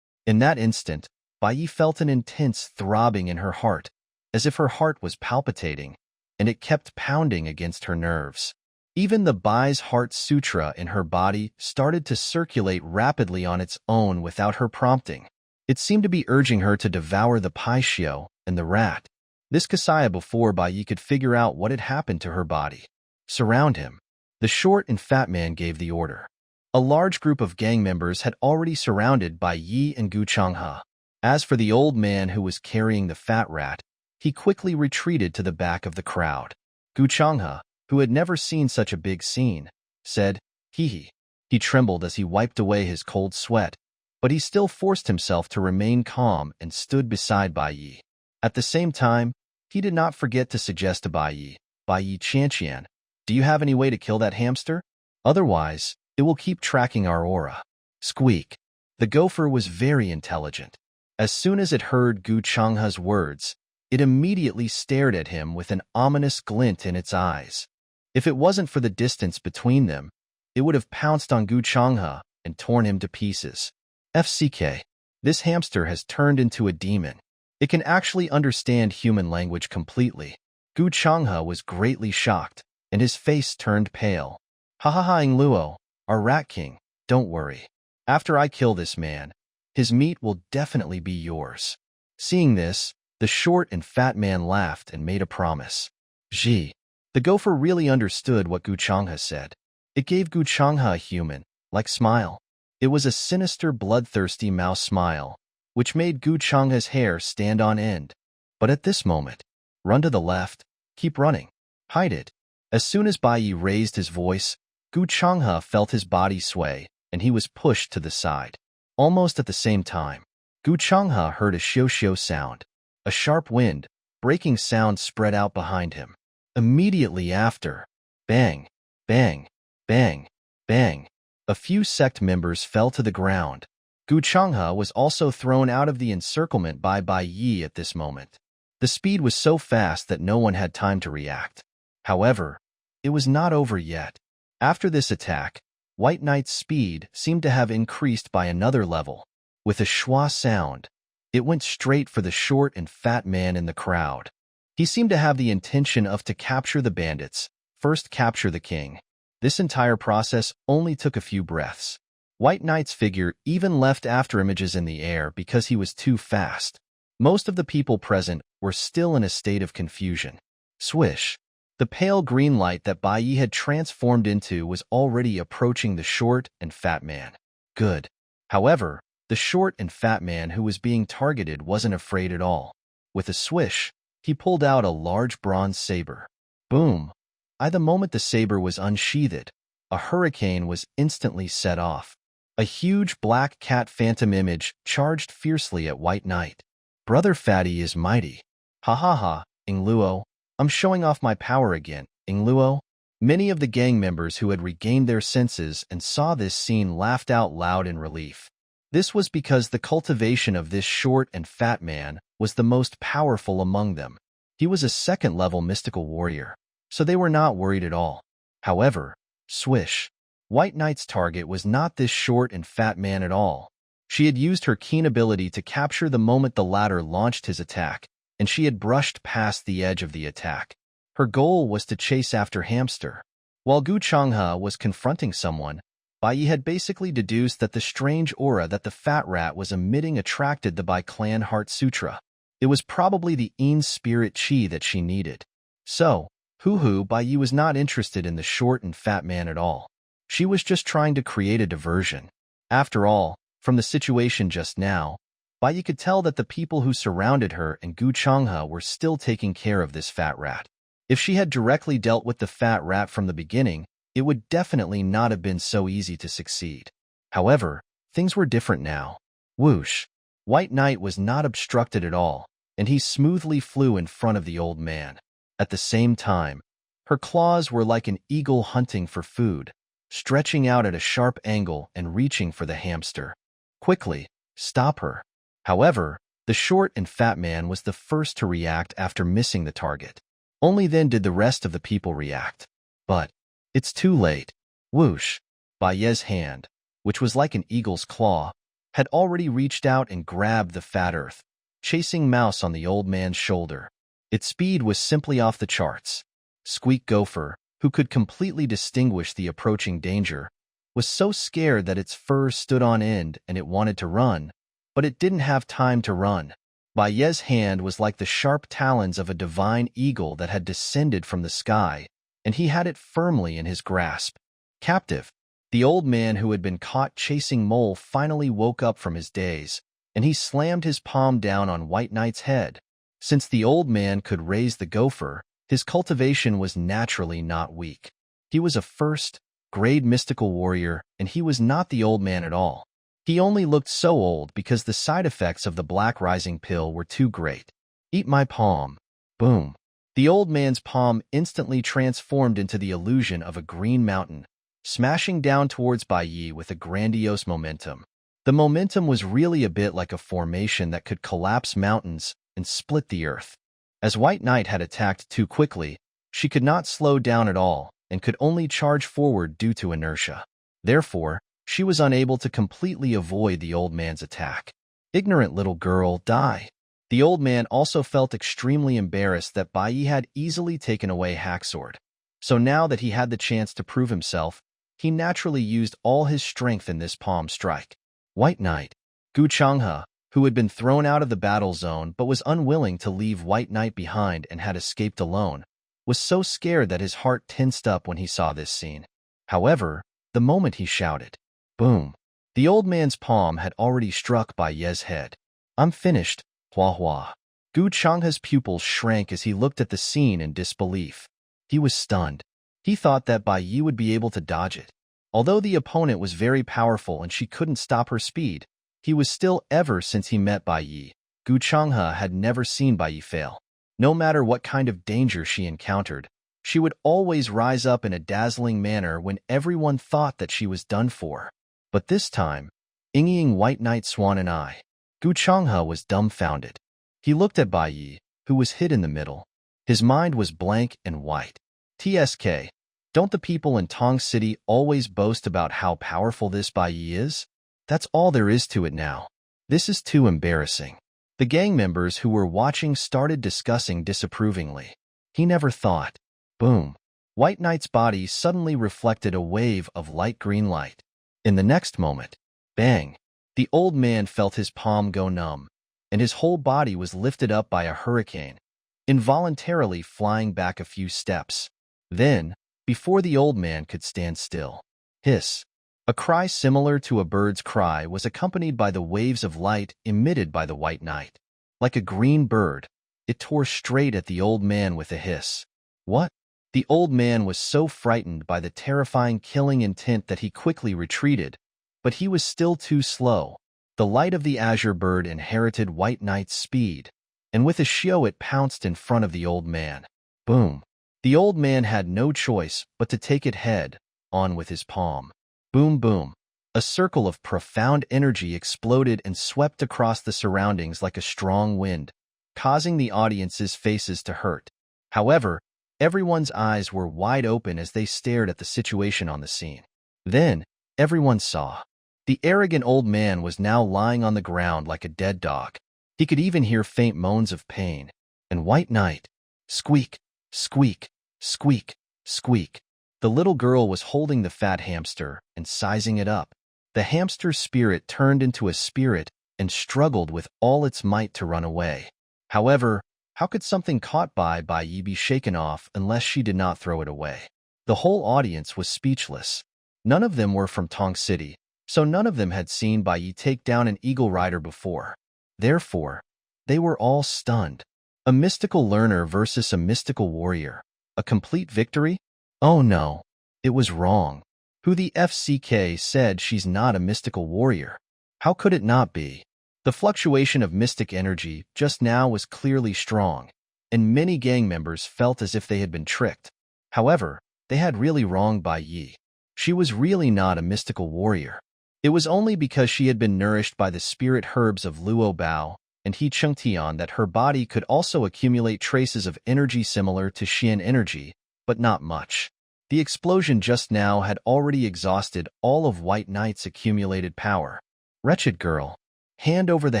In that instant, Bai Yi felt an intense throbbing in her heart, as if her heart was palpitating, and it kept pounding against her nerves. Even the Bai's heart sutra in her body started to circulate rapidly on its own without her prompting. It seemed to be urging her to devour the Paishio and the rat. This Kasaya before Bai Yi could figure out what had happened to her body. Surround him. The short and fat man gave the order. A large group of gang members had already surrounded Bai Yi and Gu Changhe. As for the old man who was carrying the fat rat, he quickly retreated to the back of the crowd. Gu Changhe, who had never seen such a big scene, said, "Hee hee." He trembled as he wiped away his cold sweat, but he still forced himself to remain calm and stood beside Bai Yi. At the same time, he did not forget to suggest to Bai Yi, Qianqian, do you have any way to kill that hamster? Otherwise, it will keep tracking our aura. Squeak. The gopher was very intelligent. As soon as it heard Gu Changhe's words, it immediately stared at him with an ominous glint in its eyes. If it wasn't for the distance between them, it would have pounced on Gu Changhe and torn him to pieces. FCK. This hamster has turned into a demon. It can actually understand human language completely. Gu Changhe was greatly shocked, and his face turned pale. Ha ha ha, Ingluo, our rat king, don't worry. After I kill this man, his meat will definitely be yours. Seeing this, the short and fat man laughed and made a promise. Gee. The gopher really understood what Gu Changhe said. It gave Gu Changhe a human-like smile. It was a sinister, bloodthirsty mouse smile, which made Gu Changhe's hair stand on end. But at this moment, run to the left, keep running, hide it. As soon as Bai Yi raised his voice, Gu Changhe felt his body sway, and he was pushed to the side. Almost at the same time, Gu Changhe heard a xiao-xiao sound. A sharp wind, breaking sound spread out behind him. Immediately after, bang, bang, bang, bang, a few sect members fell to the ground. Gu Changhe was also thrown out of the encirclement by Bai Yi at this moment. The speed was so fast that no one had time to react. However, it was not over yet. After this attack, White Knight's speed seemed to have increased by another level. With a schwa sound, it went straight for the short and fat man in the crowd. He seemed to have the intention of to capture the bandits, first capture the king. This entire process only took a few breaths. White Knight's figure even left after images in the air because he was too fast. Most of the people present were still in a state of confusion. Swish. The pale green light that Bai Yi had transformed into was already approaching the short and fat man. Good. However, the short and fat man who was being targeted wasn't afraid at all. With a swish, he pulled out a large bronze saber. Boom! The moment the saber was unsheathed, a hurricane was instantly set off. A huge black cat phantom image charged fiercely at White Knight. Brother Fatty is mighty. Ha ha ha, Ingluo. I'm showing off my power again, Ingluo. Many of the gang members who had regained their senses and saw this scene laughed out loud in relief. This was because the cultivation of this short and fat man was the most powerful among them. He was a second-level mystical warrior, so they were not worried at all. However, swish. White Knight's target was not this short and fat man at all. She had used her keen ability to capture the moment the latter launched his attack, and she had brushed past the edge of the attack. Her goal was to chase after Hamster. While Gu Changhe was confronting someone, Bai Yi had basically deduced that the strange aura that the fat rat was emitting attracted the Bai Clan Heart Sutra. It was probably the Een spirit chi that she needed. So, Bai Yi was not interested in the short and fat man at all. She was just trying to create a diversion. After all, from the situation just now, Bai Yi could tell that the people who surrounded her and Gu Changhe were still taking care of this fat rat. If she had directly dealt with the fat rat from the beginning, it would definitely not have been so easy to succeed. However, things were different now. Whoosh! White Knight was not obstructed at all, and he smoothly flew in front of the old man. At the same time, her claws were like an eagle hunting for food, stretching out at a sharp angle and reaching for the hamster. Quickly, stop her. However, the short and fat man was the first to react after missing the target. Only then did the rest of the people react. But it's too late. Whoosh! Bai Yi's hand, which was like an eagle's claw, had already reached out and grabbed the fat earth, chasing mouse on the old man's shoulder. Its speed was simply off the charts. Squeak Gopher, who could completely distinguish the approaching danger, was so scared that its fur stood on end and it wanted to run, but it didn't have time to run. Bai Yi's hand was like the sharp talons of a divine eagle that had descended from the sky, and he had it firmly in his grasp. Captive, the old man who had been caught chasing Mole finally woke up from his daze, and he slammed his palm down on White Knight's head. Since the old man could raise the gopher, his cultivation was naturally not weak. He was a first-grade mystical warrior, and he was not the old man at all. He only looked so old because the side effects of the Black Rising pill were too great. Eat my palm. Boom. The old man's palm instantly transformed into the illusion of a green mountain, smashing down towards Bai Yi with a grandiose momentum. The momentum was really a bit like a formation that could collapse mountains and split the earth. As White Knight had attacked too quickly, she could not slow down at all and could only charge forward due to inertia. Therefore, she was unable to completely avoid the old man's attack. Ignorant little girl, die. The old man also felt extremely embarrassed that Bai Yi had easily taken away Hacksword. So now that he had the chance to prove himself, he naturally used all his strength in this palm strike. White Knight, Gu Changhe, who had been thrown out of the battle zone but was unwilling to leave White Knight behind and had escaped alone, was so scared that his heart tensed up when he saw this scene. However, the moment he shouted, boom, the old man's palm had already struck Bai Yi's head. I'm finished, Hua Hua. Gu Changhe's pupils shrank as he looked at the scene in disbelief. He was stunned. He thought that Bai Yi would be able to dodge it. Although the opponent was very powerful and she couldn't stop her speed, he was still ever since he met Bai Yi. Gu Changhe had never seen Bai Yi fail. No matter what kind of danger she encountered, she would always rise up in a dazzling manner when everyone thought that she was done for. But this time, Ying White Knight Swan and I, Gu Changhe was dumbfounded. He looked at Bai Yi, who was hid in the middle. His mind was blank and white. TSK, don't the people in Tong City always boast about how powerful this Bai Yi is? That's all there is to it now. This is too embarrassing. The gang members who were watching started discussing disapprovingly. He never thought. Boom. White Knight's body suddenly reflected a wave of light green light. In the next moment, bang, the old man felt his palm go numb. and his whole body was lifted up by a hurricane, involuntarily flying back a few steps. Then, before the old man could stand still, hiss! A cry similar to a bird's cry was accompanied by the waves of light emitted by the White Knight. Like a green bird, it tore straight at the old man with a hiss. What? The old man was so frightened by the terrifying killing intent that he quickly retreated, but he was still too slow. The light of the azure bird inherited White Knight's speed, and with a shio it pounced in front of the old man. Boom! The old man had no choice but to take it head on with his palm. Boom, boom. A circle of profound energy exploded and swept across the surroundings like a strong wind, causing the audience's faces to hurt. However, everyone's eyes were wide open as they stared at the situation on the scene. Then, everyone saw. The arrogant old man was now lying on the ground like a dead dog. He could even hear faint moans of pain. And White Knight, squeak, squeak, squeak, squeak. The little girl was holding the fat hamster and sizing it up. The hamster's spirit turned into a spirit and struggled with all its might to run away. However, how could something caught by Yi be shaken off unless she did not throw it away? The whole audience was speechless. None of them were from Tong City, so none of them had seen Yi take down an eagle rider before. Therefore, they were all stunned. A mystical learner versus a mystical warrior. A complete victory? Oh no, it was wrong. Who the FCK said she's not a mystical warrior? How could it not be? The fluctuation of mystic energy just now was clearly strong, and many gang members felt as if they had been tricked. However, they had really wronged Yi. She was really not a mystical warrior. It was only because she had been nourished by the spirit herbs of Luo Bao and He Chung Tian that her body could also accumulate traces of energy similar to Xian energy, but not much. The explosion just now had already exhausted all of White Knight's accumulated power. Wretched girl, hand over the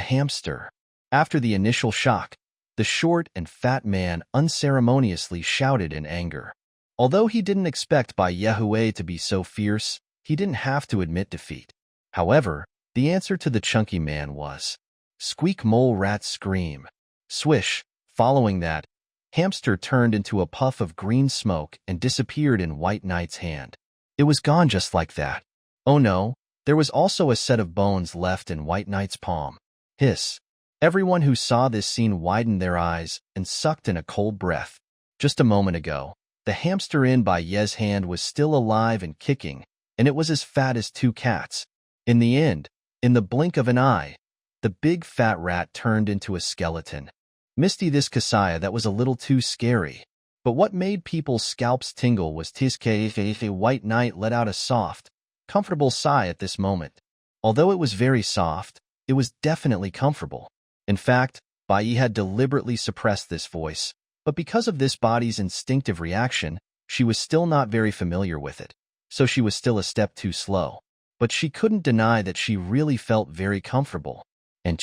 hamster. After the initial shock, the short and fat man unceremoniously shouted in anger. Although he didn't expect Yehue to be so fierce, he didn't have to admit defeat. However, the answer to the chunky man was, squeak mole rat scream. Swish, following that, hamster turned into a puff of green smoke and disappeared in White Knight's hand. It was gone just like that. Oh no, there was also a set of bones left in White Knight's palm. Hiss. Everyone who saw this scene widened their eyes and sucked in a cold breath. Just a moment ago, the hamster in Ye's hand was still alive and kicking, and it was as fat as two cats. In the end, in the blink of an eye, the big fat rat turned into a skeleton. Misty this Kasaya that was a little too scary. But what made people's scalps tingle was Tizke White Knight let out a soft, comfortable sigh at this moment. Although it was very soft, it was definitely comfortable. In fact, Bai had deliberately suppressed this voice, but because of this body's instinctive reaction, she was still not very familiar with it, so she was still a step too slow. But she couldn't deny that she really felt very comfortable. And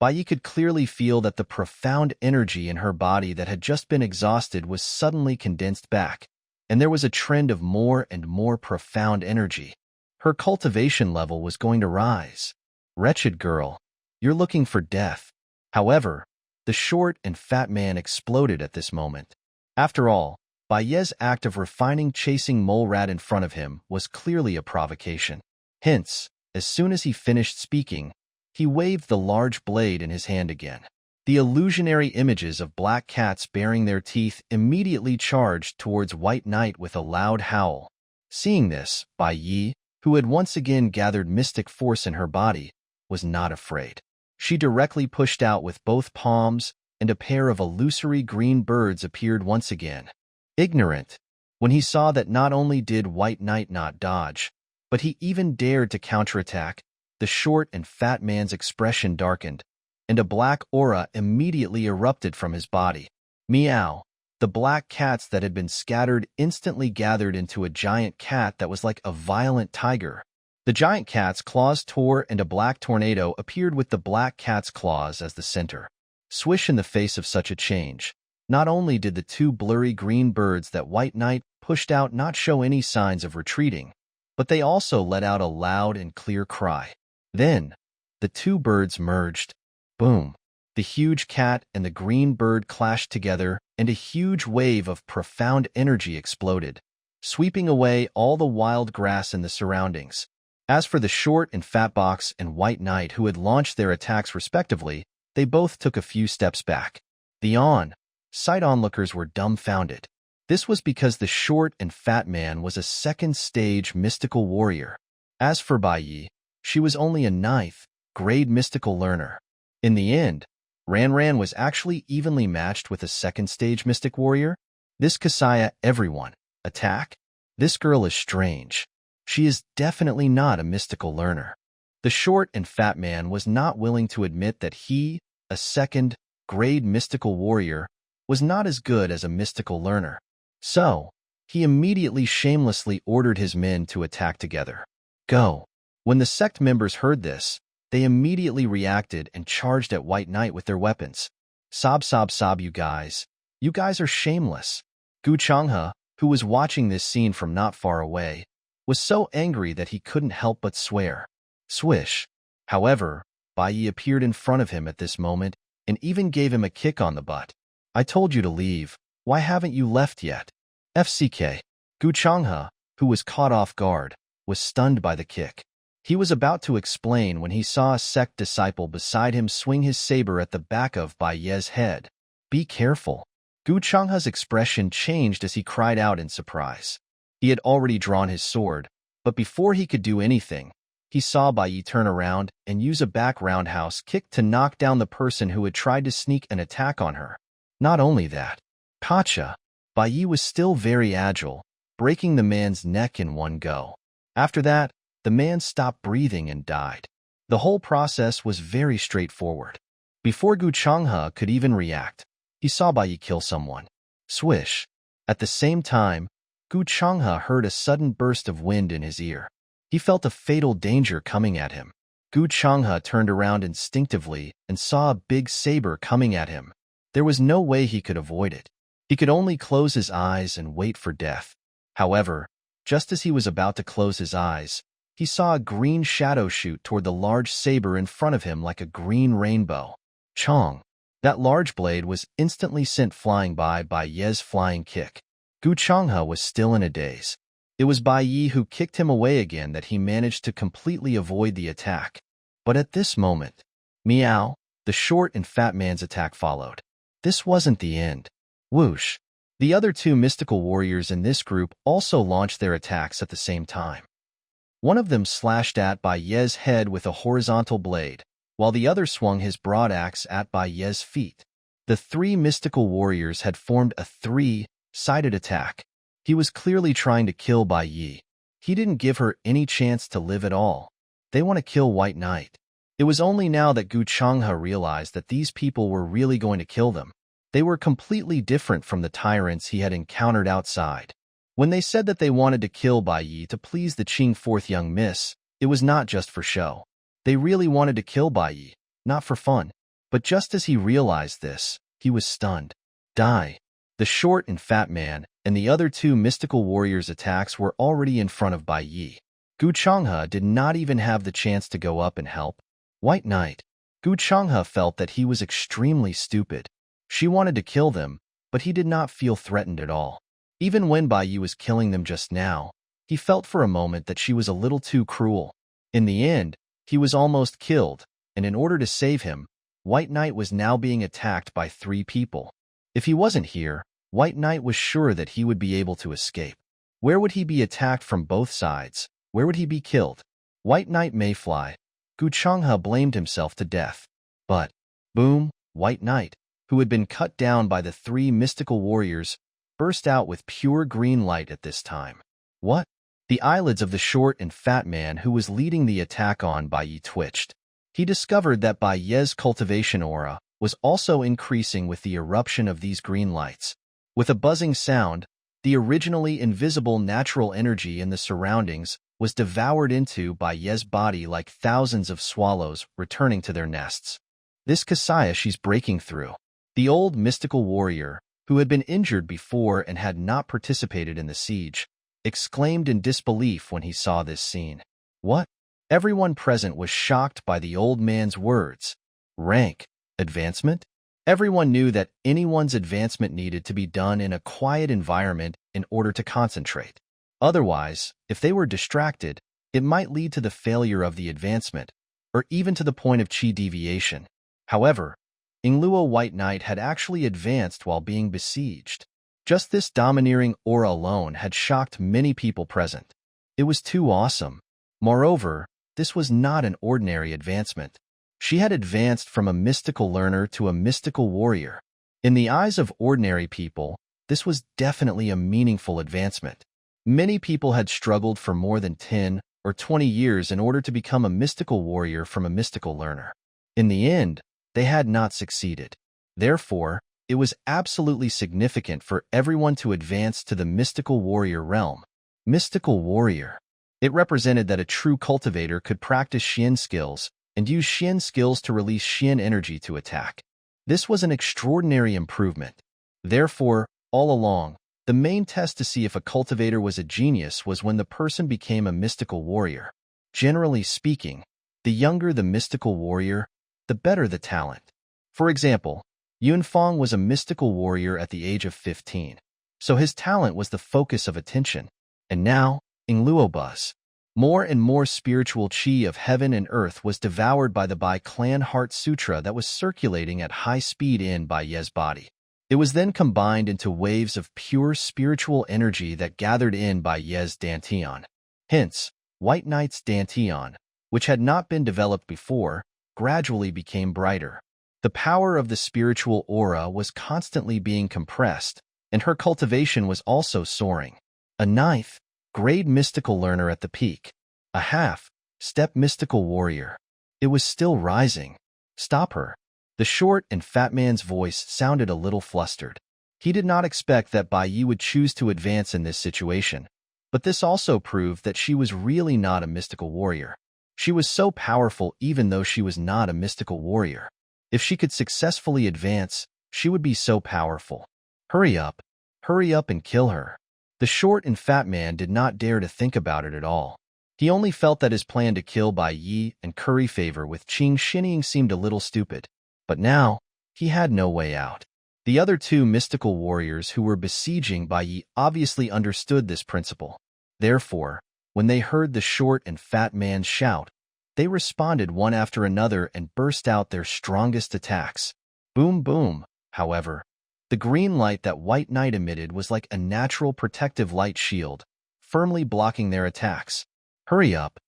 Bai could clearly feel that the profound energy in her body that had just been exhausted was suddenly condensed back, and there was a trend of more and more profound energy. Her cultivation level was going to rise. Wretched girl, you're looking for death. However, the short and fat man exploded at this moment. After all, Bai's act of refining chasing mole rat in front of him was clearly a provocation. Hence, as soon as he finished speaking, he waved the large blade in his hand again. The illusionary images of black cats baring their teeth immediately charged towards White Knight with a loud howl. Seeing this, Bai, who had once again gathered mystic force in her body, was not afraid. She directly pushed out with both palms, and a pair of illusory green birds appeared once again. Ignorant, when he saw that not only did White Knight not dodge, but he even dared to counterattack, the short and fat man's expression darkened, and a black aura immediately erupted from his body. Meow. The black cats that had been scattered instantly gathered into a giant cat that was like a violent tiger. The giant cat's claws tore and a black tornado appeared with the black cat's claws as the center. Swish in the face of such a change. Not only did the two blurry green birds that White Knight pushed out not show any signs of retreating, but they also let out a loud and clear cry. Then, the two birds merged. Boom. The huge cat and the green bird clashed together, and a huge wave of profound energy exploded, sweeping away all the wild grass in the surroundings. As for the short and fat box and white knight who had launched their attacks respectively, they both took a few steps back. The on-site onlookers were dumbfounded. This was because the short and fat man was a second-stage mystical warrior. As for Bai Yi, she was only a ninth-grade mystical learner. In the end, Ran was actually evenly matched with a second-stage mystic warrior. This Kasaya, everyone. Attack? This girl is strange. She is definitely not a mystical learner. The short and fat man was not willing to admit that he, a second-grade mystical warrior, was not as good as a mystical learner. So, he immediately shamelessly ordered his men to attack together. Go. When the sect members heard this, they immediately reacted and charged at White Knight with their weapons. Sob, you guys. You guys are shameless. Gu Changhe, who was watching this scene from not far away, was so angry that he couldn't help but swear. Swish. However, Bai Yi appeared in front of him at this moment and even gave him a kick on the butt. I told you to leave. Why haven't you left yet? FCK. Gu Changhe, who was caught off guard, was stunned by the kick. He was about to explain when he saw a sect disciple beside him swing his saber at the back of Bai Ye's head. Be careful. Gu Changhe's expression changed as he cried out in surprise. He had already drawn his sword, but before he could do anything, he saw Bai Yi turn around and use a back roundhouse kick to knock down the person who had tried to sneak an attack on her. Not only that, Pacha, Bai Yi was still very agile, breaking the man's neck in one go. After that, the man stopped breathing and died. The whole process was very straightforward. Before Gu Changhe could even react, he saw Bai Yi kill someone. Swish. At the same time, Gu Changhe heard a sudden burst of wind in his ear. He felt a fatal danger coming at him. Gu Changhe turned around instinctively and saw a big saber coming at him. There was no way he could avoid it. He could only close his eyes and wait for death. However, just as he was about to close his eyes, he saw a green shadow shoot toward the large saber in front of him like a green rainbow. Chong. That large blade was instantly sent flying by Ye's flying kick. Gu Changhe was still in a daze. It was Bai Yi who kicked him away again that he managed to completely avoid the attack. But at this moment, meow, the short and fat man's attack followed. This wasn't the end. Whoosh. The other two mystical warriors in this group also launched their attacks at the same time. One of them slashed at Bai Ye's head with a horizontal blade, while the other swung his broad axe at Bai Ye's feet. The three mystical warriors had formed a three-sided attack. He was clearly trying to kill Bai Yi. He didn't give her any chance to live at all. They want to kill White Knight. It was only now that Gu Changhe realized that these people were really going to kill them. They were completely different from the tyrants he had encountered outside. When they said that they wanted to kill Bai Yi to please the Ching fourth young miss, it was not just for show. They really wanted to kill Bai Yi, not for fun. But just as he realized this, he was stunned. Die. The short and fat man and the other two mystical warriors' attacks were already in front of Bai Yi. Gu Changhe did not even have the chance to go up and help. White Knight. Gu Changhe felt that he was extremely stupid. She wanted to kill them, but he did not feel threatened at all. Even when Bai Yi was killing them just now, he felt for a moment that she was a little too cruel. In the end, he was almost killed, and in order to save him, White Knight was now being attacked by three people. If he wasn't here, White Knight was sure that he would be able to escape. Where would he be attacked from both sides? Where would he be killed? White Knight may fly. Gu Changhe blamed himself to death. But, boom, White Knight, who had been cut down by the three mystical warriors, burst out with pure green light at this time. What? The eyelids of the short and fat man who was leading the attack on Bai Yi twitched. He discovered that Bai Ye's cultivation aura was also increasing with the eruption of these green lights. With a buzzing sound, the originally invisible natural energy in the surroundings was devoured into Bai Ye's body like thousands of swallows returning to their nests. This Kasaya she's breaking through. The old mystical warrior, who had been injured before and had not participated in the siege, exclaimed in disbelief when he saw this scene. What? Everyone present was shocked by the old man's words. Rank. Advancement? Everyone knew that anyone's advancement needed to be done in a quiet environment in order to concentrate. Otherwise, if they were distracted, it might lead to the failure of the advancement, or even to the point of chi deviation. However, Ingluo White Knight had actually advanced while being besieged. Just this domineering aura alone had shocked many people present. It was too awesome. Moreover, this was not an ordinary advancement. She had advanced from a mystical learner to a mystical warrior. In the eyes of ordinary people, this was definitely a meaningful advancement. Many people had struggled for more than 10 or 20 years in order to become a mystical warrior from a mystical learner. In the end, they had not succeeded. Therefore, it was absolutely significant for everyone to advance to the mystical warrior realm. Mystical warrior. It represented that a true cultivator could practice Xian skills and use Xian skills to release Xian energy to attack. This was an extraordinary improvement. Therefore, all along, the main test to see if a cultivator was a genius was when the person became a mystical warrior. Generally speaking, the younger the mystical warrior, the better the talent. For example, Yunfang was a mystical warrior at the age of 15, so his talent was the focus of attention. And now, Ingluo Buzz. More and more spiritual chi of heaven and earth was devoured by the Bai Clan Heart Sutra that was circulating at high speed in Bai Ye's body. It was then combined into waves of pure spiritual energy that gathered in Bai Ye's Dantian. Hence, White Knight's Dantian, which had not been developed before, gradually became brighter. The power of the spiritual aura was constantly being compressed, and her cultivation was also soaring. A ninth-grade mystical learner at the peak. A half-step mystical warrior. It was still rising. Stop her. The short and fat man's voice sounded a little flustered. He did not expect that Bai Yi would choose to advance in this situation, but this also proved that she was really not a mystical warrior. She was so powerful even though she was not a mystical warrior. If she could successfully advance, she would be so powerful. Hurry up and kill her. The short and fat man did not dare to think about it at all. He only felt that his plan to kill Bai Yi and curry favor with Ching shinning seemed a little stupid. But now, he had no way out. The other two mystical warriors who were besieging Bai Yi obviously understood this principle. Therefore, when they heard the short and fat man shout, they responded one after another and burst out their strongest attacks. Boom, boom. However, the green light that White Knight emitted was like a natural protective light shield, firmly blocking their attacks. Hurry up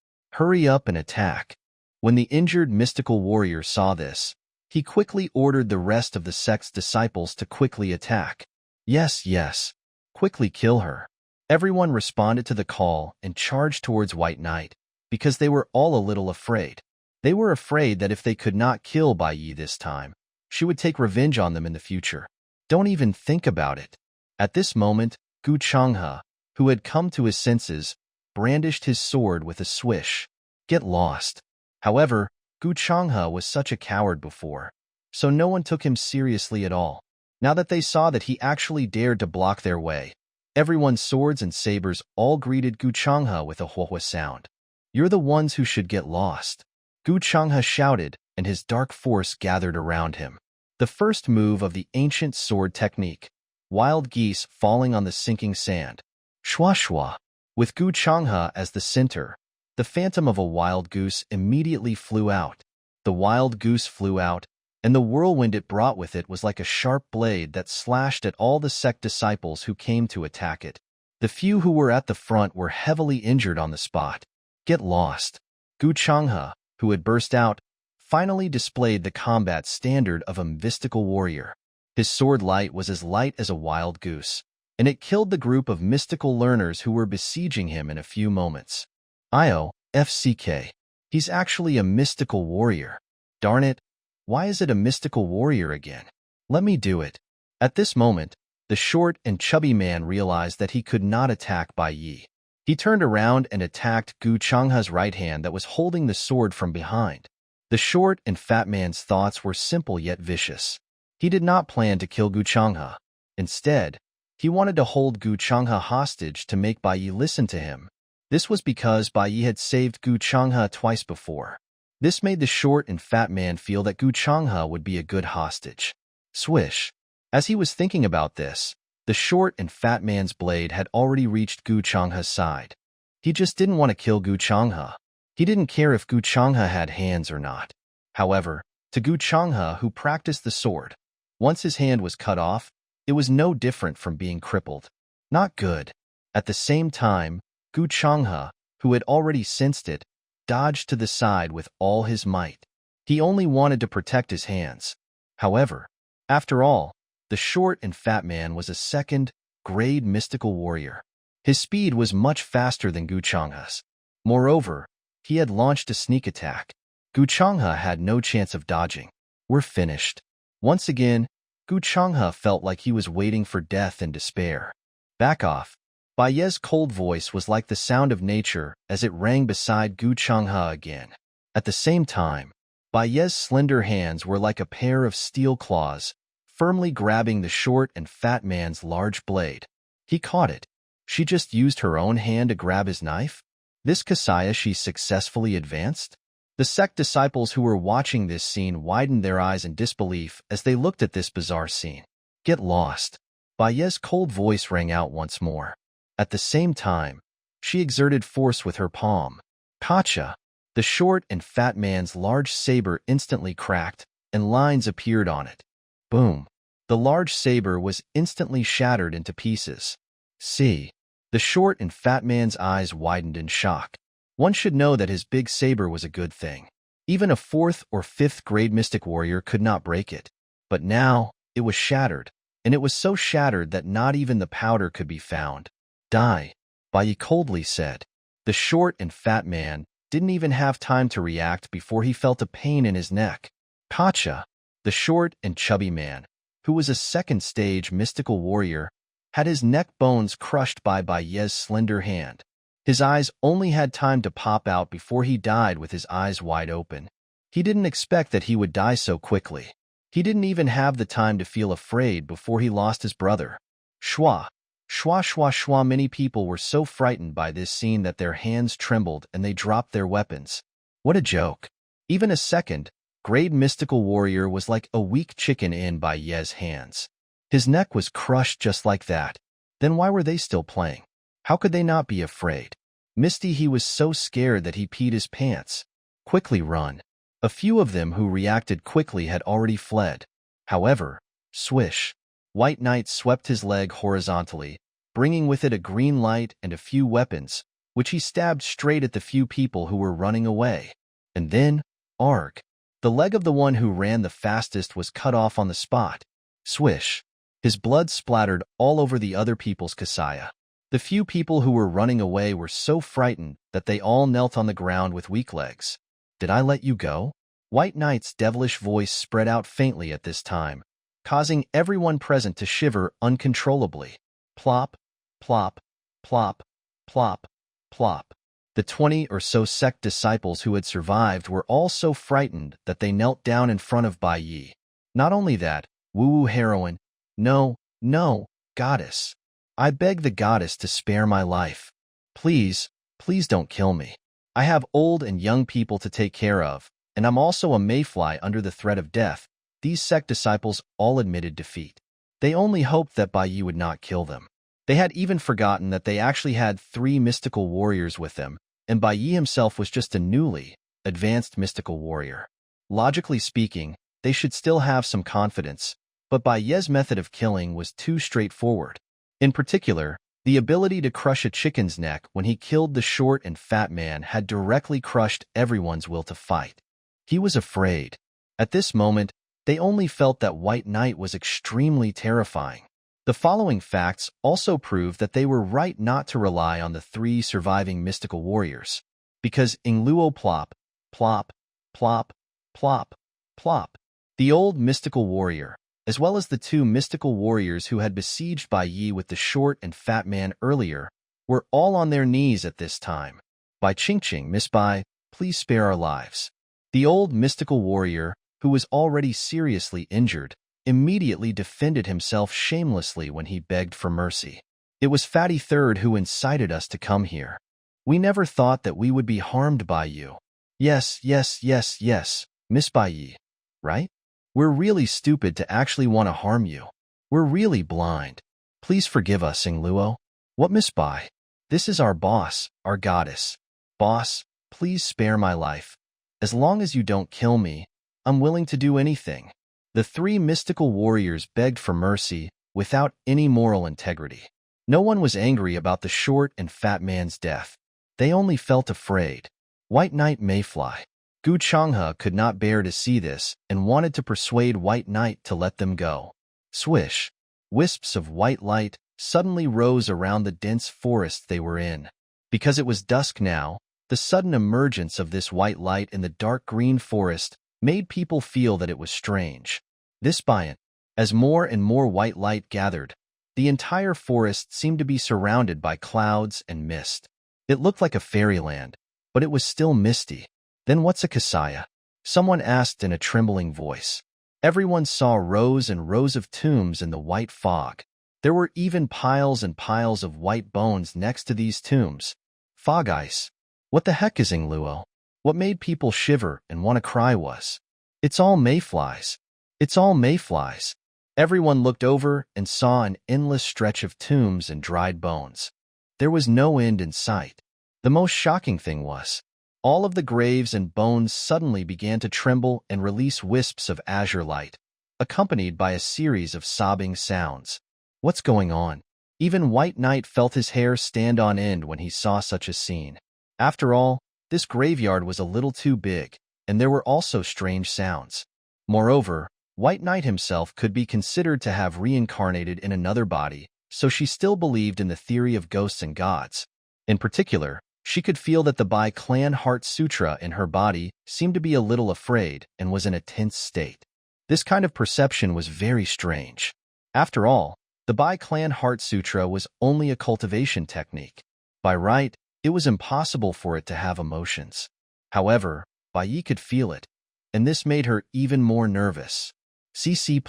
and attack. When the injured mystical warrior saw this, he quickly ordered the rest of the sect's disciples to quickly attack. Yes, quickly kill her. Everyone responded to the call and charged towards White Knight, because they were all a little afraid. They were afraid that if they could not kill Bai Yi this time, she would take revenge on them in the future. Don't even think about it. At this moment, Gu Changhe, who had come to his senses, brandished his sword with a swish. Get lost. However, Gu Changhe was such a coward before, so no one took him seriously at all. Now that they saw that he actually dared to block their way, everyone's swords and sabers all greeted Gu Changhe with a huahua sound. You're the ones who should get lost. Gu Changhe shouted, and his dark force gathered around him. The first move of the ancient sword technique, wild geese falling on the sinking sand. Shwa shwa. With Gu Changhe as the center, the phantom of a wild goose immediately flew out. The wild goose flew out, and the whirlwind it brought with it was like a sharp blade that slashed at all the sect disciples who came to attack it. The few who were at the front were heavily injured on the spot. Get lost. Gu Changhe, who had burst out, finally displayed the combat standard of a mystical warrior. His sword light was as light as a wild goose, and it killed the group of mystical learners who were besieging him in a few moments. FCK. He's actually a mystical warrior. Darn it. Why is it a mystical warrior again? Let me do it. At this moment, the short and chubby man realized that he could not attack Bai Yi. He turned around and attacked Gu Changhe's right hand that was holding the sword from behind. The short and fat man's thoughts were simple yet vicious. He did not plan to kill Gu Changhe. Instead, he wanted to hold Gu Changhe hostage to make Bai Yi listen to him. This was because Bai Yi had saved Gu Changhe twice before. This made the short and fat man feel that Gu Changhe would be a good hostage. Swish. As he was thinking about this, the short and fat man's blade had already reached Gu Changhe's side. He just didn't want to kill Gu Changhe. He didn't care if Gu Changhe had hands or not. However, to Gu Changhe, who practiced the sword, once his hand was cut off, it was no different from being crippled. Not good. At the same time, Gu Changhe, who had already sensed it, dodged to the side with all his might. He only wanted to protect his hands. However, after all, the short and fat man was a second-grade mystical warrior. His speed was much faster than Gu Changhe's. Moreover, he had launched a sneak attack. Gu Changhe had no chance of dodging. We're finished. Once again, Gu Changhe felt like he was waiting for death in despair. Back off. Bai Ye's cold voice was like the sound of nature as it rang beside Gu Changhe again. At the same time, Bai Ye's slender hands were like a pair of steel claws, firmly grabbing the short and fat man's large blade. He caught it. She just used her own hand to grab his knife? This Kasaya she successfully advanced? The sect disciples who were watching this scene widened their eyes in disbelief as they looked at this bizarre scene. Get lost. Bai Ye's cold voice rang out once more. At the same time, she exerted force with her palm. Gotcha! The short and fat man's large saber instantly cracked, and lines appeared on it. Boom! The large saber was instantly shattered into pieces. See? The short and fat man's eyes widened in shock. One should know that his big saber was a good thing. Even a 4th or 5th grade mystic warrior could not break it. But now, it was shattered, and it was so shattered that not even the powder could be found. Die, Bai Ye coldly said. The short and fat man didn't even have time to react before he felt a pain in his neck. Gotcha! The short and chubby man, who was a second-stage mystical warrior, had his neck bones crushed by Bai Ye's slender hand. His eyes only had time to pop out before he died with his eyes wide open. He didn't expect that he would die so quickly. He didn't even have the time to feel afraid before he lost his brother. Shwa! Shwa shwa shwa. Many people were so frightened by this scene that their hands trembled and they dropped their weapons. What a joke. Even a second-grade mystical warrior was like a weak chicken in Bai Ye's hands. His neck was crushed just like that. Then why were they still playing? How could they not be afraid? Misty, he was so scared that he peed his pants. Quickly run. A few of them who reacted quickly had already fled. However, swish. White Knight swept his leg horizontally, bringing with it a green light and a few weapons, which he stabbed straight at the few people who were running away. And then, arg. The leg of the one who ran the fastest was cut off on the spot. Swish. His blood splattered all over the other people's Kasaya. The few people who were running away were so frightened that they all knelt on the ground with weak legs. Did I let you go? White Knight's devilish voice spread out faintly at this time, causing everyone present to shiver uncontrollably. Plop, plop, plop, plop, plop. The 20 or so sect disciples who had survived were all so frightened that they knelt down in front of Bai Ye. Not only that, woo-woo heroine, no, no, goddess. I beg the goddess to spare my life. Please, please don't kill me. I have old and young people to take care of, and I'm also a mayfly under the threat of death. These sect disciples all admitted defeat. They only hoped that Bai Ye would not kill them. They had even forgotten that they actually had 3 mystical warriors with them, and Bai Ye himself was just a newly advanced mystical warrior. Logically speaking, they should still have some confidence, but Bai Ye's method of killing was too straightforward. In particular, the ability to crush a chicken's neck when he killed the short and fat man had directly crushed everyone's will to fight. He was afraid. At this moment, they only felt that White Knight was extremely terrifying. The following facts also prove that they were right not to rely on the 3 surviving mystical warriors. Because Ingluo plop, plop, plop, plop, plop, the old mystical warrior, as well as the 2 mystical warriors who had besieged Bai Ye with the short and fat man earlier, were all on their knees at this time. By Ching, Miss Bai, please spare our lives. The old mystical warrior, who was already seriously injured, immediately defended himself shamelessly when he begged for mercy. It was Fatty Third who incited us to come here. We never thought that we would be harmed by you. Yes, yes, yes, yes, Miss Bai, right? We're really stupid to actually want to harm you. We're really blind. Please forgive us, Luo. What, Miss Bai? This is our boss, our goddess. Boss, please spare my life. As long as you don't kill me, I'm willing to do anything. The three mystical warriors begged for mercy without any moral integrity. No one was angry about the short and fat man's death. They only felt afraid. White Knight Mayfly. Gu Changhe could not bear to see this and wanted to persuade White Knight to let them go. Swish. Wisps of white light suddenly rose around the dense forest they were in. Because it was dusk now, the sudden emergence of this white light in the dark green forest made people feel that it was strange. This biant, as more and more white light gathered, the entire forest seemed to be surrounded by clouds and mist. It looked like a fairyland, but it was still misty. Then what's a kasaya? Someone asked in a trembling voice. Everyone saw rows and rows of tombs in the white fog. There were even piles and piles of white bones next to these tombs. Fog ice. What the heck is Luo? What made people shiver and want to cry was, it's all mayflies. It's all mayflies. Everyone looked over and saw an endless stretch of tombs and dried bones. There was no end in sight. The most shocking thing was, all of the graves and bones suddenly began to tremble and release wisps of azure light, accompanied by a series of sobbing sounds. What's going on? Even White Knight felt his hair stand on end when he saw such a scene. After all, this graveyard was a little too big, and there were also strange sounds. Moreover, White Knight himself could be considered to have reincarnated in another body, so she still believed in the theory of ghosts and gods. In particular, she could feel that the Bai Clan Heart Sutra in her body seemed to be a little afraid and was in a tense state. This kind of perception was very strange. After all, the Bai Clan Heart Sutra was only a cultivation technique. By right, it was impossible for it to have emotions. However, Bai Yi could feel it, and this made her even more nervous. CC+.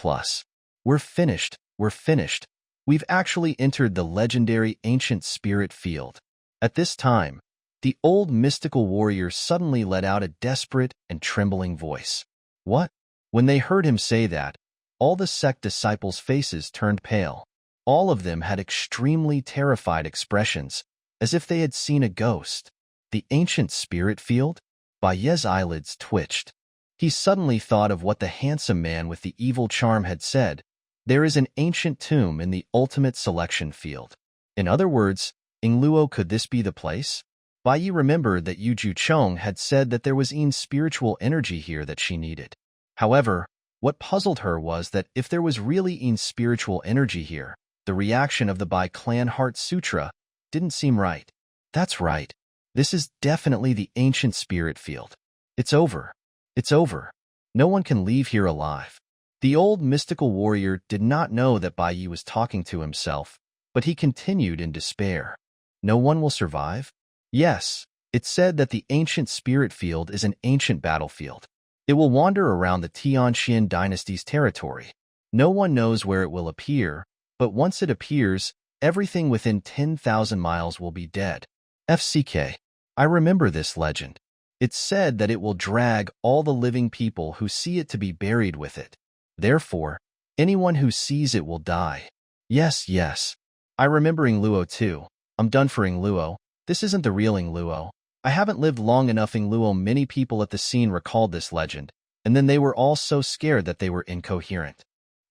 We're finished, we're finished. We've actually entered the legendary ancient spirit field. At this time, the old mystical warrior suddenly let out a desperate and trembling voice. What? When they heard him say that, all the sect disciples' faces turned pale. All of them had extremely terrified expressions, as if they had seen a ghost. The ancient spirit field? Bai Ye's eyelids twitched. He suddenly thought of what the handsome man with the evil charm had said. There is an ancient tomb in the ultimate selection field. In other words, Luo, could this be the place? Bai Yi remembered that Yu Chong had said that there was spiritual energy here that she needed. However, what puzzled her was that if there was really spiritual energy here, the reaction of the Bai Clan Heart Sutra didn't seem right. That's right. This is definitely the ancient spirit field. It's over. It's over. No one can leave here alive. The old mystical warrior did not know that Bai Yi was talking to himself, but he continued in despair. No one will survive? Yes, it's said that the ancient spirit field is an ancient battlefield. It will wander around the Tianxian dynasty's territory. No one knows where it will appear, but once it appears, everything within 10,000 miles will be dead. FCK. I remember this legend. It's said that it will drag all the living people who see it to be buried with it. Therefore, anyone who sees it will die. Yes, yes. I remember Luo too. I'm done for Luo. This isn't the real Luo. I haven't lived long enough Luo. Many people at the scene recalled this legend, and then they were all so scared that they were incoherent.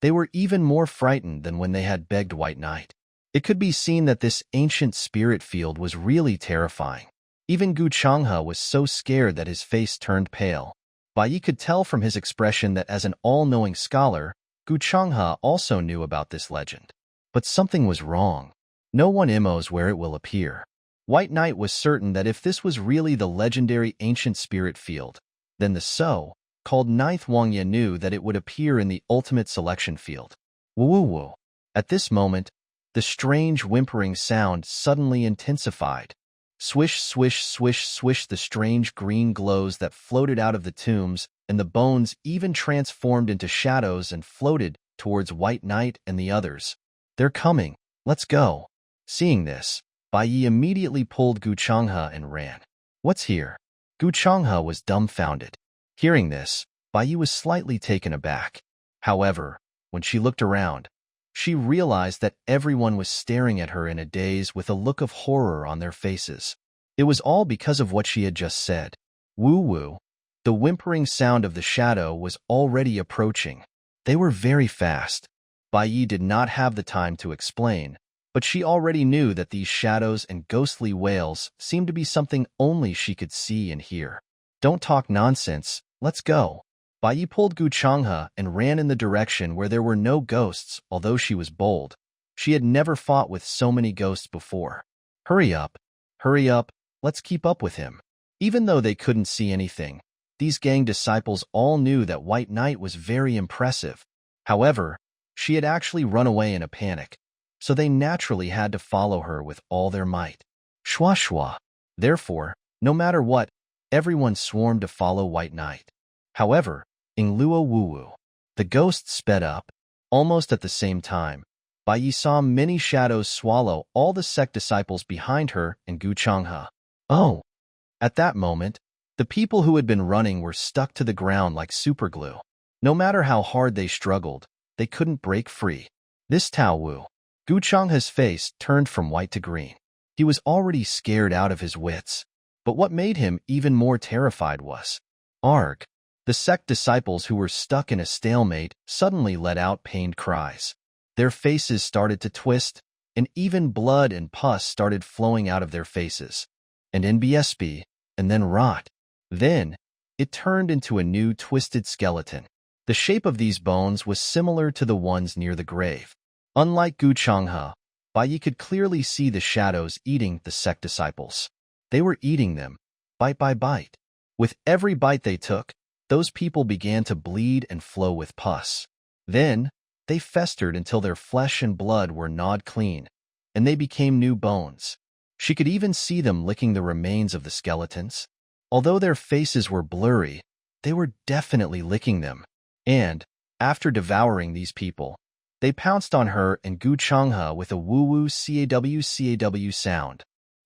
They were even more frightened than when they had begged White Knight. It could be seen that this ancient spirit field was really terrifying. Even Gu Changhe was so scared that his face turned pale. Bai Yi could tell from his expression that as an all-knowing scholar, Gu Changhe also knew about this legend. But something was wrong. No one knows where it will appear. White Knight was certain that if this was really the legendary ancient spirit field, then the so-called Ninth Wangya knew that it would appear in the ultimate selection field. Woo-woo-woo. At this moment, the strange whimpering sound suddenly intensified. Swish, swish, swish, swish. The strange green glows that floated out of the tombs and the bones even transformed into shadows and floated towards White Knight and the others. They're coming. Let's go. Seeing this, Bai Yi immediately pulled Gu Changhe and ran. What's here? Gu Changhe was dumbfounded. Hearing this, Bai Yi was slightly taken aback. However, when she looked around, she realized that everyone was staring at her in a daze with a look of horror on their faces. It was all because of what she had just said. Woo-woo. The whimpering sound of the shadow was already approaching. They were very fast. Bai Yi did not have the time to explain, but she already knew that these shadows and ghostly wails seemed to be something only she could see and hear. Don't talk nonsense, let's go. Bai Yi pulled Gu Changhe and ran in the direction where there were no ghosts. Although she was bold, she had never fought with so many ghosts before. Hurry up, let's keep up with him. Even though they couldn't see anything, these gang disciples all knew that White Knight was very impressive. However, she had actually run away in a panic, so they naturally had to follow her with all their might. Shwa shwa. Therefore, no matter what, everyone swarmed to follow White Knight. However, in Luo Wuwu, the ghost sped up. Almost at the same time, Bai Yi saw many shadows swallow all the sect disciples behind her and Gu Changhe. Oh! At that moment, the people who had been running were stuck to the ground like superglue. No matter how hard they struggled, they couldn't break free. This Tao Wu. Gu Changhe's face turned from white to green. He was already scared out of his wits. But what made him even more terrified was, Arg! The sect disciples who were stuck in a stalemate suddenly let out pained cries. Their faces started to twist, and even blood and pus started flowing out of their faces. And NBSB, and then rot. Then, it turned into a new twisted skeleton. The shape of these bones was similar to the ones near the grave. Unlike Gu Changhe, Bai Yi could clearly see the shadows eating the sect disciples. They were eating them, bite by bite. With every bite they took, those people began to bleed and flow with pus. Then, they festered until their flesh and blood were gnawed clean, and they became new bones. She could even see them licking the remains of the skeletons. Although their faces were blurry, they were definitely licking them. And, after devouring these people, they pounced on her and Gu Changhe with a woo-woo caw sound.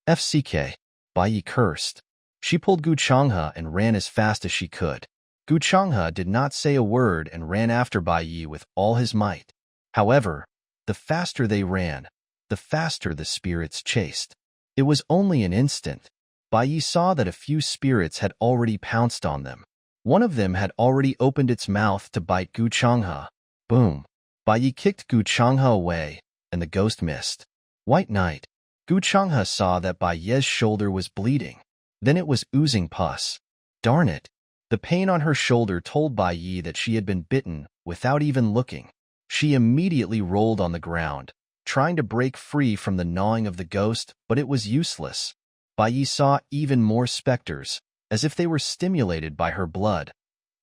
FCK. Bai Yi cursed. She pulled Gu Changhe and ran as fast as she could. Gu Changhe did not say a word and ran after Bai Yi with all his might. However, the faster they ran, the faster the spirits chased. It was only an instant. Bai Yi saw that a few spirits had already pounced on them. One of them had already opened its mouth to bite Gu Changhe. Boom! Bai Yi kicked Gu Changhe away, and the ghost missed. White Knight. Gu Changhe saw that Bai Yi's shoulder was bleeding. Then it was oozing pus. Darn it! The pain on her shoulder told Bai Yi that she had been bitten without even looking. She immediately rolled on the ground, trying to break free from the gnawing of the ghost, but it was useless. Bai Yi saw even more specters, as if they were stimulated by her blood,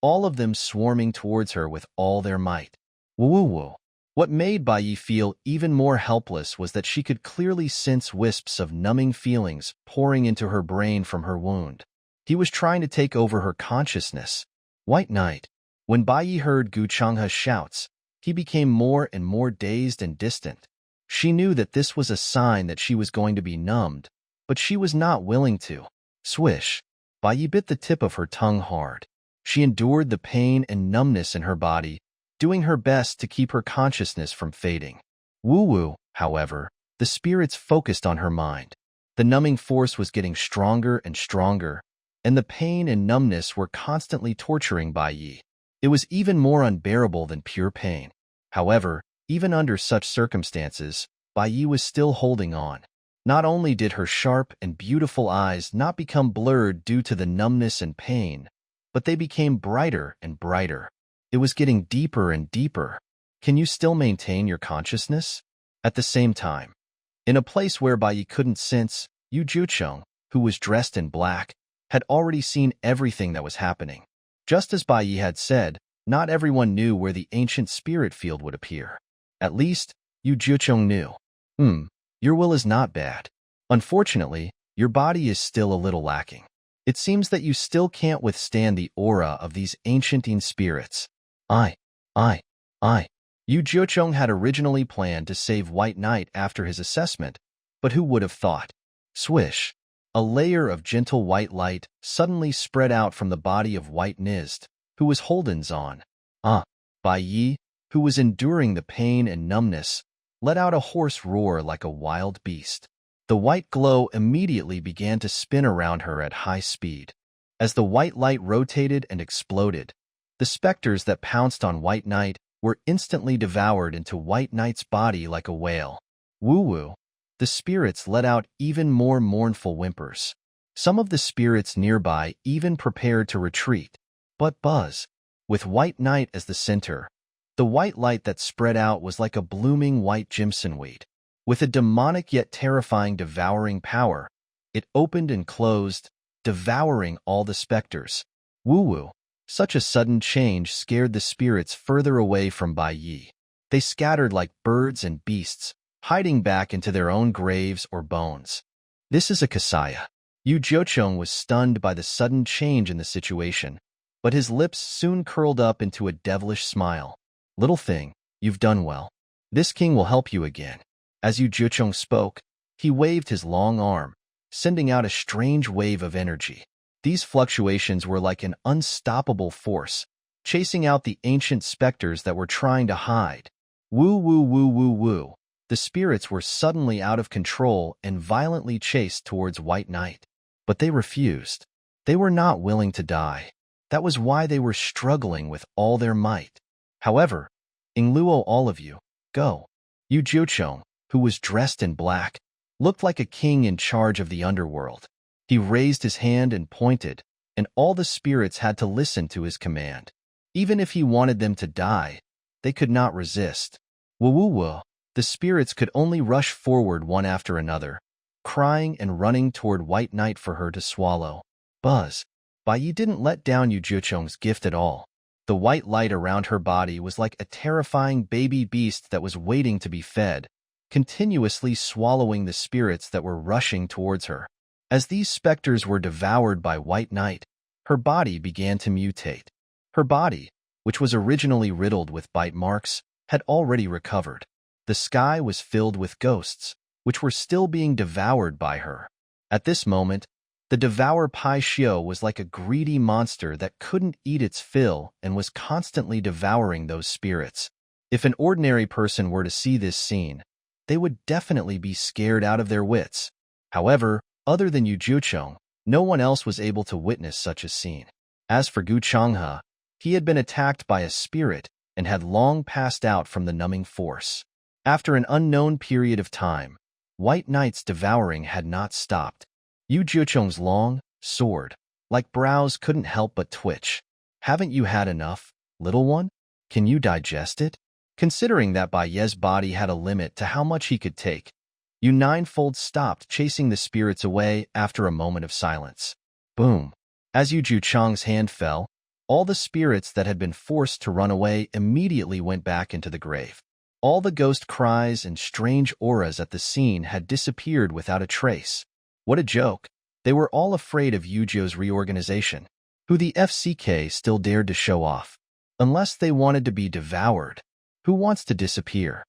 all of them swarming towards her with all their might. Woo-woo-woo. What made Bai Yi feel even more helpless was that she could clearly sense wisps of numbing feelings pouring into her brain from her wound. He was trying to take over her consciousness. White Knight. When Bai Yi heard Gu Changhe's shouts, he became more and more dazed and distant. She knew that this was a sign that she was going to be numbed, but she was not willing to. Swish. Bai Yi bit the tip of her tongue hard. She endured the pain and numbness in her body, doing her best to keep her consciousness from fading. Woo-woo, however, the spirits focused on her mind. The numbing force was getting stronger and stronger, and the pain and numbness were constantly torturing Bai Yi. It was even more unbearable than pure pain. However, even under such circumstances, Bai Yi was still holding on. Not only did her sharp and beautiful eyes not become blurred due to the numbness and pain, but they became brighter and brighter. It was getting deeper and deeper. Can you still maintain your consciousness? At the same time, in a place where Bai Yi couldn't sense, Yu Jucheng, who was dressed in black, had already seen everything that was happening. Just as Bai Yi had said, not everyone knew where the ancient spirit field would appear. At least, Yu Jucheng knew. Your will is not bad. Unfortunately, your body is still a little lacking. It seems that you still can't withstand the aura of these ancient spirits. Yu Jucheng had originally planned to save White Knight after his assessment, but who would have thought? Swish. A layer of gentle white light suddenly spread out from the body of White Nist, who was holding on. Bai Yi, who was enduring the pain and numbness, let out a hoarse roar like a wild beast. The white glow immediately began to spin around her at high speed. As the white light rotated and exploded, the specters that pounced on White Knight were instantly devoured into White Knight's body like a whale. Woo-woo. The spirits let out even more mournful whimpers. Some of the spirits nearby even prepared to retreat. But Buzz, with White Knight as the center, the white light that spread out was like a blooming white jimsonweed. With a demonic yet terrifying devouring power, it opened and closed, devouring all the specters. Woo-woo. Such a sudden change scared the spirits further away from Bai Yi. They scattered like birds and beasts, hiding back into their own graves or bones. This is a Kasaya. Yu Jiucheng was stunned by the sudden change in the situation, but his lips soon curled up into a devilish smile. Little thing, you've done well. This king will help you again. As Yu Jiucheng spoke, he waved his long arm, sending out a strange wave of energy. These fluctuations were like an unstoppable force, chasing out the ancient specters that were trying to hide. Woo woo woo woo woo. The spirits were suddenly out of control and violently chased towards White Knight. But they refused. They were not willing to die. That was why they were struggling with all their might. However, Ingluo, all of you, go. Yu Jiucheng, who was dressed in black, looked like a king in charge of the underworld. He raised his hand and pointed, and all the spirits had to listen to his command. Even if he wanted them to die, they could not resist. Woo-woo-woo. The spirits could only rush forward one after another, crying and running toward White Knight for her to swallow. Buzz. Bai Yi didn't let down Yu Jiucheng's gift at all. The white light around her body was like a terrifying baby beast that was waiting to be fed, continuously swallowing the spirits that were rushing towards her. As these specters were devoured by White Knight, her body began to mutate. Her body, which was originally riddled with bite marks, had already recovered. The sky was filled with ghosts, which were still being devoured by her. At this moment, the Devour Pai Xiao was like a greedy monster that couldn't eat its fill and was constantly devouring those spirits. If an ordinary person were to see this scene, they would definitely be scared out of their wits. However, other than Yu Jiucheng, no one else was able to witness such a scene. As for Gu Changhe, he had been attacked by a spirit and had long passed out from the numbing force. After an unknown period of time, White Knight's devouring had not stopped. Yu Jiucheng's long, sword-like brows couldn't help but twitch. Haven't you had enough, little one? Can you digest it? Considering that Bai Ye's body had a limit to how much he could take, Yu Ninefold stopped chasing the spirits away after a moment of silence. Boom. As Yu Jiucheng's hand fell, all the spirits that had been forced to run away immediately went back into the grave. All the ghost cries and strange auras at the scene had disappeared without a trace. What a joke. They were all afraid of Yuzhou's reorganization, who the FCK still dared to show off. Unless they wanted to be devoured. Who wants to disappear?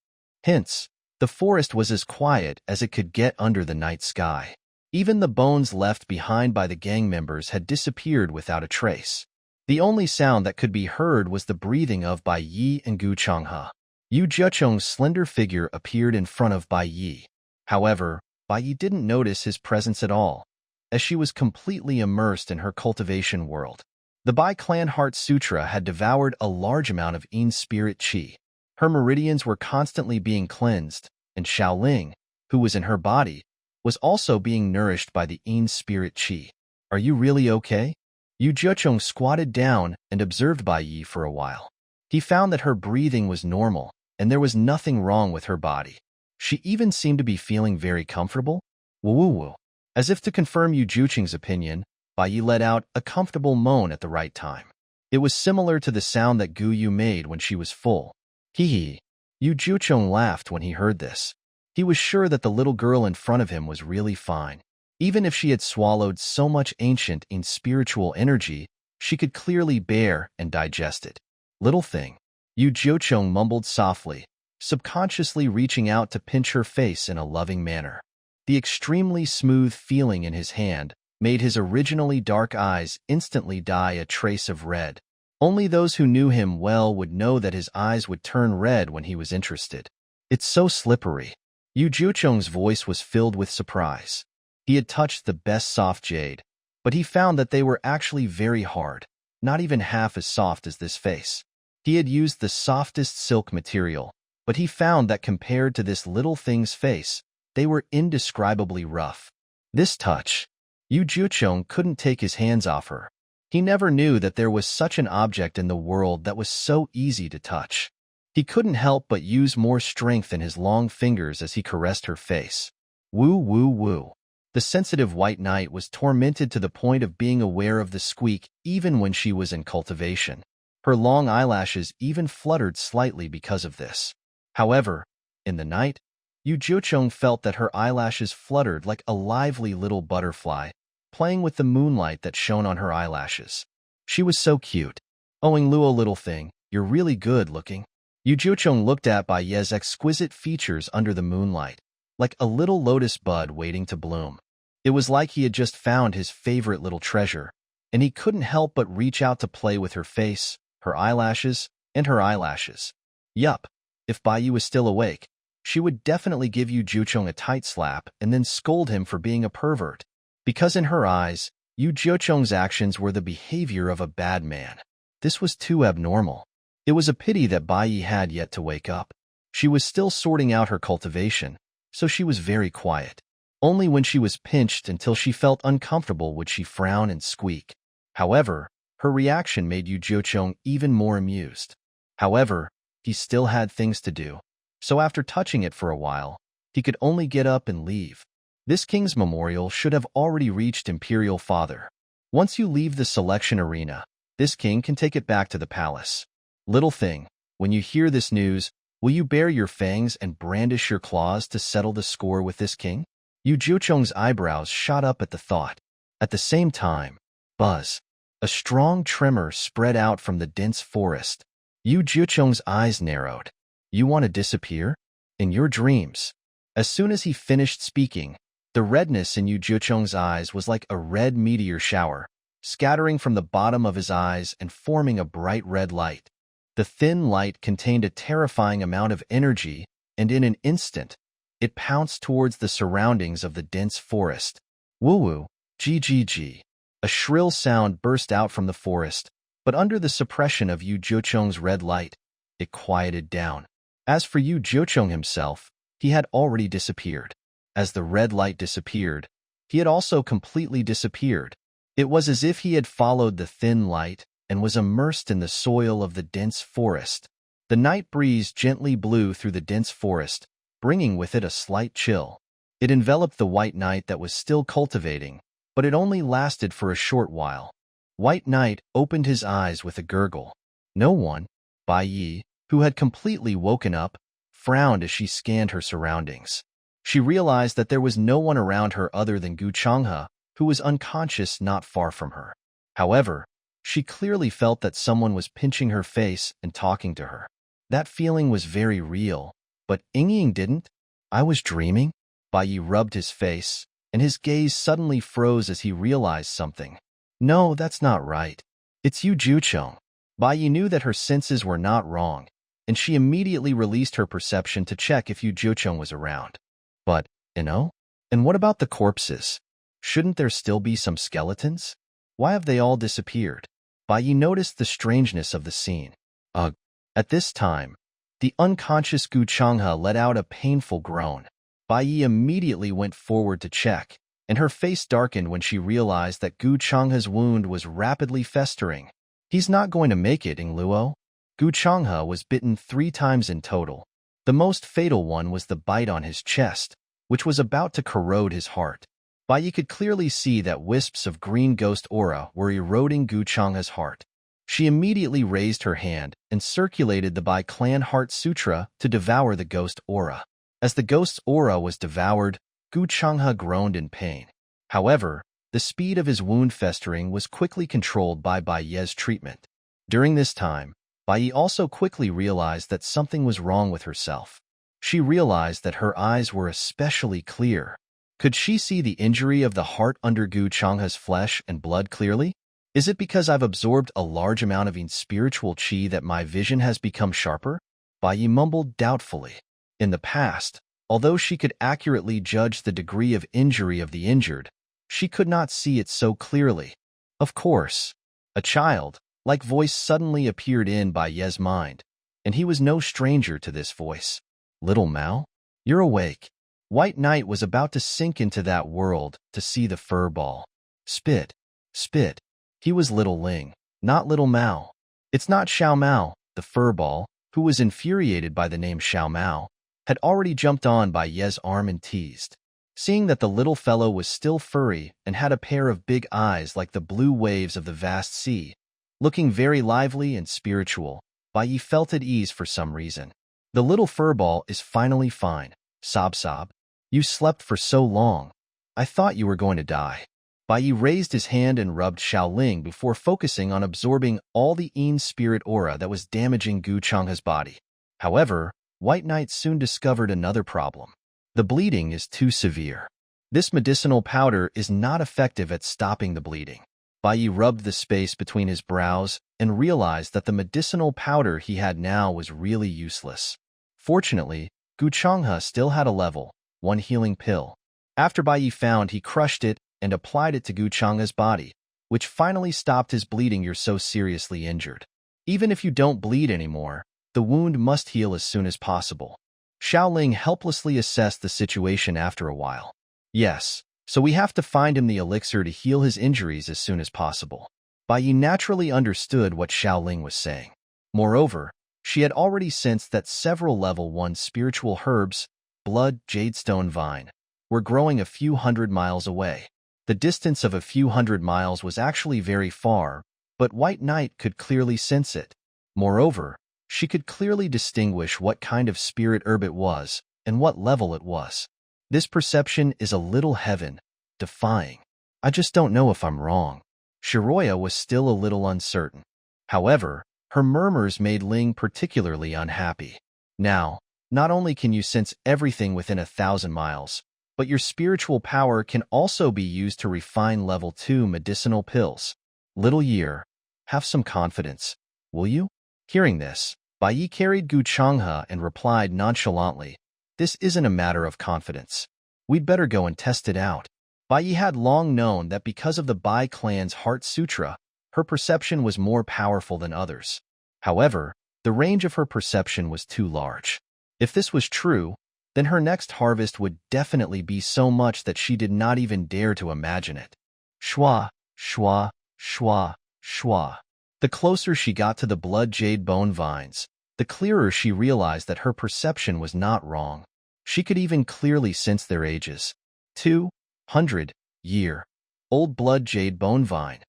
Hence, the forest was as quiet as it could get under the night sky. Even the bones left behind by the gang members had disappeared without a trace. The only sound that could be heard was the breathing of Bai Yi and Gu Changhe. Yu Jiucheng's slender figure appeared in front of Bai Yi. However, Bai Yi didn't notice his presence at all, as she was completely immersed in her cultivation world. The Bai Clan Heart Sutra had devoured a large amount of Yin spirit qi. Her meridians were constantly being cleansed, and Xiaoling, who was in her body, was also being nourished by the Yin spirit qi. Are you really okay? Yu Jiucheng squatted down and observed Bai Yi for a while. He found that her breathing was normal, and there was nothing wrong with her body. She even seemed to be feeling very comfortable. Woo-woo-woo. As if to confirm Yu Jiucheng's opinion, Bai Yi let out a comfortable moan at the right time. It was similar to the sound that Gu Yu made when she was full. Hee-hee. Yu Jiucheng laughed when he heard this. He was sure that the little girl in front of him was really fine. Even if she had swallowed so much ancient and spiritual energy, she could clearly bear and digest it. Little thing. Yu Jiucheng mumbled softly, subconsciously reaching out to pinch her face in a loving manner. The extremely smooth feeling in his hand made his originally dark eyes instantly dye a trace of red. Only those who knew him well would know that his eyes would turn red when he was interested. It's so slippery. Yu Jiucheng's voice was filled with surprise. He had touched the best soft jade, but he found that they were actually very hard, not even half as soft as this face. He had used the softest silk material, but he found that compared to this little thing's face, they were indescribably rough. This touch, Yu Jiucheng couldn't take his hands off her. He never knew that there was such an object in the world that was so easy to touch. He couldn't help but use more strength in his long fingers as he caressed her face. Woo woo woo. The sensitive white knight was tormented to the point of being aware of the squeak even when she was in cultivation. Her long eyelashes even fluttered slightly because of this. However, in the night, Yu Jiucheng felt that her eyelashes fluttered like a lively little butterfly, playing with the moonlight that shone on her eyelashes. She was so cute. Owing Luo, little thing, you're really good looking. Yu Jiucheng looked at Bai Ye's exquisite features under the moonlight, like a little lotus bud waiting to bloom. It was like he had just found his favorite little treasure, and he couldn't help but reach out to play with her face, her eyelashes, and her eyelashes. Yup, if Bai Yi was still awake, she would definitely give Yu Jiucheng a tight slap and then scold him for being a pervert. Because in her eyes, Yu Jiucheng's actions were the behavior of a bad man. This was too abnormal. It was a pity that Bai Yi had yet to wake up. She was still sorting out her cultivation, so she was very quiet. Only when she was pinched until she felt uncomfortable would she frown and squeak. However, her reaction made Yu Jiucheng even more amused. However, he still had things to do, so after touching it for a while, he could only get up and leave. This king's memorial should have already reached Imperial Father. Once you leave the selection arena, this king can take it back to the palace. Little thing, when you hear this news, will you bare your fangs and brandish your claws to settle the score with this king? Yu Jiucheng's eyebrows shot up at the thought. At the same time, buzz. A strong tremor spread out from the dense forest. Yu Jiucheng's eyes narrowed. You want to disappear? In your dreams. As soon as he finished speaking, the redness in Yu Jiucheng's eyes was like a red meteor shower, scattering from the bottom of his eyes and forming a bright red light. The thin light contained a terrifying amount of energy, and in an instant, it pounced towards the surroundings of the dense forest. Woo-woo, GGG. A shrill sound burst out from the forest, but under the suppression of Yu Jiucheng's red light, it quieted down. As for Yu Jiucheng himself, he had already disappeared. As the red light disappeared, he had also completely disappeared. It was as if he had followed the thin light and was immersed in the soil of the dense forest. The night breeze gently blew through the dense forest, bringing with it a slight chill. It enveloped the white knight that was still cultivating, but it only lasted for a short while. White Knight opened his eyes with a gurgle. No one, Bai Yi, who had completely woken up, frowned as she scanned her surroundings. She realized that there was no one around her other than Gu Changhe, who was unconscious not far from her. However, she clearly felt that someone was pinching her face and talking to her. That feeling was very real, but Ying didn't. I was dreaming? Bai Yi rubbed his face, and his gaze suddenly froze as he realized something. No, that's not right. It's Yu Jiucheng. Bai Yi knew that her senses were not wrong, and she immediately released her perception to check if Yu Jiucheng was around. But, and what about the corpses? Shouldn't there still be some skeletons? Why have they all disappeared? Bai Yi noticed the strangeness of the scene. Ugh. At this time, the unconscious Gu Changhe let out a painful groan. Bai Yi immediately went forward to check, and her face darkened when she realized that Gu Changhe's wound was rapidly festering. He's not going to make it, Ying Luo. Gu Changhe was bitten 3 times in total. The most fatal one was the bite on his chest, which was about to corrode his heart. Bai Yi could clearly see that wisps of green ghost aura were eroding Gu Changhe's heart. She immediately raised her hand and circulated the Bai Clan Heart Sutra to devour the ghost aura. As the ghost's aura was devoured, Gu Changhe groaned in pain. However, the speed of his wound festering was quickly controlled by Bai Ye's treatment. During this time, Bai Yi also quickly realized that something was wrong with herself. She realized that her eyes were especially clear. Could she see the injury of the heart under Gu Changhe's flesh and blood clearly? Is it because I've absorbed a large amount of spiritual qi that my vision has become sharper? Bai Yi mumbled doubtfully. In the past, although she could accurately judge the degree of injury of the injured, she could not see it so clearly. Of course, a child-like voice suddenly appeared in Bai Ye's mind, and he was no stranger to this voice. Little Mao? You're awake. White Knight was about to sink into that world to see the fur ball. Spit. Spit. He was Little Ling, not Little Mao. It's not Xiao Mao, the fur ball, who was infuriated by the name Xiao Mao, had already jumped on Bai Ye's arm and teased. Seeing that the little fellow was still furry and had a pair of big eyes like the blue waves of the vast sea, looking very lively and spiritual, Bai Yi felt at ease for some reason. The little fur ball is finally fine. Sob sob. You slept for so long. I thought you were going to die. Bai Yi raised his hand and rubbed Xiaoling before focusing on absorbing all the Yin spirit aura that was damaging Gu Changhe's body. However, White Knight soon discovered another problem. The bleeding is too severe. This medicinal powder is not effective at stopping the bleeding. Bai Yi rubbed the space between his brows and realized that the medicinal powder he had now was really useless. Fortunately, Gu Changhe still had a level 1 healing pill. After Bai Yi found, he crushed it and applied it to Gu Changhe's body, which finally stopped his bleeding. You're so seriously injured. Even if you don't bleed anymore, the wound must heal as soon as possible. Xiaoling helplessly assessed the situation after a while. Yes, so we have to find him the elixir to heal his injuries as soon as possible. Bai Yi naturally understood what Xiaoling was saying. Moreover, she had already sensed that several level 1 spiritual herbs, blood, jadestone vine, were growing a few hundred miles away. The distance of a few hundred miles was actually very far, but White Knight could clearly sense it. Moreover, she could clearly distinguish what kind of spirit herb it was and what level it was. This perception is a little heaven, defying. I just don't know if I'm wrong. Shiroya was still a little uncertain. However, her murmurs made Ling particularly unhappy. Now, not only can you sense everything within 1,000 miles, but your spiritual power can also be used to refine level 2 medicinal pills. Little Year, have some confidence, will you? Hearing this, Bai Yi carried Gu Changhe and replied nonchalantly, this isn't a matter of confidence. We'd better go and test it out. Bai Yi had long known that because of the Bai clan's Heart Sutra, her perception was more powerful than others. However, the range of her perception was too large. If this was true, then her next harvest would definitely be so much that she did not even dare to imagine it. Shwa, shwa, shwa, shwa. The closer she got to the blood jade bone vines, the clearer she realized that her perception was not wrong. She could even clearly sense their ages. 200 year old blood jade bone vine,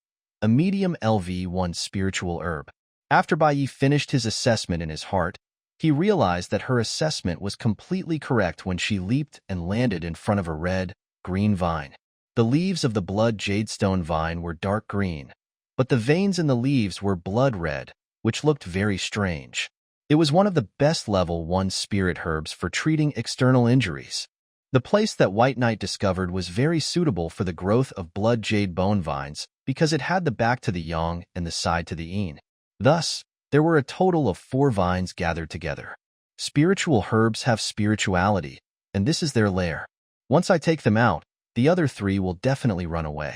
a medium LV1 spiritual herb. After Bai Yi finished his assessment in his heart, he realized that her assessment was completely correct when she leaped and landed in front of a red-green vine. The leaves of the blood jadestone vine were dark green, but the veins in the leaves were blood red, which looked very strange. It was one of the best level 1 spirit herbs for treating external injuries. The place that White Knight discovered was very suitable for the growth of blood jade bone vines because it had the back to the yang and the side to the yin. Thus, there were a total of 4 vines gathered together. Spiritual herbs have spirituality, and this is their lair. Once I take them out, the other 3 will definitely run away.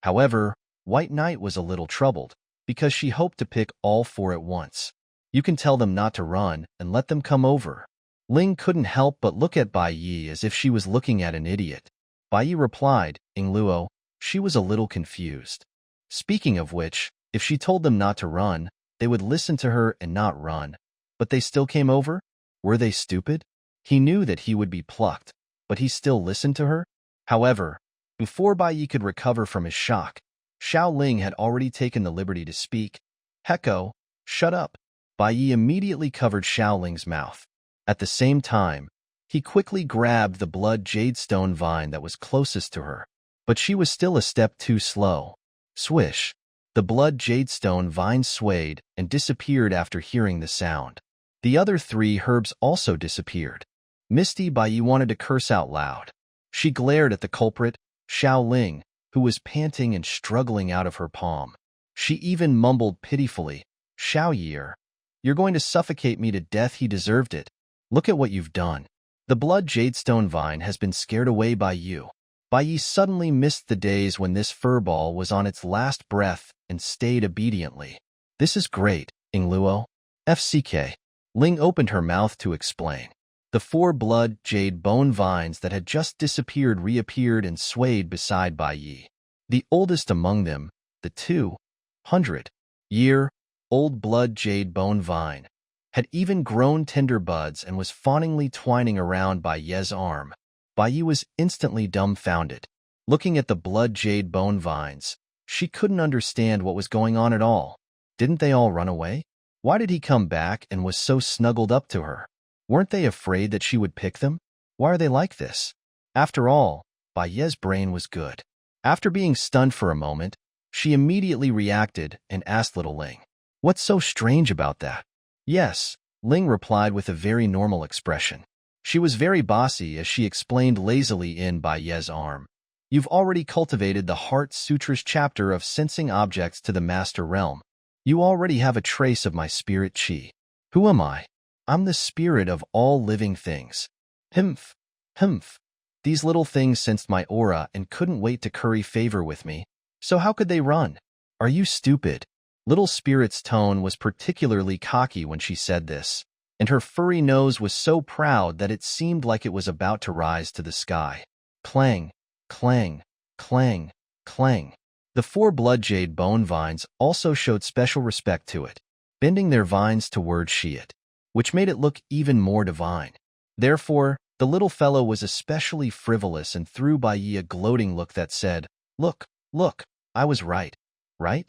However, White Knight was a little troubled, because she hoped to pick all 4 at once. You can tell them not to run and let them come over. Ling couldn't help but look at Bai Yi as if she was looking at an idiot. Bai Yi replied, Ingluo, she was a little confused. Speaking of which, if she told them not to run, they would listen to her and not run. But they still came over? Were they stupid? He knew that he would be plucked, but he still listened to her? However, before Bai Yi could recover from his shock, Xiao Ling had already taken the liberty to speak. Hecko, shut up. Bai Yi immediately covered Xiao Ling's mouth. At the same time, he quickly grabbed the blood jadestone vine that was closest to her, but she was still a step too slow. Swish. The blood jadestone vine swayed and disappeared after hearing the sound. The other 3 herbs also disappeared. Misty Bai Yi wanted to curse out loud. She glared at the culprit, Xiao Ling, who was panting and struggling out of her palm. She even mumbled pitifully, "Xiao Yi, you're going to suffocate me to death. He deserved it. Look at what you've done. The blood jadestone vine has been scared away by you." Bai Yi suddenly missed the days when this furball was on its last breath and stayed obediently. "This is great, Ingluo. FCK. Ling opened her mouth to explain. The 4 blood jade bone vines that had just disappeared reappeared and swayed beside Bai Yi. The oldest among them, the 200-year-old blood jade bone vine, had even grown tender buds and was fawningly twining around Bai Ye's arm. Bai Yi was instantly dumbfounded. Looking at the blood jade bone vines, she couldn't understand what was going on at all. Didn't they all run away? Why did he come back and was so snuggled up to her? Weren't they afraid that she would pick them? Why are they like this? After all, Bai Ye's brain was good. After being stunned for a moment, she immediately reacted and asked little Ling, "What's so strange about that?" "Yes," Ling replied with a very normal expression. She was very bossy as she explained lazily in Bai Ye's arm. "You've already cultivated the Heart Sutra's chapter of sensing objects to the Master Realm. You already have a trace of my spirit chi. Who am I? I'm the spirit of all living things." Humph, humph. These little things sensed my aura and couldn't wait to curry favor with me. So how could they run? Are you stupid? Little Spirit's tone was particularly cocky when she said this, and her furry nose was so proud that it seemed like it was about to rise to the sky. Clang, clang, clang, clang. The 4 blood jade bone vines also showed special respect to it, bending their vines toward Shiat, which made it look even more divine. Therefore, the little fellow was especially frivolous and threw Bai Yi a gloating look that said, "Look, look, I was right, right?"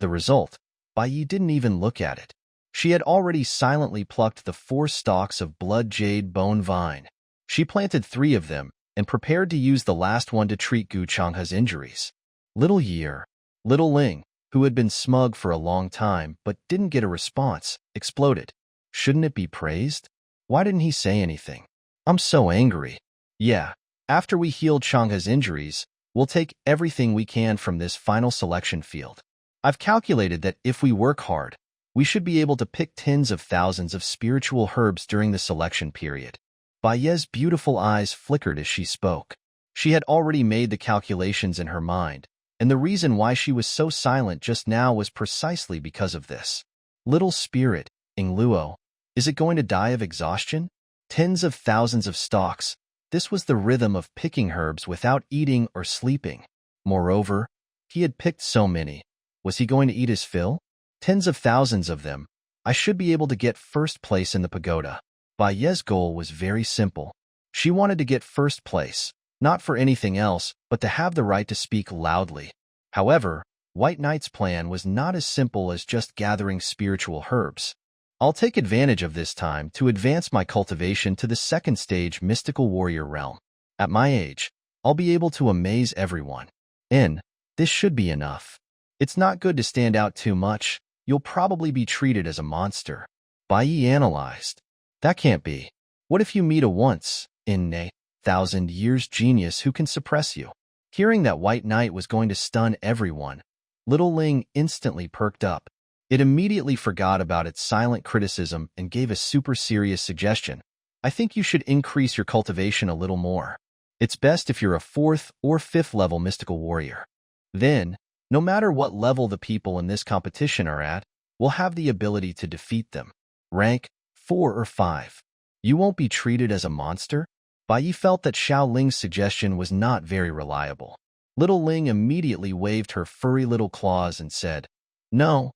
The result, Bai Yi didn't even look at it. She had already silently plucked the 4 stalks of blood jade bone vine. She planted 3 of them and prepared to use the last one to treat Gu Changhe's injuries. Little Year, little Ling, who had been smug for a long time but didn't get a response, exploded. Shouldn't it be praised? Why didn't he say anything? I'm so angry. Yeah, after we heal Changhe's injuries, we'll take everything we can from this final selection field. I've calculated that if we work hard, we should be able to pick tens of thousands of spiritual herbs during the selection period. Bai Ye's beautiful eyes flickered as she spoke. She had already made the calculations in her mind, and the reason why she was so silent just now was precisely because of this. Little Spirit, Ingluo, is it going to die of exhaustion? Tens of thousands of stalks. This was the rhythm of picking herbs without eating or sleeping. Moreover, he had picked so many. Was he going to eat his fill? Tens of thousands of them. I should be able to get first place in the pagoda. Bai Ye's goal was very simple. She wanted to get first place, not for anything else, but to have the right to speak loudly. However, White Knight's plan was not as simple as just gathering spiritual herbs. I'll take advantage of this time to advance my cultivation to the 2nd stage mystical warrior realm. At my age, I'll be able to amaze everyone. This should be enough. It's not good to stand out too much. You'll probably be treated as a monster. Bai Yi analyzed. That can't be. What if you meet a once-in-a-thousand years genius who can suppress you? Hearing that White Knight was going to stun everyone, little Ling instantly perked up. It immediately forgot about its silent criticism and gave a super serious suggestion. I think you should increase your cultivation a little more. It's best if you're a 4th or 5th level mystical warrior. Then, no matter what level the people in this competition are at, we'll have the ability to defeat them. Rank 4 or 5. You won't be treated as a monster? Bai Yi felt that Xiao Ling's suggestion was not very reliable. Little Ling immediately waved her furry little claws and said, No,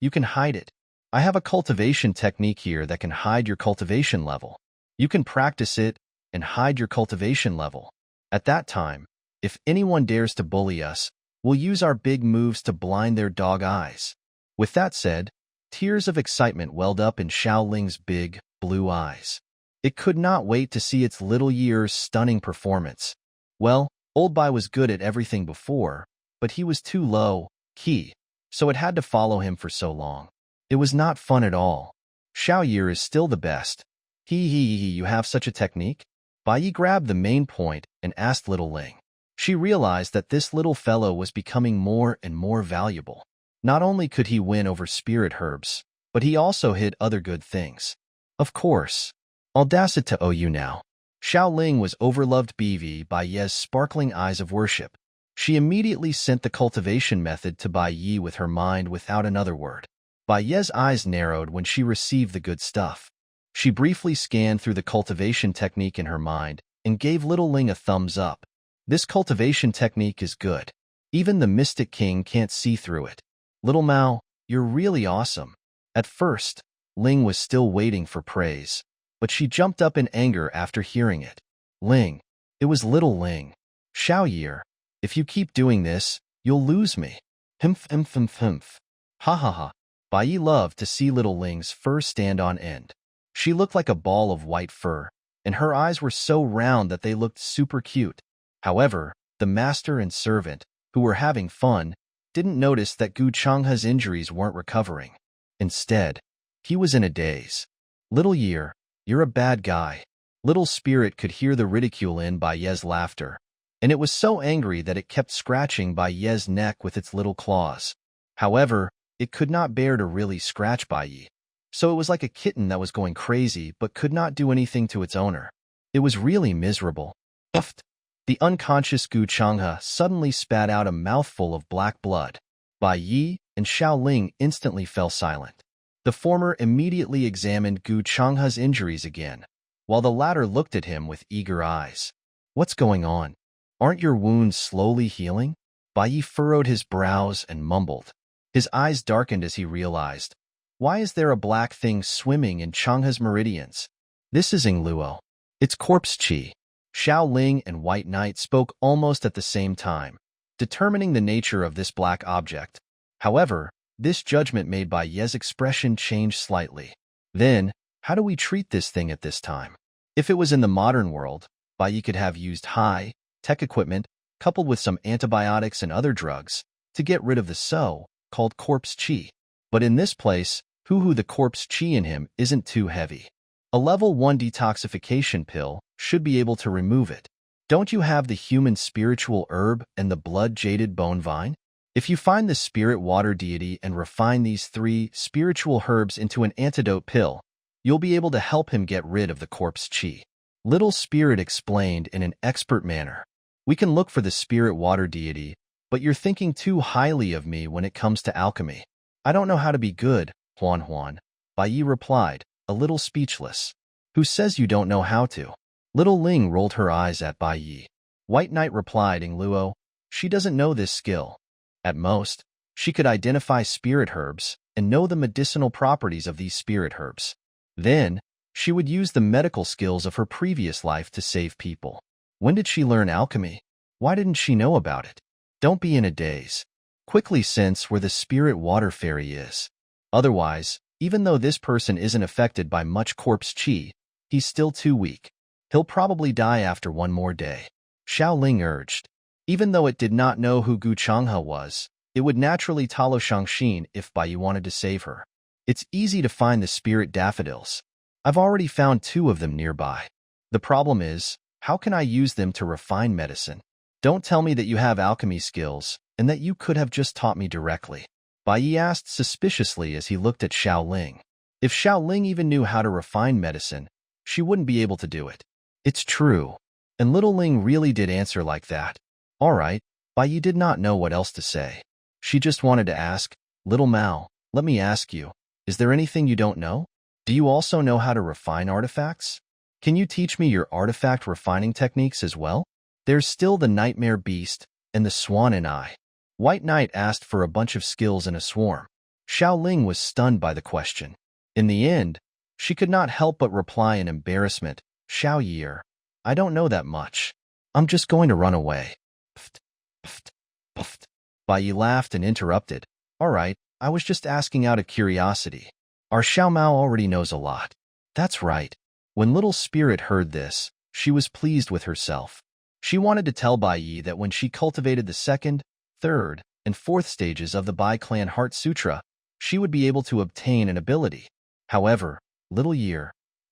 you can hide it. I have a cultivation technique here that can hide your cultivation level. You can practice it and hide your cultivation level. At that time, if anyone dares to bully us, we'll use our big moves to blind their dog eyes. With that said, tears of excitement welled up in Xiao Ling's big, blue eyes. It could not wait to see its little Year's stunning performance. Well, Old Bai was good at everything before, but he was too low key, so it had to follow him for so long. It was not fun at all. Xiao Yi is still the best. You have such a technique? Bai Yi grabbed the main point and asked Little Ling. She realized that this little fellow was becoming more and more valuable. Not only could he win over spirit herbs, but he also hid other good things. Of course. Audacity to you now. Xiao Ling was overloved BV by Ye's sparkling eyes of worship. She immediately sent the cultivation method to Bai Yi with her mind without another word. Bai Ye's eyes narrowed when she received the good stuff. She briefly scanned through the cultivation technique in her mind and gave Little Ling a thumbs up. This cultivation technique is good. Even the Mystic King can't see through it. Little Mao, you're really awesome. At first, Ling was still waiting for praise, but she jumped up in anger after hearing it. Ling. It was Little Ling. Xiao Yi, if you keep doing this, you'll lose me. Himph. Ha ha ha. Bai Yi loved to see Little Ling's fur stand on end. She looked like a ball of white fur, and her eyes were so round that they looked super cute. However, the master and servant, who were having fun, didn't notice that Gu Changhe's injuries weren't recovering. Instead, he was in a daze. Little Yi, you're a bad guy. Little Spirit could hear the ridicule in Bai Ye's laughter, and it was so angry that it kept scratching Bai Ye's neck with its little claws. However, it could not bear to really scratch Bai Yi, so it was like a kitten that was going crazy but could not do anything to its owner. It was really miserable. Uffed. The unconscious Gu Changhe suddenly spat out a mouthful of black blood. Bai Yi and Xiao Ling instantly fell silent. The former immediately examined Gu Changhe's injuries again, while the latter looked at him with eager eyes. What's going on? Aren't your wounds slowly healing? Bai Yi furrowed his brows and mumbled. His eyes darkened as he realized. Why is there a black thing swimming in Changhe's meridians? This is Luo. It's corpse chi. Xiao Ling and White Knight spoke almost at the same time, determining the nature of this black object. However, this judgment made by Ye's expression changed slightly. Then, how do we treat this thing at this time? If it was in the modern world, Bai Yi could have used high-tech equipment, coupled with some antibiotics and other drugs, to get rid of the so-called corpse chi. But in this place, the corpse chi in him isn't too heavy. A level 1 detoxification pill should be able to remove it. Don't you have the human spiritual herb and the blood-jaded bone vine? If you find the spirit water deity and refine these 3 spiritual herbs into an antidote pill, you'll be able to help him get rid of the corpse chi. Little Spirit explained in an expert manner. We can look for the spirit water deity, but you're thinking too highly of me when it comes to alchemy. I don't know how to be good, Huan. Bai Yi replied, a little speechless. Who says you don't know how to? Little Ling rolled her eyes at Bai Yi. White Knight replied in Luo, she doesn't know this skill. At most, she could identify spirit herbs and know the medicinal properties of these spirit herbs. Then, she would use the medical skills of her previous life to save people. When did she learn alchemy? Why didn't she know about it? Don't be in a daze. Quickly sense where the spirit water fairy is. Otherwise, even though this person isn't affected by much corpse chi, he's still too weak. He'll probably die after one more day. Xiao Ling urged. Even though it did not know who Gu Changhe was, it would naturally follow Shangxin if Bai Yi wanted to save her. It's easy to find the spirit daffodils. I've already found 2 of them nearby. The problem is, how can I use them to refine medicine? Don't tell me that you have alchemy skills, and that you could have just taught me directly. Bai Yi asked suspiciously as he looked at Xiao Ling. If Xiao Ling even knew how to refine medicine, she wouldn't be able to do it. It's true. And Little Ling really did answer like that. All right, Bai Yi did not know what else to say. She just wanted to ask, Little Mao, let me ask you, is there anything you don't know? Do you also know how to refine artifacts? Can you teach me your artifact refining techniques as well? There's still the Nightmare Beast and the Swan and Eye. White Knight asked for a bunch of skills in a swarm. Xiao Ling was stunned by the question. In the end, she could not help but reply in embarrassment, Xiao Yi, I don't know that much. I'm just going to run away. Puffed. Bai Yi laughed and interrupted. All right, I was just asking out of curiosity. Our Xiao Mao already knows a lot. That's right. When Little Spirit heard this, she was pleased with herself. She wanted to tell Bai Yi that when she cultivated the 2nd, 3rd, and 4th stages of the Bai Clan Heart Sutra, she would be able to obtain an ability. However, Little Yi,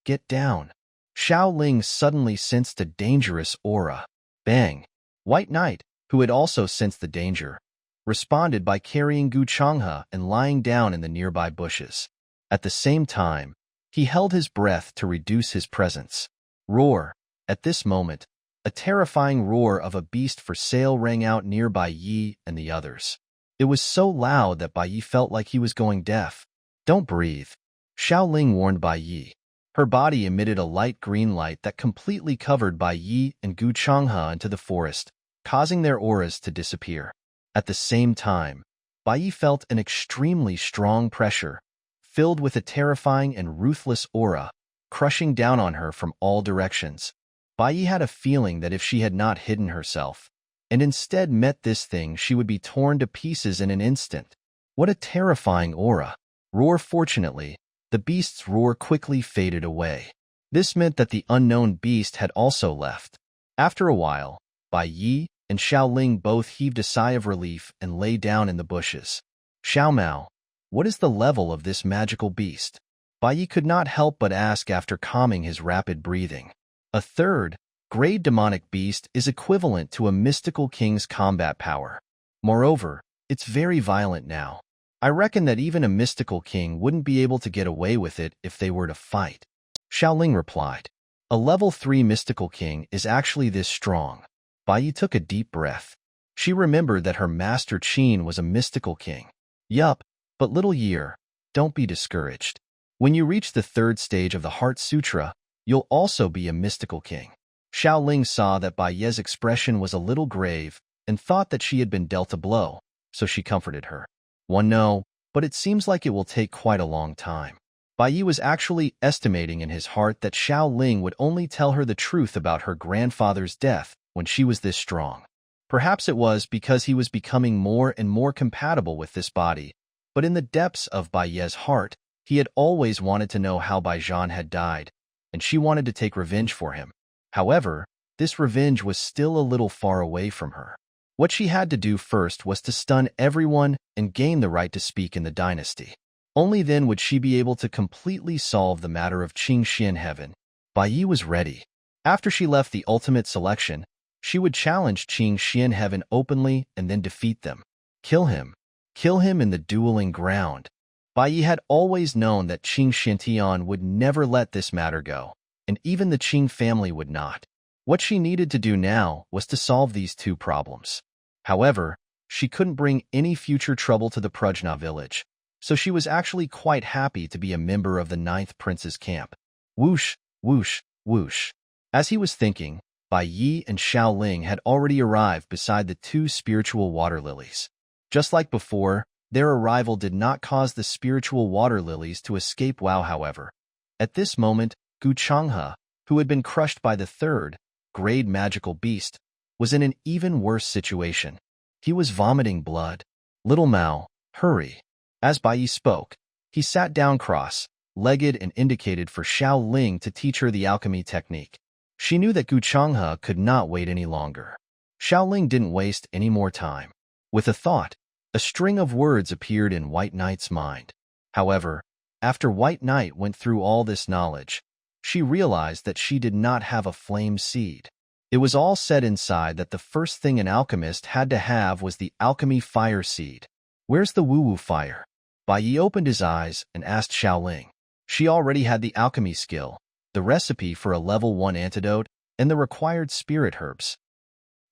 get down. Xiao Ling suddenly sensed a dangerous aura. Bang! White Knight, who had also sensed the danger, responded by carrying Gu Changhe and lying down in the nearby bushes. At the same time, he held his breath to reduce his presence. Roar! At this moment, a terrifying roar of a beast for sale rang out near Bai Yi and the others. It was so loud that Bai Yi felt like he was going deaf. Don't breathe, Xiao Ling warned Bai Yi. Her body emitted a light green light that completely covered Bai Yi and Gu Changhe into the forest, causing their auras to disappear. At the same time, Bai Yi felt an extremely strong pressure, filled with a terrifying and ruthless aura, crushing down on her from all directions. Bai Yi had a feeling that if she had not hidden herself, and instead met this thing, she would be torn to pieces in an instant. What a terrifying aura! Roar! Fortunately, the beast's roar quickly faded away. This meant that the unknown beast had also left. After a while, Bai Yi and Xiao Ling both heaved a sigh of relief and lay down in the bushes. Xiao Mao, what is the level of this magical beast? Bai Yi could not help but ask after calming his rapid breathing. A third, grade demonic beast is equivalent to a mystical king's combat power. Moreover, it's very violent now. I reckon that even a mystical king wouldn't be able to get away with it if they were to fight. Xiao Ling replied. A level 3 mystical king is actually this strong. Bai Yi took a deep breath. She remembered that her master Qin was a mystical king. Yup, but little year, don't be discouraged. When you reach the 3rd stage of the Heart Sutra, you'll also be a mystical king. Xiao Ling saw that Bai Yi's expression was a little grave and thought that she had been dealt a blow, so she comforted her. No, but it seems like it will take quite a long time. Bai Yi was actually estimating in his heart that Xiao Ling would only tell her the truth about her grandfather's death when she was this strong. Perhaps it was because he was becoming more and more compatible with this body, but in the depths of Bai Yi's heart, he had always wanted to know how Bai Zhan had died, and she wanted to take revenge for him. However, this revenge was still a little far away from her. What she had to do first was to stun everyone and gain the right to speak in the dynasty. Only then would she be able to completely solve the matter of Qing Xian Heaven. Bai Yi was ready. After she left the ultimate selection, she would challenge Qing Xian Heaven openly and then defeat them. Kill him. Kill him in the dueling ground. Bai Yi had always known that Qing Xiantian would never let this matter go, and even the Qing family would not. What she needed to do now was to solve these two problems. However, she couldn't bring any future trouble to the Prajna village, so she was actually quite happy to be a member of the 9th Prince's camp. Whoosh, whoosh, whoosh. As he was thinking, Bai Yi and Xiao Ling had already arrived beside the 2 spiritual water lilies. Just like before, their arrival did not cause the spiritual water lilies to escape however. At this moment, Gu Changhe, who had been crushed by the 3rd grade magical beast, was in an even worse situation. He was vomiting blood. Little Mao, hurry. As Bai Yi spoke, he sat down cross-legged and indicated for Xiao Ling to teach her the alchemy technique. She knew that Gu Changhe could not wait any longer. Xiao Ling didn't waste any more time. With a thought, a string of words appeared in White Knight's mind. However, after White Knight went through all this knowledge, she realized that she did not have a flame seed. It was all said inside that the first thing an alchemist had to have was the alchemy fire seed. Where's the woo-woo fire? Bai Yi opened his eyes and asked Xiao Ling. She already had the alchemy skill, the recipe for a level 1 antidote, and the required spirit herbs.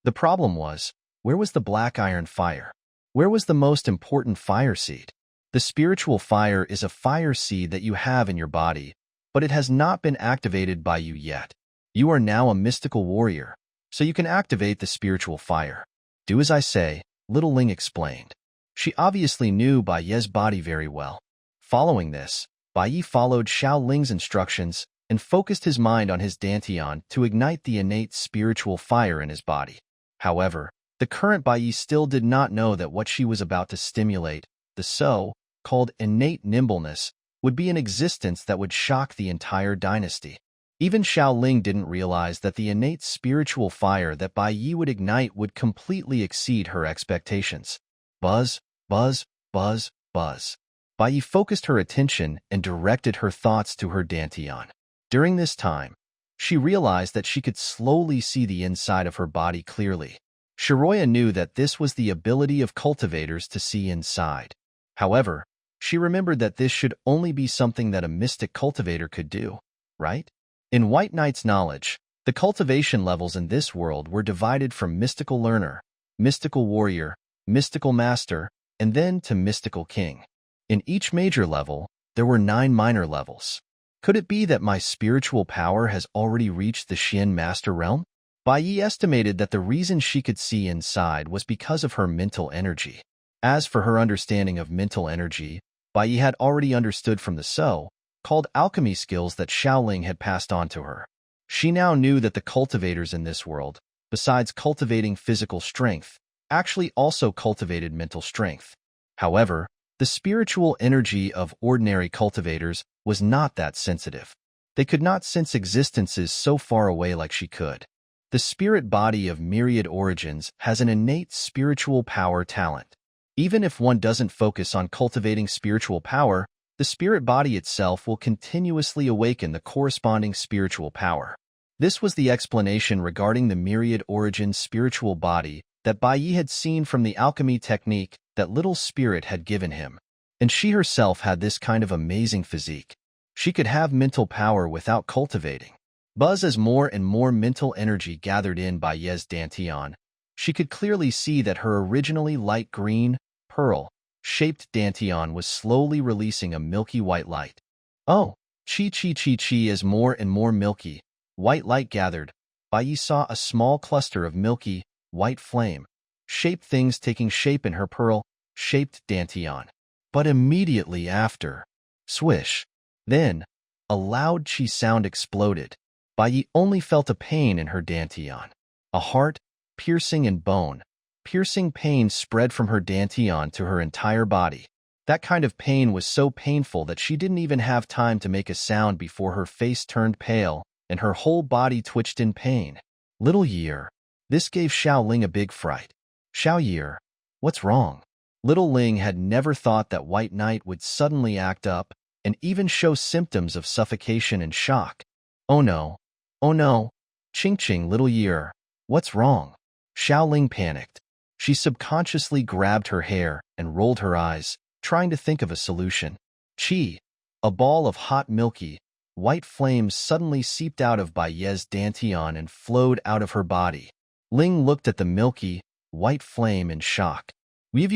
The problem was, where was the black iron fire? Where was the most important fire seed? The spiritual fire is a fire seed that you have in your body, but it has not been activated by you yet. You are now a mystical warrior, so you can activate the spiritual fire. Do as I say, Little Ling explained. She obviously knew Bai Yi's body very well. Following this, Bai Yi followed Xiao Ling's instructions and focused his mind on his dantian to ignite the innate spiritual fire in his body. However, the current Bai Yi still did not know that what she was about to stimulate, the so-called innate nimbleness, would be an existence that would shock the entire dynasty. Even Xiao Ling didn't realize that the innate spiritual fire that Bai Yi would ignite would completely exceed her expectations. Buzz, buzz, buzz, buzz. Bai Yi focused her attention and directed her thoughts to her dantian. During this time, She realized that she could slowly see the inside of her body clearly. Shiroya knew that this was the ability of cultivators to see inside. However, she remembered that this should only be something that a mystic cultivator could do, right? In White Knight's knowledge, the cultivation levels in this world were divided from mystical learner, mystical warrior, mystical master, and then to mystical king. In each major level, there were 9 minor levels. Could it be that my spiritual power has already reached the Xian Master Realm? Bai Yi estimated that the reason she could see inside was because of her mental energy. As for her understanding of mental energy, Bai Yi had already understood from the so-called alchemy skills that Xiaoling had passed on to her. She now knew that the cultivators in this world, besides cultivating physical strength, actually also cultivated mental strength. However, the spiritual energy of ordinary cultivators was not that sensitive. They could not sense existences so far away like she could. The spirit body of myriad origins has an innate spiritual power talent. Even if one doesn't focus on cultivating spiritual power, the spirit body itself will continuously awaken the corresponding spiritual power. This was the explanation regarding the myriad origins spiritual body that Bai Yi had seen from the alchemy technique that little spirit had given him. And she herself had this kind of amazing physique. She could have mental power without cultivating. Buzz as more and more mental energy gathered in by Ye's dantian, she could clearly see that her originally light green, pearl-shaped dantian was slowly releasing a milky white light. Oh, chi as more and more milky, white light gathered, Bai Yi saw a small cluster of milky, white flame-shaped things taking shape in her pearl-shaped dantian. But immediately after, swish, then, a loud chi sound exploded. Bai Yi only felt a pain in her dantian. A heart-piercing and bone-piercing pain spread from her dantian to her entire body. That kind of pain was so painful that she didn't even have time to make a sound before her face turned pale and her whole body twitched in pain. Little Year. This gave Xiao Ling a big fright. Xiao Year, what's wrong? Little Ling had never thought that White Knight would suddenly act up and even show symptoms of suffocation and shock. Oh no. Oh no. Ching, Little Year. What's wrong? Xiao Ling panicked. She subconsciously grabbed her hair and rolled her eyes, trying to think of a solution. Chi. A ball of hot milky, white flames suddenly seeped out of Bai Ye's dantian and flowed out of her body. Ling looked at the milky, white flame in shock. It's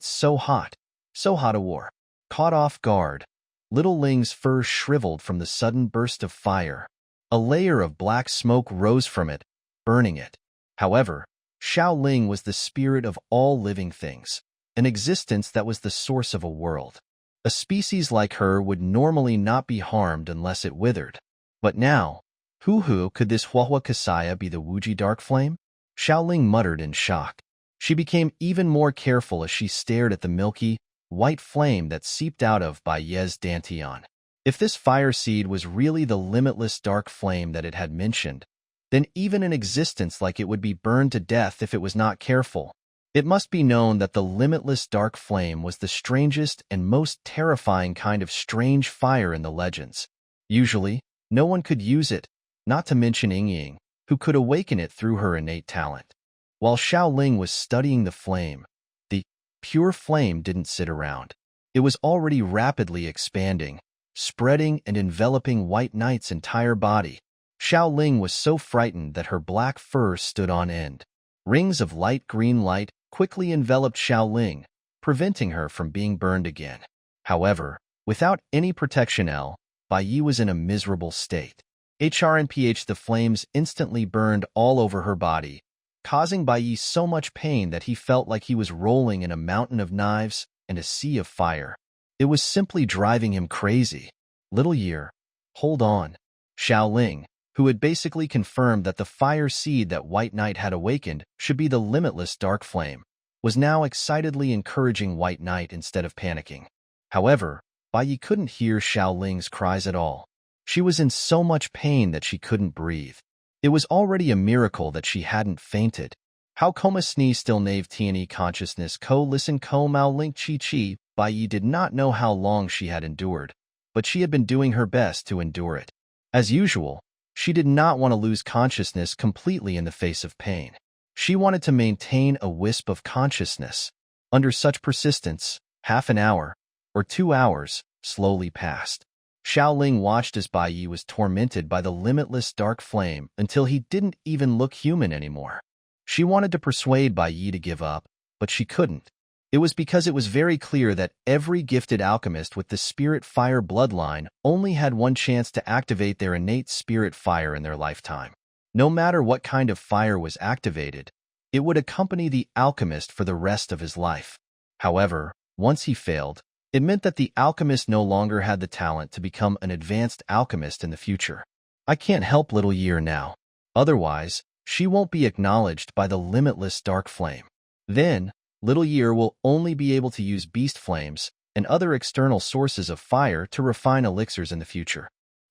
so hot. So hot a war. Caught off guard. Little Ling's fur shriveled from the sudden burst of fire. A layer of black smoke rose from it, burning it. However, Xiao Ling was the spirit of all living things, an existence that was the source of a world. A species like her would normally not be harmed unless it withered. But now, who could this Huahua Kasaya be the Wuji dark flame? Xiao Ling muttered in shock. She became even more careful as she stared at the milky, white flame that seeped out of Bai Ye's dantian. If this fire seed was really the limitless dark flame that it had mentioned, then even an existence like it would be burned to death if it was not careful. It must be known that the limitless dark flame was the strangest and most terrifying kind of strange fire in the legends. Usually, no one could use it, not to mention Ying, who could awaken it through her innate talent. While Xiao Ling was studying the flame, the pure flame didn't sit around. It was already rapidly expanding, spreading and enveloping White Knight's entire body. Xiao Ling was so frightened that her black fur stood on end. Rings of light green light quickly enveloped Xiao Ling, preventing her from being burned again. However, without any protection, Bai Yi was in a miserable state. The flames instantly burned all over her body, causing Bai Yi so much pain that he felt like he was rolling in a mountain of knives and a sea of fire. It was simply driving him crazy. Little Year, hold on. Xiao Ling, who had basically confirmed that the fire seed that White Knight had awakened should be the limitless dark flame, was now excitedly encouraging White Knight instead of panicking. However, Bai Yi couldn't hear Xiao Ling's cries at all. She was in so much pain that she couldn't breathe. It was already a miracle that she hadn't fainted. How coma sneeze still nave tne consciousness co listen co mao link chi. Bai Yi did not know how long she had endured. but she had been doing her best to endure it. As usual, she did not want to lose consciousness completely in the face of pain. She wanted to maintain a wisp of consciousness. Under such persistence, half an hour, or 2 hours, slowly passed. Xiaoling watched as Bai Yi was tormented by the limitless dark flame until he didn't even look human anymore. She wanted to persuade Bai Yi to give up, but she couldn't. It was because it was very clear that every gifted alchemist with the spirit fire bloodline only had one chance to activate their innate spirit fire in their lifetime. No matter what kind of fire was activated, it would accompany the alchemist for the rest of his life. However, once he failed, it meant that the alchemist no longer had the talent to become an advanced alchemist in the future. I can't help little Year now. Otherwise, she won't be acknowledged by the limitless dark flame. Then, little Year will only be able to use beast flames and other external sources of fire to refine elixirs in the future.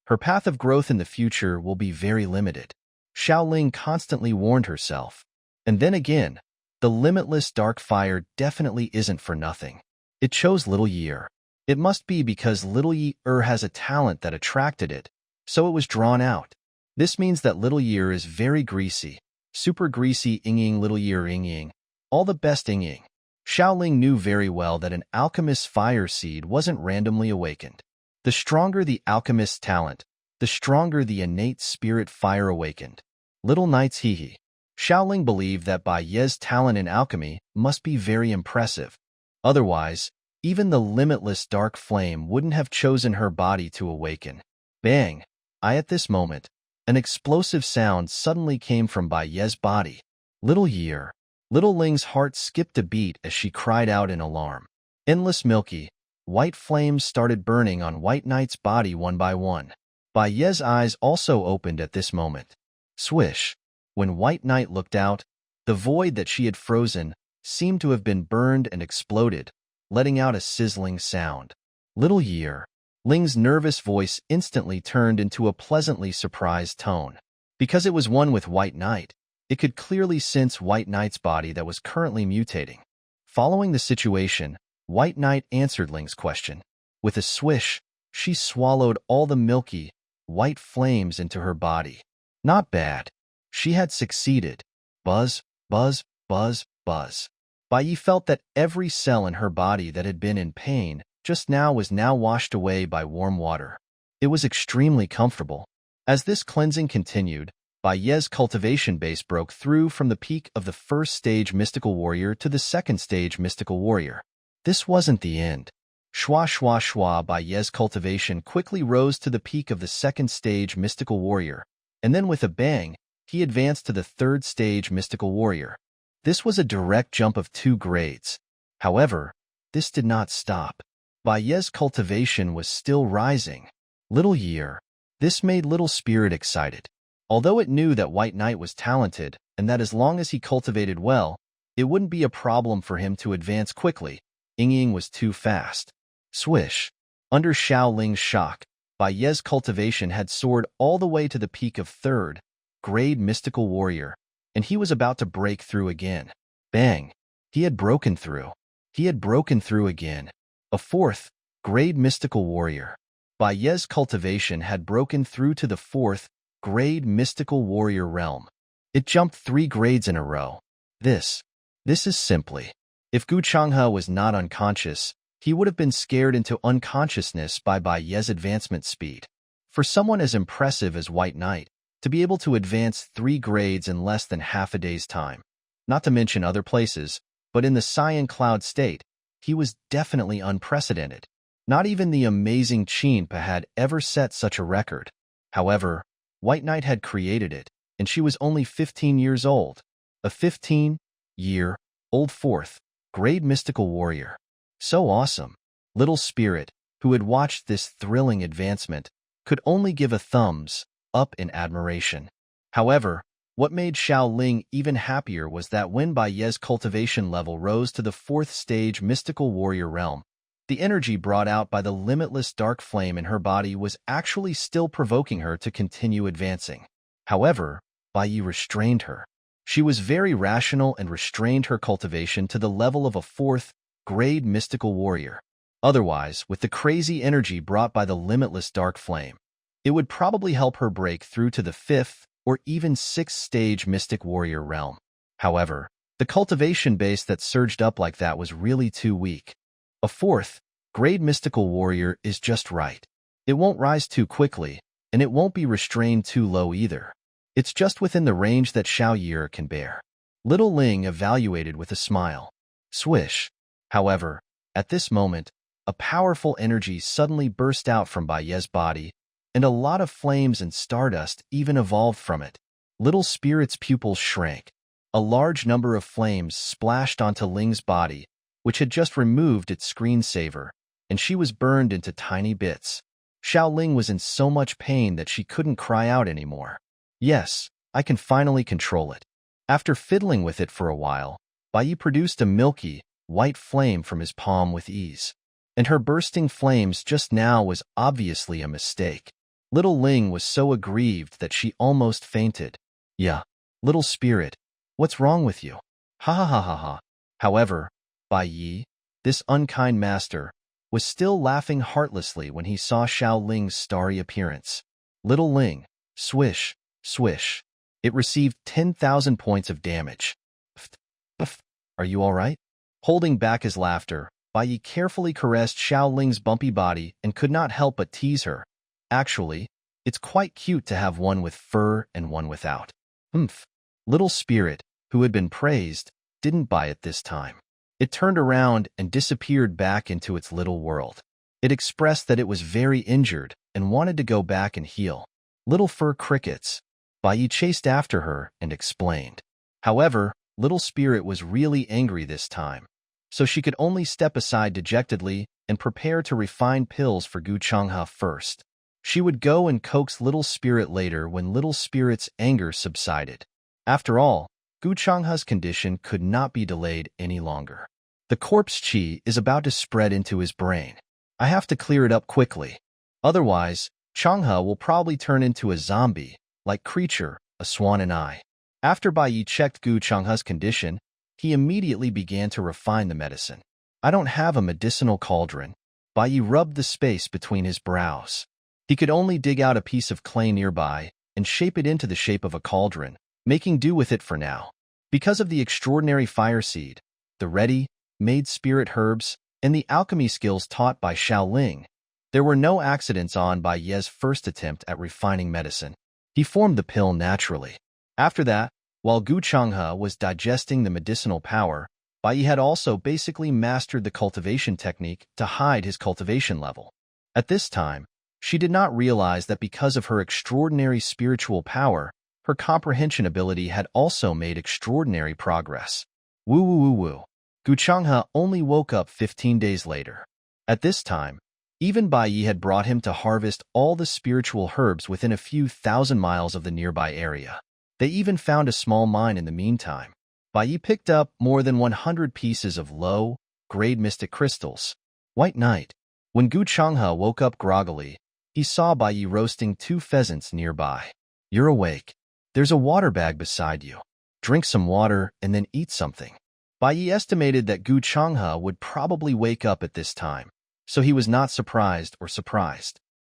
Her path of growth in the future will be very limited. Xiaoling constantly warned herself. And then again, the limitless dark fire definitely isn't for nothing. It chose little Year. It must be because little Year has a talent that attracted it, so it was drawn out. This means that little Year is very greasy, super greasy Ying little Year Ying, all the best Ying. Xiaoling knew very well that an alchemist's fire seed wasn't randomly awakened. The stronger the alchemist's talent, the stronger the innate spirit fire awakened. Little Knight's hee. Xiaoling believed that Bai Ye's talent in alchemy must be very impressive. Otherwise, even the limitless dark flame wouldn't have chosen her body to awaken. Bang! At this moment, an explosive sound suddenly came from Bai Ye's body. Little Year. Little Ling's heart skipped a beat as she cried out in alarm. Endless milky, white flames started burning on White Knight's body one by one. Bai Ye's eyes also opened at this moment. Swish! When White Knight looked out, the void that she had frozen seemed to have been burned and exploded, letting out a sizzling sound. Little Year. Ling's nervous voice instantly turned into a pleasantly surprised tone. Because it was one with White Knight, it could clearly sense White Knight's body that was currently mutating. Following the situation, White Knight answered Ling's question. With a swish, she swallowed all the milky, white flames into her body. Not bad. She had succeeded. Buzz, buzz, buzz, buzz. Bai Yi felt that every cell in her body that had been in pain just now was now washed away by warm water. It was extremely comfortable. As this cleansing continued, Bai Ye's cultivation base broke through from the peak of the first stage mystical warrior to the second stage mystical warrior. This wasn't the end. Shwa shwa shwa, Bai Ye's cultivation quickly rose to the peak of the second stage mystical warrior, and then with a bang, he advanced to the third stage mystical warrior. This was a direct jump of 2 grades. However, this did not stop. Bai Ye's cultivation was still rising. Little Year. This made Little Spirit excited. Although it knew that White Knight was talented and that as long as he cultivated well, it wouldn't be a problem for him to advance quickly, Ying was too fast. Swish. Under Xiaoling's shock, Bai Ye's cultivation had soared all the way to the peak of 3rd grade mystical warrior, and he was about to break through again. Bang! He had broken through. He had broken through again. A 4th grade mystical warrior. Bai Ye's cultivation had broken through to the 4th grade mystical warrior realm. It jumped 3 grades in a row. This is simply. If Gu Changhe was not unconscious, he would have been scared into unconsciousness by Bai Ye's advancement speed. For someone as impressive as White Knight, to be able to advance 3 grades in less than half a day's time, not to mention other places, but in the Cyan Cloud state, he was definitely unprecedented. Not even the amazing Ching had ever set such a record. However, White Knight had created it, and she was only 15 years old. A 15-year-old 4th grade mystical warrior. So awesome. Little Spirit, who had watched this thrilling advancement, could only give a thumbs up in admiration. However, what made Xiaoling even happier was that when Bai Ye's cultivation level rose to the 4th stage mystical warrior realm, the energy brought out by the limitless dark flame in her body was actually still provoking her to continue advancing. However, Bai Yi restrained her. She was very rational and restrained her cultivation to the level of a 4th grade mystical warrior. Otherwise, with the crazy energy brought by the limitless dark flame, it would probably help her break through to the 5th or even 6th stage Mystic Warrior realm. However, the cultivation base that surged up like that was really too weak. A 4th grade Mystical Warrior is just right. It won't rise too quickly, and it won't be restrained too low either. It's just within the range that Xiao Yi can bear. Little Ling evaluated with a smile. Swish. However, at this moment, a powerful energy suddenly burst out from Bai Ye's body, and a lot of flames and stardust even evolved from it. Little Spirit's pupils shrank. A large number of flames splashed onto Ling's body, which had just removed its screensaver, and she was burned into tiny bits. Xiao Ling was in so much pain that she couldn't cry out anymore. Yes, I can finally control it. After fiddling with it for a while, Bai Yi produced a milky, white flame from his palm with ease. And her bursting flames just now was obviously a mistake. Little Ling was so aggrieved that she almost fainted. Yeah, little spirit, what's wrong with you? Ha ha ha ha ha. However, Bai Yi, this unkind master, was still laughing heartlessly when he saw Xiao Ling's starry appearance. Little Ling, swish, swish. It received 10,000 points of damage. Pfft. Are you all right? Holding back his laughter, Bai Yi carefully caressed Xiao Ling's bumpy body and could not help but tease her. Actually, it's quite cute to have one with fur and one without. Humph. Little spirit, who had been praised, didn't buy it this time. It turned around and disappeared back into its little world. It expressed that it was very injured and wanted to go back and heal. Little fur crickets. Bai Yi chased after her and explained. However, little spirit was really angry this time, so she could only step aside dejectedly and prepare to refine pills for Gu Changhe first. She would go and coax little spirit later when little spirit's anger subsided. After all, Gu Changhe's condition could not be delayed any longer. The corpse chi is about to spread into his brain. I have to clear it up quickly. Otherwise, Changhe will probably turn into a zombie-like creature, a swan and eye. After Bai Yi checked Gu Changhe's condition, he immediately began to refine the medicine. I don't have a medicinal cauldron. Bai Yi rubbed the space between his brows. He could only dig out a piece of clay nearby and shape it into the shape of a cauldron, making do with it for now. Because of the extraordinary fire seed, the ready-made spirit herbs, and the alchemy skills taught by Xiao Ling, there were no accidents on Bai Ye's first attempt at refining medicine. He formed the pill naturally. After that, while Gu Changhe was digesting the medicinal power, Bai Yi had also basically mastered the cultivation technique to hide his cultivation level. At this time, she did not realize that because of her extraordinary spiritual power, her comprehension ability had also made extraordinary progress. Woo woo woo woo. Gu Changhe only woke up 15 days later. At this time, even Bai Yi had brought him to harvest all the spiritual herbs within a few thousand miles of the nearby area. They even found a small mine in the meantime. Bai Yi picked up more than 100 pieces of low-grade mystic crystals. White night. When Gu Changhe woke up groggily, he saw Bai Yi roasting 2 pheasants nearby. You're awake. There's a water bag beside you. Drink some water and then eat something. Bai Yi estimated that Gu Changhe would probably wake up at this time, so he was not surprised.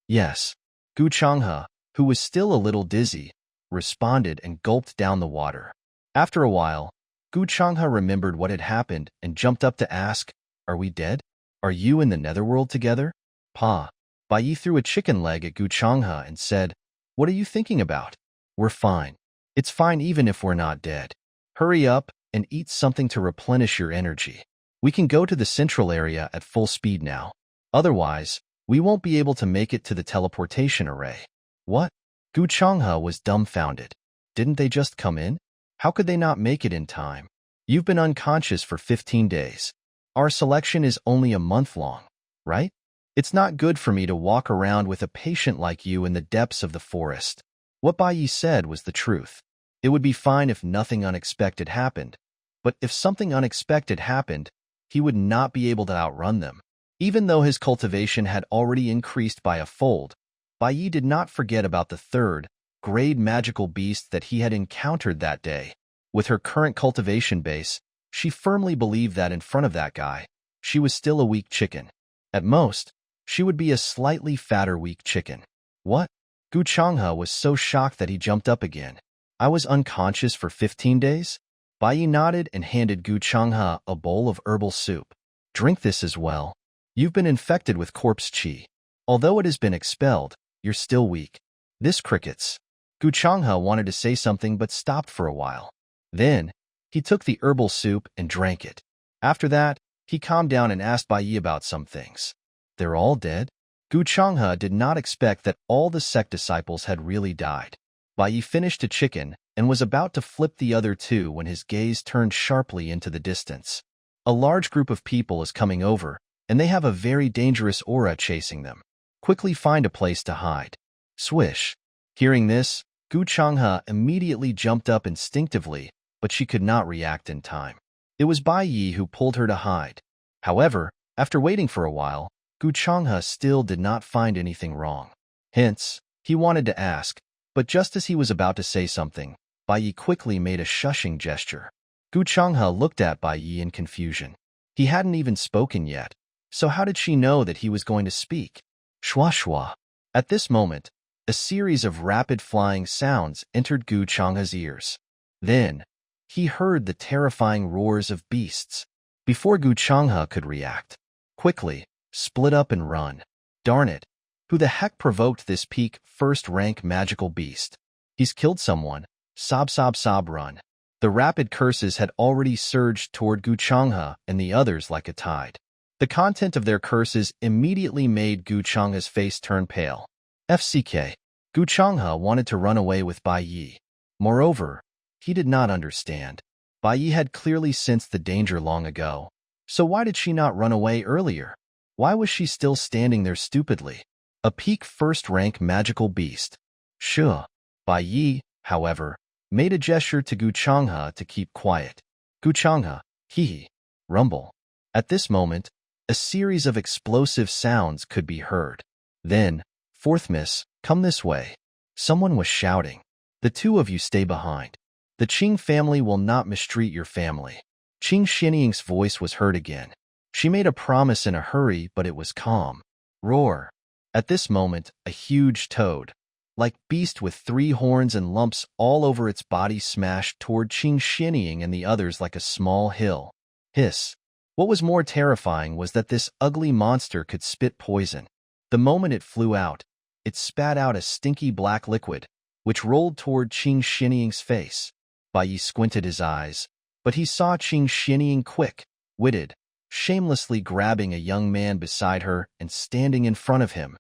Yes. Gu Changhe, who was still a little dizzy, responded and gulped down the water. After a while, Gu Changhe remembered what had happened and jumped up to ask, Are we dead? Are you in the netherworld together? Pa. Bai Yi threw a chicken leg at Gu Changhe and said, What are you thinking about? We're fine. It's fine even if we're not dead. Hurry up and eat something to replenish your energy. We can go to the central area at full speed now. Otherwise, we won't be able to make it to the teleportation array. What? Gu Changhe was dumbfounded. Didn't they just come in? How could they not make it in time? You've been unconscious for 15 days. Our selection is only a month long, right? It's not good for me to walk around with a patient like you in the depths of the forest. What Bai Yi said was the truth. It would be fine if nothing unexpected happened, but if something unexpected happened, he would not be able to outrun them. Even though his cultivation had already increased by a fold, Bai Yi did not forget about the third-grade magical beast that he had encountered that day. With her current cultivation base, she firmly believed that in front of that guy, she was still a weak chicken. At most, she would be a slightly fatter weak chicken. What? Gu Changhe was so shocked that he jumped up again. I was unconscious for 15 days? Bai Yi nodded and handed Gu Changhe a bowl of herbal soup. Drink this as well. You've been infected with corpse qi. Although it has been expelled, you're still weak. This crickets. Gu Changhe wanted to say something but stopped for a while. Then, he took the herbal soup and drank it. After that, he calmed down and asked Bai Yi about some things. They're all dead? Gu Changhe did not expect that all the sect disciples had really died. Bai Yi finished a chicken and was about to flip the other two when his gaze turned sharply into the distance. A large group of people is coming over, and they have a very dangerous aura chasing them. Quickly find a place to hide. Swish. Hearing this, Gu Changhe immediately jumped up instinctively, but she could not react in time. It was Bai Yi who pulled her to hide. However, after waiting for a while, Gu Changhe still did not find anything wrong. Hence, he wanted to ask, but just as he was about to say something, Bai Yi quickly made a shushing gesture. Gu Changhe looked at Bai Yi in confusion. He hadn't even spoken yet, so how did she know that he was going to speak? Shwa shwa. At this moment, a series of rapid flying sounds entered Gu Changhe's ears. Then, he heard the terrifying roars of beasts. Before Gu Changhe could react, quickly, split up and run. Darn it. Who the heck provoked this peak first-rank magical beast? He's killed someone. Sob sob sob run. The rapid curses had already surged toward Gu Changhe and the others like a tide. The content of their curses immediately made Gu Changhe's face turn pale. FCK. Gu Changhe wanted to run away with Bai Yi. Moreover, he did not understand. Bai Yi had clearly sensed the danger long ago. So why did she not run away earlier? Why was she still standing there stupidly? A peak first-rank magical beast. Sure. Bai Yi, however, made a gesture to Gu Changhe to keep quiet. Gu Changhe, hee. Rumble. At this moment, a series of explosive sounds could be heard. Then, fourth miss, come this way. Someone was shouting. The two of you stay behind. The Ching family will not mistreat your family. Ching Xianying's voice was heard again. She made a promise in a hurry, but it was calm. Roar. At this moment, a huge toad, like beast with 3 horns and lumps all over its body, smashed toward Ching Xianying and the others like a small hill. Hiss. What was more terrifying was that this ugly monster could spit poison. The moment it flew out, it spat out a stinky black liquid, which rolled toward Ching Xianying's face. Bai Yi squinted his eyes, but he saw Ching Xianying quick-witted, shamelessly grabbing a young man beside her and standing in front of him.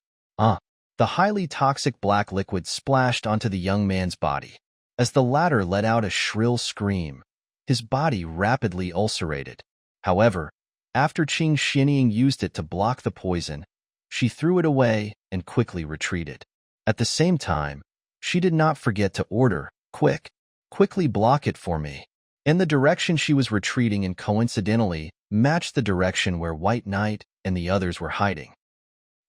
The highly toxic black liquid splashed onto the young man's body. As the latter let out a shrill scream, his body rapidly ulcerated. However, after Ching Xianying used it to block the poison, she threw it away and quickly retreated. At the same time, she did not forget to order, quickly block it for me. In the direction she was retreating and coincidentally matched the direction where White Knight and the others were hiding.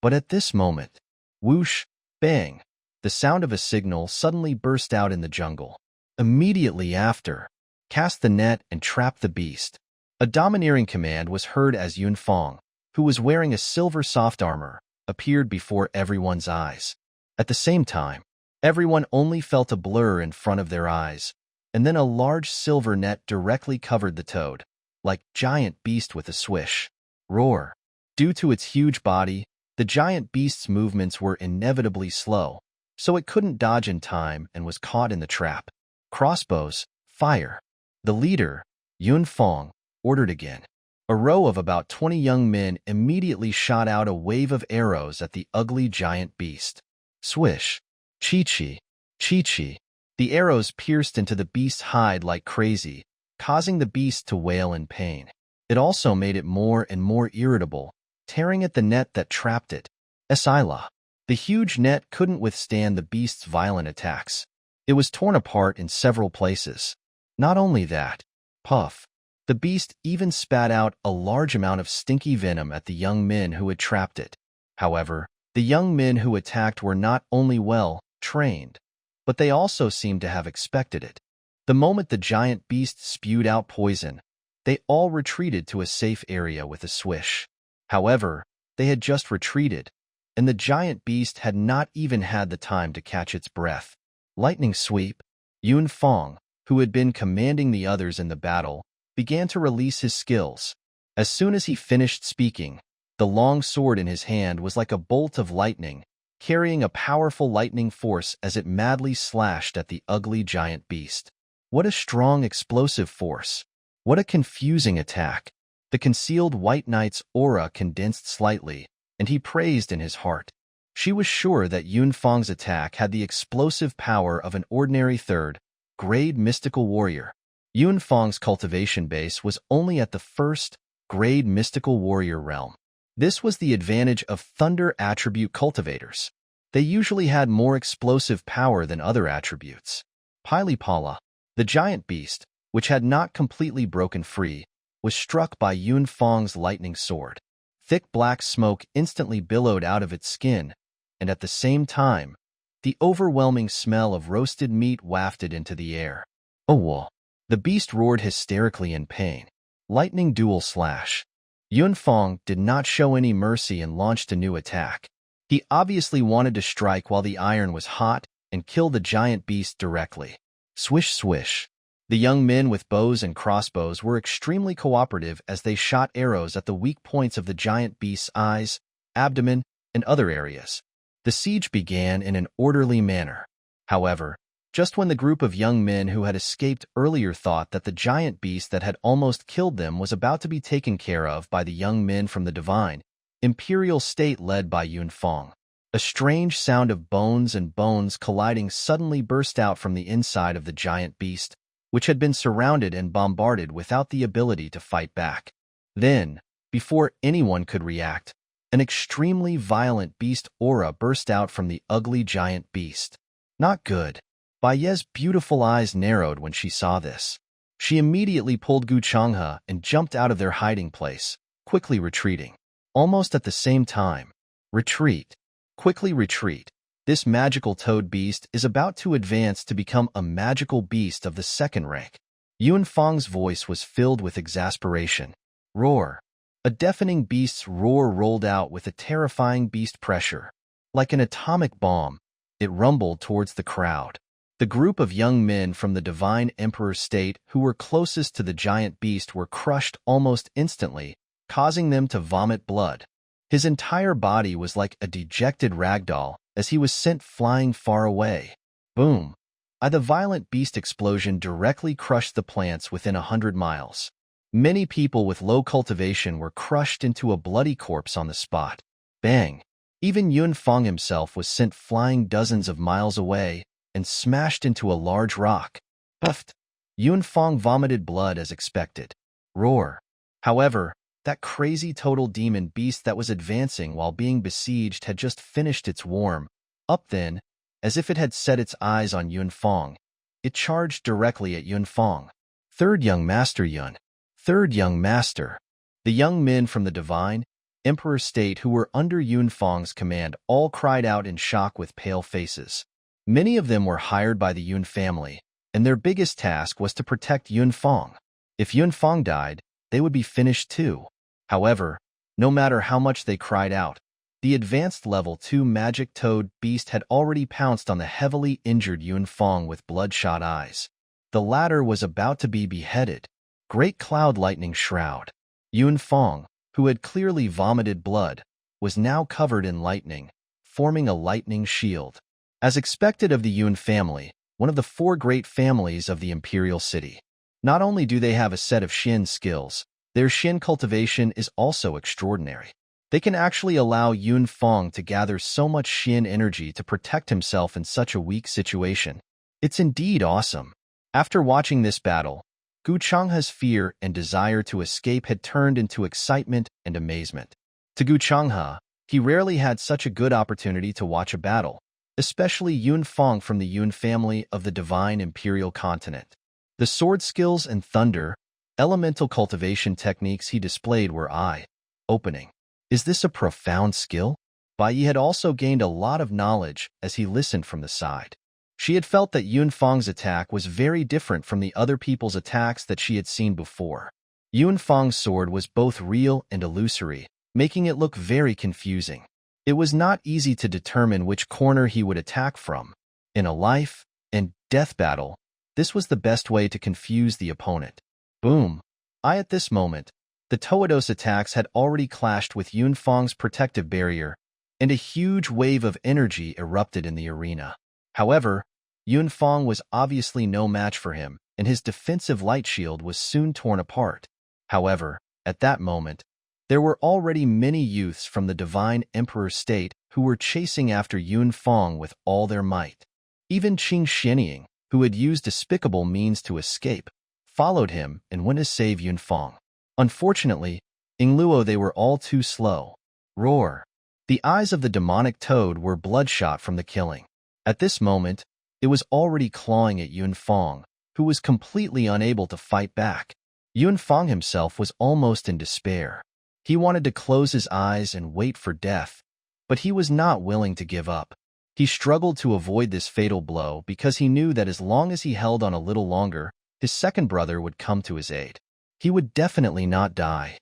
But at this moment, whoosh, bang, the sound of a signal suddenly burst out in the jungle. Immediately after, cast the net and trap the beast. A domineering command was heard as Yun Fong, who was wearing a silver soft armor, appeared before everyone's eyes. At the same time, everyone only felt a blur in front of their eyes, and then a large silver net directly covered the toad, like giant beast with a swish. Roar. Due to its huge body, the giant beast's movements were inevitably slow, so it couldn't dodge in time and was caught in the trap. Crossbows, fire. The leader, Yun Fong, ordered again. A row of about 20 young men immediately shot out a wave of arrows at the ugly giant beast. Swish. Chi-chi. Chi-chi. The arrows pierced into the beast's hide like crazy, causing the beast to wail in pain. It also made it more and more irritable, tearing at the net that trapped it. Esila. The huge net couldn't withstand the beast's violent attacks. It was torn apart in several places. Not only that, puff. The beast even spat out a large amount of stinky venom at the young men who had trapped it. However, the young men who attacked were not only well trained, but they also seemed to have expected it. The moment the giant beast spewed out poison, they all retreated to a safe area with a swish. However, They had just retreated, and the giant beast had not even had the time to catch its breath. Lightning sweep. Yun Fong, who had been commanding the others in the battle, began to release his skills. As soon as he finished speaking, the long sword in his hand was like a bolt of lightning, carrying a powerful lightning force as it madly slashed at the ugly giant beast. What a strong explosive force! What a confusing attack! The concealed White Knight's aura condensed slightly, and he praised in his heart. She was sure that Yun Fong's attack had the explosive power of an ordinary third-grade mystical warrior. Yun Fong's cultivation base was only at the first-grade mystical warrior realm. This was the advantage of thunder attribute cultivators. They usually had more explosive power than other attributes. Pilipala, the giant beast, which had not completely broken free, was struck by Yun Fong's lightning sword. Thick black smoke instantly billowed out of its skin, and at the same time, the overwhelming smell of roasted meat wafted into the air. Oh, whoa! The beast roared hysterically in pain. Lightning dual slash. Yun Fong did not show any mercy and launched a new attack. He obviously wanted to strike while the iron was hot and kill the giant beast directly. Swish swish. The young men with bows and crossbows were extremely cooperative as they shot arrows at the weak points of the giant beast's eyes, abdomen, and other areas. The siege began in an orderly manner. However, just when the group of young men who had escaped earlier thought that the giant beast that had almost killed them was about to be taken care of by the young men from the divine, imperial state led by Yun Fong, a strange sound of bones and bones colliding suddenly burst out from the inside of the giant beast, which had been surrounded and bombarded without the ability to fight back. Then, before anyone could react, an extremely violent beast aura burst out from the ugly giant beast. Not good. Baiye's beautiful eyes narrowed when she saw this. She immediately pulled Gu Changhe and jumped out of their hiding place, quickly retreating. Almost at the same time, retreat. Quickly retreat. This magical toad beast is about to advance to become a magical beast of the second rank. Yun Fong's voice was filled with exasperation. Roar. A deafening beast's roar rolled out with a terrifying beast pressure. Like an atomic bomb, it rumbled towards the crowd. The group of young men from the Divine Emperor state who were closest to the giant beast were crushed almost instantly, causing them to vomit blood. His entire body was like a dejected ragdoll as he was sent flying far away. Boom! The violent beast explosion directly crushed the plants within 100 miles. Many people with low cultivation were crushed into a bloody corpse on the spot. Bang! Even Yun Fong himself was sent flying dozens of miles away and smashed into a large rock. Puffed! Yun Fong vomited blood as expected. Roar! However, that crazy total demon beast that was advancing while being besieged had just finished its warm up then, as if it had set its eyes on Yun Fong. It charged directly at Yun Fong. Third young master Yun. Third young master. The young men from the Divine Emperor state who were under Yun Fong's command all cried out in shock with pale faces. Many of them were hired by the Yun family, and their biggest task was to protect Yun Fong. If Yun Fong died, they would be finished too. However, no matter how much they cried out, the advanced level 2 magic toad beast had already pounced on the heavily injured Yun Fong with bloodshot eyes. The latter was about to be beheaded. Great cloud lightning shroud. Yun Fong, who had clearly vomited blood, was now covered in lightning, forming a lightning shield. As expected of the Yun family, one of the 4 great families of the imperial city. Not only do they have a set of Xin skills, their Xin cultivation is also extraordinary. They can actually allow Yun Fong to gather so much Xin energy to protect himself in such a weak situation. It's indeed awesome. After watching this battle, Gu Changhe's fear and desire to escape had turned into excitement and amazement. To Gu Changhe, he rarely had such a good opportunity to watch a battle, especially Yun Fong from the Yun family of the Divine Imperial Continent. The sword skills and thunder, elemental cultivation techniques he displayed were eye-opening. Is this a profound skill? Baiyi had also gained a lot of knowledge as he listened from the side. She had felt that Yun Fong's attack was very different from the other people's attacks that she had seen before. Yun Fong's sword was both real and illusory, making it look very confusing. It was not easy to determine which corner he would attack from. In a life and death battle, this was the best way to confuse the opponent. Boom! At this moment, the Toados attacks had already clashed with Yunfang's protective barrier, and a huge wave of energy erupted in the arena. However, Yunfang was obviously no match for him, and his defensive light shield was soon torn apart. However, at that moment, there were already many youths from the Divine Emperor state who were chasing after Yunfang with all their might. Even Ching Xianying, who had used despicable means to escape, followed him and went to save Yunfang. Unfortunately, in Luo they were all too slow. Roar! The eyes of the demonic toad were bloodshot from the killing. At this moment, it was already clawing at Yunfang, who was completely unable to fight back. Yunfang himself was almost in despair. He wanted to close his eyes and wait for death, but he was not willing to give up. He struggled to avoid this fatal blow because he knew that as long as he held on a little longer, his second brother would come to his aid. He would definitely not die.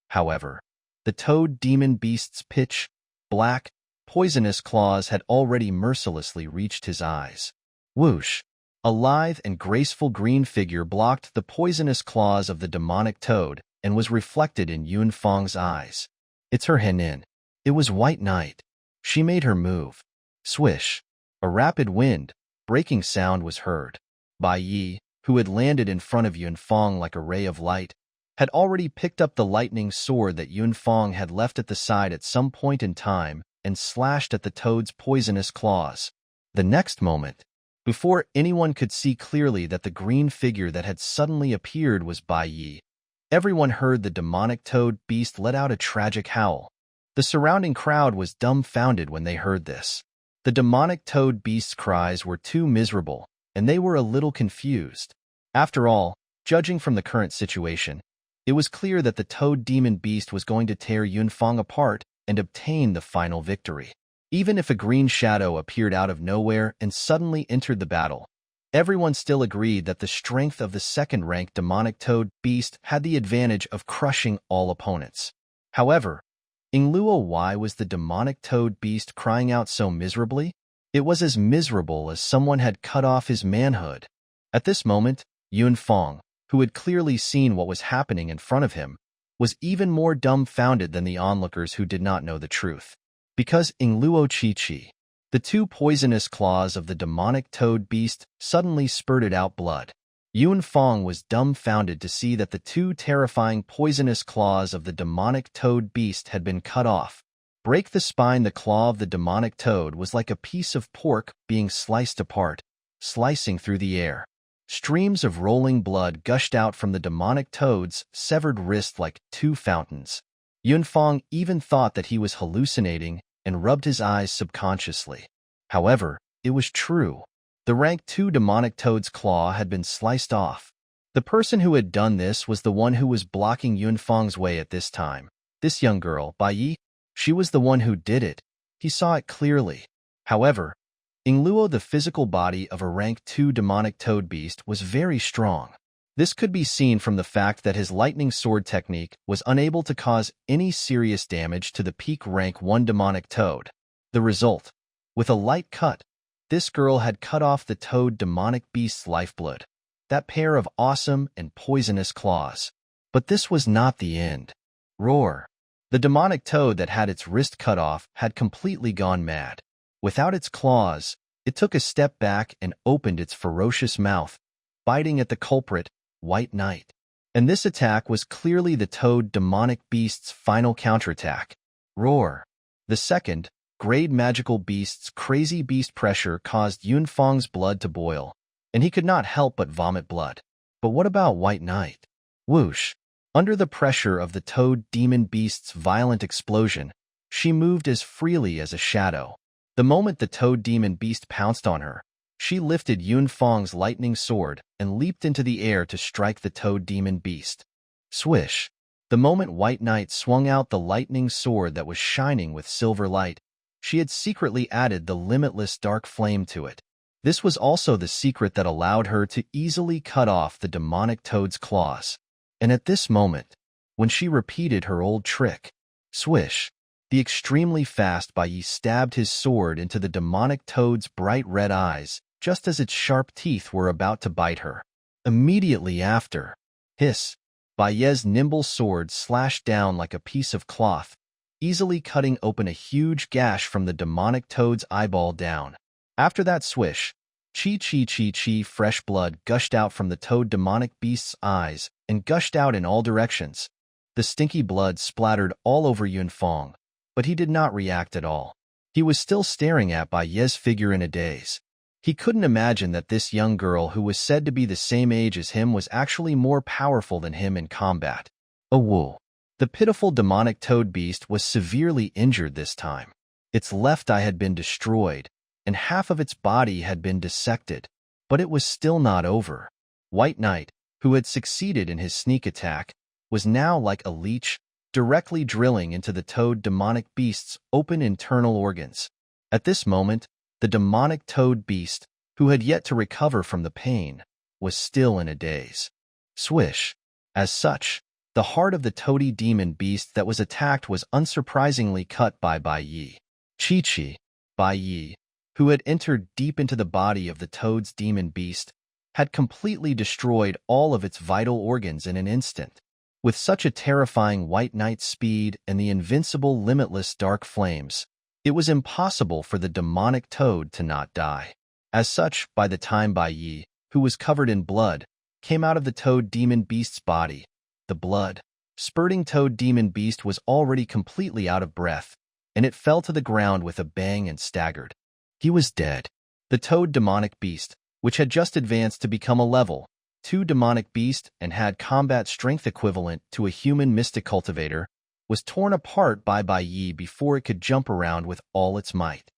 However, the toad demon beast's pitch black, poisonous claws had already mercilessly reached his eyes. Whoosh! A lithe and graceful green figure blocked the poisonous claws of the demonic toad and was reflected in Yunfang's eyes. It's her Henin. It was White Knight. She made her move. Swish! A rapid wind, breaking sound was heard. Bai Yi, who had landed in front of Yunfang like a ray of light, had already picked up the lightning sword that Yunfang had left at the side at some point in time and slashed at the toad's poisonous claws. The next moment, before anyone could see clearly that the green figure that had suddenly appeared was Bai Yi, everyone heard the demonic toad beast let out a tragic howl. The surrounding crowd was dumbfounded when they heard this. The demonic toad beast's cries were too miserable, and they were a little confused. After all, judging from the current situation, it was clear that the toad demon beast was going to tear Yunfang apart and obtain the final victory. Even if a green shadow appeared out of nowhere and suddenly entered the battle, everyone still agreed that the strength of the second-ranked demonic toad beast had the advantage of crushing all opponents. However, in Luo, why was the demonic toad beast crying out so miserably? It was as miserable as someone had cut off his manhood. At this moment, Yunfang, who had clearly seen what was happening in front of him, was even more dumbfounded than the onlookers who did not know the truth. Because in Luo Chi-Chi, the two poisonous claws of the demonic toad beast suddenly spurted out blood. Yunfang was dumbfounded to see that the two terrifying poisonous claws of the demonic toad beast had been cut off. Break the spine. The claw of the demonic toad was like a piece of pork being sliced apart, slicing through the air. Streams of rolling blood gushed out from the demonic toad's severed wrist like two fountains. Yunfang even thought that he was hallucinating and rubbed his eyes subconsciously. However, it was true. The rank 2 demonic toad's claw had been sliced off. The person who had done this was the one who was blocking Yunfang's way at this time. This young girl, Bai Yi, she was the one who did it. He saw it clearly. However, in Luo, the physical body of a rank 2 demonic toad beast was very strong. This could be seen from the fact that his lightning sword technique was unable to cause any serious damage to the peak rank 1 demonic toad. The result, with a light cut, this girl had cut off the toad demonic beast's lifeblood, that pair of awesome and poisonous claws. But this was not the end. Roar! The demonic toad that had its wrist cut off had completely gone mad. Without its claws, it took a step back and opened its ferocious mouth, biting at the culprit, White Knight. And this attack was clearly the toad demonic beast's final counterattack. Roar! The second, grade magical beast's crazy beast pressure caused Yunfang's blood to boil, and he could not help but vomit blood. But what about White Knight? Whoosh! Under the pressure of the toad demon beast's violent explosion, she moved as freely as a shadow. The moment the toad demon beast pounced on her, she lifted Yunfang's lightning sword and leaped into the air to strike the toad demon beast. Swish! The moment White Knight swung out the lightning sword that was shining with silver light, she had secretly added the limitless dark flame to it. This was also the secret that allowed her to easily cut off the demonic toad's claws. And at this moment, when she repeated her old trick, Swish. The extremely fast Bai Yi stabbed his sword into the demonic toad's bright red eyes, just as its sharp teeth were about to bite her. Immediately after, hiss, Bai Yi's nimble sword slashed down like a piece of cloth, easily cutting open a huge gash from the demonic toad's eyeball down. After that swish, chi, fresh blood gushed out from the toad demonic beast's eyes and gushed out in all directions. The stinky blood splattered all over Yunfeng, but he did not react at all. He was still staring at Bai Yi's figure in a daze. He couldn't imagine that this young girl who was said to be the same age as him was actually more powerful than him in combat. Woo. The pitiful demonic toad beast was severely injured this time. Its left eye had been destroyed, and half of its body had been dissected, but it was still not over. White Knight, who had succeeded in his sneak attack, was now like a leech, directly drilling into the toad demonic beast's open internal organs. At this moment, the demonic toad beast, who had yet to recover from the pain, was still in a daze. Swish. As such, the heart of the toady demon beast that was attacked was unsurprisingly cut by Bai Yi. Chi, Bai Yi, who had entered deep into the body of the toad's demon beast, had completely destroyed all of its vital organs in an instant. With such a terrifying White Knight's speed and the invincible limitless dark flames, it was impossible for the demonic toad to not die. As such, by the time Bai Yi, who was covered in blood, came out of the toad demon beast's body, the blood, spurting toad demon beast was already completely out of breath, and it fell to the ground with a bang and staggered. He was dead. The toad demonic beast, which had just advanced to become a level 2 demonic beast and had combat strength equivalent to a human mystic cultivator, was torn apart by Bai Yi before it could jump around with all its might.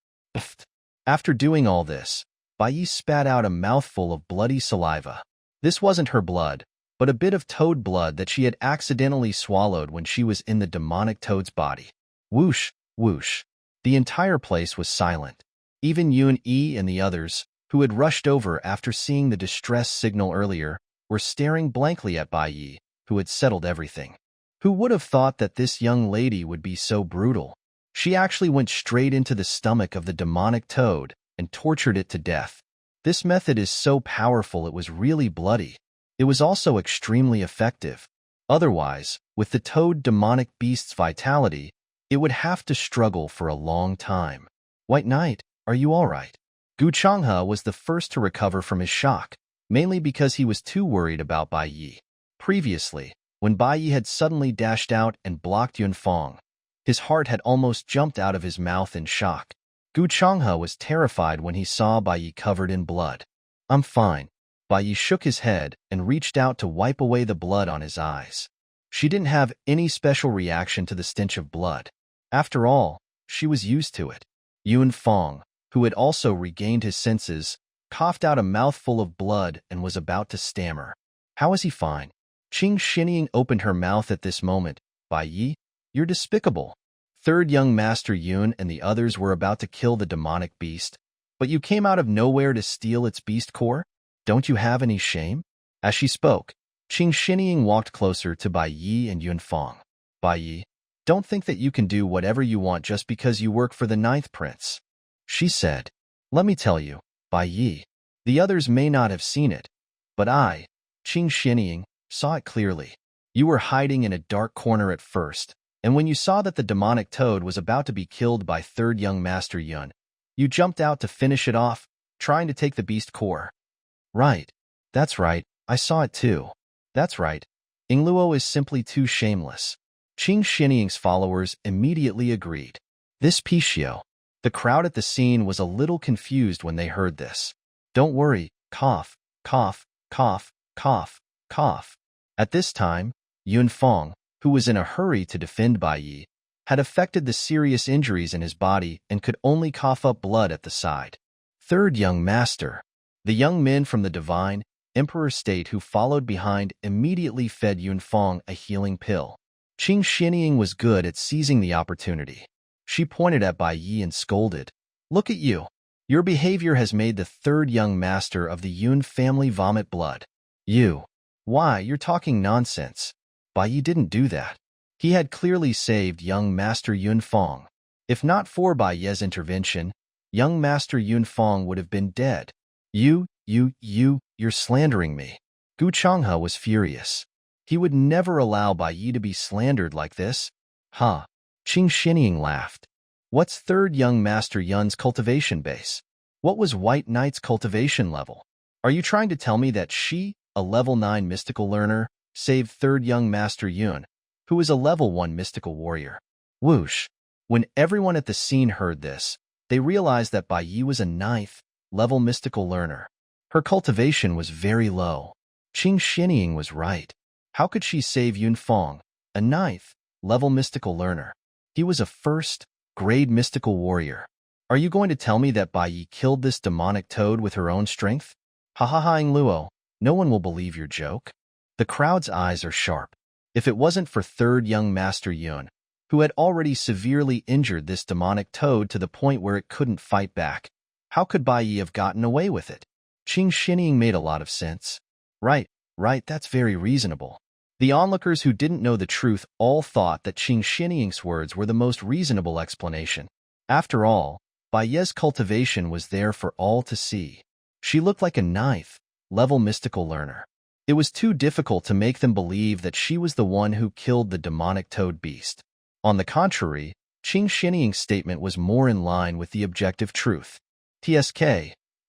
After doing all this, Bai Yi spat out a mouthful of bloody saliva. This wasn't her blood, but a bit of toad blood that she had accidentally swallowed when she was in the demonic toad's body. Whoosh, whoosh. The entire place was silent. Even Yun Yi and the others, who had rushed over after seeing the distress signal earlier, were staring blankly at Bai Yi, who had settled everything. Who would have thought that this young lady would be so brutal? She actually went straight into the stomach of the demonic toad and tortured it to death. This method is so powerful it was really bloody. It was also extremely effective. Otherwise, with the toad demonic beast's vitality, it would have to struggle for a long time. White Knight, are you all right? Gu Changhe was the first to recover from his shock, mainly because he was too worried about Bai Yi. Previously, when Bai Yi had suddenly dashed out and blocked Yunfeng, his heart had almost jumped out of his mouth in shock. Gu Changhe was terrified when he saw Bai Yi covered in blood. I'm fine. Bai Yi shook his head and reached out to wipe away the blood on his eyes. She didn't have any special reaction to the stench of blood. After all, she was used to it. Yunfeng, who had also regained his senses, coughed out a mouthful of blood and was about to stammer. How is he fine? Ching Shinying opened her mouth at this moment. Bai Yi, you're despicable. Third young Master Yun and the others were about to kill the demonic beast, but you came out of nowhere to steal its beast core? Don't you have any shame? As she spoke, Ching Shinying walked closer to Bai Yi and Yunfeng. Bai Yi, don't think that you can do whatever you want just because you work for the 9th Prince. She said, let me tell you, Bai Yi, the others may not have seen it, but I, Ching Shinying, saw it clearly. You were hiding in a dark corner at first, and when you saw that the demonic toad was about to be killed by 3rd young Master Yun, you jumped out to finish it off, trying to take the beast core. Right. That's right, I saw it too. That's right. Ingluo is simply too shameless. Ching Shinying's followers immediately agreed. This Pichio. The crowd at the scene was a little confused when they heard this. Don't worry, cough, cough, cough, cough, cough. At this time, Yunfeng, who was in a hurry to defend Bai Yi, had affected the serious injuries in his body and could only cough up blood at the side. 3rd young Master. The young men from the divine, Emperor State who followed behind immediately fed Yunfeng a healing pill. Ching Shinying was good at seizing the opportunity. She pointed at Bai Yi and scolded. Look at you. Your behavior has made the 3rd young Master of the Yun family vomit blood. You. Why, you're talking nonsense. Bai Yi didn't do that. He had clearly saved young Master Yunfang. If not for Bai Ye's intervention, young Master Yunfang would have been dead. You're slandering me. Gu Changhe was furious. He would never allow Bai Yi to be slandered like this. Ha! Qing Shinying laughed. What's third young Master Yun's cultivation base? What was White Knight's cultivation level? Are you trying to tell me that she, a level 9 mystical learner, saved third young Master Yun, who is a level 1 mystical warrior? Whoosh! When everyone at the scene heard this, they realized that Bai Yi was a 9th level mystical learner. Her cultivation was very low. Qing Shinying was right. How could she save Yunfang, a 9th level mystical learner? He was a 1st grade mystical warrior. Are you going to tell me that Bai Yi killed this demonic toad with her own strength? Ha ha ha, Luo, no one will believe your joke. The crowd's eyes are sharp. If it wasn't for third young Master Yun, who had already severely injured this demonic toad to the point where it couldn't fight back, how could Bai Yi have gotten away with it? Qing Shinying made a lot of sense. Right, that's very reasonable. The onlookers who didn't know the truth all thought that Qing Shinying's words were the most reasonable explanation. After all, Bai Ye's cultivation was there for all to see. She looked like a 9th level mystical learner. It was too difficult to make them believe that she was the one who killed the demonic toad beast. On the contrary, Qing Shinying's statement was more in line with the objective truth. TSK,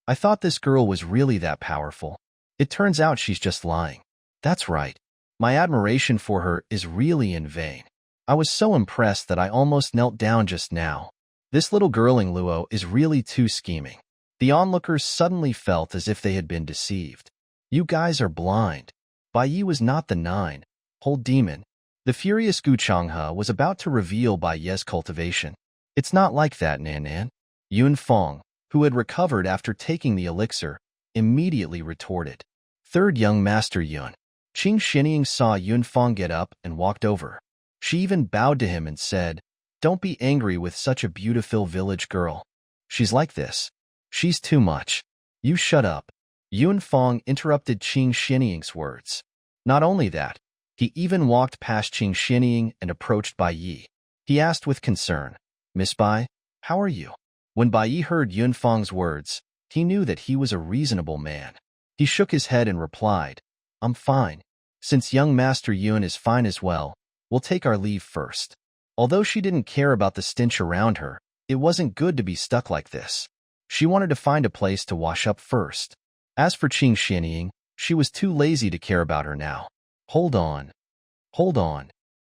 I thought this girl was really that powerful. It turns out she's just lying. That's right. My admiration for her is really in vain. I was so impressed that I almost knelt down just now. This little girling Luo is really too scheming. The onlookers suddenly felt as if they had been deceived. You guys are blind. Bai Yi was not the 9-whole demon. The furious Gu Changhe was about to reveal Bai Ye's cultivation. It's not like that, Nan. Yunfang, who had recovered after taking the elixir, immediately retorted. Third young Master Yun. Qing Shinying saw Yunfang get up and walked over. She even bowed to him and said, Don't be angry with such a beautiful village girl. She's like this. She's too much. You shut up. Yunfang interrupted Qing Shinying's words. Not only that, he even walked past Qing Shinying and approached Bai Yi. He asked with concern, Miss Bai, how are you? When Bai Yi heard Yunfang's words, he knew that he was a reasonable man. He shook his head and replied, I'm fine. Since young Master Yun is fine as well, we'll take our leave first. Although she didn't care about the stench around her, it wasn't good to be stuck like this. She wanted to find a place to wash up first. As for Qing Shinying, she was too lazy to care about her now. Hold on.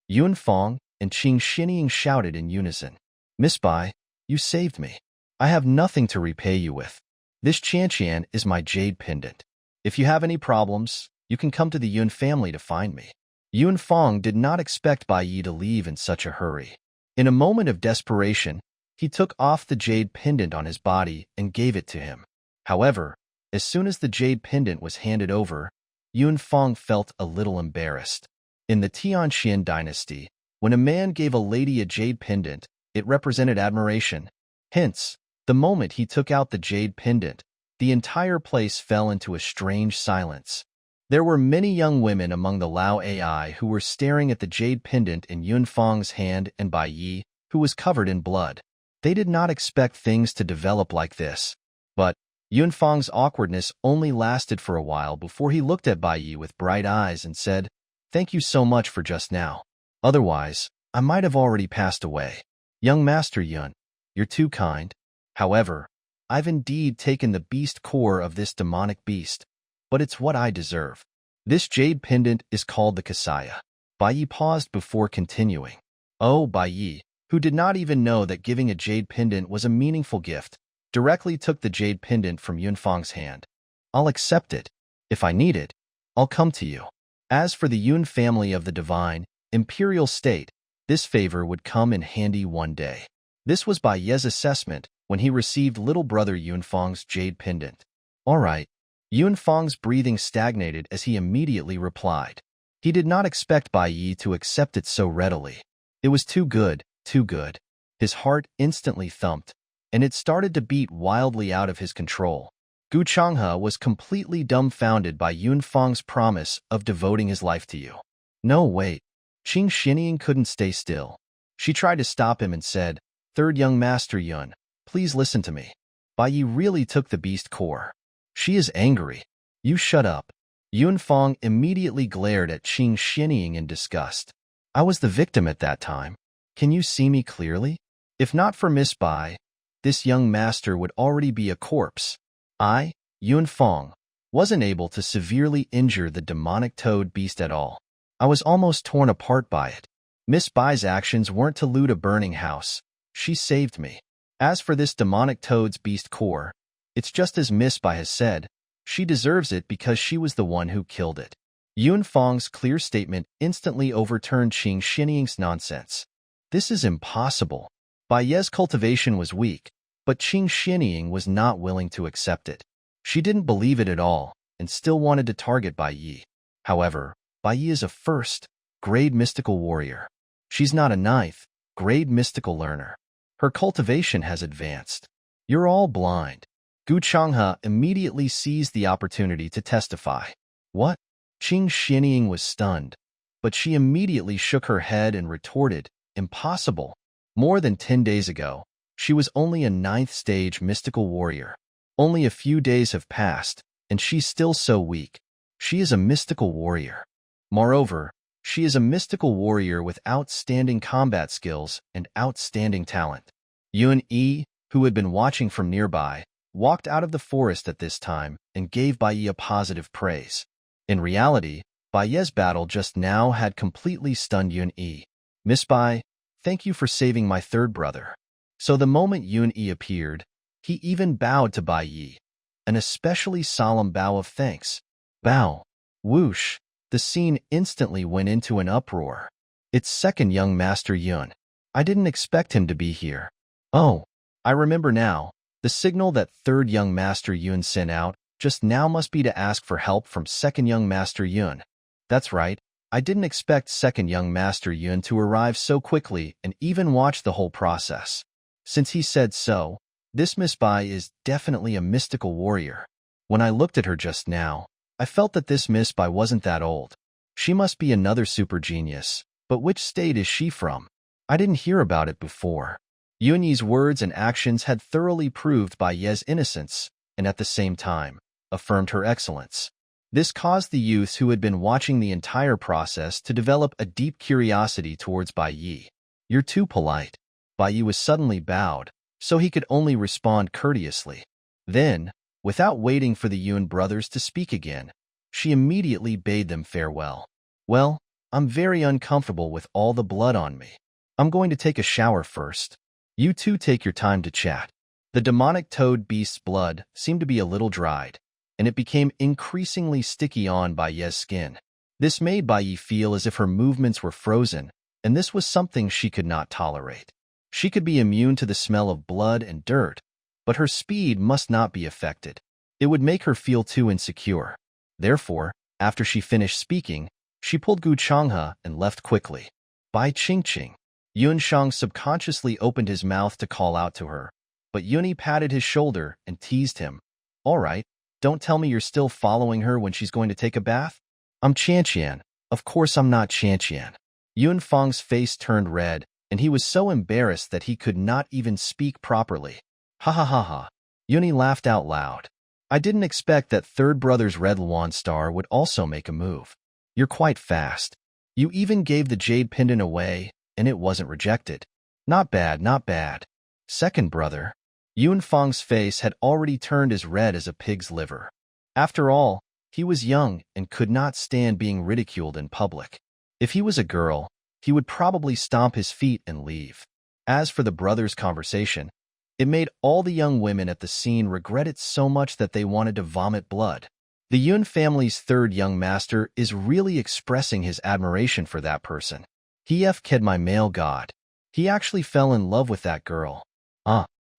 Yunfang and Qing Shinying shouted in unison. Miss Bai, you saved me. I have nothing to repay you with. This Qianqian is my jade pendant. If you have any problems, you can come to the Yun family to find me. Yunfang did not expect Bai Yi to leave in such a hurry. In a moment of desperation, he took off the jade pendant on his body and gave it to him. However, as soon as the jade pendant was handed over, Yunfang felt a little embarrassed. In the Tianqian dynasty, when a man gave a lady a jade pendant, it represented admiration. Hence, the moment he took out the jade pendant, the entire place fell into a strange silence. There were many young women among the Lao AI who were staring at the jade pendant in Yunfang's hand and Bai Yi, who was covered in blood. They did not expect things to develop like this. But Yunfang's awkwardness only lasted for a while before he looked at Bai Yi with bright eyes and said, Thank you so much for just now. Otherwise, I might have already passed away. Young Master Yun, you're too kind. However, I've indeed taken the beast core of this demonic beast, but it's what I deserve. This jade pendant is called the Kasaya. Bai Yi paused before continuing. Oh, Bai Yi, who did not even know that giving a jade pendant was a meaningful gift, directly took the jade pendant from Yunfang's hand. I'll accept it. If I need it, I'll come to you. As for the Yun family of the divine, imperial state, this favor would come in handy one day. This was Bai Ye's assessment when he received little brother Yunfang's jade pendant. All right. Yunfang's breathing stagnated as he immediately replied. He did not expect Bai Yi to accept it so readily. It was too good, too good. His heart instantly thumped, and it started to beat wildly out of his control. Gu Changhe was completely dumbfounded by Yunfang's promise of devoting his life to you. No, wait. Ching Shinying couldn't stay still. She tried to stop him and said, "Third young master Yun, please listen to me. Bai Yi really took the beast core. She is angry. You shut up." Yun Fong immediately glared at Ching Shinying in disgust. "I was the victim at that time. Can you see me clearly? If not for Miss Bai, this young master would already be a corpse." I, Yun Fong, wasn't able to severely injure the demonic toad beast at all. I was almost torn apart by it. Miss Bai's actions weren't to loot a burning house. She saved me. As for this demonic toad's beast core, it's just as Miss Bai has said. She deserves it because she was the one who killed it. Yun Fong's clear statement instantly overturned Ching Shinying's nonsense. This is impossible. Bai Ye's cultivation was weak, but Ching Shinying was not willing to accept it. She didn't believe it at all and still wanted to target Bai Yi. However, Bai Yi is a first-grade mystical warrior. She's not a ninth-grade mystical learner. Her cultivation has advanced. You're all blind. Gu Changhe immediately seized the opportunity to testify. What? Ching Shinying was stunned, but she immediately shook her head and retorted, "Impossible. More than 10 days ago, she was only a ninth-stage mystical warrior. Only a few days have passed, and she's still so weak. She is a mystical warrior. Moreover, she is a mystical warrior with outstanding combat skills and outstanding talent." Yun Yi, who had been watching from nearby, walked out of the forest at this time and gave Bai Yi a positive praise. In reality, Bai Ye's battle just now had completely stunned Yun Yi. "Miss Bai, thank you for saving my third brother." So the moment Yun Yi appeared, he even bowed to Bai Yi, an especially solemn bow of thanks. Bow. Whoosh. The scene instantly went into an uproar. It's second young master Yun. I didn't expect him to be here. Oh, I remember now. The signal that third young master Yun sent out just now must be to ask for help from second young master Yun. That's right. I didn't expect second young master Yun to arrive so quickly and even watch the whole process. Since he said so, this Miss Bai is definitely a mystical warrior. When I looked at her just now, I felt that this Miss Bai wasn't that old. She must be another super genius. But which state is she from? I didn't hear about it before. Yun Yi's words and actions had thoroughly proved Bai Ye's innocence, and at the same time, affirmed her excellence. This caused the youths who had been watching the entire process to develop a deep curiosity towards Bai Yi. "You're too polite." Bai Yi was suddenly bowed, so he could only respond courteously. Then, without waiting for the Yun brothers to speak again, she immediately bade them farewell. "Well, I'm very uncomfortable with all the blood on me. I'm going to take a shower first. You two take your time to chat." The demonic toad beast's blood seemed to be a little dried, and it became increasingly sticky on Bai Ye's skin. This made Bai Yi feel as if her movements were frozen, and this was something she could not tolerate. She could be immune to the smell of blood and dirt, but her speed must not be affected. It would make her feel too insecure. Therefore, after she finished speaking, she pulled Gu Changhe and left quickly. "Bai Ching." Yun Shang subconsciously opened his mouth to call out to her, but Yuni patted his shoulder and teased him. "All right, don't tell me you're still following her when she's going to take a bath." "I'm Chanqian." "Of course I'm not Chanqian." Yun Fang's face turned red, and he was so embarrassed that he could not even speak properly. "Ha ha ha ha." Yuni laughed out loud. "I didn't expect that third brother's red Luan star would also make a move. You're quite fast. You even gave the jade pendant away, and it wasn't rejected. Not bad, not bad." Second brother. Yun Fang's face had already turned as red as a pig's liver. After all, he was young and could not stand being ridiculed in public. If he was a girl, he would probably stomp his feet and leave. As for the brothers' conversation, it made all the young women at the scene regret it so much that they wanted to vomit blood. The Yun family's third young master is really expressing his admiration for that person. He fked my male god. He actually fell in love with that girl.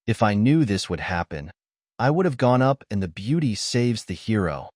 If I knew this would happen, I would have gone up and the beauty saves the hero.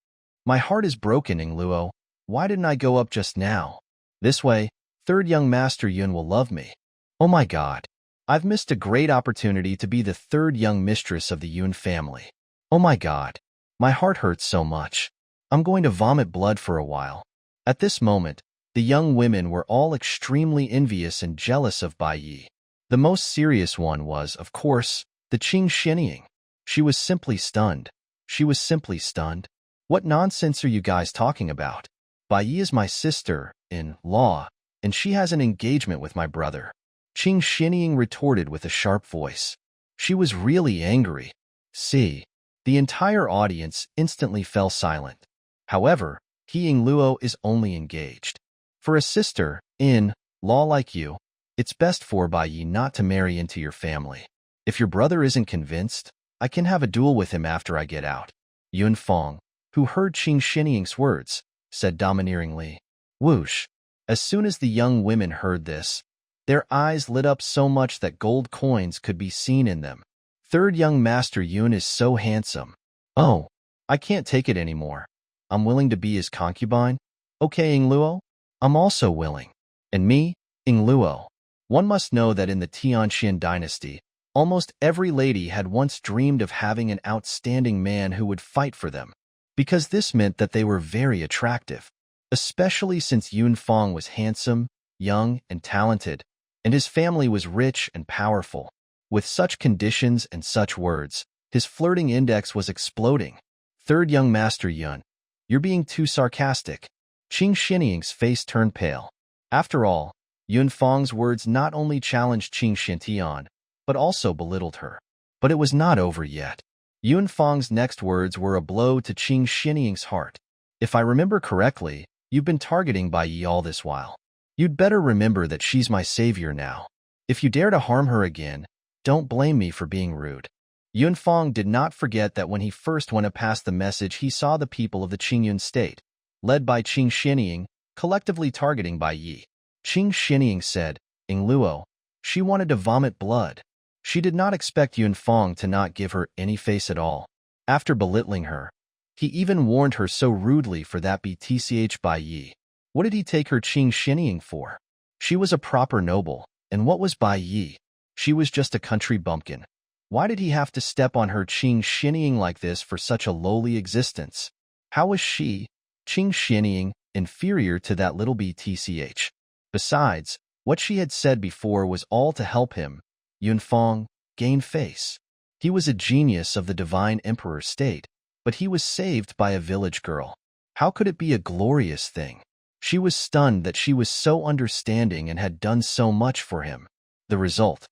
My heart is broken, Ingluo. Why didn't I go up just now? This way, third young master Yun will love me. Oh my god. I've missed a great opportunity to be the third young mistress of the Yun family. Oh my god. My heart hurts so much. I'm going to vomit blood for a while. At this moment, The young women were all extremely envious and jealous of Bai Yi. The most serious one was, of course, the Ching Xinying. She was simply stunned. She was simply stunned. What nonsense are you guys talking about? Bai Yi is my sister-in-law, and she has an engagement with my brother. Ching Xinying retorted with a sharp voice. She was really angry. See, the entire audience instantly fell silent. However, He Luo is only engaged. For a sister-in-law like you, it's best for Bai Yi not to marry into your family. If your brother isn't convinced, I can have a duel with him after I get out. Yun Fong, who heard Ching Xinying's words, said domineeringly. Whoosh! As soon as the young women heard this, their eyes lit up so much that gold coins could be seen in them. Third young master Yun is so handsome. Oh, I can't take it anymore. I'm willing to be his concubine. Okay, Luo? I'm also willing. And me, Luo. One must know that in the Tianqian dynasty, almost every lady had once dreamed of having an outstanding man who would fight for them, because this meant that they were very attractive, especially since Yun Fong was handsome, young, and talented, and his family was rich and powerful. With such conditions and such words, his flirting index was exploding. Third young master Yun, you're being too sarcastic. Ching Xinying's face turned pale. After all, Yun Fong's words not only challenged Ching Xiantian, but also belittled her. But it was not over yet. Yun Fong's next words were a blow to Ching Xinying's heart. If I remember correctly, you've been targeting Bai Yi all this while. You'd better remember that she's my savior now. If you dare to harm her again, don't blame me for being rude. Yun Fong did not forget that when he first went past the message, he saw the people of the Qingyun state, led by Ching Xinying, collectively targeting Bai Yi. Ching Xinying said, Luo, she wanted to vomit blood. She did not expect Yun Fong to not give her any face at all. After belittling her, he even warned her so rudely for that BTCH Bai Yi. What did he take her Ching Xinying for? She was a proper noble, and what was Bai Yi? She was just a country bumpkin. Why did he have to step on her Ching Xinying like this for such a lowly existence? How was she, Ching Xinying, inferior to that little BTCH? Besides, what she had said before was all to help him, Yun Fong, gain face. He was a genius of the divine emperor state, but he was saved by a village girl. How could it be a glorious thing? She was stunned that she was so understanding and had done so much for him. The result.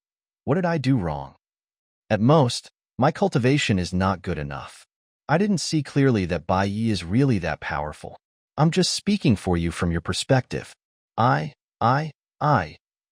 What did I do wrong? At most, my cultivation is not good enough. I didn't see clearly that Bai Yi is really that powerful. I'm just speaking for you from your perspective. I.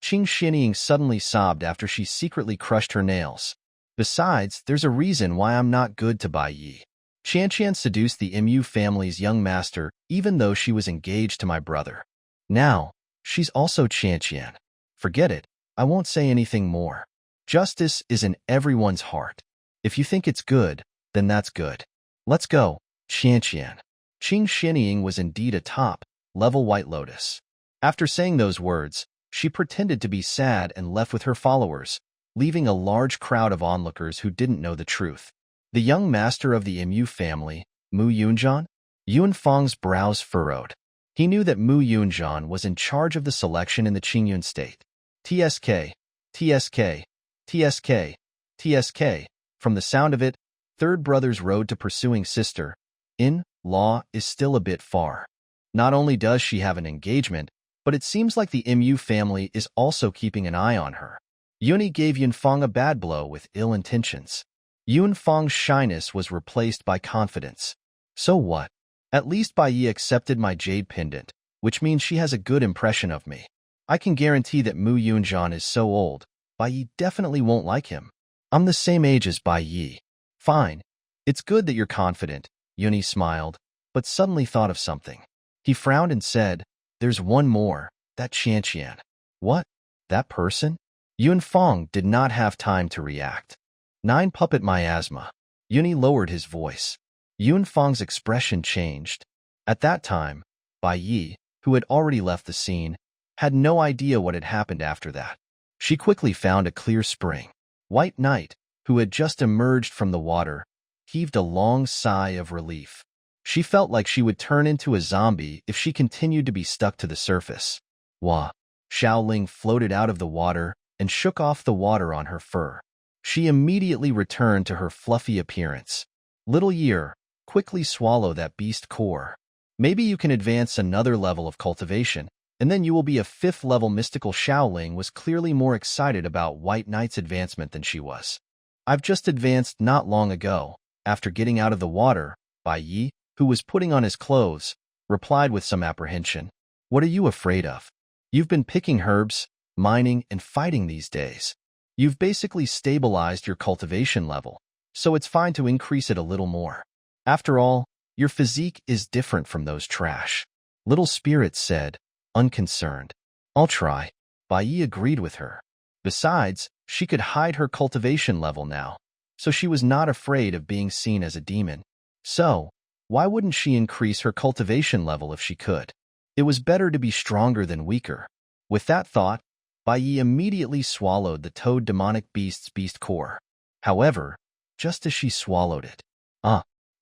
Ching Xinying suddenly sobbed after she secretly crushed her nails. Besides, there's a reason why I'm not good to Bai Yi. Qianqian seduced the Mu family's young master even though she was engaged to my brother. Now, she's also Qianqian. Forget it, I won't say anything more. Justice is in everyone's heart. If you think it's good, then that's good. Let's go, Qianqian. Ching Xinying was indeed a top-level White Lotus. After saying those words, she pretended to be sad and left with her followers, leaving a large crowd of onlookers who didn't know the truth. The young master of the Mu family, Mu Yunjian? Yun Fong's brows furrowed. He knew that Mu Yunjian was in charge of the selection in the Qingyun state. TSK, TSK, TSK, TSK. From the sound of it, third brother's road to pursuing sister-in-law is still a bit far. Not only does she have an engagement, but it seems like the Mu family is also keeping an eye on her. Yuni gave Yun Fong a bad blow with ill intentions. Yun Fong's shyness was replaced by confidence. So what? At least Bai Yi accepted my jade pendant, which means she has a good impression of me. I can guarantee that Mu Yunjian is so old, Bai Yi definitely won't like him. I'm the same age as Bai Yi. Fine. It's good that you're confident, Yuni smiled, but suddenly thought of something. He frowned and said, there's one more, that Qianqian. What? That person? Yun Fong did not have time to react. 9 puppet miasma. Yuni lowered his voice. Yun Fong's expression changed. At that time, Bai Yi, who had already left the scene, had no idea what had happened after that. She quickly found a clear spring. White Knight, who had just emerged from the water, heaved a long sigh of relief. She felt like she would turn into a zombie if she continued to be stuck to the surface. Wah! Xiaoling floated out of the water and shook off the water on her fur. She immediately returned to her fluffy appearance. Little Year, quickly swallow that beast core. Maybe you can advance another level of cultivation, and then you will be a 5th level mystical. Xiaoling was clearly more excited about White Knight's advancement than she was. I've just advanced not long ago. After getting out of the water, Bai Yi, who was putting on his clothes, replied with some apprehension. What are you afraid of? You've been picking herbs, mining, and fighting these days. You've basically stabilized your cultivation level, so it's fine to increase it a little more. After all, your physique is different from those trash. Little Spirit said, unconcerned. I'll try. Bai Yi agreed with her. Besides, she could hide her cultivation level now, so she was not afraid of being seen as a demon. So, why wouldn't she increase her cultivation level if she could? It was better to be stronger than weaker. With that thought, Bai Yi immediately swallowed the toad demonic beast's beast core. However, just as she swallowed it,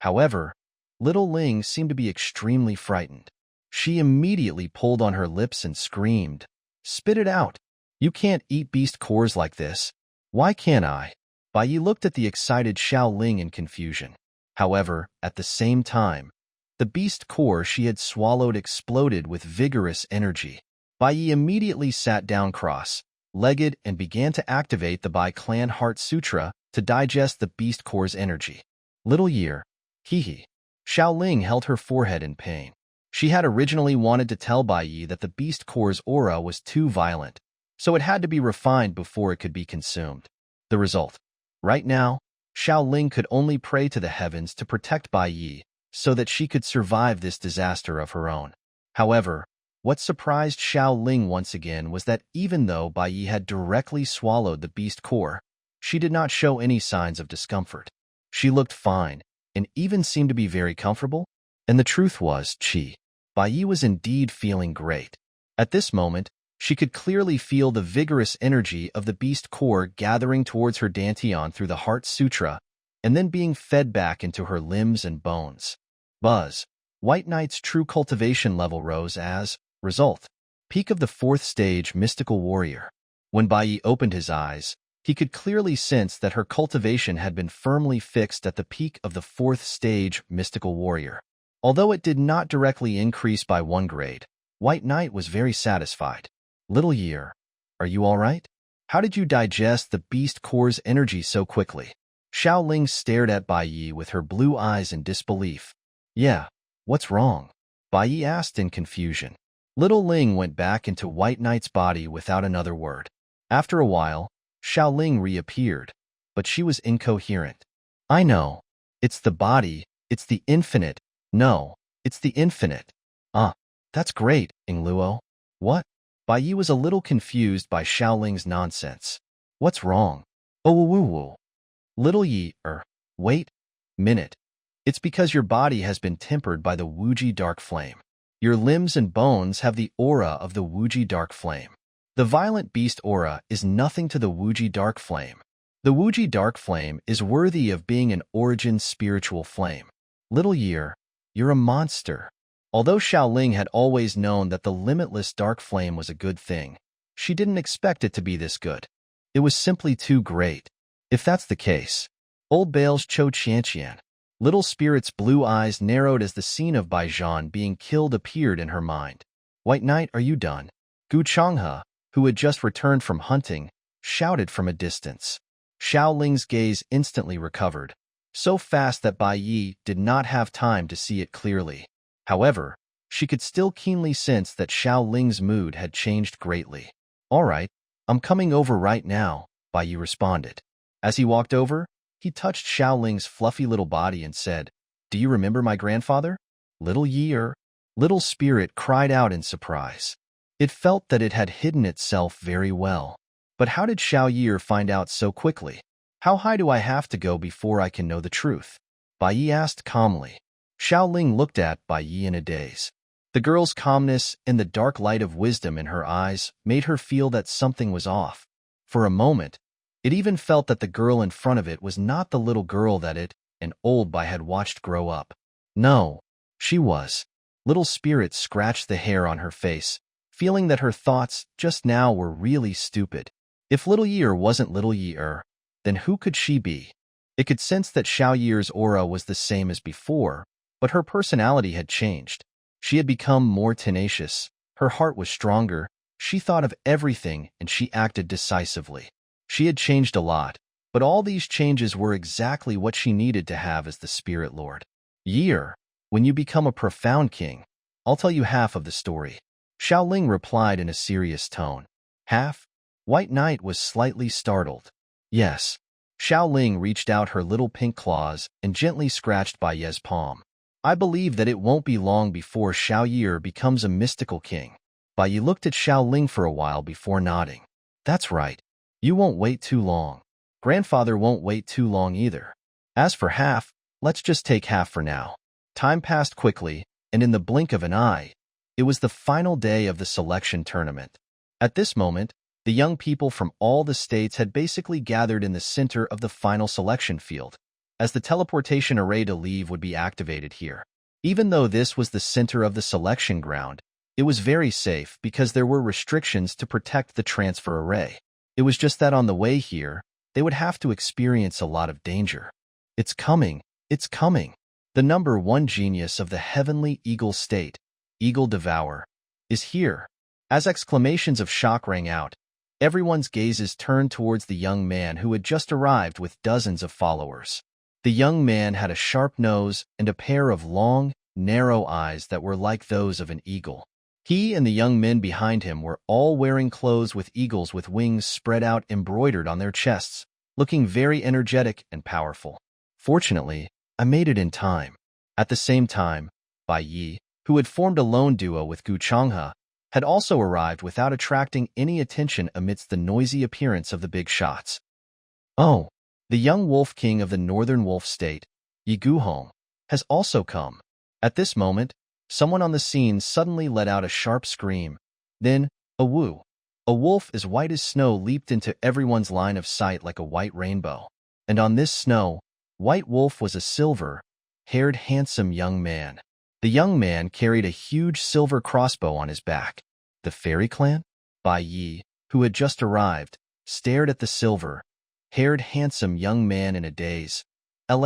however, little Ling seemed to be extremely frightened. She immediately pulled on her lips and screamed, "Spit it out! You can't eat beast cores like this. Why can't I?" Bai Yi looked at the excited Xiao Ling in confusion. However, at the same time, the beast core she had swallowed exploded with vigorous energy. Bai Yi immediately sat down cross-legged and began to activate the Bai Clan Heart Sutra to digest the beast core's energy. Little Year, hee. Xiao Ling held her forehead in pain. She had originally wanted to tell Bai Yi that the beast core's aura was too violent, so it had to be refined before it could be consumed. The result. Right now, Xiao Ling could only pray to the heavens to protect Bai Yi so that she could survive this disaster of her own. However, what surprised Xiao Ling once again was that even though Bai Yi had directly swallowed the beast core, she did not show any signs of discomfort. She looked fine and even seemed to be very comfortable. And the truth was, Bai Yi was indeed feeling great. At this moment, she could clearly feel the vigorous energy of the beast core gathering towards her dantian through the Heart Sutra and then being fed back into her limbs and bones. Buzz. White Knight's true cultivation level rose as result. Peak of the 4th stage mystical warrior. When Bai Yi opened his eyes, he could clearly sense that her cultivation had been firmly fixed at the peak of the 4th stage mystical warrior. Although it did not directly increase by 1 grade, White Knight was very satisfied. Little Year, are you all right? How did you digest the beast core's energy so quickly? Xiao Ling stared at Bai Yi with her blue eyes in disbelief. Yeah, what's wrong? Bai Yi asked in confusion. Little Ling went back into White Knight's body without another word. After a while, Xiao Ling reappeared, but she was incoherent. I know. It's the body, it's the infinite. No, it's the infinite. That's great, Ingluo. What? Bai Yi was a little confused by Xiao Ling's nonsense. What's wrong? Oh, woo woo. Little Yi, wait. Minute. It's because your body has been tempered by the Wuji dark flame. Your limbs and bones have the aura of the Wuji dark flame. The violent beast aura is nothing to the Wuji dark flame. The Wuji dark flame is worthy of being an origin spiritual flame. Little Year, you're a monster. Although Xiao Ling had always known that the limitless dark flame was a good thing, she didn't expect it to be this good. It was simply too great. If that's the case, Old Bale's Cho Qianqian. Little Spirit's blue eyes narrowed as the scene of Baijian being killed appeared in her mind. White Knight, are you done? Gu Changhe, who had just returned from hunting, shouted from a distance. Xiao Ling's gaze instantly recovered, so fast that Bai Yi did not have time to see it clearly. However, she could still keenly sense that Xiao Ling's mood had changed greatly. All right, I'm coming over right now, Bai Yi responded. As he walked over, he touched Xiao Ling's fluffy little body and said, Do you remember my grandfather? Little Yi, Little Spirit cried out in surprise. It felt that it had hidden itself very well. But how did Xiao Yi find out so quickly? How high do I have to go before I can know the truth? Bai Yi asked calmly. Xiao Ling looked at Bai Yi in a daze. The girl's calmness and the dark light of wisdom in her eyes made her feel that something was off. For a moment, it even felt that the girl in front of it was not the little girl that it and Old Bai had watched grow up. No, She was. Little Spirit scratched the hair on her face, feeling that her thoughts just now were really stupid. If Little Year wasn't Little Year, then who could she be? It could sense that Xiao Year's aura was the same as before, but her personality had changed. She had become more tenacious. Her heart was stronger. She thought of everything and she acted decisively. She had changed a lot, but all these changes were exactly what she needed to have as the Spirit Lord. Year, when you become a profound king, I'll tell you half of the story. Xiaoling replied in a serious tone. Half? White Knight was slightly startled. Yes. Xiaoling reached out her little pink claws and gently scratched Bai Ye's palm. I believe that it won't be long before Xiao Yi becomes a mystical king. Bai Yi looked at Xiaoling for a while before nodding. That's right. You won't wait too long. Grandfather won't wait too long either. As for half, let's just take half for now. Time passed quickly, and in the blink of an eye, it was the final day of the selection tournament. At this moment, the young people from all the states had basically gathered in the center of the final selection field, as the teleportation array to leave would be activated here. Even though this was the center of the selection ground, it was very safe because there were restrictions to protect the transfer array. It was just that on the way here, they would have to experience a lot of danger. It's coming, it's coming. The number 1 genius of the heavenly eagle state, Eagle Devourer, is here. As exclamations of shock rang out, everyone's gazes turned towards the young man who had just arrived with dozens of followers. The young man had a sharp nose and a pair of long, narrow eyes that were like those of an eagle. He and the young men behind him were all wearing clothes with eagles with wings spread out embroidered on their chests, looking very energetic and powerful. Fortunately, I made it in time. At the same time, Bai Yi, who had formed a lone duo with Gu Changhe, had also arrived without attracting any attention amidst the noisy appearance of the big shots. Oh, the young wolf king of the northern wolf state, Yi Guhong, has also come. At this moment, someone on the scene suddenly let out a sharp scream. Then, a woo. A wolf as white as snow leaped into everyone's line of sight like a white rainbow. And on this snow, White Wolf was a silver-haired handsome young man. The young man carried a huge silver crossbow on his back. The fairy clan? Bai Yi, who had just arrived, stared at the silver-haired handsome young man in a daze.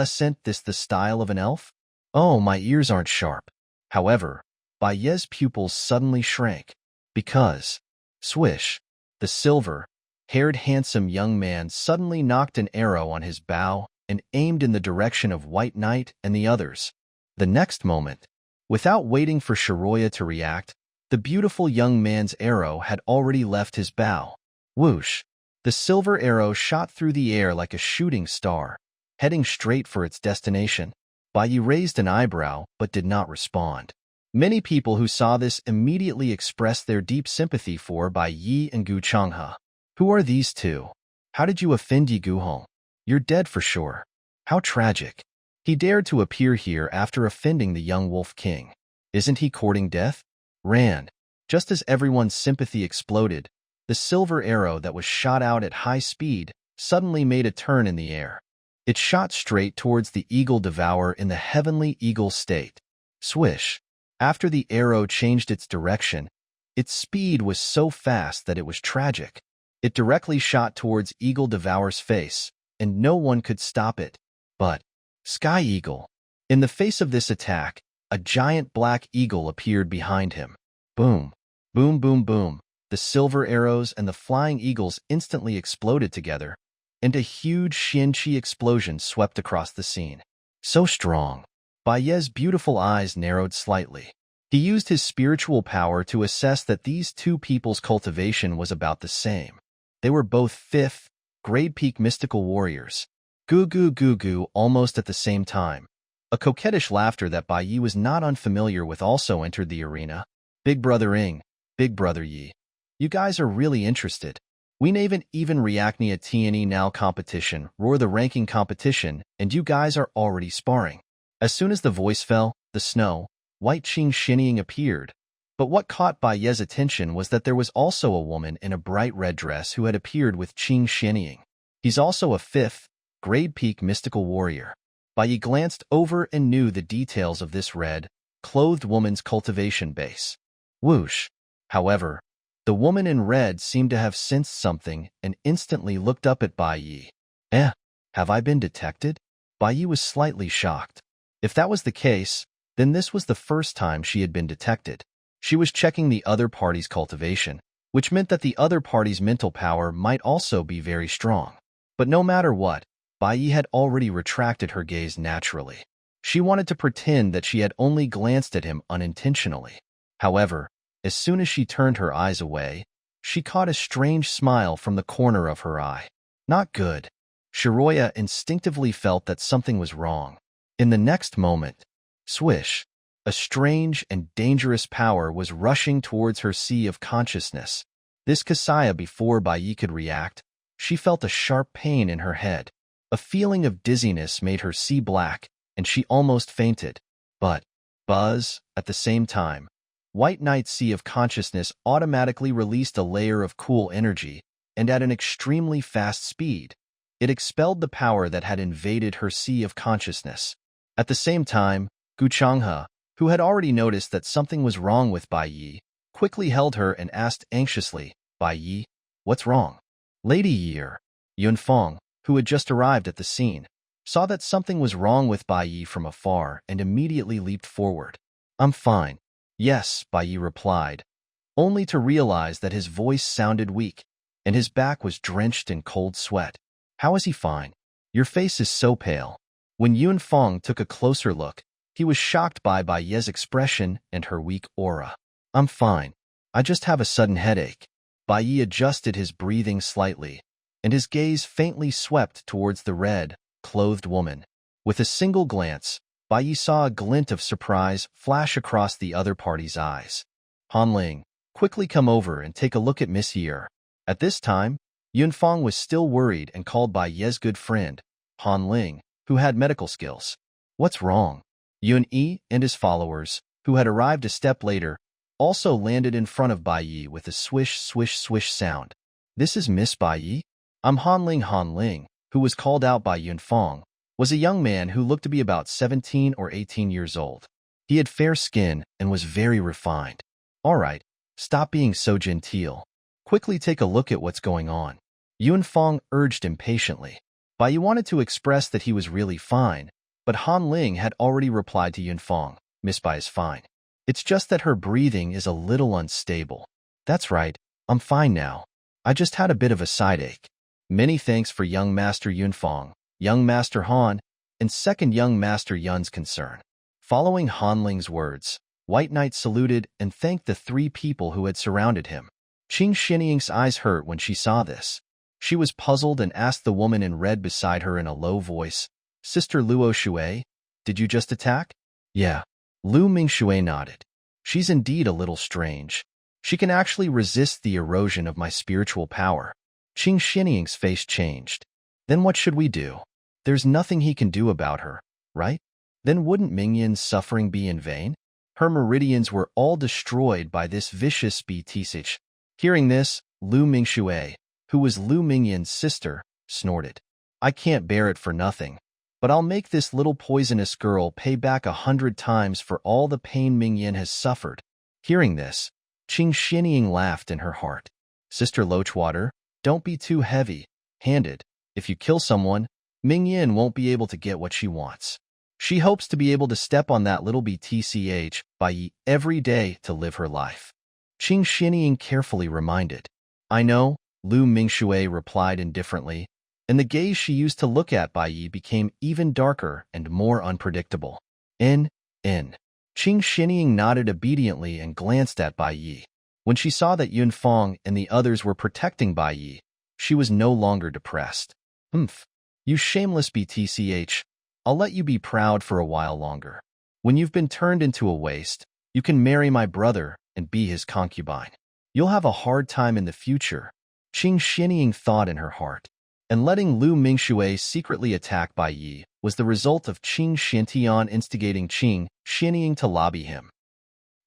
Sent this the style of an elf? Oh, my ears aren't sharp. However, Bai Ye's pupils suddenly shrank. Because, swish, the silver-haired handsome young man suddenly knocked an arrow on his bow and aimed in the direction of White Knight and the others. The next moment, without waiting for Shiroya to react, the beautiful young man's arrow had already left his bow. Whoosh! The silver arrow shot through the air like a shooting star, heading straight for its destination. Bai Yi raised an eyebrow but did not respond. Many people who saw this immediately expressed their deep sympathy for Bai Yi and Gu Changhe. Who are these two? How did you offend Yi Guhong? You're dead for sure. How tragic. He dared to appear here after offending the young wolf king. Isn't he courting death? Rand. Just as everyone's sympathy exploded, the silver arrow that was shot out at high speed suddenly made a turn in the air. It shot straight towards the Eagle Devourer in the heavenly eagle state. Swish. After the arrow changed its direction, its speed was so fast that it was tragic. It directly shot towards Eagle Devourer's face, and no one could stop it. But, Sky Eagle. In the face of this attack, a giant black eagle appeared behind him. Boom. Boom boom boom. The silver arrows and the flying eagles instantly exploded together, and a huge Xianqi explosion swept across the scene. So strong. Bai Ye's beautiful eyes narrowed slightly. He used his spiritual power to assess that these two people's cultivation was about the same. They were both 5th grade peak mystical warriors. Goo goo goo goo almost at the same time. A coquettish laughter that Bai Yi was not unfamiliar with also entered the arena. Big Brother Ing, Big Brother Yi. You guys are really interested. We even react a TNE now competition, roar the ranking competition, and you guys are already sparring. As soon as the voice fell, the snow, white Ching shinnying appeared. But what caught Bai Ye's attention was that there was also a woman in a bright red dress who had appeared with Ching shinnying. He's also a 5th grade peak mystical warrior. Bai Yi glanced over and knew the details of this red, clothed woman's cultivation base. Whoosh. However, the woman in red seemed to have sensed something and instantly looked up at Bai Yi. Have I been detected? Bai Yi was slightly shocked. If that was the case, then this was the first time she had been detected. She was checking the other party's cultivation, which meant that the other party's mental power might also be very strong. But no matter what, Bai Yi had already retracted her gaze naturally. She wanted to pretend that she had only glanced at him unintentionally. However, as soon as she turned her eyes away, she caught a strange smile from the corner of her eye. Not good. Shiroya instinctively felt that something was wrong. In the next moment, swish, a strange and dangerous power was rushing towards her sea of consciousness. This Kasaya, before Bai Yi could react, she felt a sharp pain in her head. A feeling of dizziness made her see black, and she almost fainted. But, buzz, at the same time, White Knight's sea of consciousness automatically released a layer of cool energy, and at an extremely fast speed, it expelled the power that had invaded her sea of consciousness. At the same time, Gu Changhe, who had already noticed that something was wrong with Bai Yi, quickly held her and asked anxiously, Bai Yi, what's wrong? Lady Yi, Yunfeng, who had just arrived at the scene, saw that something was wrong with Bai Yi from afar and immediately leaped forward. I'm fine. Yes, Bai Yi replied, only to realize that his voice sounded weak, and his back was drenched in cold sweat. How is he fine? Your face is so pale. When Yunfeng took a closer look, he was shocked by Bai Yi's expression and her weak aura. I'm fine. I just have a sudden headache. Bai Yi adjusted his breathing slightly, and his gaze faintly swept towards the red, clothed woman. With a single glance, Bai Yi saw a glint of surprise flash across the other party's eyes. Han Ling, quickly come over and take a look at Miss Yi. At this time, Yunfeng was still worried and called Bai Yi's good friend, Han Ling, who had medical skills. What's wrong? Yun Yi and his followers, who had arrived a step later, also landed in front of Bai Yi with a swish, swish, swish sound. This is Miss Bai Yi? I'm Han Ling, who was called out by Yunfeng, was a young man who looked to be about 17 or 18 years old. He had fair skin and was very refined. All right, stop being so genteel. Quickly take a look at what's going on. Yunfeng urged impatiently. Bai Yi wanted to express that he was really fine, but Han Ling had already replied to Yunfeng, Miss Bai is fine. It's just that her breathing is a little unstable. That's right, I'm fine now. I just had a bit of a side ache. Many thanks for young Master Yunfeng, young Master Han, and second young Master Yun's concern. Following Han Ling's words, White Knight saluted and thanked the three people who had surrounded him. Ching Xinying's eyes hurt when she saw this. She was puzzled and asked the woman in red beside her in a low voice, Sister Luo Shui, did you just attack? Yeah. Lu Mingshui nodded. She's indeed a little strange. She can actually resist the erosion of my spiritual power. Ching Xinying's face changed. Then what should we do? There's nothing he can do about her, right? Then wouldn't Mingyin's suffering be in vain? Her meridians were all destroyed by this vicious BTSH. Hearing this, Lu Mingshui, who was Lu Mingyin's sister, snorted. I can't bear it for nothing, but I'll make this little poisonous girl pay back 100 times for all the pain Mingyin has suffered. Hearing this, Ching Xinying laughed in her heart. Sister Loachwater, don't be too heavy-handed. If you kill someone, Mingyin won't be able to get what she wants. She hopes to be able to step on that little BTCH Bai Yi every day to live her life. Ching Xinying carefully reminded. I know, Lu Mingshui replied indifferently, and the gaze she used to look at Bai Yi became even darker and more unpredictable. N. Ching Xinying nodded obediently and glanced at Bai Yi. When she saw that Yunfeng and the others were protecting Bai Yi, she was no longer depressed. You shameless BTCH, I'll let you be proud for a while longer. When you've been turned into a waste, you can marry my brother and be his concubine. You'll have a hard time in the future, Ching Xinying thought in her heart. And letting Lu Mingshui secretly attack Bai Yi was the result of Ching Xiantian instigating Ching Xinying to lobby him.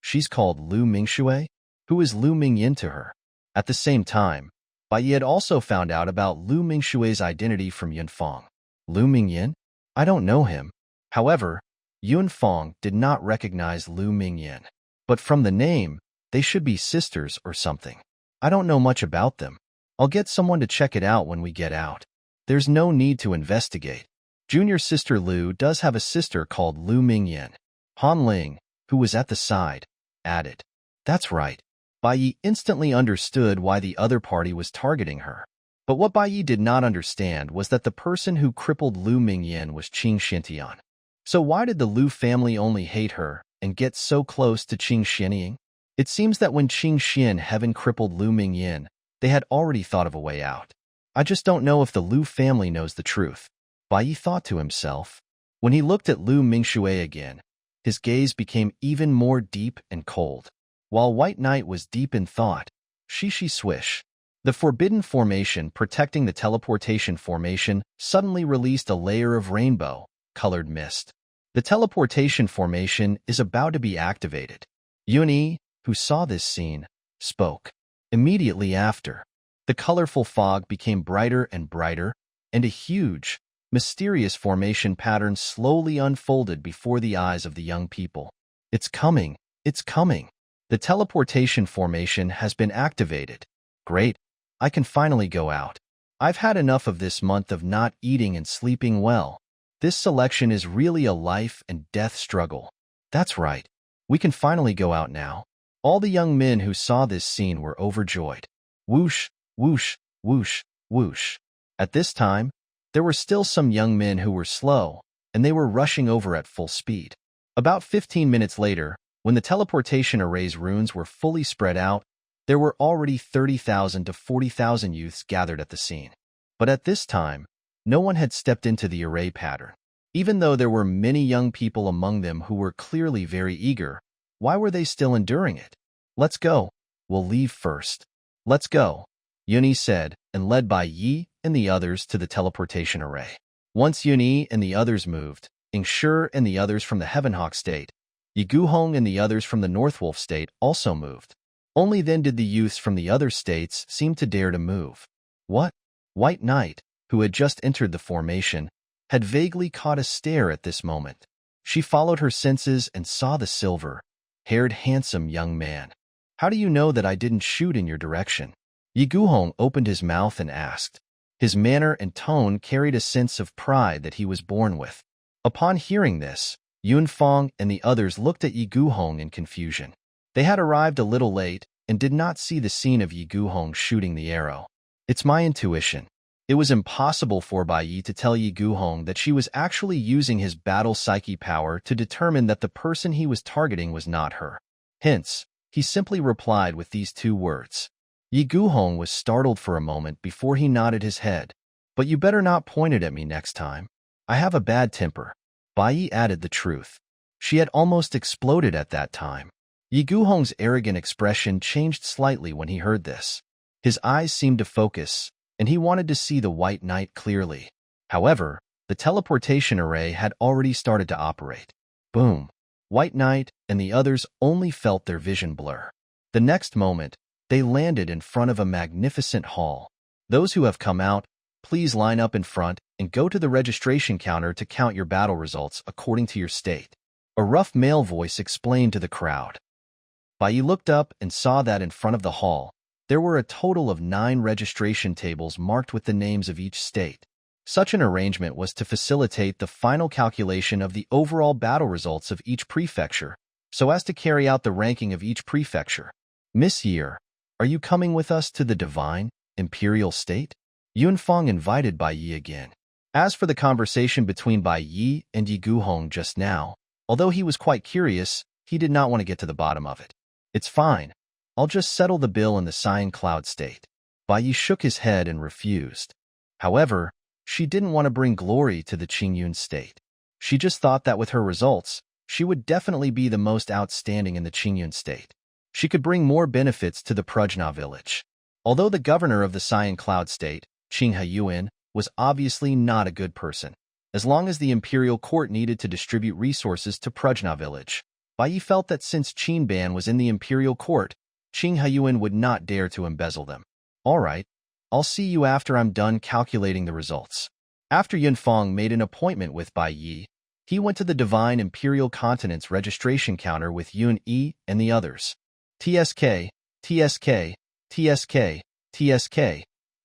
She's called Lu Mingshui? Who is Lu Mingyin to her? At the same time, Bai Yi had also found out about Lu Mingshui's identity from Yunfeng. Lu Mingyin? I don't know him. However, Yunfang did not recognize Lu Mingyan. But from the name, they should be sisters or something. I don't know much about them. I'll get someone to check it out when we get out. There's no need to investigate. Junior sister Lu does have a sister called Lu Mingyan. Han Ling, who was at the side, added. That's right. Bai Yi instantly understood why the other party was targeting her. But what Bai Yi did not understand was that the person who crippled Lu Mingyan was Ching Xintian. So why did the Lu family only hate her and get so close to Ching Xianying? It seems that when Ching Xian heaven crippled Lu Mingyan, they had already thought of a way out. I just don't know if the Lu family knows the truth. Bai Yi thought to himself. When he looked at Lu Mingshui again, his gaze became even more deep and cold. While White Knight was deep in thought, Shishi Swish. The forbidden formation protecting the teleportation formation suddenly released a layer of rainbow-colored mist. The teleportation formation is about to be activated. Yun-Yi, who saw this scene, spoke. Immediately after, the colorful fog became brighter and brighter, and a huge, mysterious formation pattern slowly unfolded before the eyes of the young people. It's coming! It's coming! The teleportation formation has been activated. Great! I can finally go out. I've had enough of this month of not eating and sleeping well. This selection is really a life and death struggle. That's right. We can finally go out now. All the young men who saw this scene were overjoyed. Whoosh, whoosh, whoosh, whoosh. At this time, there were still some young men who were slow, and they were rushing over at full speed. About 15 minutes later, when the teleportation array's runes were fully spread out, there were already 30,000 to 40,000 youths gathered at the scene. But at this time, no one had stepped into the array pattern. Even though there were many young people among them who were clearly very eager, why were they still enduring it? Let's go. We'll leave first. Let's go, Yun-Yi said, and led Bai Yi and the others to the teleportation array. Once Yun-Yi and the others moved, Ingshi and the others from the Heavenhawk state, Yi Guhong and the others from the Northwolf state also moved. Only then did the youths from the other states seem to dare to move. What? White Knight, who had just entered the formation, had vaguely caught a stare at this moment. She followed her senses and saw the silver-haired handsome young man. How do you know that I didn't shoot in your direction? Yi Guhong opened his mouth and asked. His manner and tone carried a sense of pride that he was born with. Upon hearing this, Yunfang and the others looked at Yi Guhong in confusion. They had arrived a little late and did not see the scene of Yi Guhong shooting the arrow. It's my intuition. It was impossible for Bai Yi to tell Yi Guhong that she was actually using his battle psyche power to determine that the person he was targeting was not her. Hence, he simply replied with these two words. Yi Guhong was startled for a moment before he nodded his head. But you better not point it at me next time. I have a bad temper. Bai Yi added the truth. She had almost exploded at that time. Yi Guhong's arrogant expression changed slightly when he heard this. His eyes seemed to focus, and he wanted to see the White Knight clearly. However, the teleportation array had already started to operate. Boom! White Knight and the others only felt their vision blur. The next moment, they landed in front of a magnificent hall. Those who have come out, please line up in front and go to the registration counter to count your battle results according to your state. A rough male voice explained to the crowd. Bai Yi looked up and saw that in front of the hall, there were a total of 9 registration tables marked with the names of each state. Such an arrangement was to facilitate the final calculation of the overall battle results of each prefecture, so as to carry out the ranking of each prefecture. Miss Year, are you coming with us to the divine, imperial state? Yunfang invited Bai Yi again. As for the conversation between Bai Yi and Yi Guhong just now, although he was quite curious, he did not want to get to the bottom of it. It's fine. I'll just settle the bill in the Cyan Cloud state. Bai Yi shook his head and refused. However, she didn't want to bring glory to the Qingyun state. She just thought that with her results, she would definitely be the most outstanding in the Qingyun state. She could bring more benefits to the Prujna village. Although the governor of the Cyan Cloud state, Qing Haiyuan, was obviously not a good person, as long as the imperial court needed to distribute resources to Prujna village. Bai Yi felt that since Qin Ban was in the imperial court, Qing Haiyuan would not dare to embezzle them. All right, I'll see you after I'm done calculating the results. After Yunfang made an appointment with Bai Yi, He went to the Divine Imperial Continent's registration counter with Yun E and the others. TSK, TSK, TSK, TSK.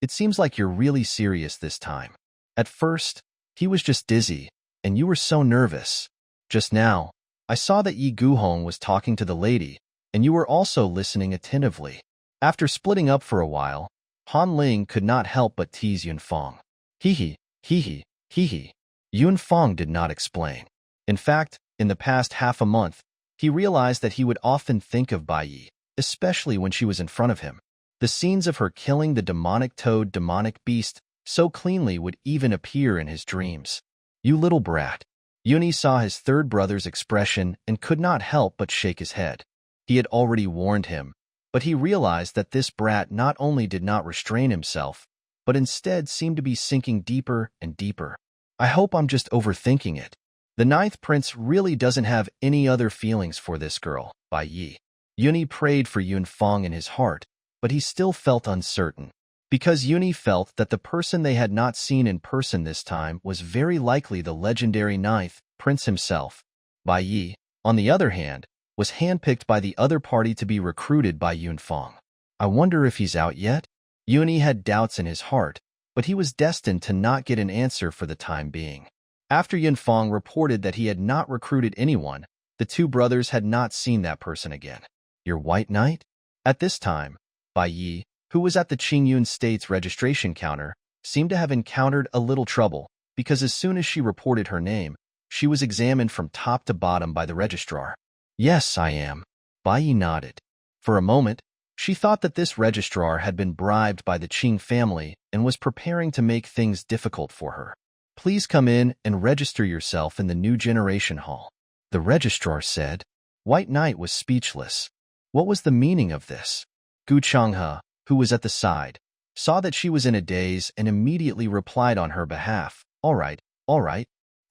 It seems like you're really serious this time. At first, he was just dizzy, and you were so nervous. Just now, I saw that Yi Guhong was talking to the lady, and you were also listening attentively. After splitting up for a while, Han Ling could not help but tease Yunfang. Hee hee. Yunfang did not explain. In fact, in the past half a month, he realized that he would often think of Bai Yi, especially when she was in front of him. The scenes of her killing the demonic toad demonic beast so cleanly would even appear in his dreams. You little brat. Yuni saw his third brother's expression and could not help but shake his head. He had already warned him, but he realized that this brat not only did not restrain himself, but instead seemed to be sinking deeper and deeper. I hope I'm just overthinking it. The ninth prince really doesn't have any other feelings for this girl, Bai Yi. Yuni prayed for Yunfang in his heart, but he still felt uncertain. Because Yuni felt that the person they had not seen in person this time was very likely the legendary ninth prince himself. Bai Yi, on the other hand, was handpicked by the other party to be recruited by Yunfang. I wonder if he's out yet? Yuni had doubts in his heart, but he was destined to not get an answer for the time being. After Yunfang reported that he had not recruited anyone, the two brothers had not seen that person again. Your white knight? At this time, Bai Yi, who was at the Qingyun State's registration counter, seemed to have encountered a little trouble, because as soon as she reported her name, she was examined from top to bottom by the registrar. Yes, I am. Bai Yi nodded. For a moment, she thought that this registrar had been bribed by the Ching family and was preparing to make things difficult for her. Please come in and register yourself in the new generation hall. The registrar said. White Knight was speechless. What was the meaning of this? Gu Changhe, who was at the side, saw that she was in a daze and immediately replied on her behalf. All right.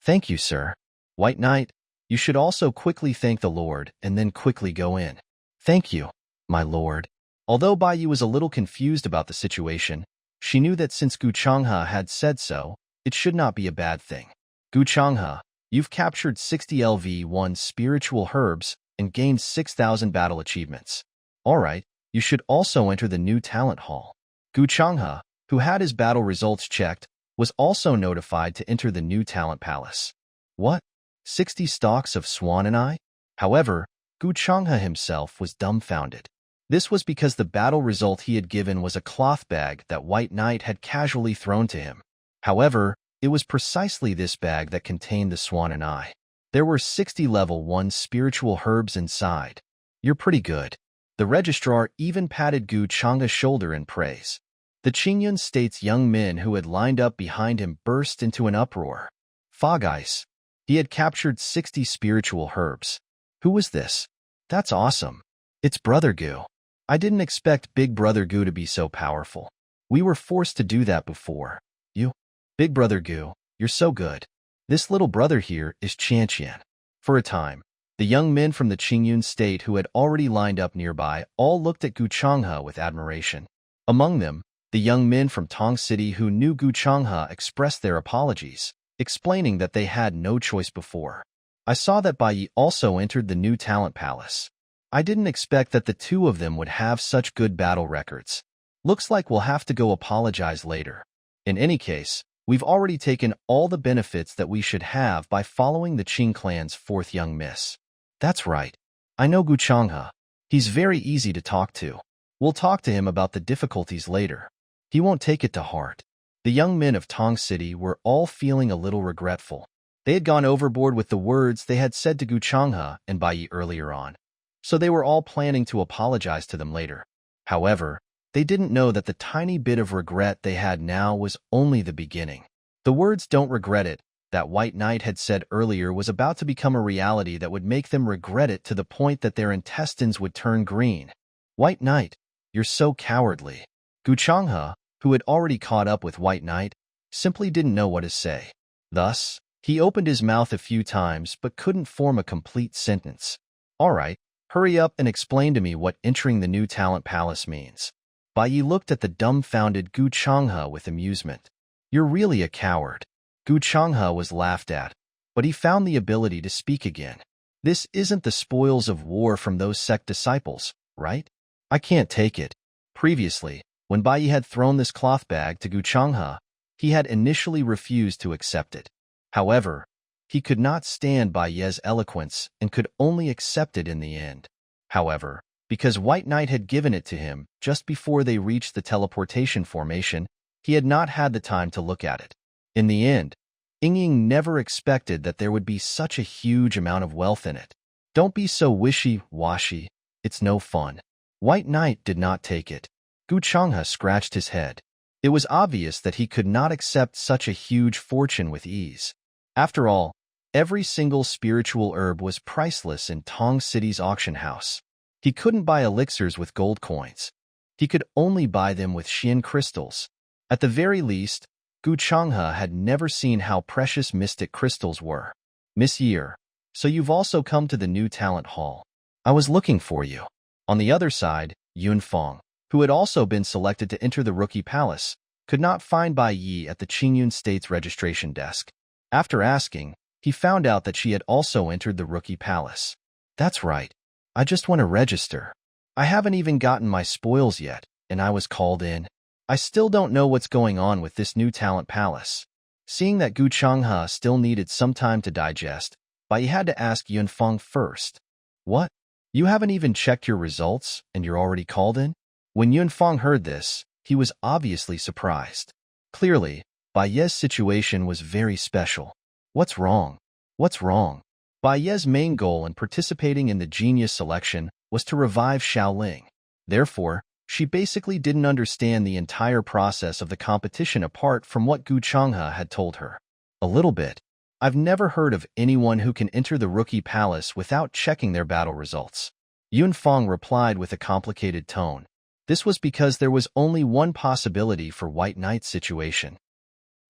Thank you, sir. White Knight, you should also quickly thank the Lord and then quickly go in. Thank you, my lord. Although Bai Yi was a little confused about the situation, she knew that since Gu Changhe had said so, it should not be a bad thing. Gu Changhe, you've captured 60 LV1 spiritual herbs and gained 6,000 battle achievements. All right, you should also enter the new talent hall. Gu Changhe, who had his battle results checked, was also notified to enter the new talent palace. What? 60 stalks of swan and I? However, Gu Changhe himself was dumbfounded. This was because the battle result he had given was a cloth bag that White Knight had casually thrown to him. However, it was precisely this bag that contained the swan and I. There were 60 level 1 spiritual herbs inside. You're pretty good. The registrar even patted Gu Changhe's shoulder in praise. The Qingyun State's young men who had lined up behind him burst into an uproar. Fog Ice. He had captured 60 spiritual herbs. Who was this? That's awesome. It's Brother Gu. I didn't expect Big Brother Gu to be so powerful. We were forced to do that before. You? Big Brother Gu, you're so good. This little brother here is Qianqian. For a time, the young men from the Qingyun State who had already lined up nearby all looked at Gu Changhe with admiration. Among them, the young men from Tong City who knew Gu Changhe expressed their apologies, explaining that they had no choice before. I saw that Bai Yi also entered the new talent palace. I didn't expect that the two of them would have such good battle records. Looks like we'll have to go apologize later. In any case, we've already taken all the benefits that we should have by following the Qing clan's fourth young miss. That's right. I know Gu Changhe. He's very easy to talk to. We'll talk to him about the difficulties later. He won't take it to heart. The young men of Tong City were all feeling a little regretful. They had gone overboard with the words they had said to Gu Changhe and Bai Yi earlier on, so they were all planning to apologize to them later. However, they didn't know that the tiny bit of regret they had now was only the beginning. The words "don't regret it" that White Knight had said earlier was about to become a reality that would make them regret it to the point that their intestines would turn green. White Knight, you're so cowardly. Gu Changhe, who had already caught up with White Knight, simply didn't know what to say. Thus, he opened his mouth a few times but couldn't form a complete sentence. All right, hurry up and explain to me what entering the new talent palace means. Bai Yi looked at the dumbfounded Gu Changhe with amusement. You're really a coward. Gu Changhe was laughed at, but he found the ability to speak again. This isn't the spoils of war from those sect disciples, right? I can't take it. Previously, when Bai Yi had thrown this cloth bag to Gu Changhe, he had initially refused to accept it. However, he could not stand Bai Ye's eloquence and could only accept it in the end. However, because White Knight had given it to him just before they reached the teleportation formation, he had not had the time to look at it. In the end, Ying never expected that there would be such a huge amount of wealth in it. Don't be so wishy-washy, it's no fun. White Knight did not take it. Gu Changhe scratched his head. It was obvious that he could not accept such a huge fortune with ease. After all, every single spiritual herb was priceless in Tong City's auction house. He couldn't buy elixirs with gold coins. He could only buy them with Xian crystals. At the very least, Gu Changhe had never seen how precious mystic crystals were. Miss Year, so you've also come to the new talent hall. I was looking for you. On the other side, Yunfang, who had also been selected to enter the Rookie Palace, could not find Bai Yi at the Qingyun State's registration desk. After asking, he found out that she had also entered the Rookie Palace. That's right. I just want to register. I haven't even gotten my spoils yet, and I was called in. I still don't know what's going on with this new talent palace. Seeing that Gu Changhe still needed some time to digest, Bai Yi had to ask Yunfang first. What? You haven't even checked your results, and you're already called in? When Yunfang heard this, he was obviously surprised. Clearly, Bai Ye's situation was very special. What's wrong? What's wrong? Bai Ye's main goal in participating in the genius selection was to revive Xiaoling. Therefore, she basically didn't understand the entire process of the competition apart from what Gu Changhe had told her. A little bit. I've never heard of anyone who can enter the Rookie Palace without checking their battle results. Yunfang replied with a complicated tone. This was because there was only one possibility for White Knight's situation.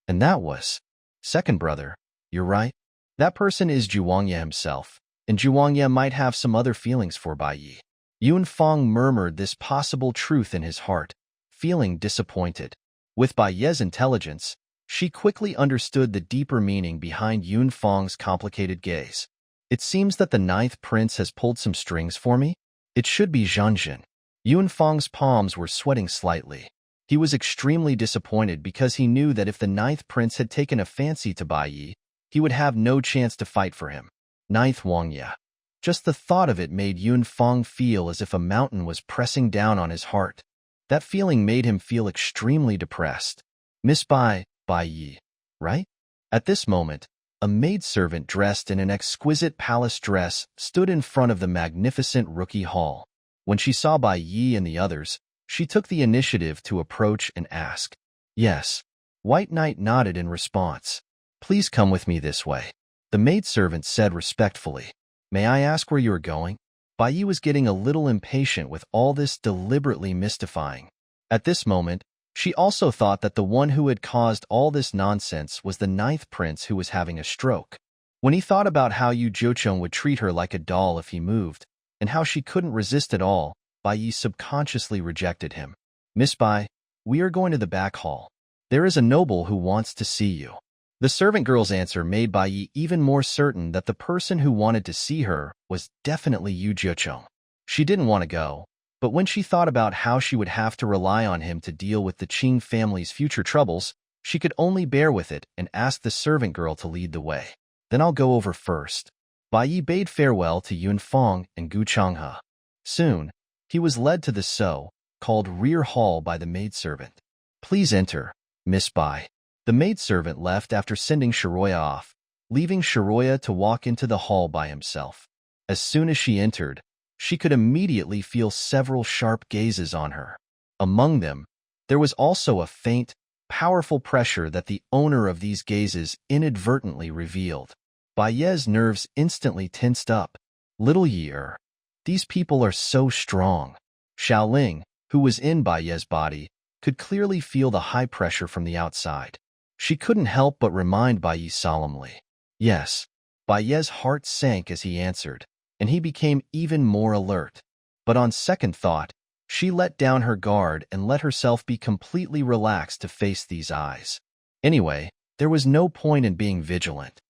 And that was, second brother, you're right. That person is Zhuangye himself, and Zhuangye might have some other feelings for Bai Yi. Yunfang murmured this possible truth in his heart, feeling disappointed. With Bai Ye's intelligence, she quickly understood the deeper meaning behind Yunfang's complicated gaze. It seems that the ninth prince has pulled some strings for me? It should be Zhanjin. Yunfang's palms were sweating slightly. He was extremely disappointed because he knew that if the ninth prince had taken a fancy to Bai Yi, he would have no chance to fight for him. Ninth Wangya. Just the thought of it made Yunfang feel as if a mountain was pressing down on his heart. That feeling made him feel extremely depressed. Miss Bai Yi, right? At this moment, a maidservant dressed in an exquisite palace dress stood in front of the magnificent rookie hall. When she saw Bai Yi and the others, she took the initiative to approach and ask. Yes. White Knight nodded in response. Please come with me this way. The maidservant said respectfully. May I ask where you are going? Bai Yi was getting a little impatient with all this deliberately mystifying. At this moment, she also thought that the one who had caused all this nonsense was the ninth prince who was having a stroke. When he thought about how Yu Zhocheng would treat her like a doll if he moved, and how she couldn't resist at all, Bai Yi subconsciously rejected him. Miss Bai, we are going to the back hall. There is a noble who wants to see you. The servant girl's answer made Bai Yi even more certain that the person who wanted to see her was definitely Yu Zhocheng. She didn't want to go, but when she thought about how she would have to rely on him to deal with the Ching family's future troubles, she could only bear with it and ask the servant girl to lead the way. Then I'll go over first. Bai Yi bade farewell to Yunfang and Gu Changhe. Soon, he was led to the so-called rear hall by the maidservant. Please enter, Miss Bai. The maidservant left after sending Shiroya off, leaving Shiroya to walk into the hall by himself. As soon as she entered, she could immediately feel several sharp gazes on her. Among them, there was also a faint, powerful pressure that the owner of these gazes inadvertently revealed. Bai Ye's nerves instantly tensed up. Little Year, these people are so strong. Xiaoling, who was in Bai Ye's body, could clearly feel the high pressure from the outside. She couldn't help but remind Bai Yi solemnly. Yes. Bai Ye's heart sank as he answered, and he became even more alert. But on second thought, she let down her guard and let herself be completely relaxed to face these eyes. Anyway, there was no point in being vigilant.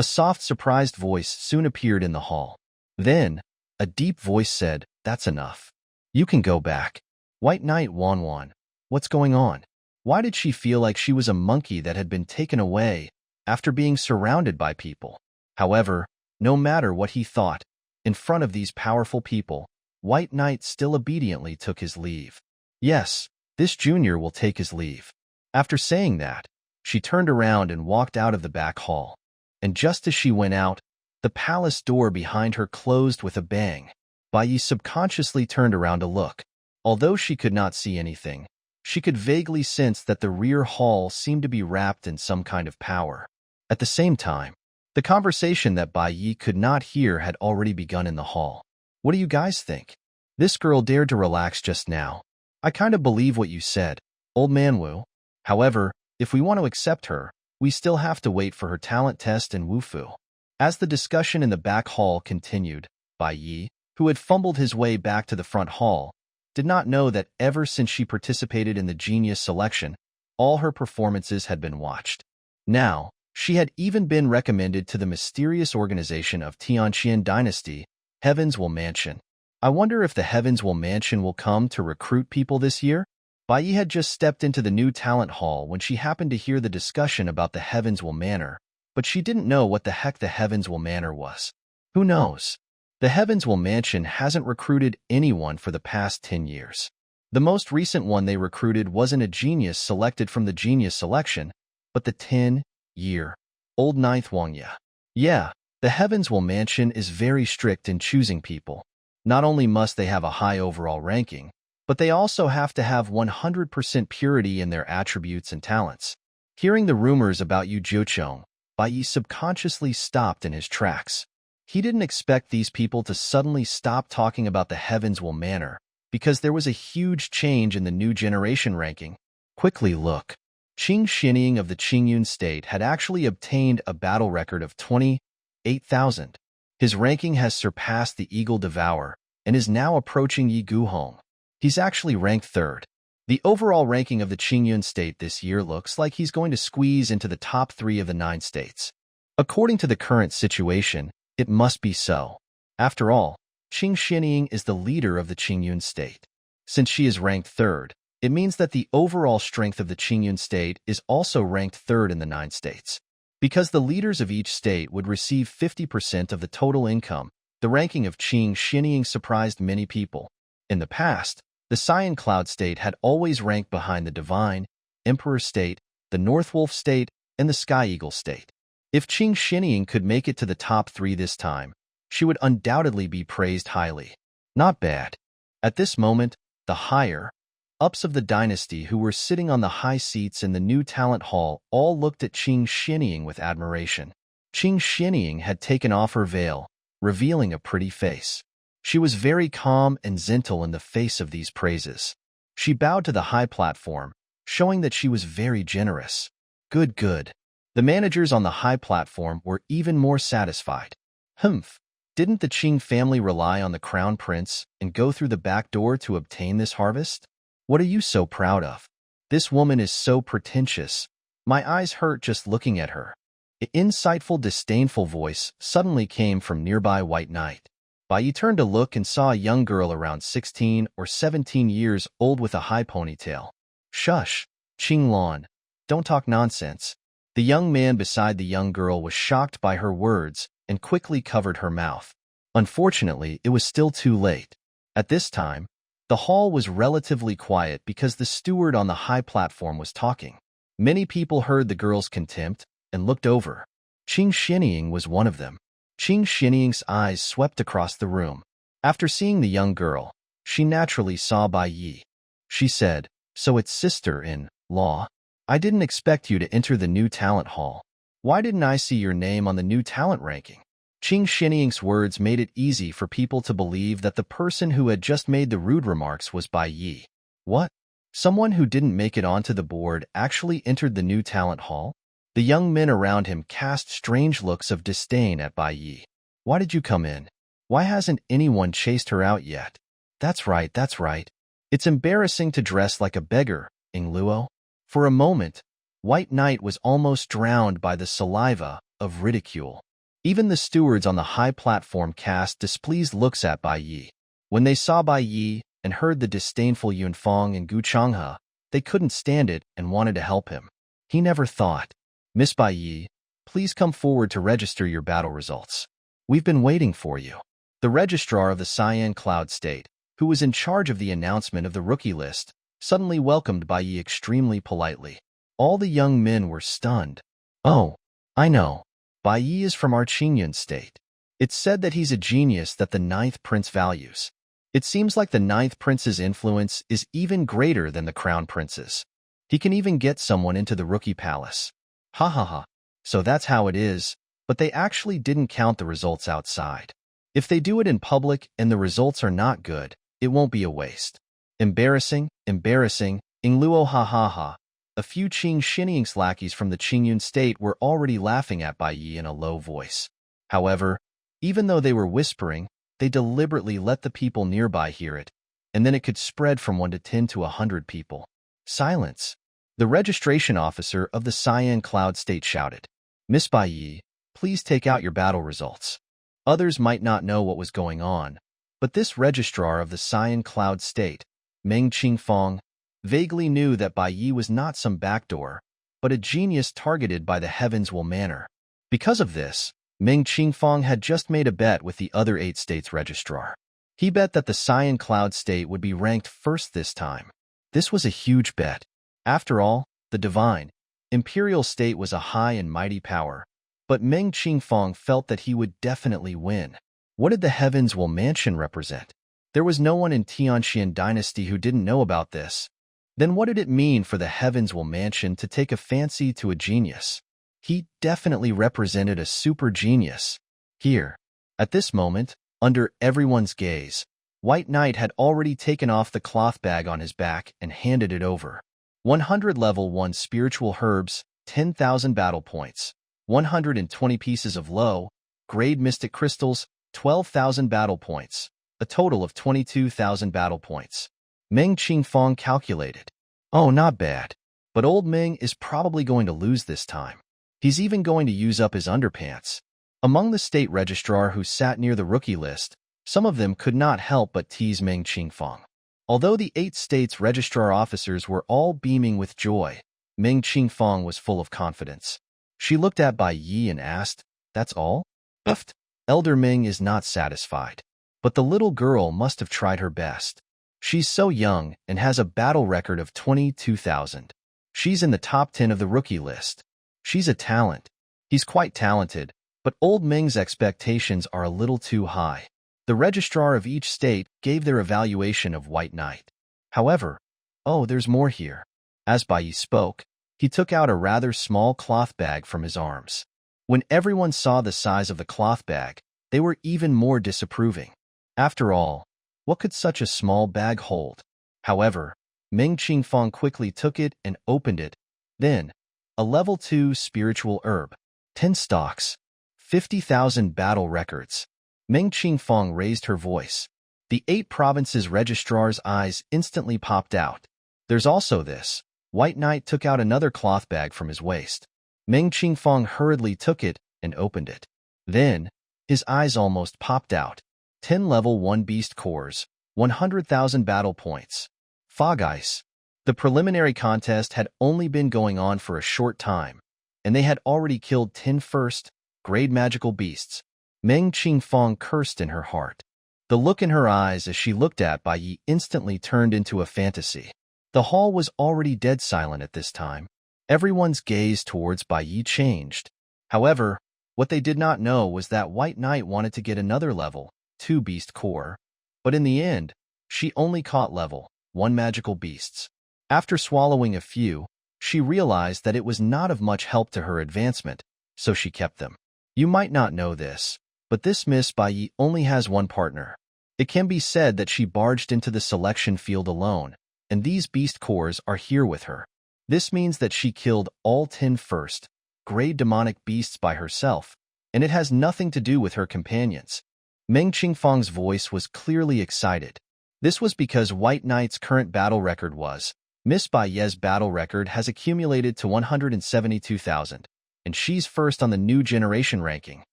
A soft, surprised voice soon appeared in the hall. Then, a deep voice said, "That's enough. You can go back." White Knight Wanwan. What's going on? Why did she feel like she was a monkey that had been taken away after being surrounded by people? However, no matter what he thought, in front of these powerful people, White Knight still obediently took his leave. Yes, this junior will take his leave. After saying that, she turned around and walked out of the back hall. And just as she went out, the palace door behind her closed with a bang. Bai Yi subconsciously turned around to look. Although she could not see anything, she could vaguely sense that the rear hall seemed to be wrapped in some kind of power. At the same time, the conversation that Bai Yi could not hear had already begun in the hall. What do you guys think? This girl dared to relax just now. I kind of believe what you said, old man Wu. However, if we want to accept her, we still have to wait for her talent test in Wufu. As the discussion in the back hall continued, Bai Yi, who had fumbled his way back to the front hall, did not know that ever since she participated in the genius selection, all her performances had been watched. Now, she had even been recommended to the mysterious organization of Tianqian Dynasty, Heaven's Will Mansion. I wonder if the Heaven's Will Mansion will come to recruit people this year? Bai Yi had just stepped into the new talent hall when she happened to hear the discussion about the Heaven's Will Manor, but she didn't know what the heck the Heaven's Will Manor was. Who knows? The Heaven's Will Mansion hasn't recruited anyone for the past 10 years. The most recent one they recruited wasn't a genius selected from the genius selection, but the 10-year-old ninth Wangya. Yeah, the Heaven's Will Mansion is very strict in choosing people. Not only must they have a high overall ranking, but they also have to have 100% purity in their attributes and talents. Hearing the rumors about Yu Jiuchong, Bai Yi subconsciously stopped in his tracks. He didn't expect these people to suddenly stop talking about the Heaven's Will Manor, because there was a huge change in the new generation ranking. Quickly look. Ching Xinying of the Qingyun state had actually obtained a battle record of 28,000. His ranking has surpassed the Eagle Devourer and is now approaching Yi Guhong. He's actually ranked 3rd. The overall ranking of the Qingyun state this year looks like he's going to squeeze into the top 3 of the 9 states. According to the current situation, it must be so. After all, Ching Xinying is the leader of the Qingyun state. Since she is ranked 3rd, it means that the overall strength of the Qingyun state is also ranked 3rd in the 9 states. Because the leaders of each state would receive 50% of the total income, the ranking of Ching Xinying surprised many people. In the past, the Cyan Cloud state had always ranked behind the Divine, Emperor state, the North Wolf state, and the Sky Eagle state. If Ching Xinying could make it to the top 3 this time, she would undoubtedly be praised highly. Not bad. At this moment, the higher-ups of the dynasty who were sitting on the high seats in the new talent hall all looked at Ching Xinying with admiration. Ching Xinying had taken off her veil, revealing a pretty face. She was very calm and gentle in the face of these praises. She bowed to the high platform, showing that she was very generous. Good, good. The managers on the high platform were even more satisfied. Humph. Didn't the Ching family rely on the crown prince and go through the back door to obtain this harvest? What are you so proud of? This woman is so pretentious. My eyes hurt just looking at her. An insightful, disdainful voice suddenly came from nearby White Knight. Bai Yi turned to look and saw a young girl around 16 or 17 years old with a high ponytail. Shush, Qing Lan. Don't talk nonsense. The young man beside the young girl was shocked by her words and quickly covered her mouth. Unfortunately, it was still too late. At this time, the hall was relatively quiet because the steward on the high platform was talking. Many people heard the girl's contempt and looked over. Ching Xinying was one of them. Ching Xinying's eyes swept across the room. After seeing the young girl, she naturally saw Bai Yi. She said, "So it's sister-in-law? I didn't expect you to enter the new talent hall. Why didn't I see your name on the new talent ranking?" Ching Xinying's words made it easy for people to believe that the person who had just made the rude remarks was Bai Yi. What? Someone who didn't make it onto the board actually entered the new talent hall? The young men around him cast strange looks of disdain at Bai Yi. Why did you come in? Why hasn't anyone chased her out yet? That's right, that's right. It's embarrassing to dress like a beggar, Ing Luo. For a moment, White Knight was almost drowned by the saliva of ridicule. Even the stewards on the high platform cast displeased looks at Bai Yi. When they saw Bai Yi and heard the disdainful Yunfeng and Gu Changhe, they couldn't stand it and wanted to help him. He never thought, "Miss Bai Yi, please come forward to register your battle results. We've been waiting for you." The registrar of the Cyan Cloud State, who was in charge of the announcement of the rookie list, suddenly welcomed Bai Yi extremely politely. All the young men were stunned. "Oh, I know. Bai Yi is from our Qingyun state. It's said that he's a genius that the Ninth Prince values. It seems like the Ninth Prince's influence is even greater than the Crown Prince's. He can even get someone into the Rookie Palace. Ha ha ha. So that's how it is, but they actually didn't count the results outside. If they do it in public and the results are not good, it won't be a waste. Embarrassing, embarrassing, Ingluo ha ha ha." A few Ching Xinyiang's lackeys from the Qingyun state were already laughing at Bai Yi in a low voice. However, even though they were whispering, they deliberately let the people nearby hear it, and then it could spread from 1 to 10 to 100 people. "Silence!" The registration officer of the Cyan Cloud State shouted. "Miss Bai Yi, please take out your battle results." Others might not know what was going on, but this registrar of the Cyan Cloud State, Meng Qingfeng, vaguely knew that Bai Yi was not some backdoor, but a genius targeted by the Heavens Will Manor. Because of this, Meng Qingfeng had just made a bet with the other 8 states' registrar. He bet that the Cyan Cloud State would be ranked first this time. This was a huge bet. After all, the divine, imperial state was a high and mighty power, but Meng Qingfeng felt that he would definitely win. What did the Heavens Will Mansion represent? There was no one in Tianxian dynasty who didn't know about this. Then what did it mean for the Heavens Will Mansion to take a fancy to a genius? He definitely represented a super genius. Here, at this moment, under everyone's gaze, White Knight had already taken off the cloth bag on his back and handed it over. 100 level 1 spiritual herbs, 10,000 battle points, 120 pieces of low-grade mystic crystals, 12,000 battle points, a total of 22,000 battle points. Meng Qingfeng calculated. Oh, not bad. But old Meng is probably going to lose this time. He's even going to use up his underpants. Among the state registrar who sat near the rookie list, some of them could not help but tease Meng Qingfeng. Although the 8 states' registrar officers were all beaming with joy, Meng Qingfeng was full of confidence. She looked at Bai Yi and asked, "That's all?" Puffed. Elder Meng is not satisfied. But the little girl must have tried her best. She's so young and has a battle record of 22,000. She's in the top 10 of the rookie list. She's a talent. He's quite talented, but old Meng's expectations are a little too high. The registrar of each state gave their evaluation of White Knight. However, oh, there's more here. As Bai Yi spoke, he took out a rather small cloth bag from his arms. When everyone saw the size of the cloth bag, they were even more disapproving. After all, what could such a small bag hold? However, Meng Qingfeng quickly took it and opened it. Then, a level 2 spiritual herb, 10 stalks, 50,000 battle records. Meng Qingfeng raised her voice. The 8 provinces' registrar's eyes instantly popped out. There's also this. White Knight took out another cloth bag from his waist. Meng Qingfeng hurriedly took it and opened it. Then, his eyes almost popped out. 10 level 1 beast cores, 100,000 battle points. Fog ice. The preliminary contest had only been going on for a short time, and they had already killed 10 first-grade magical beasts. Meng Qingfeng cursed in her heart. The look in her eyes as she looked at Bai Yi instantly turned into a fantasy. The hall was already dead silent at this time. Everyone's gaze towards Bai Yi changed. However, what they did not know was that White Knight wanted to get another level 2 beast core, but in the end, she only caught level 1 magical beasts. After swallowing a few, she realized that it was not of much help to her advancement, so she kept them. You might not know this, but this Miss Bai Yi only has one partner. It can be said that she barged into the selection field alone, and these beast cores are here with her. This means that she killed all 10 first-grade demonic beasts by herself, and it has nothing to do with her companions. Meng Qingfeng's voice was clearly excited. This was because White Knight's current battle record was, Miss Bai Yi's battle record has accumulated to 172,000, and she's first on the new generation ranking.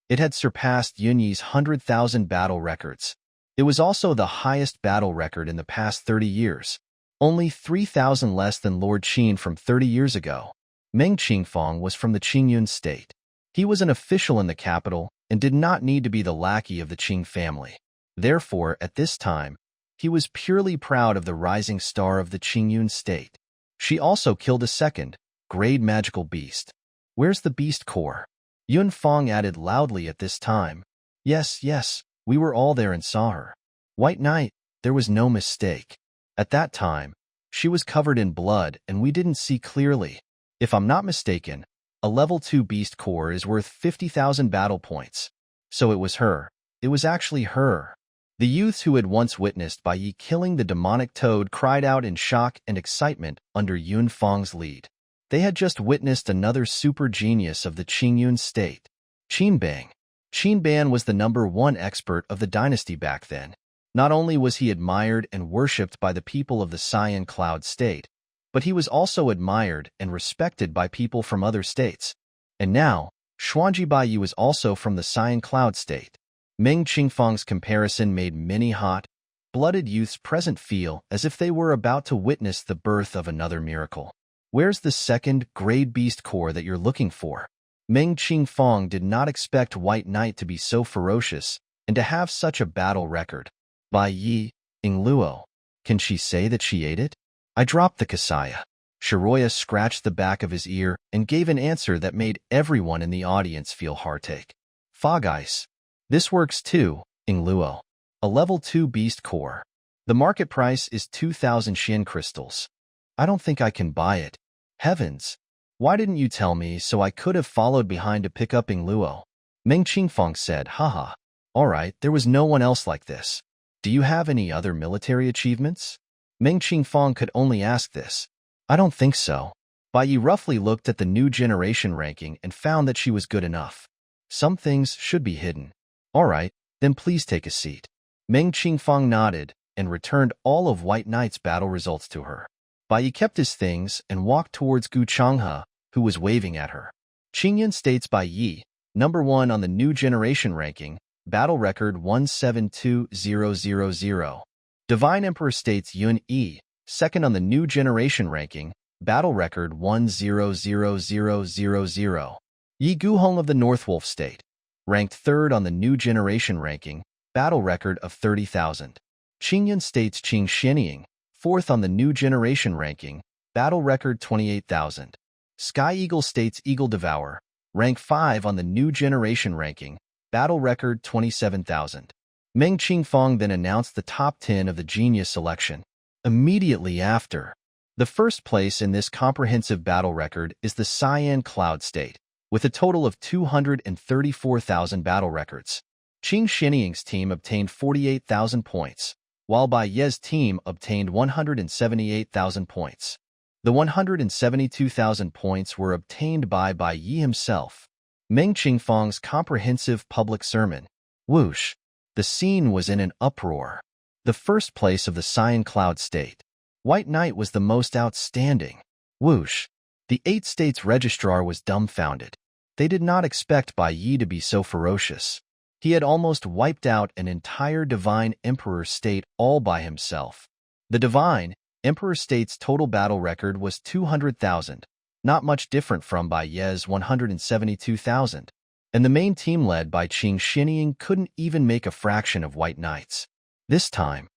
It had surpassed Yunyi's 100,000 battle records. It was also the highest battle record in the past 30 years, only 3,000 less than Lord Qin from 30 years ago. Meng Qingfang was from the Qingyun state. He was an official in the capital and did not need to be the lackey of the Qing family. Therefore, at this time, he was purely proud of the rising star of the Qingyun state. She also killed a second, grade magical beast. Where's the beast core? Yun Fang added loudly at this time. Yes, yes, we were all there and saw her. White Knight, there was no mistake. At that time, she was covered in blood and we didn't see clearly. If I'm not mistaken, a level 2 beast core is worth 50,000 battle points. So it was her. It was actually her. The youths who had once witnessed Bai Yi killing the demonic toad cried out in shock and excitement under Yun Fang's lead. They had just witnessed another super genius of the Qingyun state. Qinbang. Qinban was the #1 expert of the dynasty back then. Not only was he admired and worshipped by the people of the Cyan Cloud state, but he was also admired and respected by people from other states. And now, Xuanji Bai Yi was also from the Cyan Cloud state. Meng Qingfang's comparison made many hot-blooded youths present feel as if they were about to witness the birth of another miracle. Where's the second grade beast core that you're looking for? Meng Qingfang did not expect White Knight to be so ferocious and to have such a battle record. Bai Yi, Ingluo, can she say that she ate it? I dropped the kasaya. Shiroya scratched the back of his ear and gave an answer that made everyone in the audience feel heartache. Fog ice. This works too, Ingluo. A level 2 beast core. The market price is 2,000 Xian crystals. I don't think I can buy it. Heavens! Why didn't you tell me so I could have followed behind to pick up Ingluo? Meng Qingfang said, haha. Alright, there was no one else like this. Do you have any other military achievements? Meng Qingfang could only ask this. I don't think so. Bai Yi roughly looked at the new generation ranking and found that she was good enough. Some things should be hidden. Alright, then please take a seat. Meng Qingfang nodded and returned all of White Knight's battle results to her. Bai Yi kept his things and walked towards Gu Changhe, who was waving at her. Qingyun states Bai Yi, #1 on the new generation ranking, battle record 172000. Divine Emperor states Yun Yi, 2nd on the new generation ranking, battle record 100000. Yi Guhong of the Northwolf state, ranked 3rd on the new generation ranking, battle record of 30,000. Qingyun states Qing Xianying, 4th on the new generation ranking, battle record 28,000. Sky Eagle states Eagle Devour, rank 5 on the new generation ranking, battle record 27,000. Meng Qingfang then announced the top 10 of the genius selection. Immediately after, the first place in this comprehensive battle record is the Cyan Cloud state, with a total of 234,000 battle records. Qing Xianying's team obtained 48,000 points, while Bai Ye's team obtained 178,000 points. The 172,000 points were obtained by Bai Yi himself. Meng Qingfang's comprehensive public sermon. Whoosh! The scene was in an uproar. The first place of the Cyan Cloud state. White Knight was the most outstanding. Whoosh! The 8 states registrar was dumbfounded. They did not expect Bai Yi to be so ferocious. He had almost wiped out an entire Divine Emperor state all by himself. The Divine Emperor state's total battle record was 200,000, not much different from Bai Ye's 172,000. And the main team led by Qing Xianying couldn't even make a fraction of White Knight's. This time,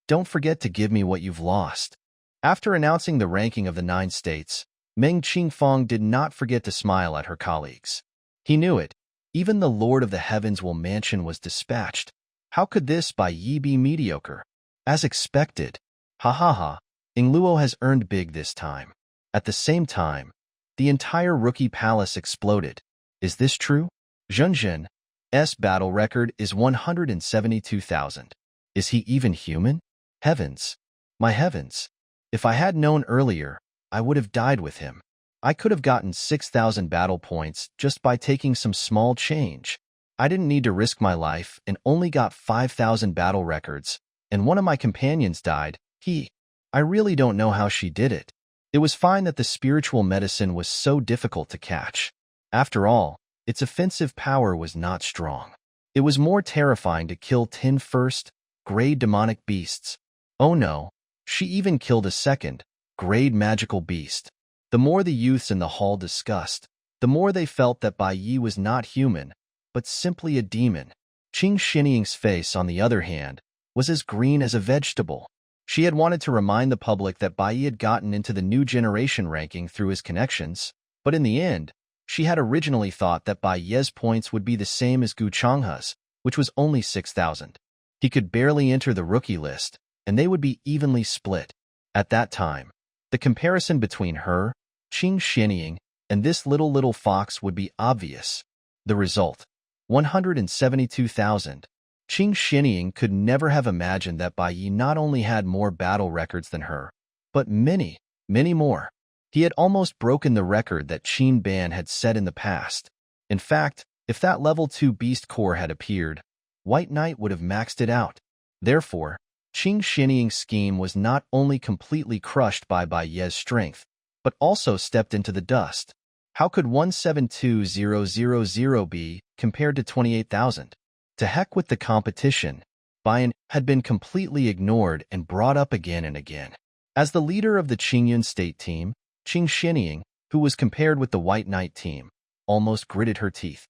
don't forget to give me what you've lost. After announcing the ranking of the 9 states, Meng Qingfang did not forget to smile at her colleagues. He knew it. Even the Lord of the Heavens will mansion was dispatched. How could this Bai Yi be mediocre? As expected. Ha ha ha. Ingluo has earned big this time. At the same time, the entire rookie palace exploded. Is this true? Zhenzhen's battle record is 172,000. Is he even human? Heavens. My heavens. If I had known earlier, I would have died with him. I could have gotten 6,000 battle points just by taking some small change. I didn't need to risk my life and only got 5,000 battle records, and one of my companions died. I really don't know how she did it. It was fine that the spiritual medicine was so difficult to catch. After all, its offensive power was not strong. It was more terrifying to kill 10 first-grade demonic beasts. Oh no, she even killed a second-grade magical beast. The more the youths in the hall discussed, the more they felt that Bai Yi was not human, but simply a demon. Ching Xinying's face, on the other hand, was as green as a vegetable. She had wanted to remind the public that Bai Yi had gotten into the new generation ranking through his connections, but in the end, she had originally thought that Bai Yi's points would be the same as Gu Changhe's, which was only 6,000. He could barely enter the rookie list, and they would be evenly split. At that time, the comparison between her, Ching Xinying, and this little fox would be obvious. The result: 172,000. Ching Xinying could never have imagined that Bai Yi not only had more battle records than her, but many, many more. He had almost broken the record that Qin Ban had set in the past. In fact, if that level 2 beast core had appeared, White Knight would have maxed it out. Therefore, Ching Xinying's scheme was not only completely crushed by Bai Yi's strength, but also stepped into the dust. How could 172,000 be compared to 28,000? To heck with the competition. Bai had been completely ignored and brought up again and again. As the leader of the Qingyun state team, Ching Xinying, who was compared with the White Knight team, almost gritted her teeth.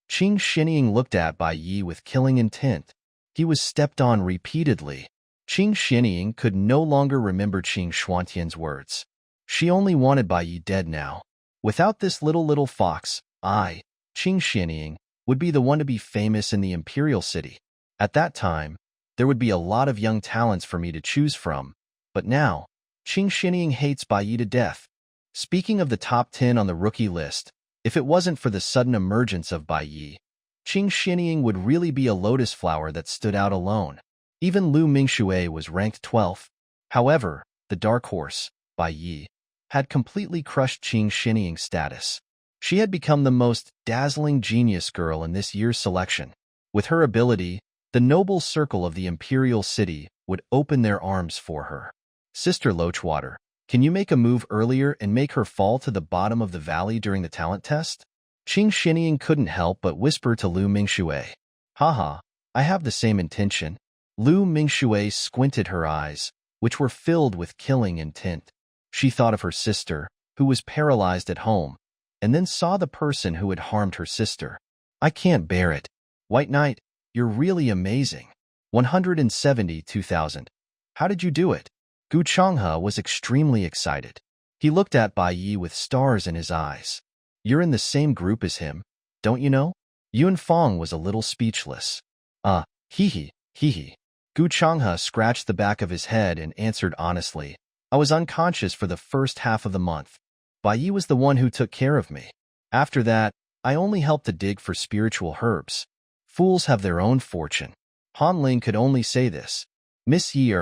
Ching Xinying looked at Bai Yi with killing intent. He was stepped on repeatedly. Ching Xinying could no longer remember Qing Xuantian's words. She only wanted Bai Yi dead now. Without this little fox, I, Ching Xinying, would be the one to be famous in the Imperial City. At that time, there would be a lot of young talents for me to choose from, but now, Ching Xinying hates Bai Yi to death. Speaking of the top 10 on the rookie list, if it wasn't for the sudden emergence of Bai Yi, Ching Xinying would really be a lotus flower that stood out alone. Even Lu Mingxue was ranked 12th. However, the dark horse, Bai Yi, had completely crushed Ching Xinying's status. She had become the most dazzling genius girl in this year's selection. With her ability, the noble circle of the Imperial City would open their arms for her. Sister Loachwater, can you make a move earlier and make her fall to the bottom of the valley during the talent test? Ching Xinying couldn't help but whisper to Lu Mingxue. Haha, I have the same intention. Lu Mingxue squinted her eyes, which were filled with killing intent. She thought of her sister, who was paralyzed at home, and then saw the person who had harmed her sister. I can't bear it. White Knight, you're really amazing. 172,000. How did you do it? Gu Changhe was extremely excited. He looked at Bai Yi with stars in his eyes. You're in the same group as him, don't you know? Yunfang was a little speechless. Hee hee. Gu Changhe scratched the back of his head and answered honestly. I was unconscious for the first half of the month. Bai Yi was the one who took care of me. After that, I only helped to dig for spiritual herbs. Fools have their own fortune. Han Ling could only say this. Miss Yi,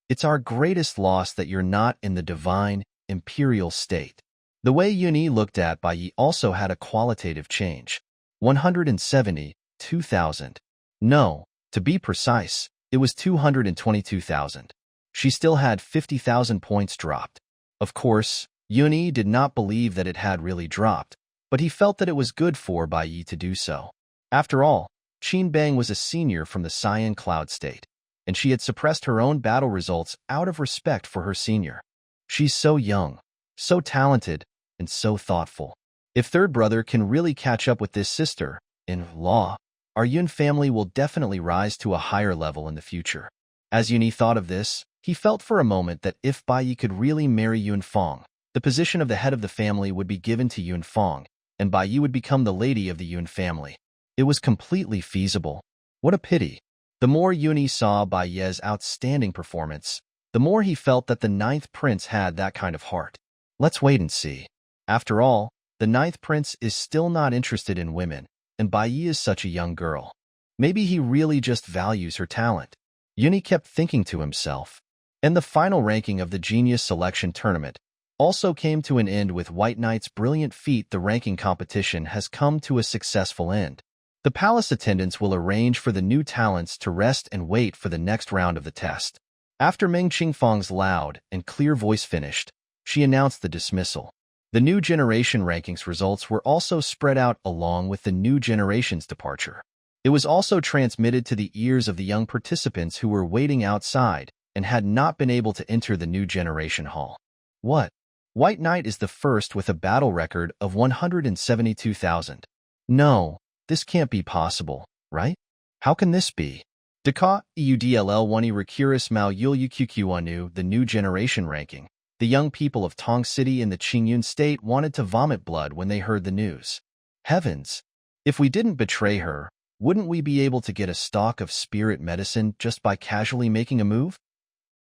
it's our greatest loss that you're not in the divine, imperial state. The way Yunyi looked at Bai Yi also had a qualitative change. 172,000. No, to be precise, it was 222,000. She still had 50,000 points dropped. Of course, Yunyi did not believe that it had really dropped, but he felt that it was good for Bai Yi to do so. After all, Qin Bang was a senior from the Cyan Cloud State, and she had suppressed her own battle results out of respect for her senior. She's so young, so talented, and so thoughtful. If third brother can really catch up with this sister-in-law, our Yun family will definitely rise to a higher level in the future. As Yunyi thought of this, he felt for a moment that if Bai Yi could really marry Yunfang, the position of the head of the family would be given to Yunfang, and Bai Yi would become the lady of the Yun family. It was completely feasible. What a pity. The more Yunyi saw Bai Yi's outstanding performance, the more he felt that the ninth prince had that kind of heart. Let's wait and see. After all, the ninth prince is still not interested in women, and Bai Yi is such a young girl. Maybe he really just values her talent. Yunyi kept thinking to himself. And the final ranking of the Genius Selection Tournament also came to an end with White Knight's brilliant feat. The ranking competition has come to a successful end. The palace attendants will arrange for the new talents to rest and wait for the next round of the test. After Meng Qingfang's loud and clear voice finished, she announced the dismissal. The new generation rankings results were also spread out along with the new generation's departure. It was also transmitted to the ears of the young participants who were waiting outside and had not been able to enter the new generation hall. What? White Knight is the first with a battle record of 172,000. No, this can't be possible, right? How can this be? Daka Eudll1 Recurus Mao Yulqq1 the new generation ranking. The young people of Tong City in the Qingyun state wanted to vomit blood when they heard the news. Heavens! If we didn't betray her, wouldn't we be able to get a stock of spirit medicine just by casually making a move?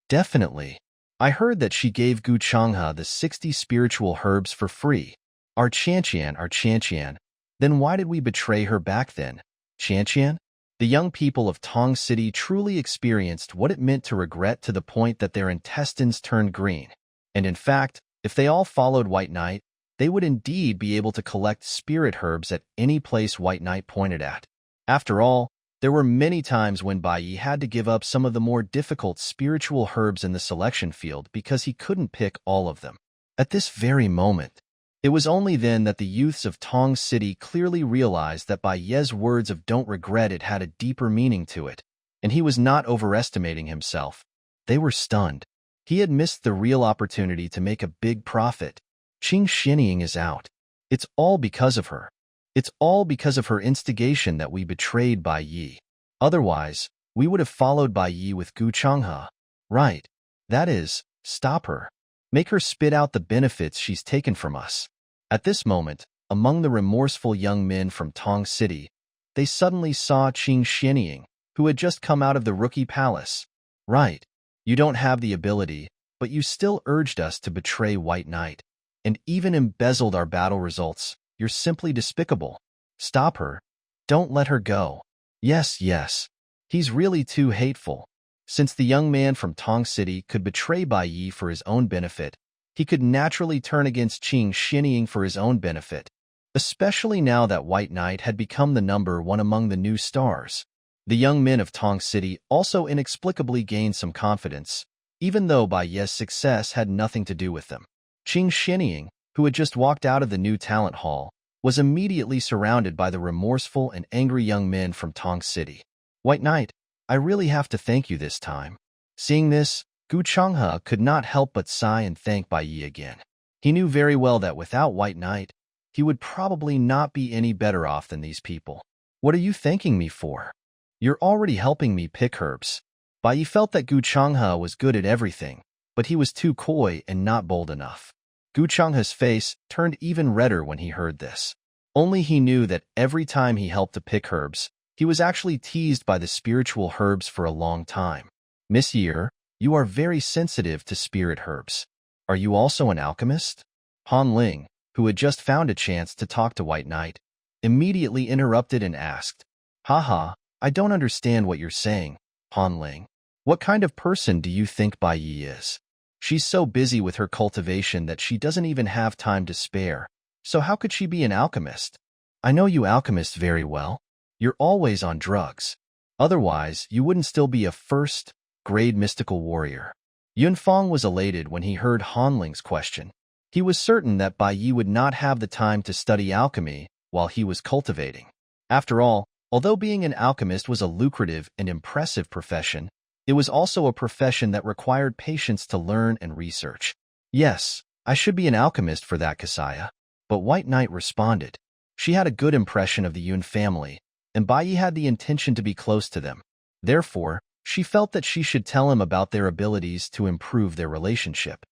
Definitely. I heard that she gave Gu Changhe the 60 spiritual herbs for free. Our Chanqian. Then why did we betray her back then? Chanqian? The young people of Tong City truly experienced what it meant to regret to the point that their intestines turned green. And in fact, if they all followed White Knight, they would indeed be able to collect spirit herbs at any place White Knight pointed at. After all, there were many times when Bai Yi had to give up some of the more difficult spiritual herbs in the selection field because he couldn't pick all of them. At this very moment, it was only then that the youths of Tong City clearly realized that Bai Ye's words of don't regret it had a deeper meaning to it, and he was not overestimating himself. They were stunned. He had missed the real opportunity to make a big profit. Ching Xinying is out. It's all because of her. It's all because of her instigation that we betrayed Bai Yi. Otherwise, we would have followed Bai Yi with Gu Changhe. Right. That is, stop her. Make her spit out the benefits she's taken from us. At this moment, among the remorseful young men from Tong City, they suddenly saw Ching Xinying, who had just come out of the rookie palace. Right. You don't have the ability, but you still urged us to betray White Knight, and even embezzled our battle results. You're simply despicable. Stop her. Don't let her go. Yes. He's really too hateful. Since the young man from Tong City could betray Bai Yi for his own benefit, he could naturally turn against Ching Xinying for his own benefit, especially now that White Knight had become the number one among the new stars. The young men of Tong City also inexplicably gained some confidence, even though Bai Ye's success had nothing to do with them. Ching Xinying, who had just walked out of the new talent hall, was immediately surrounded by the remorseful and angry young men from Tong City. White Knight, I really have to thank you this time. Seeing this, Gu Changhe could not help but sigh and thank Bai Yi again. He knew very well that without White Knight, he would probably not be any better off than these people. What are you thanking me for? You're already helping me pick herbs. Bai Yi felt that Gu Changhe was good at everything, but he was too coy and not bold enough. Gu Changhe's face turned even redder when he heard this. Only he knew that every time he helped to pick herbs, he was actually teased by the spiritual herbs for a long time. Monsieur, you are very sensitive to spirit herbs. Are you also an alchemist? Han Ling, who had just found a chance to talk to White Knight, immediately interrupted and asked, Haha, I don't understand what you're saying, Han Ling. What kind of person do you think Bai Yi is? She's so busy with her cultivation that she doesn't even have time to spare. So how could she be an alchemist? I know you alchemists very well. You're always on drugs. Otherwise, you wouldn't still be a first-grade mystical warrior. Yunfang was elated when he heard Han Ling's question. He was certain that Bai Yi would not have the time to study alchemy while he was cultivating. After all, although being an alchemist was a lucrative and impressive profession, it was also a profession that required patience to learn and research. Yes, I should be an alchemist for that, Kasaya. But White Knight responded. She had a good impression of the Yun family, and Bai Yi had the intention to be close to them. Therefore, she felt that she should tell him about their abilities to improve their relationship.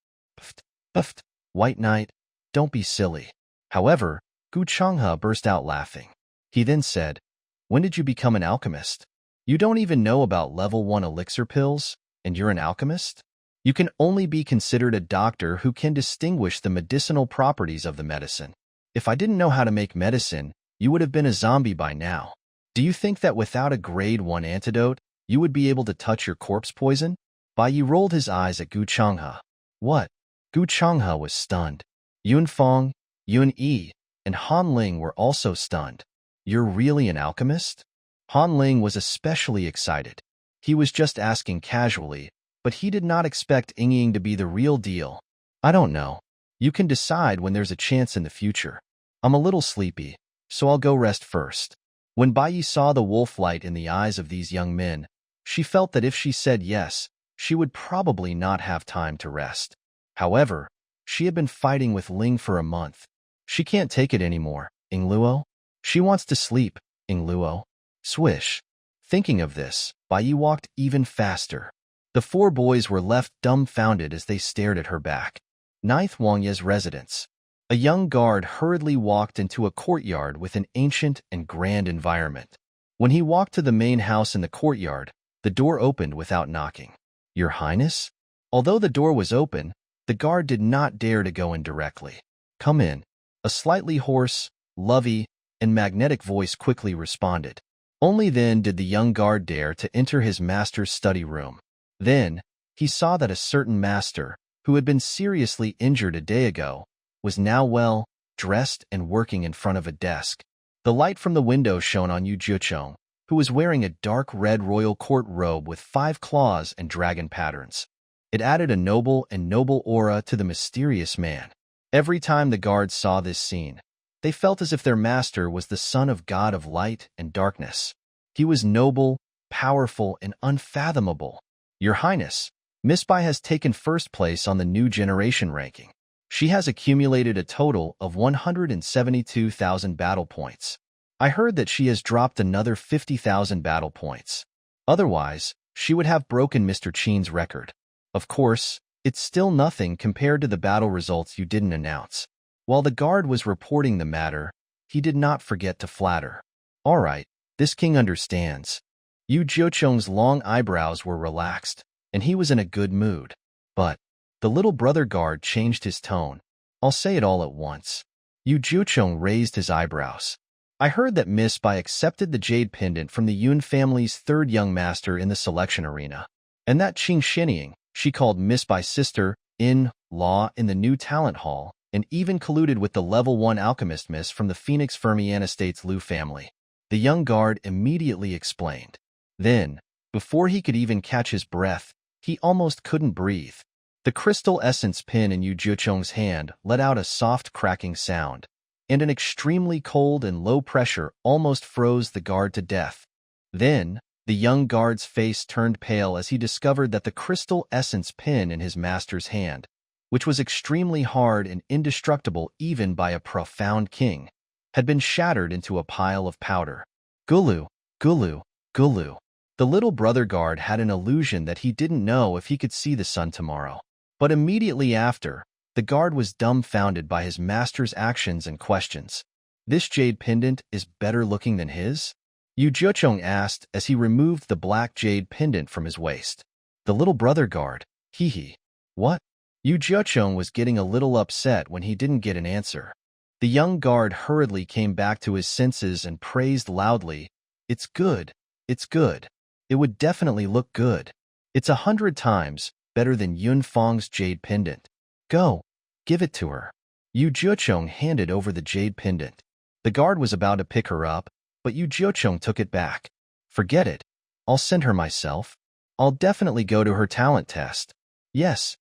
Puffed. White Knight, don't be silly. However, Gu Changhe burst out laughing. He then said, When did you become an alchemist? You don't even know about level 1 elixir pills, and you're an alchemist? You can only be considered a doctor who can distinguish the medicinal properties of the medicine. If I didn't know how to make medicine, you would have been a zombie by now. Do you think that without a grade 1 antidote, you would be able to touch your corpse poison? Bai Yi rolled his eyes at Gu Changhe. What? Gu Changhe was stunned. Yunfang, Yun Yi, and Han Ling were also stunned. You're really an alchemist? Han Ling was especially excited. He was just asking casually, but he did not expect Ying to be the real deal. I don't know. You can decide when there's a chance in the future. I'm a little sleepy, so I'll go rest first. When Bai Yi saw the wolf light in the eyes of these young men, she felt that if she said yes, she would probably not have time to rest. However, she had been fighting with Ling for a month. She can't take it anymore, Ingluo. She wants to sleep, Ingluo. Swish. Thinking of this, Bai Yi walked even faster. The four boys were left dumbfounded as they stared at her back. 9th Wangye's residence. A young guard hurriedly walked into a courtyard with an ancient and grand environment. When he walked to the main house in the courtyard, the door opened without knocking. Your Highness? Although the door was open, the guard did not dare to go in directly. Come in. A slightly hoarse, lovey, and magnetic voice quickly responded. Only then did the young guard dare to enter his master's study room. Then, he saw that a certain master, who had been seriously injured a day ago, was now well dressed and working in front of a desk. The light from the window shone on Yu Jiuchong, who was wearing a dark red royal court robe with 5 claws and dragon patterns. It added a noble aura to the mysterious man. Every time the guards saw this scene, they felt as if their master was the son of God of light and darkness. He was noble, powerful, and unfathomable. Your Highness, Miss Bai has taken first place on the new generation ranking. She has accumulated a total of 172,000 battle points. I heard that she has dropped another 50,000 battle points. Otherwise, she would have broken Mr. Qin's record. Of course, it's still nothing compared to the battle results you didn't announce. While the guard was reporting the matter, he did not forget to flatter. All right, this king understands. Yu Jiucheng's long eyebrows were relaxed, and he was in a good mood. But the little brother guard changed his tone. I'll say it all at once. Yu Jiucheng raised his eyebrows. I heard that Miss Bai accepted the jade pendant from the Yun family's 3rd young master in the selection arena, and that Ching Shinying, she called Miss Bai's sister-in-law in the new talent hall, and even colluded with the level 1 alchemist miss from the Phoenix Fermian Estate's Liu family. The young guard immediately explained. Then, before he could even catch his breath, he almost couldn't breathe. The crystal essence pin in Yu Jiucheng's hand let out a soft cracking sound, and an extremely cold and low pressure almost froze the guard to death. Then, the young guard's face turned pale as he discovered that the crystal essence pin in his master's hand, which was extremely hard and indestructible even by a profound king, had been shattered into a pile of powder. Gulu, gulu, gulu. The little brother guard had an illusion that he didn't know if he could see the sun tomorrow. But immediately after, the guard was dumbfounded by his master's actions and questions. This jade pendant is better looking than his? Yu Jiucheng asked as he removed the black jade pendant from his waist. The little brother guard, hee. What? Yu Jiucheng was getting a little upset when he didn't get an answer. The young guard hurriedly came back to his senses and praised loudly, It's good, it's good. It would definitely look good. It's 100 times better than Yun Fang's jade pendant. Go, give it to her. Yu Jiucheng handed over the jade pendant. The guard was about to pick her up, but Yu Jiucheng took it back. Forget it. I'll send her myself. I'll definitely go to her talent test. Yes,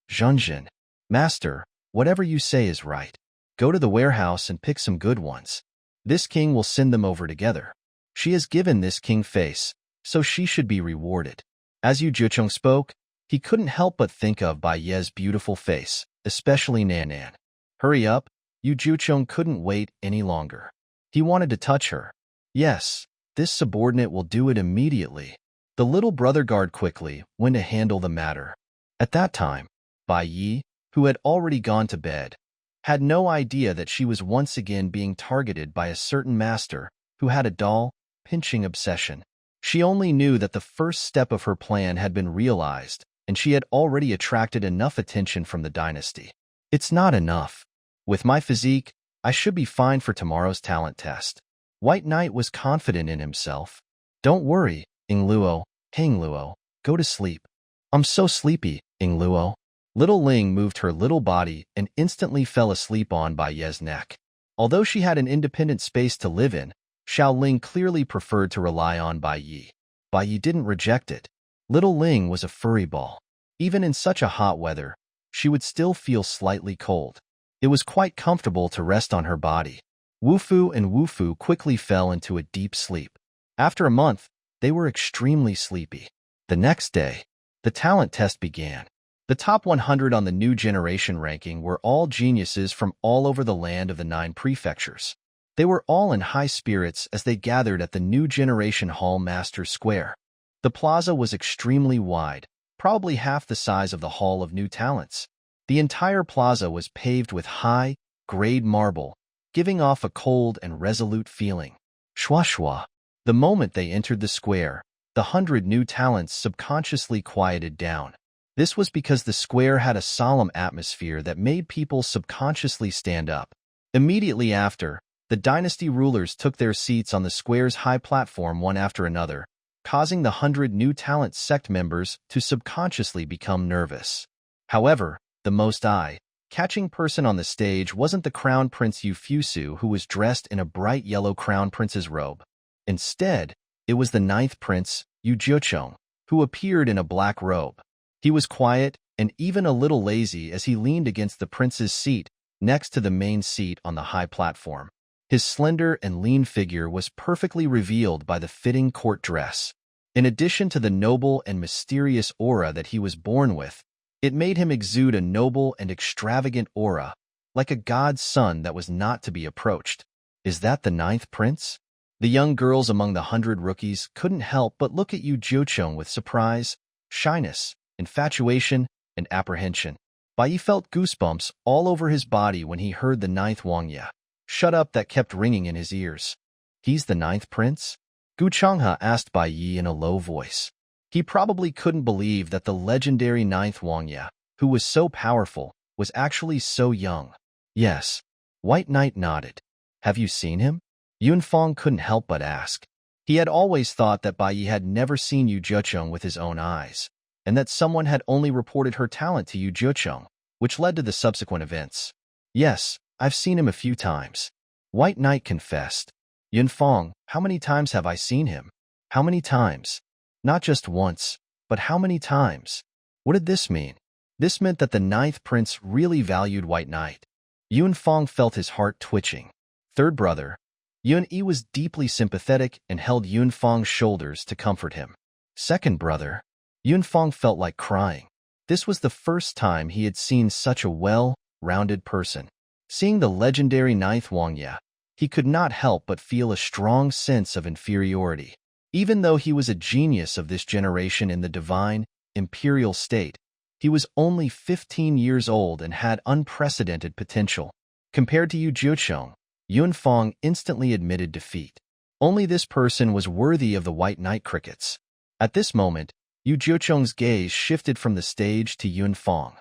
Zhenzhen. Master, whatever you say is right. Go to the warehouse and pick some good ones. This king will send them over together. She has given this king face, so she should be rewarded. As Yu Jiucheng spoke, he couldn't help but think of Bai Ye's beautiful face, especially Nan. Hurry up, Yu Jiucheng couldn't wait any longer. He wanted to touch her. Yes, this subordinate will do it immediately. The little brother guard quickly went to handle the matter. At that time, Bai Yi, who had already gone to bed, had no idea that she was once again being targeted by a certain master who had a doll-pinching obsession. She only knew that the first step of her plan had been realized, and she had already attracted enough attention from the dynasty. It's not enough. With my physique, I should be fine for tomorrow's talent test. White Knight was confident in himself. Don't worry, Ingluo, go to sleep. I'm so sleepy, Ingluo. Little Ling moved her little body and instantly fell asleep on Bai Ye's neck. Although she had an independent space to live in, Xiao Ling clearly preferred to rely on Bai Yi. Bai Yi didn't reject it. Little Ling was a furry ball. Even in such a hot weather, she would still feel slightly cold. It was quite comfortable to rest on her body. Wufu and Wufu quickly fell into a deep sleep. After a month, they were extremely sleepy. The next day, the talent test began. The top 100 on the new generation ranking were all geniuses from all over the land of the 9 prefectures. They were all in high spirits as they gathered at the new generation hall Master's Square. The plaza was extremely wide, probably half the size of the Hall of New Talents. The entire plaza was paved with high-grade marble, giving off a cold and resolute feeling. Shwa shwa. The moment they entered the square, the 100 new talents subconsciously quieted down. This was because the square had a solemn atmosphere that made people subconsciously stand up. Immediately after, the dynasty rulers took their seats on the square's high platform one after another, causing the 100 new talent sect members to subconsciously become nervous. However, the most eye-catching person on the stage wasn't the Crown Prince Yufusu, who was dressed in a bright yellow Crown Prince's robe. Instead, it was the 9th Prince, Yujicheng, who appeared in a black robe. He was quiet and even a little lazy as he leaned against the prince's seat next to the main seat on the high platform. His slender and lean figure was perfectly revealed by the fitting court dress. In addition to the noble and mysterious aura that he was born with, it made him exude a noble and extravagant aura, like a god's son that was not to be approached. Is that the 9th prince? The young girls among the 100 rookies couldn't help but look at Yu Jiucheng with surprise, shyness, infatuation, and apprehension. Bai felt goosebumps all over his body when he heard the 9th Wangya. Shut up that kept ringing in his ears. He's the 9th prince? Gu Changhe asked Bai Yi in a low voice. He probably couldn't believe that the legendary 9th Wangya, who was so powerful, was actually so young. Yes. White Knight nodded. Have you seen him? Yunfang couldn't help but ask. He had always thought that Bai Yi had never seen Yu Jiucheng with his own eyes, and that someone had only reported her talent to Yu Jiucheng, which led to the subsequent events. Yes, I've seen him a few times. White Knight confessed. Yunfang, how many times have I seen him? How many times? Not just once, but how many times? What did this mean? This meant that the 9th prince really valued White Knight. Yunfang felt his heart twitching. Third brother, Yun Yi was deeply sympathetic and held Yunfang's shoulders to comfort him. Second brother, Yunfang felt like crying. This was the first time he had seen such a well-rounded person. Seeing the legendary 9th Wangya, he could not help but feel a strong sense of inferiority. Even though he was a genius of this generation in the divine, imperial state, he was only 15 years old and had unprecedented potential. Compared to Yu Jiucheng, Yunfang instantly admitted defeat. Only this person was worthy of the White Knight crickets. At this moment, Yu Jiucheng's gaze shifted from the stage to Yunfang.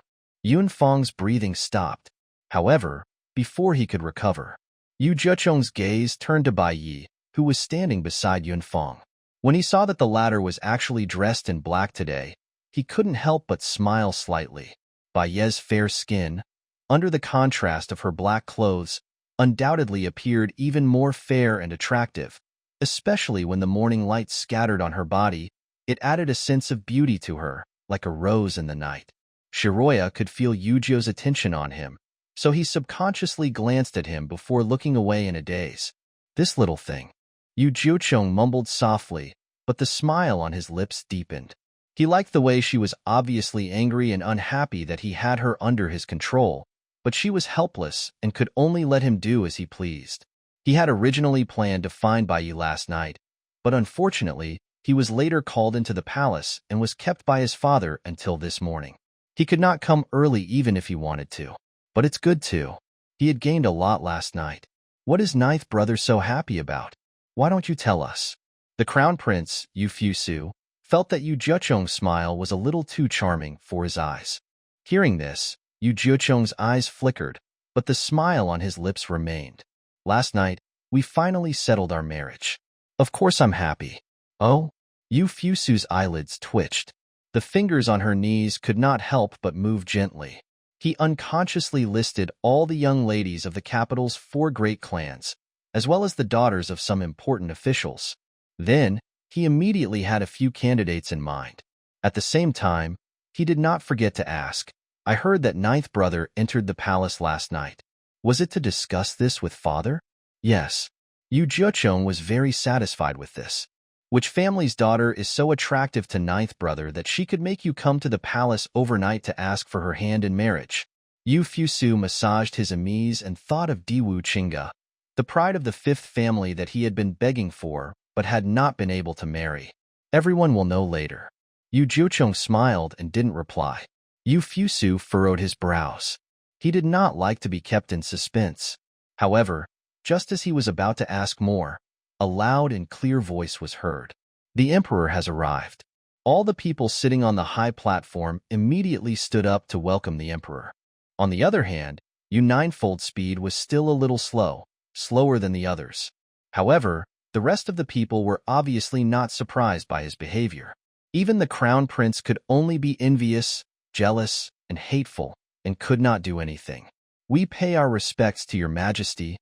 Yunfang's breathing stopped. However, before he could recover, Yu Jiucheng's gaze turned to Bai Yi, who was standing beside Yunfang. When he saw that the latter was actually dressed in black today, he couldn't help but smile slightly. Bai Yi's fair skin, under the contrast of her black clothes, undoubtedly appeared even more fair and attractive. Especially when the morning light scattered on her body, it added a sense of beauty to her, like a rose in the night. Shiroya could feel Yujio's attention on him, so he subconsciously glanced at him before looking away in a daze. This little thing. Yu Jiucheng mumbled softly, but the smile on his lips deepened. He liked the way she was obviously angry and unhappy that he had her under his control, but she was helpless and could only let him do as he pleased. He had originally planned to find Bai Yi last night, but unfortunately, he was later called into the palace and was kept by his father until this morning. He could not come early even if he wanted to. But it's good too. He had gained a lot last night. What is 9th brother so happy about? Why don't you tell us? The Crown Prince, Yufusu, felt that Yu Jiucheng's smile was a little too charming for his eyes. Hearing this, Yu Jiucheng's eyes flickered, but the smile on his lips remained. Last night, we finally settled our marriage. Of course I'm happy. Oh? Yufusu's eyelids twitched. The fingers on her knees could not help but move gently. He unconsciously listed all the young ladies of the capital's 4 great clans, as well as the daughters of some important officials. Then, he immediately had a few candidates in mind. At the same time, he did not forget to ask, I heard that ninth brother entered the palace last night. Was it to discuss this with father? Yes. Yu Jiuchong was very satisfied with this. Which family's daughter is so attractive to ninth brother that she could make you come to the palace overnight to ask for her hand in marriage? Yu Fusu massaged his amiz and thought of Diwu Chinga, the pride of the fifth family that he had been begging for but had not been able to marry. Everyone will know later. Yu Jiuchong smiled and didn't reply. Yu Fusu furrowed his brows. He did not like to be kept in suspense. However, just as he was about to ask more, a loud and clear voice was heard. The emperor has arrived. All the people sitting on the high platform immediately stood up to welcome the emperor. On the other hand, Yu Ninefold's speed was still a little slower than the others. However, the rest of the people were obviously not surprised by his behavior. Even the crown prince could only be envious, jealous, and hateful, and could not do anything. We pay our respects to your majesty,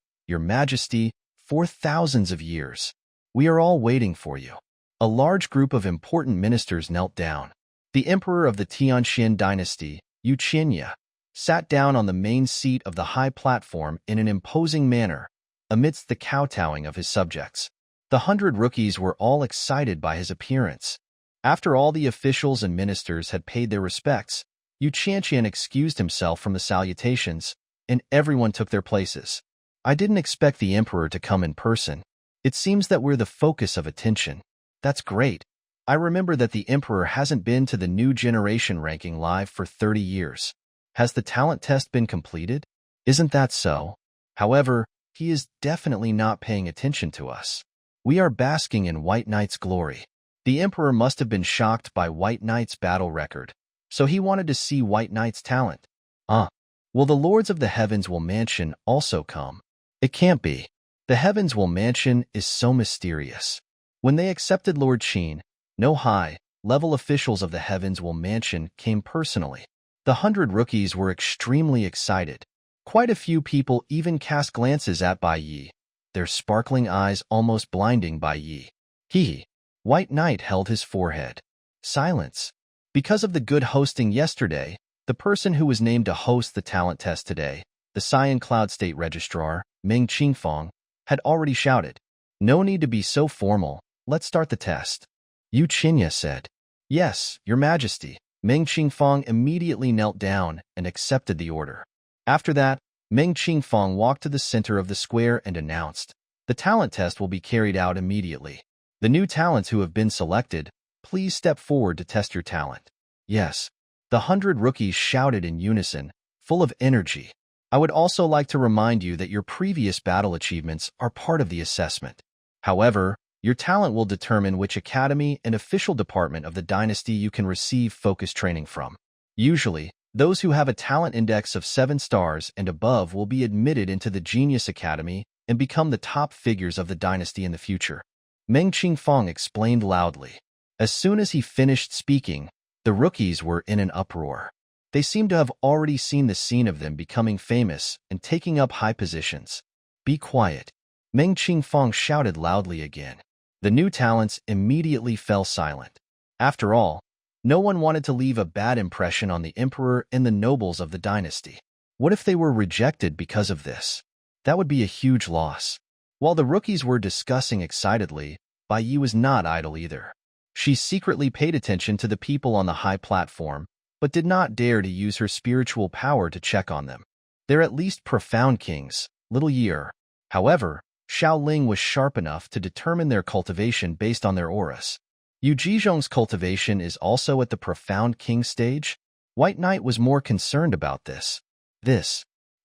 for thousands of years. We are all waiting for you. A large group of important ministers knelt down. The emperor of the Tianxian dynasty, Yu Qinya, sat down on the main seat of the high platform in an imposing manner, amidst the kowtowing of his subjects. The 100 rookies were all excited by his appearance. After all the officials and ministers had paid their respects, Yu Qianqian excused himself from the salutations, and everyone took their places. I didn't expect the emperor to come in person. It seems that we're the focus of attention. That's great. I remember that the emperor hasn't been to the new generation ranking live for 30 years. Has the talent test been completed? Isn't that so? However, he is definitely not paying attention to us. We are basking in White Knight's glory. The emperor must have been shocked by White Knight's battle record, so he wanted to see White Knight's talent. Will the Lords of the Heavens will Mansion also come? It can't be. The Heavens will Mansion is so mysterious. When they accepted Lord Ching, no high-level officials of the Heavens will Mansion came personally. The 100 rookies were extremely excited. Quite a few people even cast glances at Bai Yi, their sparkling eyes almost blinding Bai Yi. White Knight held his forehead. Silence. Because of the good hosting yesterday, the person who was named to host the talent test today, the Cyan Cloud State Registrar, Meng Qingfang, had already shouted, "No need to be so formal, let's start the test." Yu Qinya said, "Yes, Your Majesty." Meng Qingfang immediately knelt down and accepted the order. After that, Meng Qingfang walked to the center of the square and announced, "The talent test will be carried out immediately. The new talents who have been selected, please step forward to test your talent." Yes. The 100 rookies shouted in unison, full of energy. I would also like to remind you that your previous battle achievements are part of the assessment. However, your talent will determine which academy and official department of the dynasty you can receive focus training from. Usually, those who have a talent index of 7 stars and above will be admitted into the Genius Academy and become the top figures of the dynasty in the future. Meng Qingfang explained loudly. As soon as he finished speaking, the rookies were in an uproar. They seemed to have already seen the scene of them becoming famous and taking up high positions. "Be quiet." Meng Qingfang shouted loudly again. The new talents immediately fell silent. After all, no one wanted to leave a bad impression on the emperor and the nobles of the dynasty. What if they were rejected because of this? That would be a huge loss. While the rookies were discussing excitedly, Bai Yi was not idle either. She secretly paid attention to the people on the high platform, but did not dare to use her spiritual power to check on them. They're at least profound kings, little year. However, Xiao Ling was sharp enough to determine their cultivation based on their auras. Yu Jizhong's cultivation is also at the profound king stage. White Knight was more concerned about this.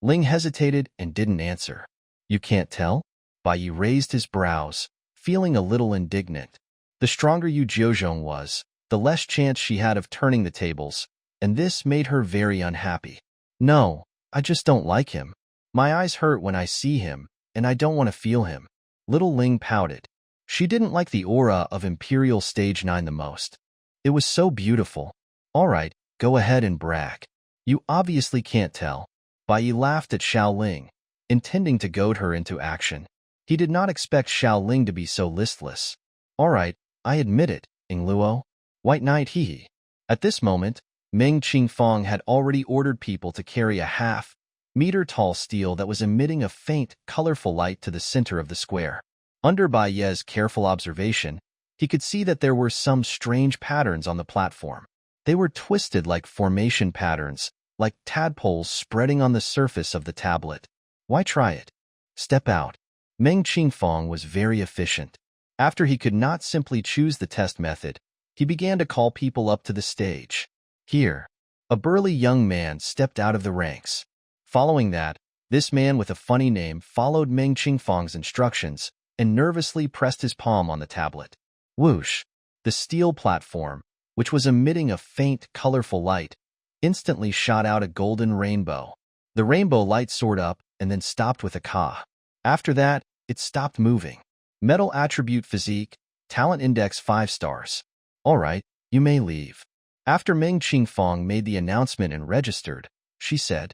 Ling hesitated and didn't answer. "You can't tell?" Bai Yi raised his brows, feeling a little indignant. The stronger Yu Jiuzhong was, the less chance she had of turning the tables, and this made her very unhappy. "No, I just don't like him. My eyes hurt when I see him, and I don't want to feel him." Little Ling pouted. She didn't like the aura of Imperial Stage 9 the most. It was so beautiful. "All right, go ahead and brag. You obviously can't tell." Bai Yi laughed at Xiao Ling, intending to goad her into action. He did not expect Xiao Ling to be so listless. "All right, I admit it, Ingluo." White Knight At this moment, Meng Qingfang had already ordered people to carry a half-meter-tall steel that was emitting a faint, colorful light to the center of the square. Under Bai Ye's careful observation, he could see that there were some strange patterns on the platform. They were twisted like formation patterns, like tadpoles spreading on the surface of the tablet. Why try it? Step out. Meng Qingfang was very efficient. After he could not simply choose the test method, he began to call people up to the stage. Here, a burly young man stepped out of the ranks. Following that, this man with a funny name followed Meng Qingfang's instructions and nervously pressed his palm on the tablet. Whoosh! The steel platform, which was emitting a faint, colorful light, instantly shot out a golden rainbow. The rainbow light soared up and then stopped with a ka. After that, it stopped moving. Metal attribute physique, talent index 5 stars. All right, you may leave. After Meng Qingfang made the announcement and registered, she said.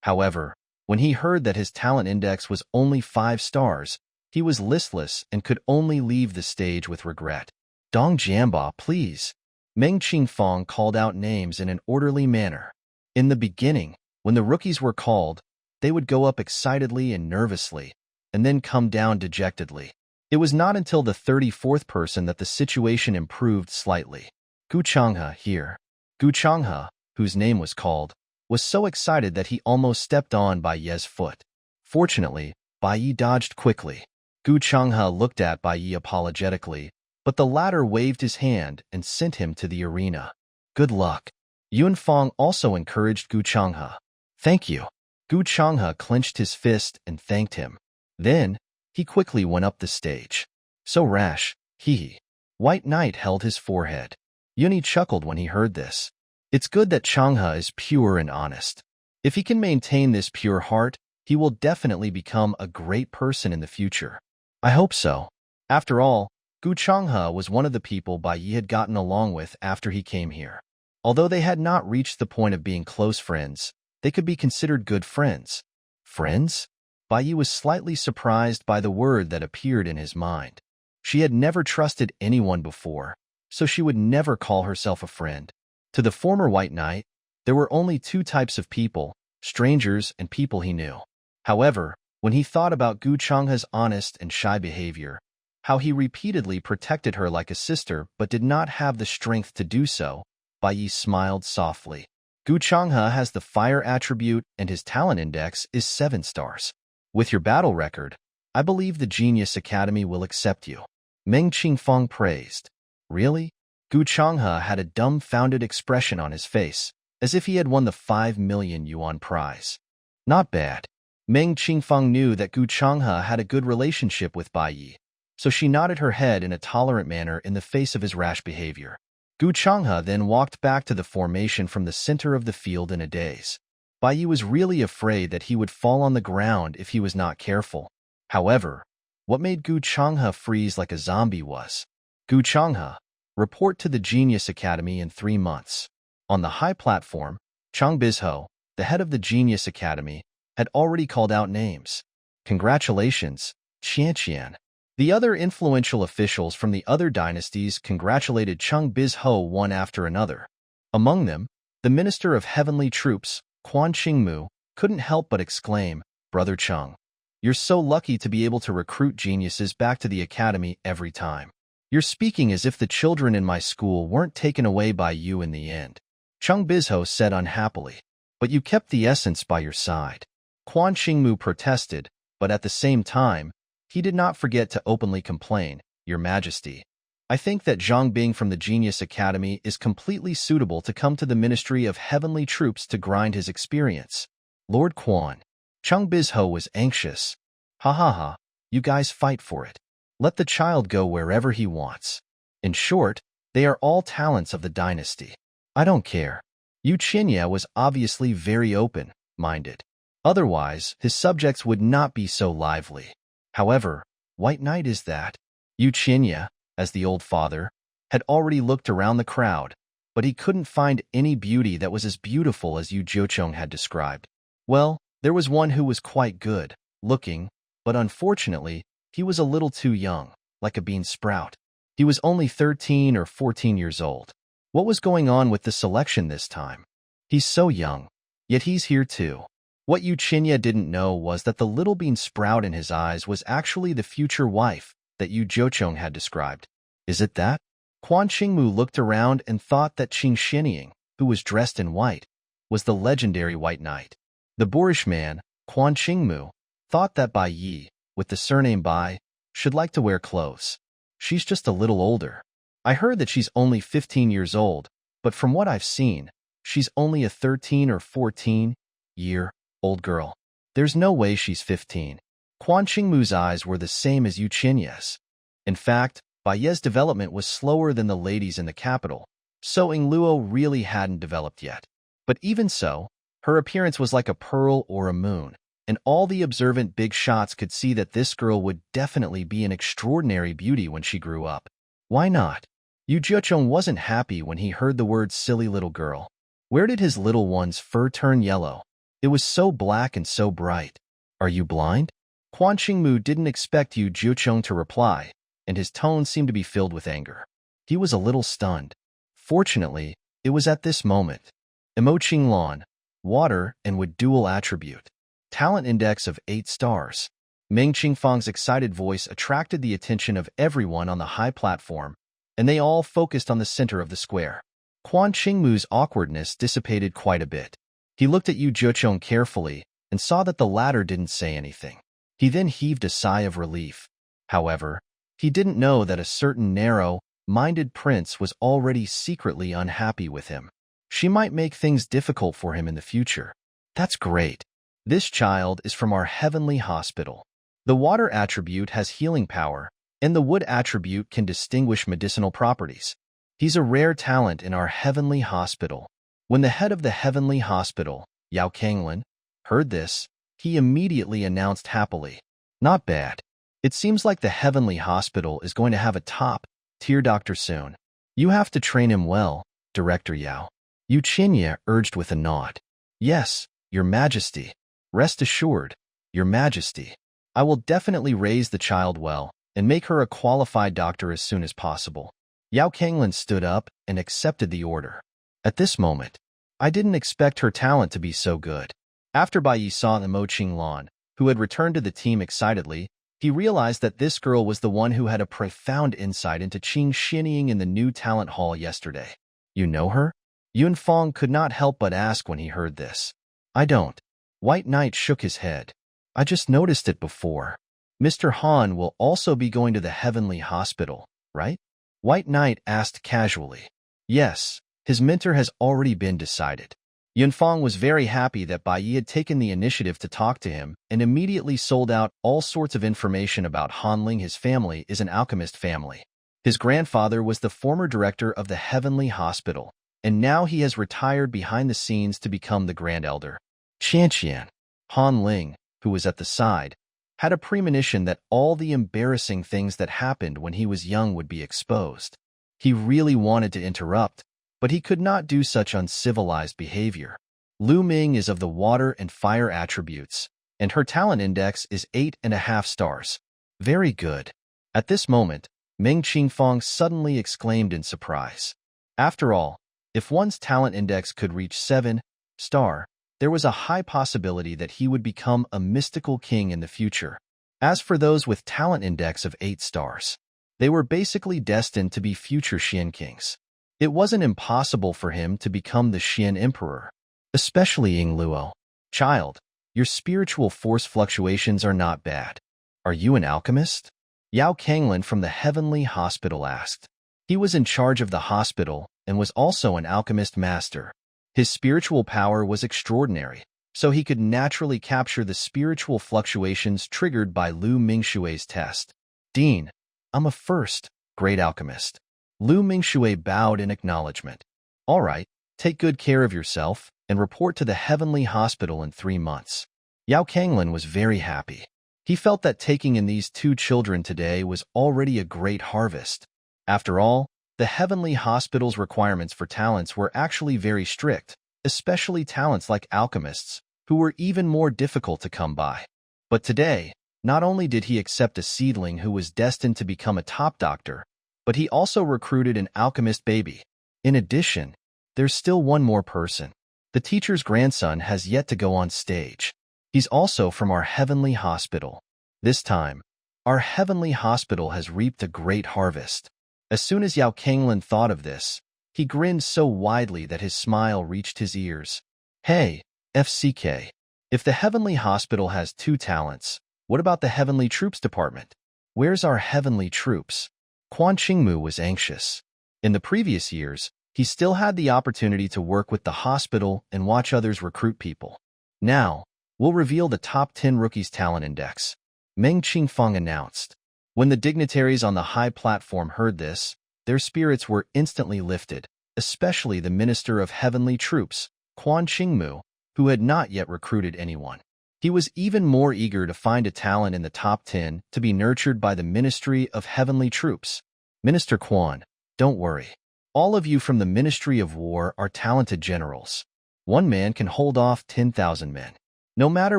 However, when he heard that his talent index was only 5 stars, he was listless and could only leave the stage with regret. Dong Jiamba, please. Meng Qingfang called out names in an orderly manner. In the beginning, when the rookies were called, they would go up excitedly and nervously, and then come down dejectedly. It was not until the 34th person that the situation improved slightly. Gu Changhe here. Gu Changhe, whose name was called, was so excited that he almost stepped on Bai Ye's foot. Fortunately, Bai Ye dodged quickly. Gu Changhe looked at Bai Ye apologetically, but the latter waved his hand and sent him to the arena. Good luck. Yunfang also encouraged Gu Changhe. Thank you. Gu Changhe clenched his fist and thanked him. Then, he quickly went up the stage. So rash, he. White Knight held his forehead. Yuni chuckled when he heard this. It's good that Changhe is pure and honest. If he can maintain this pure heart, he will definitely become a great person in the future. I hope so. After all, Gu Changhe was one of the people Bai Ye had gotten along with after he came here. Although they had not reached the point of being close friends, they could be considered good friends. Friends? Bai Ye was slightly surprised by the word that appeared in his mind. She had never trusted anyone before, so she would never call herself a friend. To the former White Knight, there were only 2 types of people, strangers and people he knew. However, when he thought about Gu Changhe's honest and shy behavior, how he repeatedly protected her like a sister but did not have the strength to do so, Bai Ye smiled softly. Gu Changhe has the fire attribute and his talent index is 7 stars. With your battle record, I believe the Genius Academy will accept you. Meng Qingfang praised. Really? Gu Changhe had a dumbfounded expression on his face, as if he had won the 5 million yuan prize. Not bad. Meng Qingfang knew that Gu Changhe had a good relationship with Bai Ye, so she nodded her head in a tolerant manner in the face of his rash behavior. Gu Changhe then walked back to the formation from the center of the field in a daze. Bai Ye was really afraid that he would fall on the ground if he was not careful. However, what made Gu Changhe freeze like a zombie was, Gu Changhe, report to the Genius Academy in 3 months. On the high platform, Chang Bizho, the head of the Genius Academy, had already called out names. Congratulations, Qian. The other influential officials from the other dynasties congratulated Chang Bizho one after another. Among them, the Minister of Heavenly Troops, Quan Qingmu, couldn't help but exclaim, Brother Cheng, you're so lucky to be able to recruit geniuses back to the academy every time. You're speaking as if the children in my school weren't taken away by you in the end. Chang Bizho said unhappily, but you kept the essence by your side. Quan Qingmu protested, but at the same time, he did not forget to openly complain, Your Majesty. I think that Zhang Bing from the Genius Academy is completely suitable to come to the Ministry of Heavenly Troops to grind his experience. Lord Quan. Chang Bizho was anxious. Ha ha ha, you guys fight for it. Let the child go wherever he wants. In short, they are all talents of the dynasty. I don't care. Yu Qinya was obviously very open-minded. Otherwise, his subjects would not be so lively. However, White Knight is that. Yu Qinya, as the old father, had already looked around the crowd, but he couldn't find any beauty that was as beautiful as Yu Jiucheng had described. Well, there was one who was quite good looking, but unfortunately, he was a little too young, like a bean sprout. He was only 13 or 14 years old. What was going on with the selection this time? He's so young, yet he's here too. What Yuchinya didn't know was that the little bean sprout in his eyes was actually the future wife that Yu Jochong had described. Is it that? Quan Qingmu looked around and thought that Qing Xianying, who was dressed in white, was the legendary White Knight. The boorish man, Quan Qingmu, thought that Bai Yi, with the surname Bai, should like to wear clothes. She's just a little older. I heard that she's only 15 years old, but from what I've seen, she's only a 13 or 14-year-old girl. There's no way she's 15. Quan Qingmu's eyes were the same as Yu Qinya's. In fact, Bai Ye's development was slower than the ladies in the capital, so Ying Luo really hadn't developed yet. But even so, her appearance was like a pearl or a moon, and all the observant big shots could see that this girl would definitely be an extraordinary beauty when she grew up. Why not? Yu Jiechong wasn't happy when he heard the words silly little girl. Where did his little one's fur turn yellow? It was so black and so bright. Are you blind? Quan Qingmu didn't expect Yu Jiechong to reply, and his tone seemed to be filled with anger. He was a little stunned. Fortunately, it was at this moment. Emo Qinglan, water and wood dual attribute. Talent index of 8 stars. Ming Qingfang's excited voice attracted the attention of everyone on the high platform, and they all focused on the center of the square. Quan Qingmu's awkwardness dissipated quite a bit. He looked at Yu Jiechong carefully and saw that the latter didn't say anything. He then heaved a sigh of relief. However, he didn't know that a certain narrow-minded prince was already secretly unhappy with him. She might make things difficult for him in the future. That's great. This child is from our heavenly hospital. The water attribute has healing power, and the wood attribute can distinguish medicinal properties. He's a rare talent in our heavenly hospital. When the head of the heavenly hospital, Yao Kanglin, heard this, he immediately announced happily, "Not bad. It seems like the heavenly hospital is going to have a top-tier doctor soon. You have to train him well, Director Yao." Yu Qinya urged with a nod. "Yes, Your Majesty. Rest assured, Your Majesty. I will definitely raise the child well and make her a qualified doctor as soon as possible." Yao Kanglin stood up and accepted the order. At this moment, I didn't expect her talent to be so good. After Bai Yi saw Emo Qinglan, who had returned to the team excitedly, he realized that this girl was the one who had a profound insight into Qing Xianying in the new talent hall yesterday. "You know her?" Yunfang could not help but ask when he heard this. "I don't." White Knight shook his head. "I just noticed it before. Mr. Han will also be going to the Heavenly Hospital, right?" White Knight asked casually. "Yes, his mentor has already been decided." Yunfang was very happy that Bai Yi had taken the initiative to talk to him and immediately sold out all sorts of information about Han Ling. His family is an alchemist family. His grandfather was the former director of the Heavenly Hospital, and now he has retired behind the scenes to become the Grand Elder. Qianqian, Han Ling, who was at the side, had a premonition that all the embarrassing things that happened when he was young would be exposed. He really wanted to interrupt, but he could not do such uncivilized behavior. Lu Ming is of the water and fire attributes, and her talent index is 8.5 stars. Very good. At this moment, Ming Qingfang suddenly exclaimed in surprise. After all, if one's talent index could reach 7 star, there was a high possibility that he would become a mystical king in the future. As for those with talent index of 8 stars, they were basically destined to be future Xian kings. It wasn't impossible for him to become the Xian emperor, especially Ying Luo. "Child, your spiritual force fluctuations are not bad. Are you an alchemist?" Yao Kanglin from the Heavenly Hospital asked. He was in charge of the hospital and was also an alchemist master. His spiritual power was extraordinary, so he could naturally capture the spiritual fluctuations triggered by Lu Mingshui's test. "Dean, I'm a first-grade alchemist." Lu Mingshui bowed in acknowledgement. "All right, take good care of yourself and report to the Heavenly Hospital in 3 months." Yao Kanglin was very happy. He felt that taking in these 2 children today was already a great harvest. After all, the Heavenly Hospital's requirements for talents were actually very strict, especially talents like alchemists, who were even more difficult to come by. But today, not only did he accept a seedling who was destined to become a top doctor, but he also recruited an alchemist baby. In addition, there's still one more person. The teacher's grandson has yet to go on stage. He's also from our heavenly hospital. This time, our heavenly hospital has reaped a great harvest. As soon as Yao Kanglin thought of this, he grinned so widely that his smile reached his ears. Hey, FCK. If the heavenly hospital has 2 talents, what about the heavenly troops department? Where's our heavenly troops? Quan Qingmu was anxious. In the previous years, he still had the opportunity to work with the hospital and watch others recruit people. Now, we'll reveal the top 10 rookies talent index, Meng Qingfeng announced. When the dignitaries on the high platform heard this, their spirits were instantly lifted, especially the Minister of Heavenly Troops, Quan Qingmu, who had not yet recruited anyone. He was even more eager to find a talent in the top 10 to be nurtured by the Ministry of Heavenly Troops. Minister Quan, don't worry. All of you from the Ministry of War are talented generals. One man can hold off 10,000 men. No matter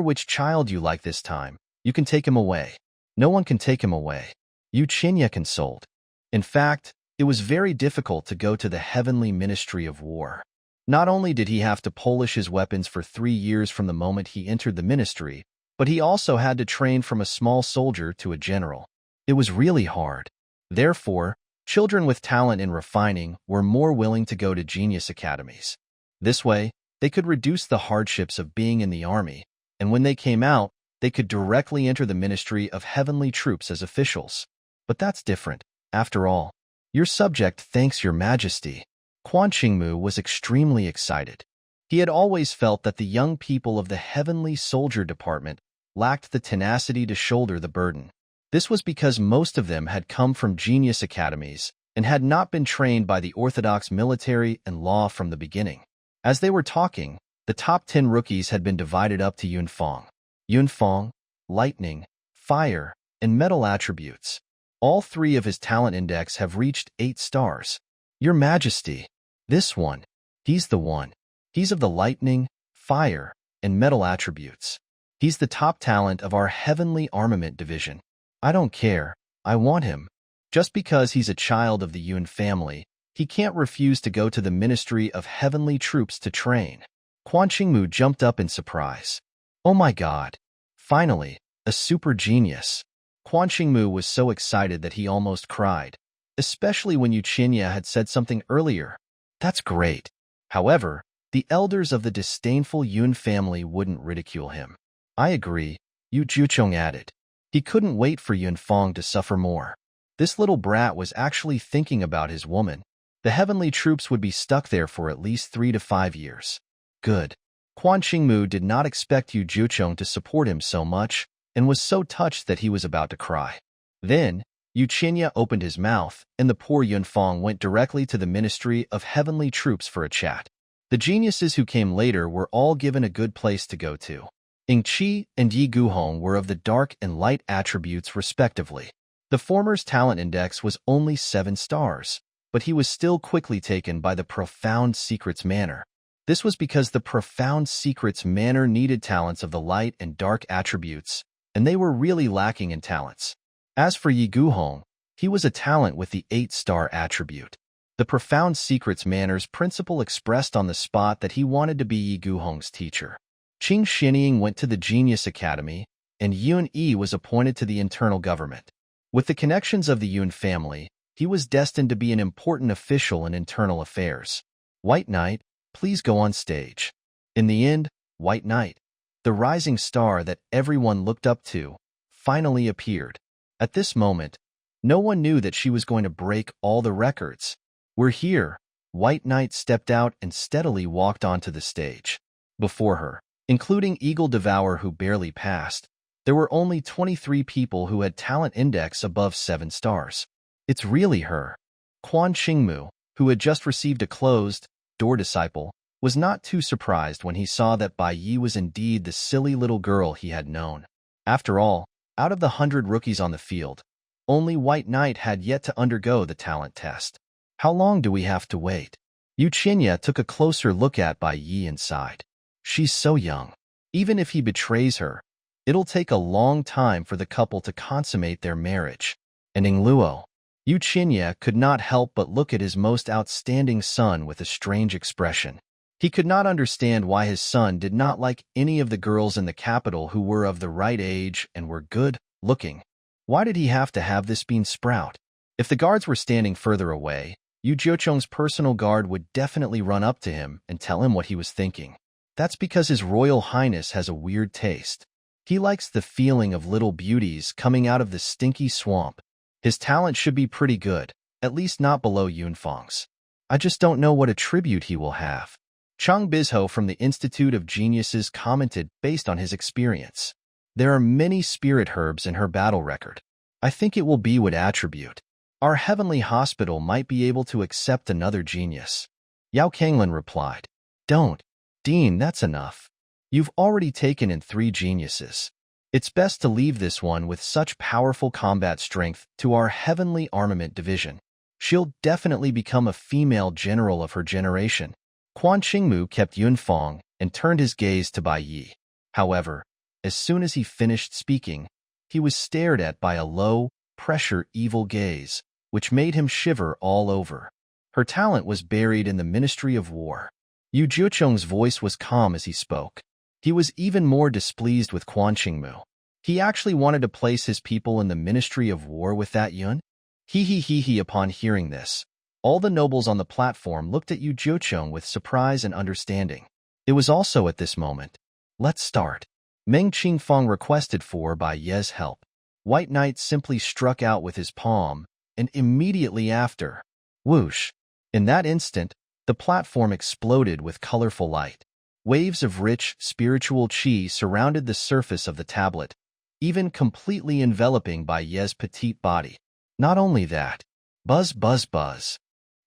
which child you like this time, you can take him away. No one can take him away. Yu Qinya consoled. In fact, it was very difficult to go to the Heavenly Ministry of War. Not only did he have to polish his weapons for 3 years from the moment he entered the ministry, but he also had to train from a small soldier to a general. It was really hard. Therefore, children with talent in refining were more willing to go to genius academies. This way, they could reduce the hardships of being in the army, and when they came out, they could directly enter the Ministry of Heavenly Troops as officials. But that's different. After all, your subject thanks your majesty. Quan Qingmu was extremely excited. He had always felt that the young people of the Heavenly Soldier Department lacked the tenacity to shoulder the burden. This was because most of them had come from genius academies and had not been trained by the orthodox military and law from the beginning. As they were talking, the top 10 rookies had been divided up to Yunfeng. Yunfeng, lightning, fire, and metal attributes. All 3 of his talent index have reached 8 stars. Your Majesty, this one, he's the one. He's of the lightning, fire, and metal attributes. He's the top talent of our Heavenly Armament Division. I don't care, I want him. Just because he's a child of the Yun family, he can't refuse to go to the Ministry of Heavenly Troops to train. Quan Qingmu jumped up in surprise. Oh my god. Finally, a super genius. Quan Qingmu was so excited that he almost cried, especially when Yu Qinya had said something earlier. That's great. However, the elders of the disdainful Yun family wouldn't ridicule him. I agree, Yu Juchong added. He couldn't wait for Yunfeng to suffer more. This little brat was actually thinking about his woman. The heavenly troops would be stuck there for at least 3 to 5 years. Good. Quan Qingmu did not expect Yu Juchong to support him so much, and was so touched that he was about to cry. Then, Yu Qinya opened his mouth, and the poor Yunfeng went directly to the Ministry of Heavenly Troops for a chat. The geniuses who came later were all given a good place to go to. Ying Qi and Yi Guhong were of the dark and light attributes respectively. The former's talent index was only 7 stars, but he was still quickly taken by the Profound Secrets Manor. This was because the Profound Secrets Manor needed talents of the light and dark attributes, and they were really lacking in talents. As for Yi Guhong, he was a talent with the 8-star attribute. The Profound Secrets Manor's principal expressed on the spot that he wanted to be Yi Guhong's teacher. Ching Xinying went to the Genius Academy, and Yun Yi was appointed to the internal government. With the connections of the Yun family, he was destined to be an important official in internal affairs. White Knight, please go on stage. In the end, White Knight, the rising star that everyone looked up to, finally appeared. At this moment, no one knew that she was going to break all the records. We're here. White Knight stepped out and steadily walked onto the stage. Before her, including Eagle Devourer who barely passed, there were only 23 people who had talent index above 7 stars. It's really her. Quan Qingmu, who had just received a closed door disciple, was not too surprised when he saw that Bai Yi was indeed the silly little girl he had known. After all, out of the 100 rookies on the field, only White Knight had yet to undergo the talent test. How long do we have to wait? Yu Qinya took a closer look at Bai Yi and sighed. She's so young. Even if he betrays her, it'll take a long time for the couple to consummate their marriage. And Yingluo, Yu Qinya could not help but look at his most outstanding son with a strange expression. He could not understand why his son did not like any of the girls in the capital who were of the right age and were good-looking. Why did he have to have this bean sprout? If the guards were standing further away, Yu Jiucheng's personal guard would definitely run up to him and tell him what he was thinking. That's because His Royal Highness has a weird taste. He likes the feeling of little beauties coming out of the stinky swamp. His talent should be pretty good, at least not below Yunfang's. I just don't know what attribute he will have. Chang Bizho from the Institute of Geniuses commented based on his experience. There are many spirit herbs in her battle record. I think it will be what attribute. Our heavenly hospital might be able to accept another genius. Yao Kanglin replied. Don't. Dean, that's enough. You've already taken in 3 geniuses. It's best to leave this one with such powerful combat strength to our heavenly armament division. She'll definitely become a female general of her generation. Quan Qingmu kept Yunfang and turned his gaze to Bai Yi. However, as soon as he finished speaking, he was stared at by a low-pressure evil gaze, which made him shiver all over. Her talent was buried in the Ministry of War. Yu Jiucheng's voice was calm as he spoke. He was even more displeased with Quan Qingmu. He actually wanted to place his people in the Ministry of War with that Yun? He. Upon hearing this, all the nobles on the platform looked at Yu Jiucheng with surprise and understanding. It was also at this moment. Let's start. Meng Qingfang requested for by Ye's help. White Knight simply struck out with his palm, and immediately after, whoosh! In that instant, the platform exploded with colorful light. Waves of rich, spiritual qi surrounded the surface of the tablet, even completely enveloping Bai Ye's petite body. Not only that, buzz, buzz, buzz.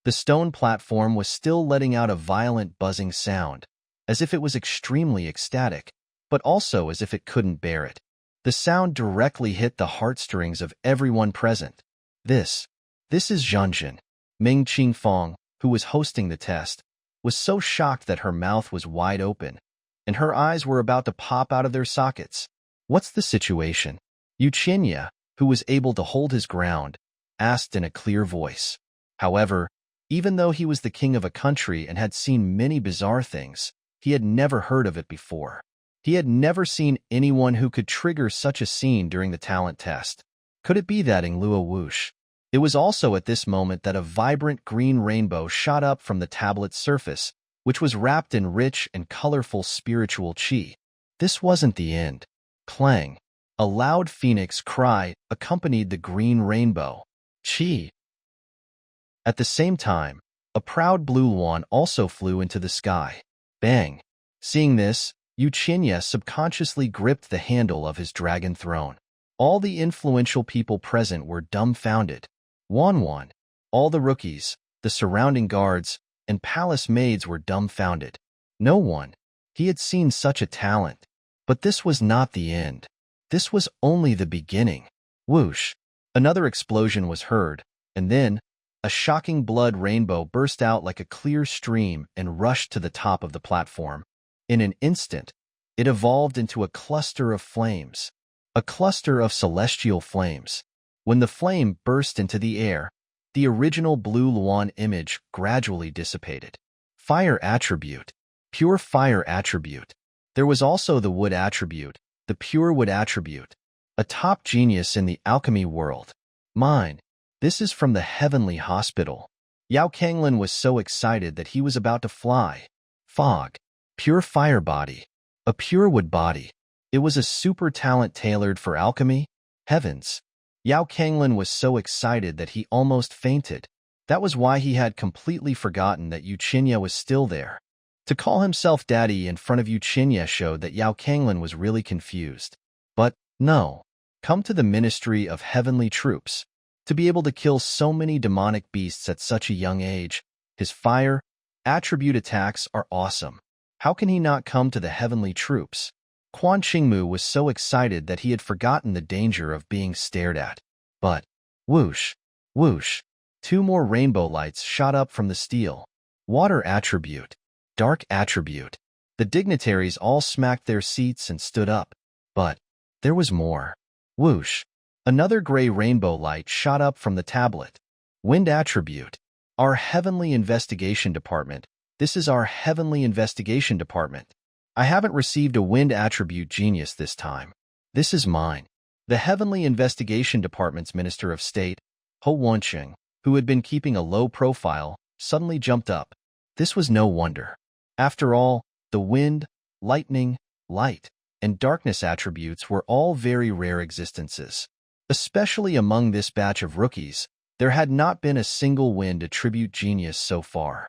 The stone platform was still letting out a violent buzzing sound, as if it was extremely ecstatic, but also as if it couldn't bear it. The sound directly hit the heartstrings of everyone present. This is Zhanjin. Ming Qingfang, who was hosting the test, was so shocked that her mouth was wide open, and her eyes were about to pop out of their sockets. What's the situation? Yu Qinya, who was able to hold his ground, asked in a clear voice. However, even though he was the king of a country and had seen many bizarre things, he had never heard of it before. He had never seen anyone who could trigger such a scene during the talent test. Could it be that Luo Wush? It was also at this moment that a vibrant green rainbow shot up from the tablet's surface, which was wrapped in rich and colorful spiritual qi. This wasn't the end. Clang! A loud phoenix cry accompanied the green rainbow. Qi! At the same time, a proud blue luan also flew into the sky. Bang! Seeing this, Yu Qinya subconsciously gripped the handle of his dragon throne. All the influential people present were dumbfounded. Wan, all the rookies, the surrounding guards, and palace maids were dumbfounded. No one. He had seen such a talent. But this was not the end. This was only the beginning. Whoosh! Another explosion was heard, and then, a shocking blood rainbow burst out like a clear stream and rushed to the top of the platform. In an instant, it evolved into a cluster of flames. A cluster of celestial flames. When the flame burst into the air, the original blue luan image gradually dissipated. Fire attribute. Pure fire attribute. There was also the wood attribute, the pure wood attribute. A top genius in the alchemy world. Mine. This is from the heavenly hospital. Yao Kanglin was so excited that he was about to fly. Fog. Pure fire body. A pure wood body. It was a super talent tailored for alchemy? Heavens. Yao Kanglin was so excited that he almost fainted. That was why he had completely forgotten that Yu Qinya was still there. To call himself daddy in front of Yu Qinya showed that Yao Kanglin was really confused. But, no. Come to the Ministry of Heavenly Troops. To be able to kill so many demonic beasts at such a young age, his fire attribute attacks are awesome. How can he not come to the heavenly troops? Quan Qingmu was so excited that he had forgotten the danger of being stared at. But, whoosh, whoosh, 2 more rainbow lights shot up from the steel. Water attribute, dark attribute. The dignitaries all smacked their seats and stood up. But, there was more. Whoosh. Another gray rainbow light shot up from the tablet. Wind attribute. Our Heavenly Investigation Department. This is our Heavenly Investigation Department. I haven't received a wind attribute genius this time. This is mine. The Heavenly Investigation Department's Minister of State, Ching, who had been keeping a low profile, suddenly jumped up. This was no wonder. After all, the wind, lightning, light, and darkness attributes were all very rare existences. Especially among this batch of rookies, there had not been a single wind attribute genius so far.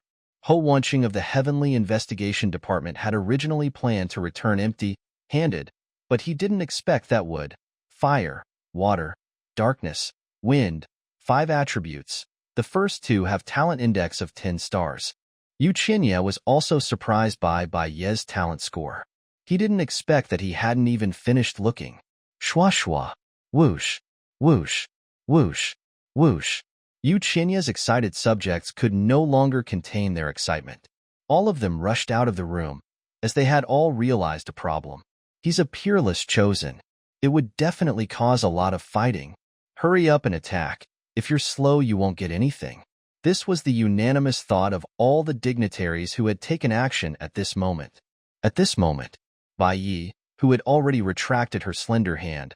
Ching of the Heavenly Investigation Department had originally planned to return empty-handed, but he didn't expect that would. Fire, water, darkness, wind, 5 attributes. The first 2 have talent index of 10 stars. Qinya was also surprised by Ye's talent score. He didn't expect that he hadn't even finished looking. Shwa shwa, whoosh, whoosh, whoosh, whoosh. Qinya's excited subjects could no longer contain their excitement. All of them rushed out of the room, as they had all realized a problem. He's a peerless chosen. It would definitely cause a lot of fighting. Hurry up and attack. If you're slow, you won't get anything. This was the unanimous thought of all the dignitaries who had taken action at this moment. At this moment, Bai Yi, who had already retracted her slender hand,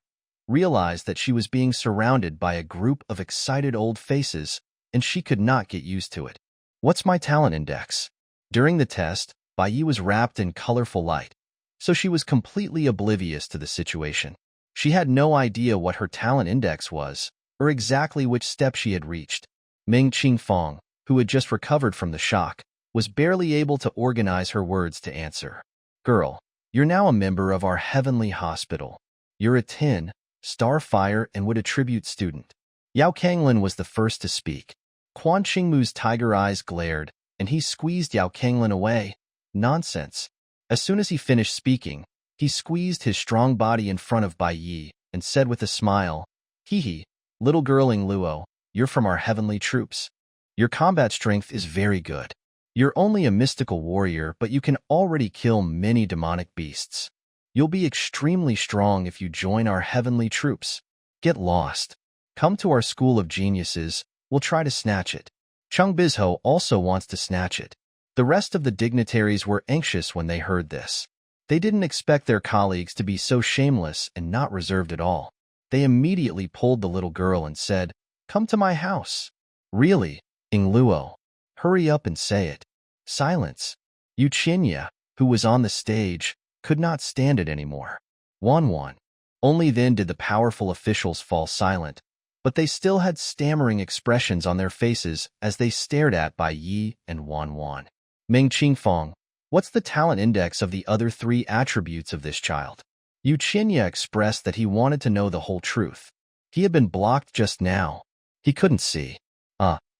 realized that she was being surrounded by a group of excited old faces, and she could not get used to it. What's my talent index? During the test, Bai Yi was wrapped in colorful light, so she was completely oblivious to the situation. She had no idea what her talent index was, or exactly which step she had reached. Ming Qingfang, who had just recovered from the shock, was barely able to organize her words to answer. Girl, you're now a member of our heavenly hospital. You're a 10-star fire and would attribute student. Yao Kanglin was the first to speak. Quan Qingmu's tiger eyes glared, and he squeezed Yao Kanglin away. Nonsense. As soon as he finished speaking, he squeezed his strong body in front of Bai Yi and said with a smile, Hee, little girl Ing Luo, you're from our heavenly troops. Your combat strength is very good. You're only a mystical warrior, but you can already kill many demonic beasts. You'll be extremely strong if you join our heavenly troops. Get lost. Come to our school of geniuses. We'll try to snatch it. Chung Bizho also wants to snatch it. The rest of the dignitaries were anxious when they heard this. They didn't expect their colleagues to be so shameless and not reserved at all. They immediately pulled the little girl and said, Come to my house. Really, Ing Luo? Hurry up and say it. Silence. Qinya, who was on the stage, could not stand it anymore. Wan. Only then did the powerful officials fall silent, but they still had stammering expressions on their faces as they stared at Bai Yi and Wan. Ming Qingfang, what's the talent index of the other 3 attributes of this child? Qinya expressed that he wanted to know the whole truth. He had been blocked just now. He couldn't see.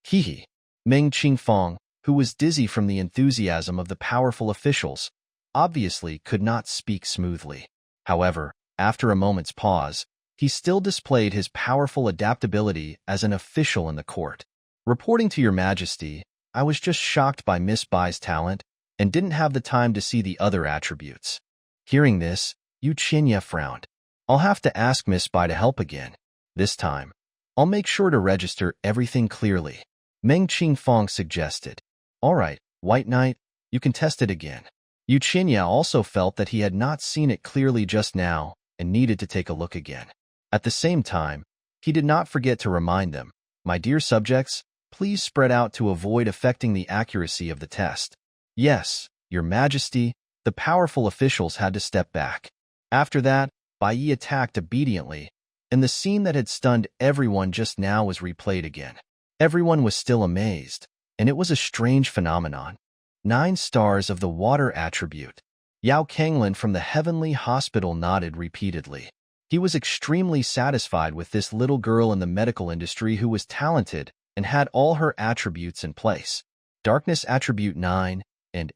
Hee. Ming Qingfang, who was dizzy from the enthusiasm of the powerful officials, obviously could not speak smoothly. However, after a moment's pause, he still displayed his powerful adaptability as an official in the court. Reporting to your majesty, I was just shocked by Miss Bai's talent and didn't have the time to see the other attributes. Hearing this, Qinya frowned. I'll have to ask Miss Bai to help again. This time, I'll make sure to register everything clearly. Meng Qingfang suggested. All right, White Knight, you can test it again. Qinya also felt that he had not seen it clearly just now and needed to take a look again. At the same time, he did not forget to remind them, My dear subjects, please spread out to avoid affecting the accuracy of the test. Yes, Your Majesty, the powerful officials had to step back. After that, Bai Yi attacked obediently, and the scene that had stunned everyone just now was replayed again. Everyone was still amazed, and it was a strange phenomenon. 9 stars of the water attribute. Yao Kanglin from the heavenly hospital nodded repeatedly. He was extremely satisfied with this little girl in the medical industry who was talented and had all her attributes in place. Darkness attribute 9 and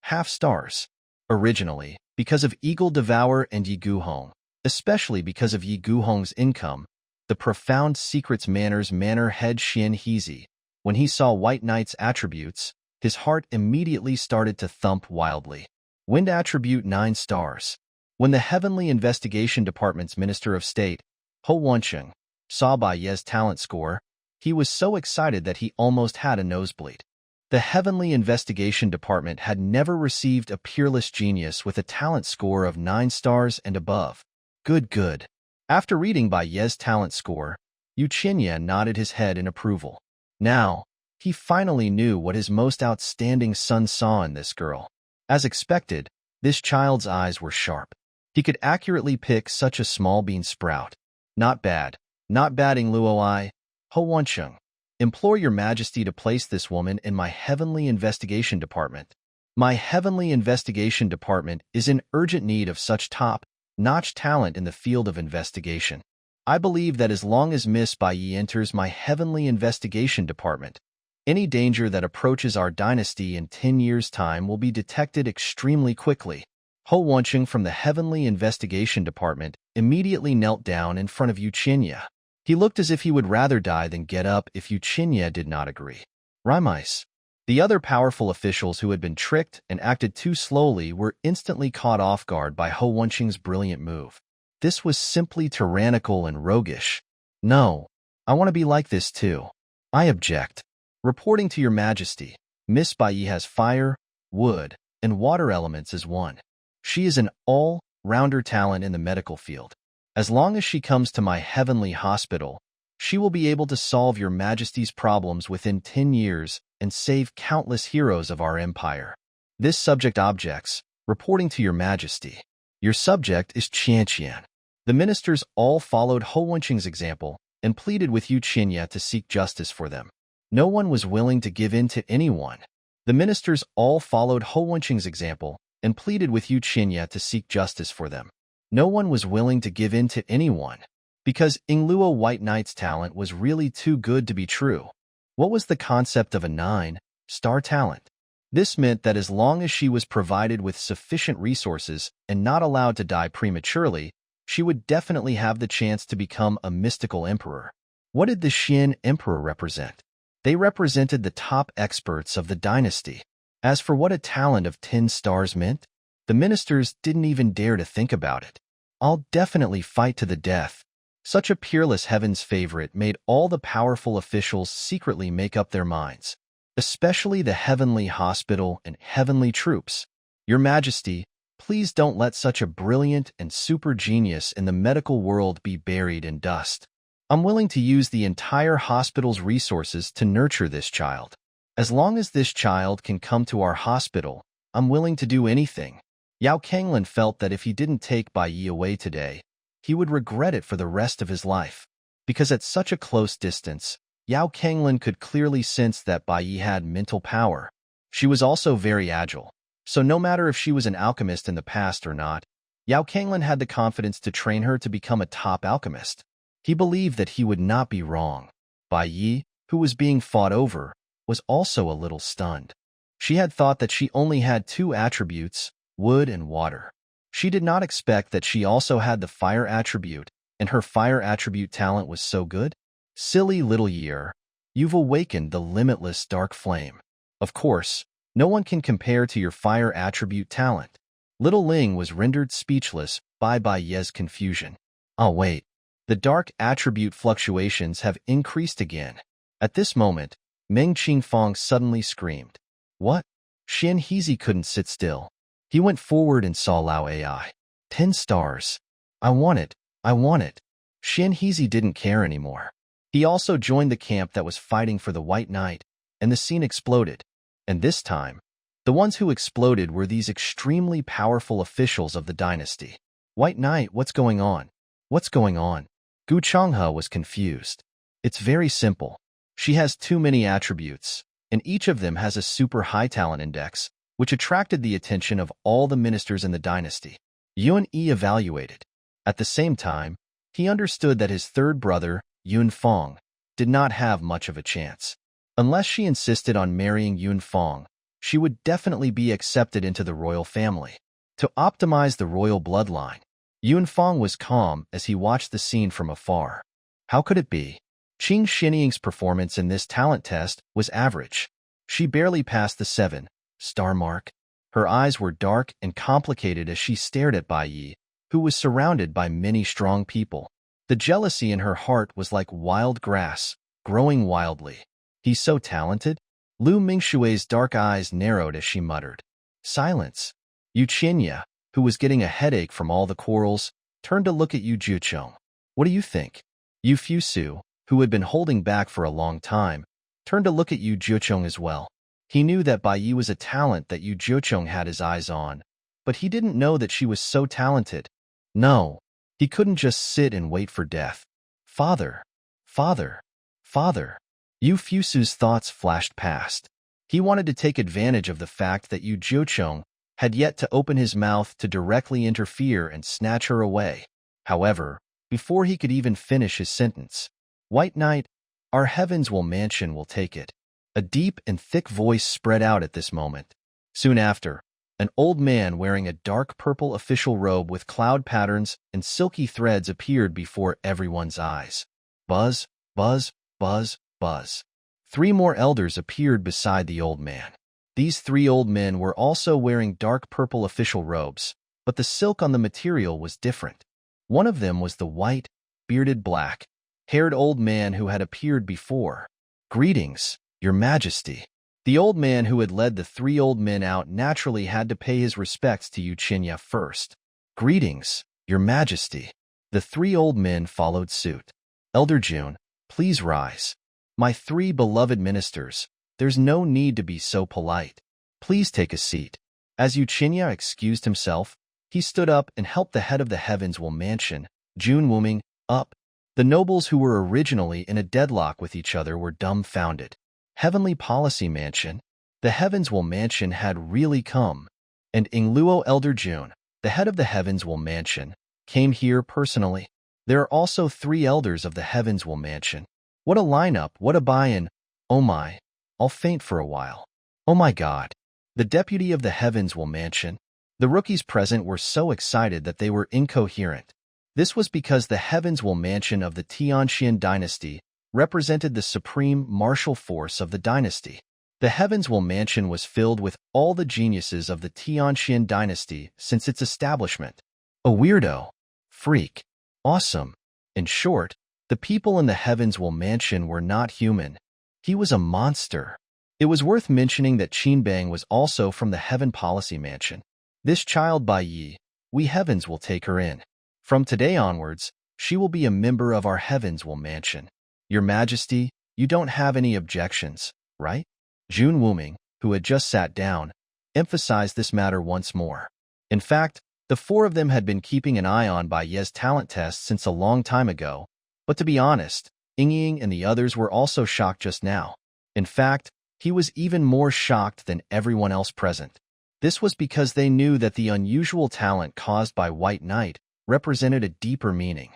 half stars. Originally, because of Eagle Devourer and Yi Guhong, especially because of Yi Guhong's income, the profound secrets manner head Xian Heezy. When he saw White Knight's attributes, his heart immediately started to thump wildly. Wind attribute 9 stars. When the Heavenly Investigation Department's Minister of State, Ching, saw Bai Ye's talent score, He was so excited that he almost had a nosebleed. The Heavenly Investigation Department had never received a peerless genius with a talent score of 9 stars and above. Good. After reading Bai Ye's talent score, Yu Qinya nodded his head in approval. Now, he finally knew what his most outstanding son saw in this girl. As expected, this child's eyes were sharp. He could accurately pick such a small bean sprout. Not bad. Not batting Luo I. Ho Wancheng. Implore your majesty to place this woman in my Heavenly Investigation Department. My Heavenly Investigation Department is in urgent need of such top-notch talent in the field of investigation. I believe that as long as Miss Bai Yi enters my Heavenly Investigation Department, any danger that approaches our dynasty in 10 years' time will be detected extremely quickly. Ho Wancheng from the Heavenly Investigation Department immediately knelt down in front of Yu Qinya. He looked as if he would rather die than get up if Yu Qinya did not agree. Rimice. The other powerful officials who had been tricked and acted too slowly were instantly caught off guard by Ho Wancheng's brilliant move. This was simply tyrannical and roguish. No, I want to be like this too. I object. Reporting to your majesty, Miss Bai Yi has fire, wood, and water elements as one. She is an all-rounder talent in the medical field. As long as she comes to my heavenly hospital, she will be able to solve your majesty's problems within 10 years and save countless heroes of our empire. This subject objects, reporting to your majesty. Your subject is Qianqian. The ministers all followed Ho Wancheng's example and pleaded with Yu Qinya to seek justice for them. No one was willing to give in to anyone. The ministers all followed Ho Wancheng's example and pleaded with Yu Qinya to seek justice for them. No one was willing to give in to anyone, because Yingluo White Knight's talent was really too good to be true. What was the concept of a 9-star talent? This meant that as long as she was provided with sufficient resources and not allowed to die prematurely, she would definitely have the chance to become a mystical emperor. What did the Xian emperor represent? They represented the top experts of the dynasty. As for what a talent of 10 stars meant, the ministers didn't even dare to think about it. I'll definitely fight to the death. Such a peerless heaven's favorite made all the powerful officials secretly make up their minds, especially the heavenly hospital and heavenly troops. Your Majesty, please don't let such a brilliant and super genius in the medical world be buried in dust. I'm willing to use the entire hospital's resources to nurture this child. As long as this child can come to our hospital, I'm willing to do anything. Yao Kanglin felt that if he didn't take Bai Yi away today, he would regret it for the rest of his life. Because at such a close distance, Yao Kanglin could clearly sense that Bai Yi had mental power. She was also very agile, so no matter if she was an alchemist in the past or not, Yao Kanglin had the confidence to train her to become a top alchemist. He believed that he would not be wrong. Bai Yi, who was being fought over, was also a little stunned. She had thought that she only had 2 attributes, wood and water. She did not expect that she also had the fire attribute, and her fire attribute talent was so good. Silly little year, you've awakened the limitless dark flame. Of course, no one can compare to your fire attribute talent. Little Ling was rendered speechless by Bai Ye's confusion. Oh wait, the dark attribute fluctuations have increased again. At this moment, Meng Qingfang suddenly screamed. What? Xian Hezi couldn't sit still. He went forward and saw Lao Ai. 10 stars. I want it. I want it. Xian Hezi didn't care anymore. He also joined the camp that was fighting for the White Knight, and the scene exploded. And this time, the ones who exploded were these extremely powerful officials of the dynasty. White Knight, what's going on? What's going on? Gu Changhe was confused. It's very simple. She has too many attributes, and each of them has a super high talent index, which attracted the attention of all the ministers in the dynasty. Yun Yi evaluated. At the same time, he understood that his third brother, Yun Fong, did not have much of a chance. Unless she insisted on marrying Yun Fong, she would definitely be accepted into the royal family. To optimize the royal bloodline, Yun Fong was calm as he watched the scene from afar. How could it be? Ching Xinying's performance in this talent test was average. She barely passed the 7-star mark. Her eyes were dark and complicated as she stared at Bai Yi, who was surrounded by many strong people. The jealousy in her heart was like wild grass, growing wildly. He's so talented? Lu Mingshui's dark eyes narrowed as she muttered. Silence. Yu Qinya, who was getting a headache from all the quarrels, turned to look at Yu Juchong. What do you think? Yu Fusu, who had been holding back for a long time, turned to look at Yu Juchong as well. He knew that Bai Yi was a talent that Yu Juchong had his eyes on, but he didn't know that she was so talented. No, he couldn't just sit and wait for death. Father, father, father. Yu Fusu's thoughts flashed past. He wanted to take advantage of the fact that Yu Juchong had yet to open his mouth to directly interfere and snatch her away. However, before he could even finish his sentence, White Knight, our heavens mansion will take it. A deep and thick voice spread out at this moment. Soon after, an old man wearing a dark purple official robe with cloud patterns and silky threads appeared before everyone's eyes. Buzz, buzz, buzz, buzz. 3 more elders appeared beside the old man. These 3 old men were also wearing dark purple official robes, but the silk on the material was different. One of them was the white, bearded black-haired old man who had appeared before. Greetings, Your Majesty. The old man who had led the 3 old men out naturally had to pay his respects to Yu Qinya first. Greetings, Your Majesty. The 3 old men followed suit. Elder June, please rise. My 3 beloved ministers, there's no need to be so polite. Please take a seat. As Yu Qinya excused himself, he stood up and helped the head of the Heavens mansion, June Wuming, up. The nobles who were originally in a deadlock with each other were dumbfounded. Heavenly Policy Mansion, the Heavens mansion had really come, and Ingluo Elder June, the head of the Heavens mansion, came here personally. There are also 3 elders of the Heavens mansion. What a lineup, what a buy-in. Oh my, I'll faint for a while. Oh my God. The deputy of the Heavens mansion. The rookies present were so excited that they were incoherent. This was because the Heavens mansion of the Tianxian dynasty represented the supreme martial force of the dynasty. The Heavens mansion was filled with all the geniuses of the Tianxian dynasty since its establishment. A weirdo. Freak. Awesome. In short, the people in the Heavens mansion were not human. He was a monster. It was worth mentioning that Qinbang was also from the Heaven Policy Mansion. This child Bai Yi, we Heavens will take her in. From today onwards, she will be a member of our Heavens mansion. Your Majesty, you don't have any objections, right? June Wuming, who had just sat down, emphasized this matter once more. In fact, the 4 of them had been keeping an eye on Bai Ye's talent test since a long time ago, but to be honest, Ying and the others were also shocked just now. In fact, he was even more shocked than everyone else present. This was because they knew that the unusual talent caused by White Knight represented a deeper meaning.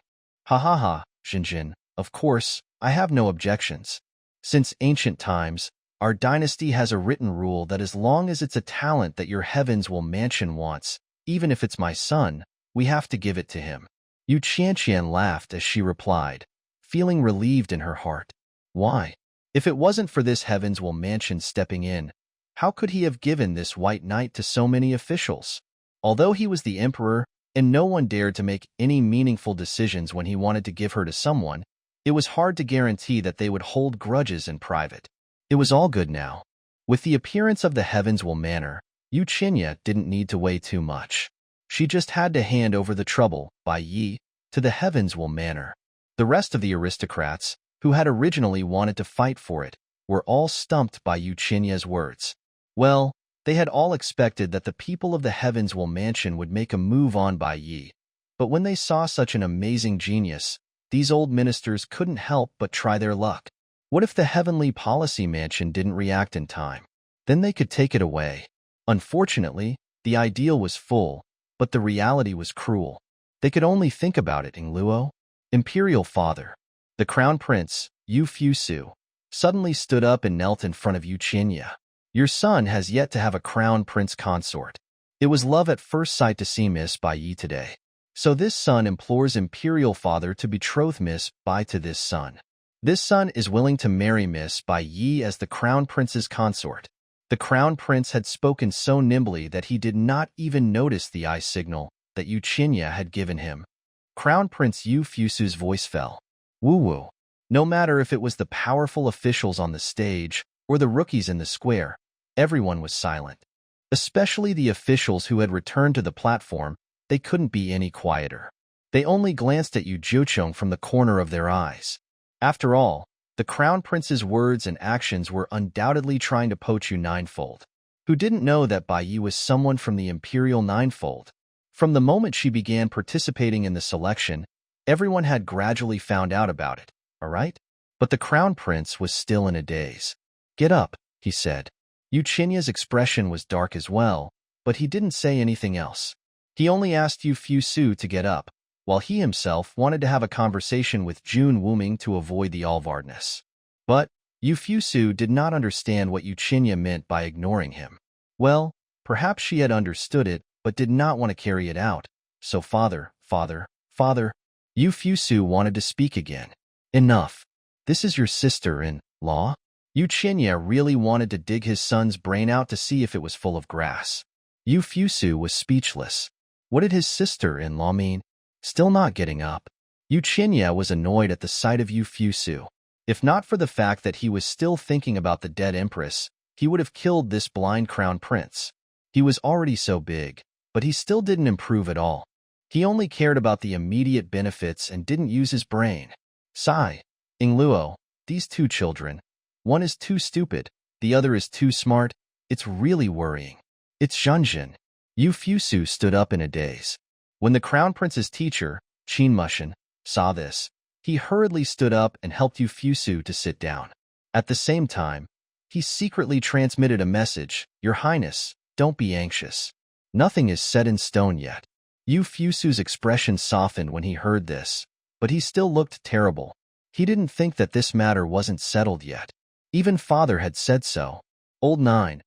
Ha ha ha, Xinjin, of course, I have no objections. Since ancient times, our dynasty has a written rule that as long as it's a talent that your Heavens mansion wants, even if it's my son, we have to give it to him. Yu Qianqian laughed as she replied, feeling relieved in her heart. Why? If it wasn't for this Heavens mansion stepping in, how could he have given this White Knight to so many officials? Although he was the emperor, and no one dared to make any meaningful decisions when he wanted to give her to someone, it was hard to guarantee that they would hold grudges in private. It was all good now. With the appearance of the Heavens manor, Yu Qinya didn't need to weigh too much. She just had to hand over the trouble, Bai Yi, to the Heavens manor. The rest of the aristocrats, who had originally wanted to fight for it, were all stumped by Yu Qinya's words. Well, they had all expected that the people of the Heavens mansion would make a move on Bai Yi, but when they saw such an amazing genius, these old ministers couldn't help but try their luck. What if the Heavenly Policy Mansion didn't react in time? Then they could take it away. Unfortunately, the ideal was full, but the reality was cruel. They could only think about it, Ingluo. Imperial Father. The Crown Prince, Yu Fusu, suddenly stood up and knelt in front of Yu Qinya. Your son has yet to have a Crown Prince consort. It was love at first sight to see Miss Bai Yi today. So this son implores Imperial Father to betroth Miss Bai to this son. This son is willing to marry Miss Bai Yi as the Crown Prince's consort. The Crown Prince had spoken so nimbly that he did not even notice the eye signal that Yu Qinya had given him. Crown Prince Yu Fusu's voice fell. Woo-woo. No matter if it was the powerful officials on the stage or the rookies in the square, everyone was silent. Especially the officials who had returned to the platform, they couldn't be any quieter. They only glanced at Yu Jiucheng from the corner of their eyes. After all, the Crown Prince's words and actions were undoubtedly trying to poach Yu Ninefold. Who didn't know that Bai Yi was someone from the Imperial Ninefold? From the moment she began participating in the selection, everyone had gradually found out about it, all right? But the Crown Prince was still in a daze. "Get up," he said. Yu Qinya's expression was dark as well, but he didn't say anything else. He only asked Yu Fusu to get up, while he himself wanted to have a conversation with Jun Wuming to avoid the Alvardness. But Yu Fusu did not understand what Yu Qinya meant by ignoring him. Well, perhaps she had understood it, but did not want to carry it out. So father, Yu Fusu wanted to speak again. Enough. This is your sister-in-law? Yu Qinya really wanted to dig his son's brain out to see if it was full of grass. Yu Fusu was speechless. What did his sister-in-law mean? Still not getting up. Yu Qinya was annoyed at the sight of Yu Fusu. If not for the fact that he was still thinking about the dead empress, he would have killed this blind crown prince. He was already so big, but he still didn't improve at all. He only cared about the immediate benefits and didn't use his brain. Sigh. Ingluo, these two children. One is too stupid, the other is too smart. It's really worrying. It's Zhanzhan. Yu Fusu stood up in a daze. When the Crown Prince's teacher, Qin Mushin, saw this, he hurriedly stood up and helped Yu Fusu to sit down. At the same time, he secretly transmitted a message, "Your Highness, don't be anxious. Nothing is set in stone yet." Yu Fusu's expression softened when he heard this, but he still looked terrible. He didn't think that this matter wasn't settled yet. Even father had said so. Old Nine,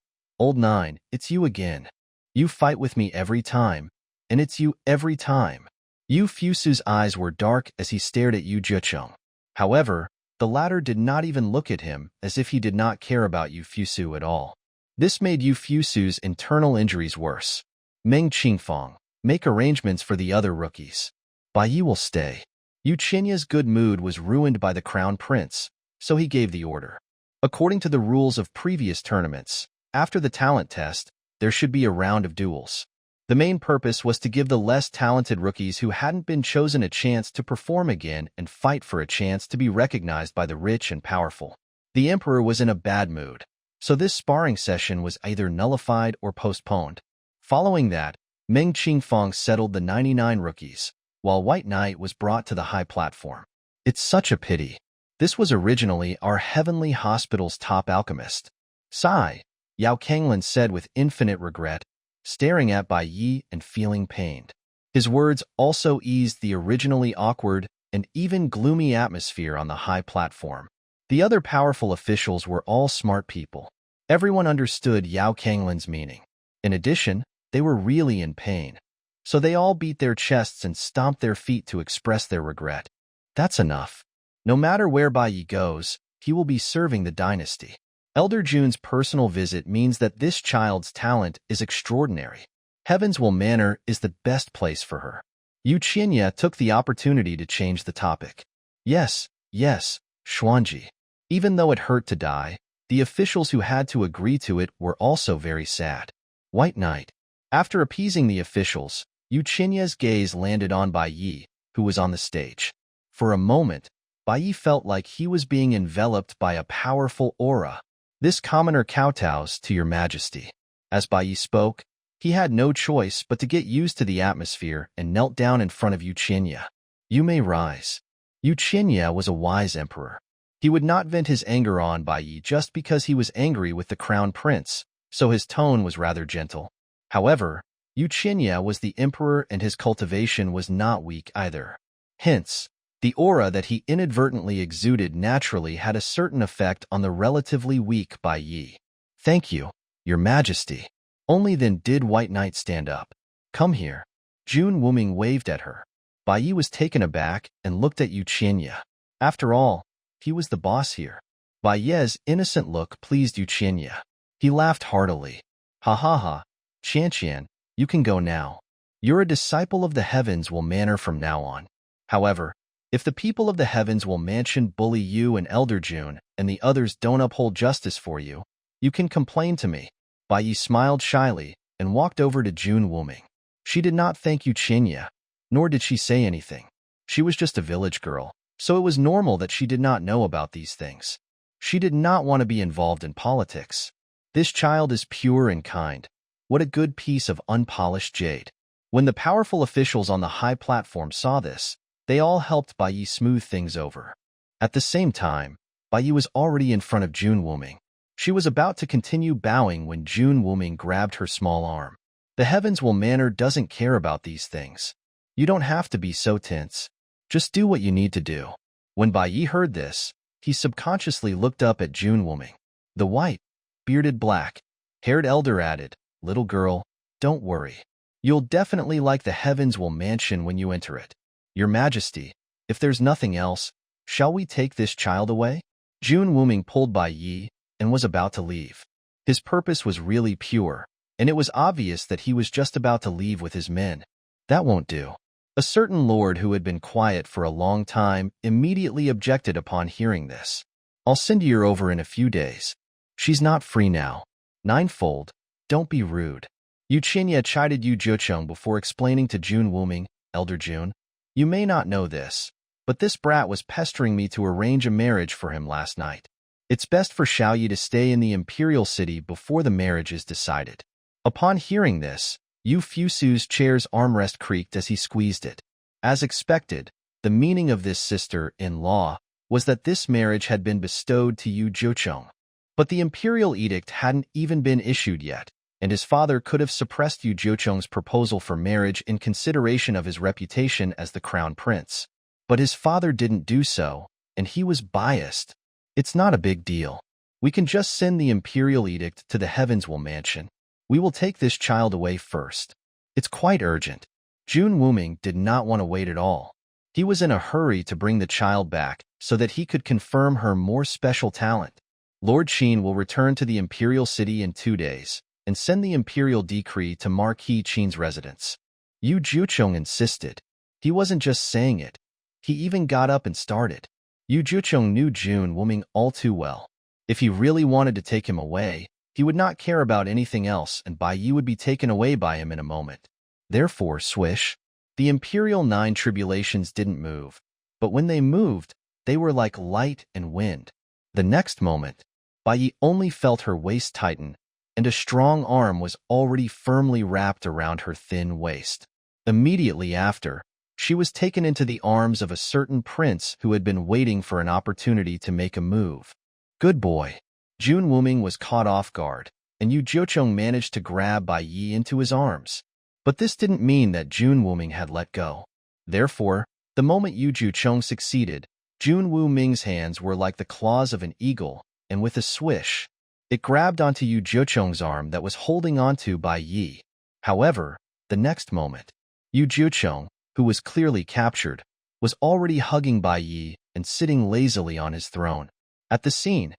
it's you again. You fight with me every time, and it's you every time." Yu Fusu's eyes were dark as he stared at Yu Jiucheng. However, the latter did not even look at him, as if he did not care about Yu Fusu at all. This made Yu Fusu's internal injuries worse. "Meng Qingfang, make arrangements for the other rookies. Bai Yi will stay." Yu Qinya's good mood was ruined by the Crown Prince, so he gave the order. According to the rules of previous tournaments, after the talent test, there should be a round of duels. The main purpose was to give the less talented rookies who hadn't been chosen a chance to perform again and fight for a chance to be recognized by the rich and powerful. The Emperor was in a bad mood, so this sparring session was either nullified or postponed. Following that, Meng Qingfang settled the 99 rookies, while White Knight was brought to the high platform. It's such a pity. This was originally our Heavenly Hospital's top alchemist. Sigh, Yao Kanglin said with infinite regret, staring at Bai Yi and feeling pained. His words also eased the originally awkward and even gloomy atmosphere on the high platform. The other powerful officials were all smart people. Everyone understood Yao Kanglin's meaning. In addition, they were really in pain. So they all beat their chests and stomped their feet to express their regret. That's enough. No matter where Bai Yi goes, he will be serving the dynasty. Elder Jun's personal visit means that this child's talent is extraordinary. Heaven's Will Manor is the best place for her. Yu Qinya took the opportunity to change the topic. Yes, Xuanji. Even though it hurt to die, the officials who had to agree to it were also very sad. White Knight. After appeasing the officials, Yu Qinya's gaze landed on Bai Yi, who was on the stage. For a moment, Bai Yi felt like he was being enveloped by a powerful aura. "This commoner kowtows to your majesty." As Bai Yi spoke, he had no choice but to get used to the atmosphere and knelt down in front of Yu Qinya. "You may rise." Yu Qinya was a wise emperor. He would not vent his anger on Bai Yi just because he was angry with the crown prince, so his tone was rather gentle. However, Yu Qinya was the emperor and his cultivation was not weak either. Hence, the aura that he inadvertently exuded naturally had a certain effect on the relatively weak Bai Yi. "Thank you, your majesty." Only then did White Knight stand up. "Come here." Jun Wuming waved at her. Bai Yi was taken aback and looked at Yu Qinya. After all, he was the boss here. Bai Ye's innocent look pleased Yu Qinya. He laughed heartily. "Ha ha ha, Qian, you can go now. You're a disciple of the Heavens Will Manor from now on. However, If the people of the Heavens will mansion bully you and Elder June, and the others don't uphold justice for you, you can complain to me. Bai Yi smiled shyly and walked over to June Wuming. She did not thank you, Chinya, nor did she say anything. She was just a village girl, so it was normal that she did not know about these things. She did not want to be involved in politics. This child is pure and kind. What a good piece of unpolished jade. When the powerful officials on the high platform saw this, they all helped Bai Yi smooth things over. At the same time, Bai Yi was already in front of June Wuming. She was about to continue bowing when June Wuming grabbed her small arm. The Heavens Will Manor doesn't care about these things. You don't have to be so tense. Just do what you need to do. When Bai Yi heard this, he subconsciously looked up at June Wuming. The white, bearded black-haired elder added, "Little girl, don't worry. You'll definitely like the Heavens Will Mansion when you enter it. Your Majesty, if there's nothing else, shall we take this child away?" June Wuming pulled Bai Yi and was about to leave. His purpose was really pure, and it was obvious that he was just about to leave with his men. That won't do. A certain lord who had been quiet for a long time immediately objected upon hearing this. "I'll send you over in a few days. She's not free now." Ninefold, don't be rude. Yu Qinya chided Yu Jiucheng before explaining to June Wuming, "Elder June, you may not know this, but this brat was pestering me to arrange a marriage for him last night. It's best for Xiaoyi to stay in the imperial city before the marriage is decided." Upon hearing this, Yu Fusu's chair's armrest creaked as he squeezed it. As expected, the meaning of this sister-in-law was that this marriage had been bestowed to Yu Jiucheng. But the imperial edict hadn't even been issued yet, and his father could have suppressed Yu Jiucheng's proposal for marriage in consideration of his reputation as the crown prince. But his father didn't do so, and he was biased. "It's not a big deal. We can just send the imperial edict to the Heavens Will Mansion. We will take this child away first. It's quite urgent." June Wuming did not want to wait at all. He was in a hurry to bring the child back so that he could confirm her more special talent. Lord Qin will return to the imperial city in 2 days and send the imperial decree to Marquis Qin's residence. Yu Jiucheng insisted. He wasn't just saying it. He even got up and started. Yu Jiucheng knew June Wuming all too well. If he really wanted to take him away, he would not care about anything else, and Bai Yi would be taken away by him in a moment. Therefore, swish, the imperial 9 tribulations didn't move. But when they moved, they were like light and wind. The next moment, Bai Yi only felt her waist tighten, and a strong arm was already firmly wrapped around her thin waist. Immediately after, she was taken into the arms of a certain prince who had been waiting for an opportunity to make a move. Good boy. June Wuming was caught off guard, and Yu Jiucheng managed to grab Bai Yi into his arms. But this didn't mean that June Wuming had let go. Therefore, the moment Yu Jiucheng succeeded, June Wuming's hands were like the claws of an eagle, and with a swish, it grabbed onto Yu Jiucheng's arm that was holding onto Bai Yi. However, the next moment, Yu Jiucheng, who was clearly captured, was already hugging Bai Yi and sitting lazily on his throne. At the scene,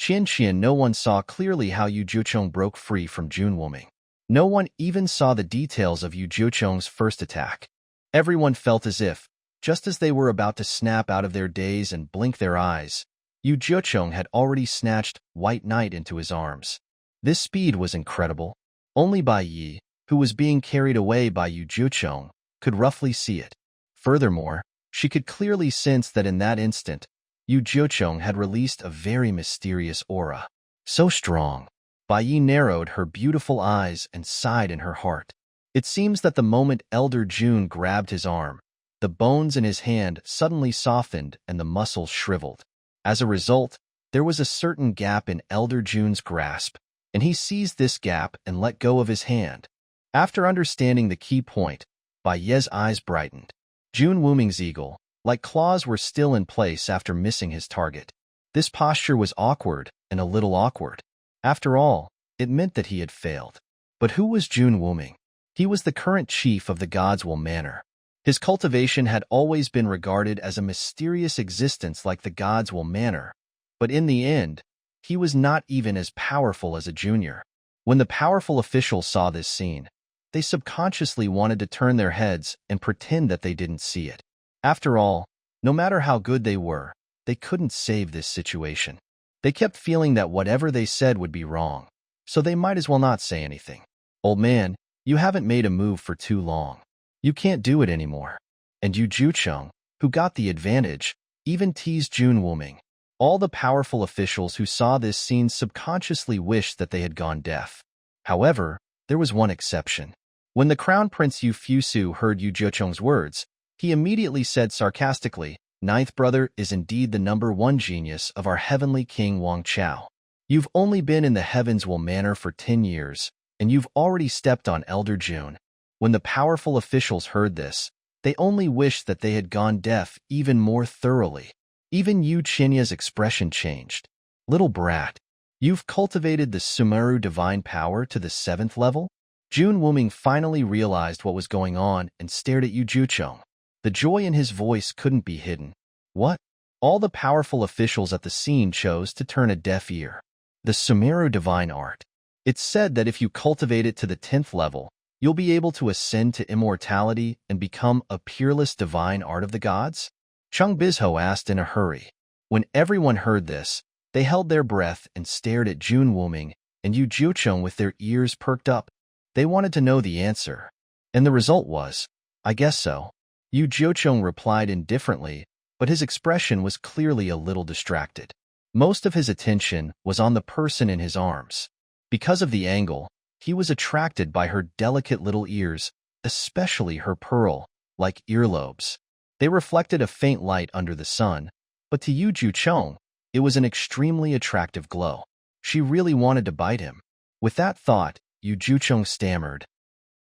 no one saw clearly how Yu Jiucheng broke free from June Wuming. No one even saw the details of Yu Jiucheng's first attack. Everyone felt as if, just as they were about to snap out of their daze and blink their eyes, Yu Jiucheng had already snatched White Knight into his arms. This speed was incredible. Only Bai Yi, who was being carried away by Yu Jiucheng, could roughly see it. Furthermore, she could clearly sense that in that instant, Yu Jiucheng had released a very mysterious aura. So strong. Bai Yi narrowed her beautiful eyes and sighed in her heart. It seems that the moment Elder June grabbed his arm, the bones in his hand suddenly softened and the muscles shriveled. As a result, there was a certain gap in Elder June's grasp, and he seized this gap and let go of his hand. After understanding the key point, Bai Ye's eyes brightened. June Wuming's eagle, like claws, were still in place after missing his target. This posture was awkward and a little awkward. After all, it meant that he had failed. But who was June Wuming? He was the current chief of the Gods Will Manor. His cultivation had always been regarded as a mysterious existence like the Gods Will Manor, but in the end, he was not even as powerful as a junior. When the powerful officials saw this scene, they subconsciously wanted to turn their heads and pretend that they didn't see it. After all, No matter how good they couldn't save this situation. They kept feeling that whatever they said would be wrong, so they might as well not say anything. Old man, you haven't made a move for too long. You can't do it anymore. And Yu Jucheng, who got the advantage, even teased Jun Wuming. All the powerful officials who saw this scene subconsciously wished that they had gone deaf. However, there was one exception. When the Crown Prince Yu Fusu heard Yu Jucheng's words, he immediately said sarcastically, "Ninth brother is indeed the #1 genius of our heavenly king Wang Chao. You've only been in the Heavenswell Manor for 10 years, and you've already stepped on Elder June." When the powerful officials heard this, they only wished that they had gone deaf even more thoroughly. Even Yu Chinya's expression changed. "Little brat, you've cultivated the Sumeru divine power to the 7th level?" Jun Wuming finally realized what was going on and stared at Yu Jucheng. The joy in his voice couldn't be hidden. What? All the powerful officials at the scene chose to turn a deaf ear. The Sumeru divine art. It's said that if you cultivate it to the 10th level, you'll be able to ascend to immortality and become a peerless divine art of the gods? Chung Bizho asked in a hurry. When everyone heard this, they held their breath and stared at Jun Wuming and Yu Jucheng with their ears perked up. They wanted to know the answer. And the result was, "I guess so." Yu Jucheng replied indifferently, but his expression was clearly a little distracted. Most of his attention was on the person in his arms. Because of the angle, he was attracted by her delicate little ears, especially her pearl-like earlobes. They reflected a faint light under the sun, but to Yu Jucheng, it was an extremely attractive glow. She really wanted to bite him. With that thought, Yu Jucheng stammered,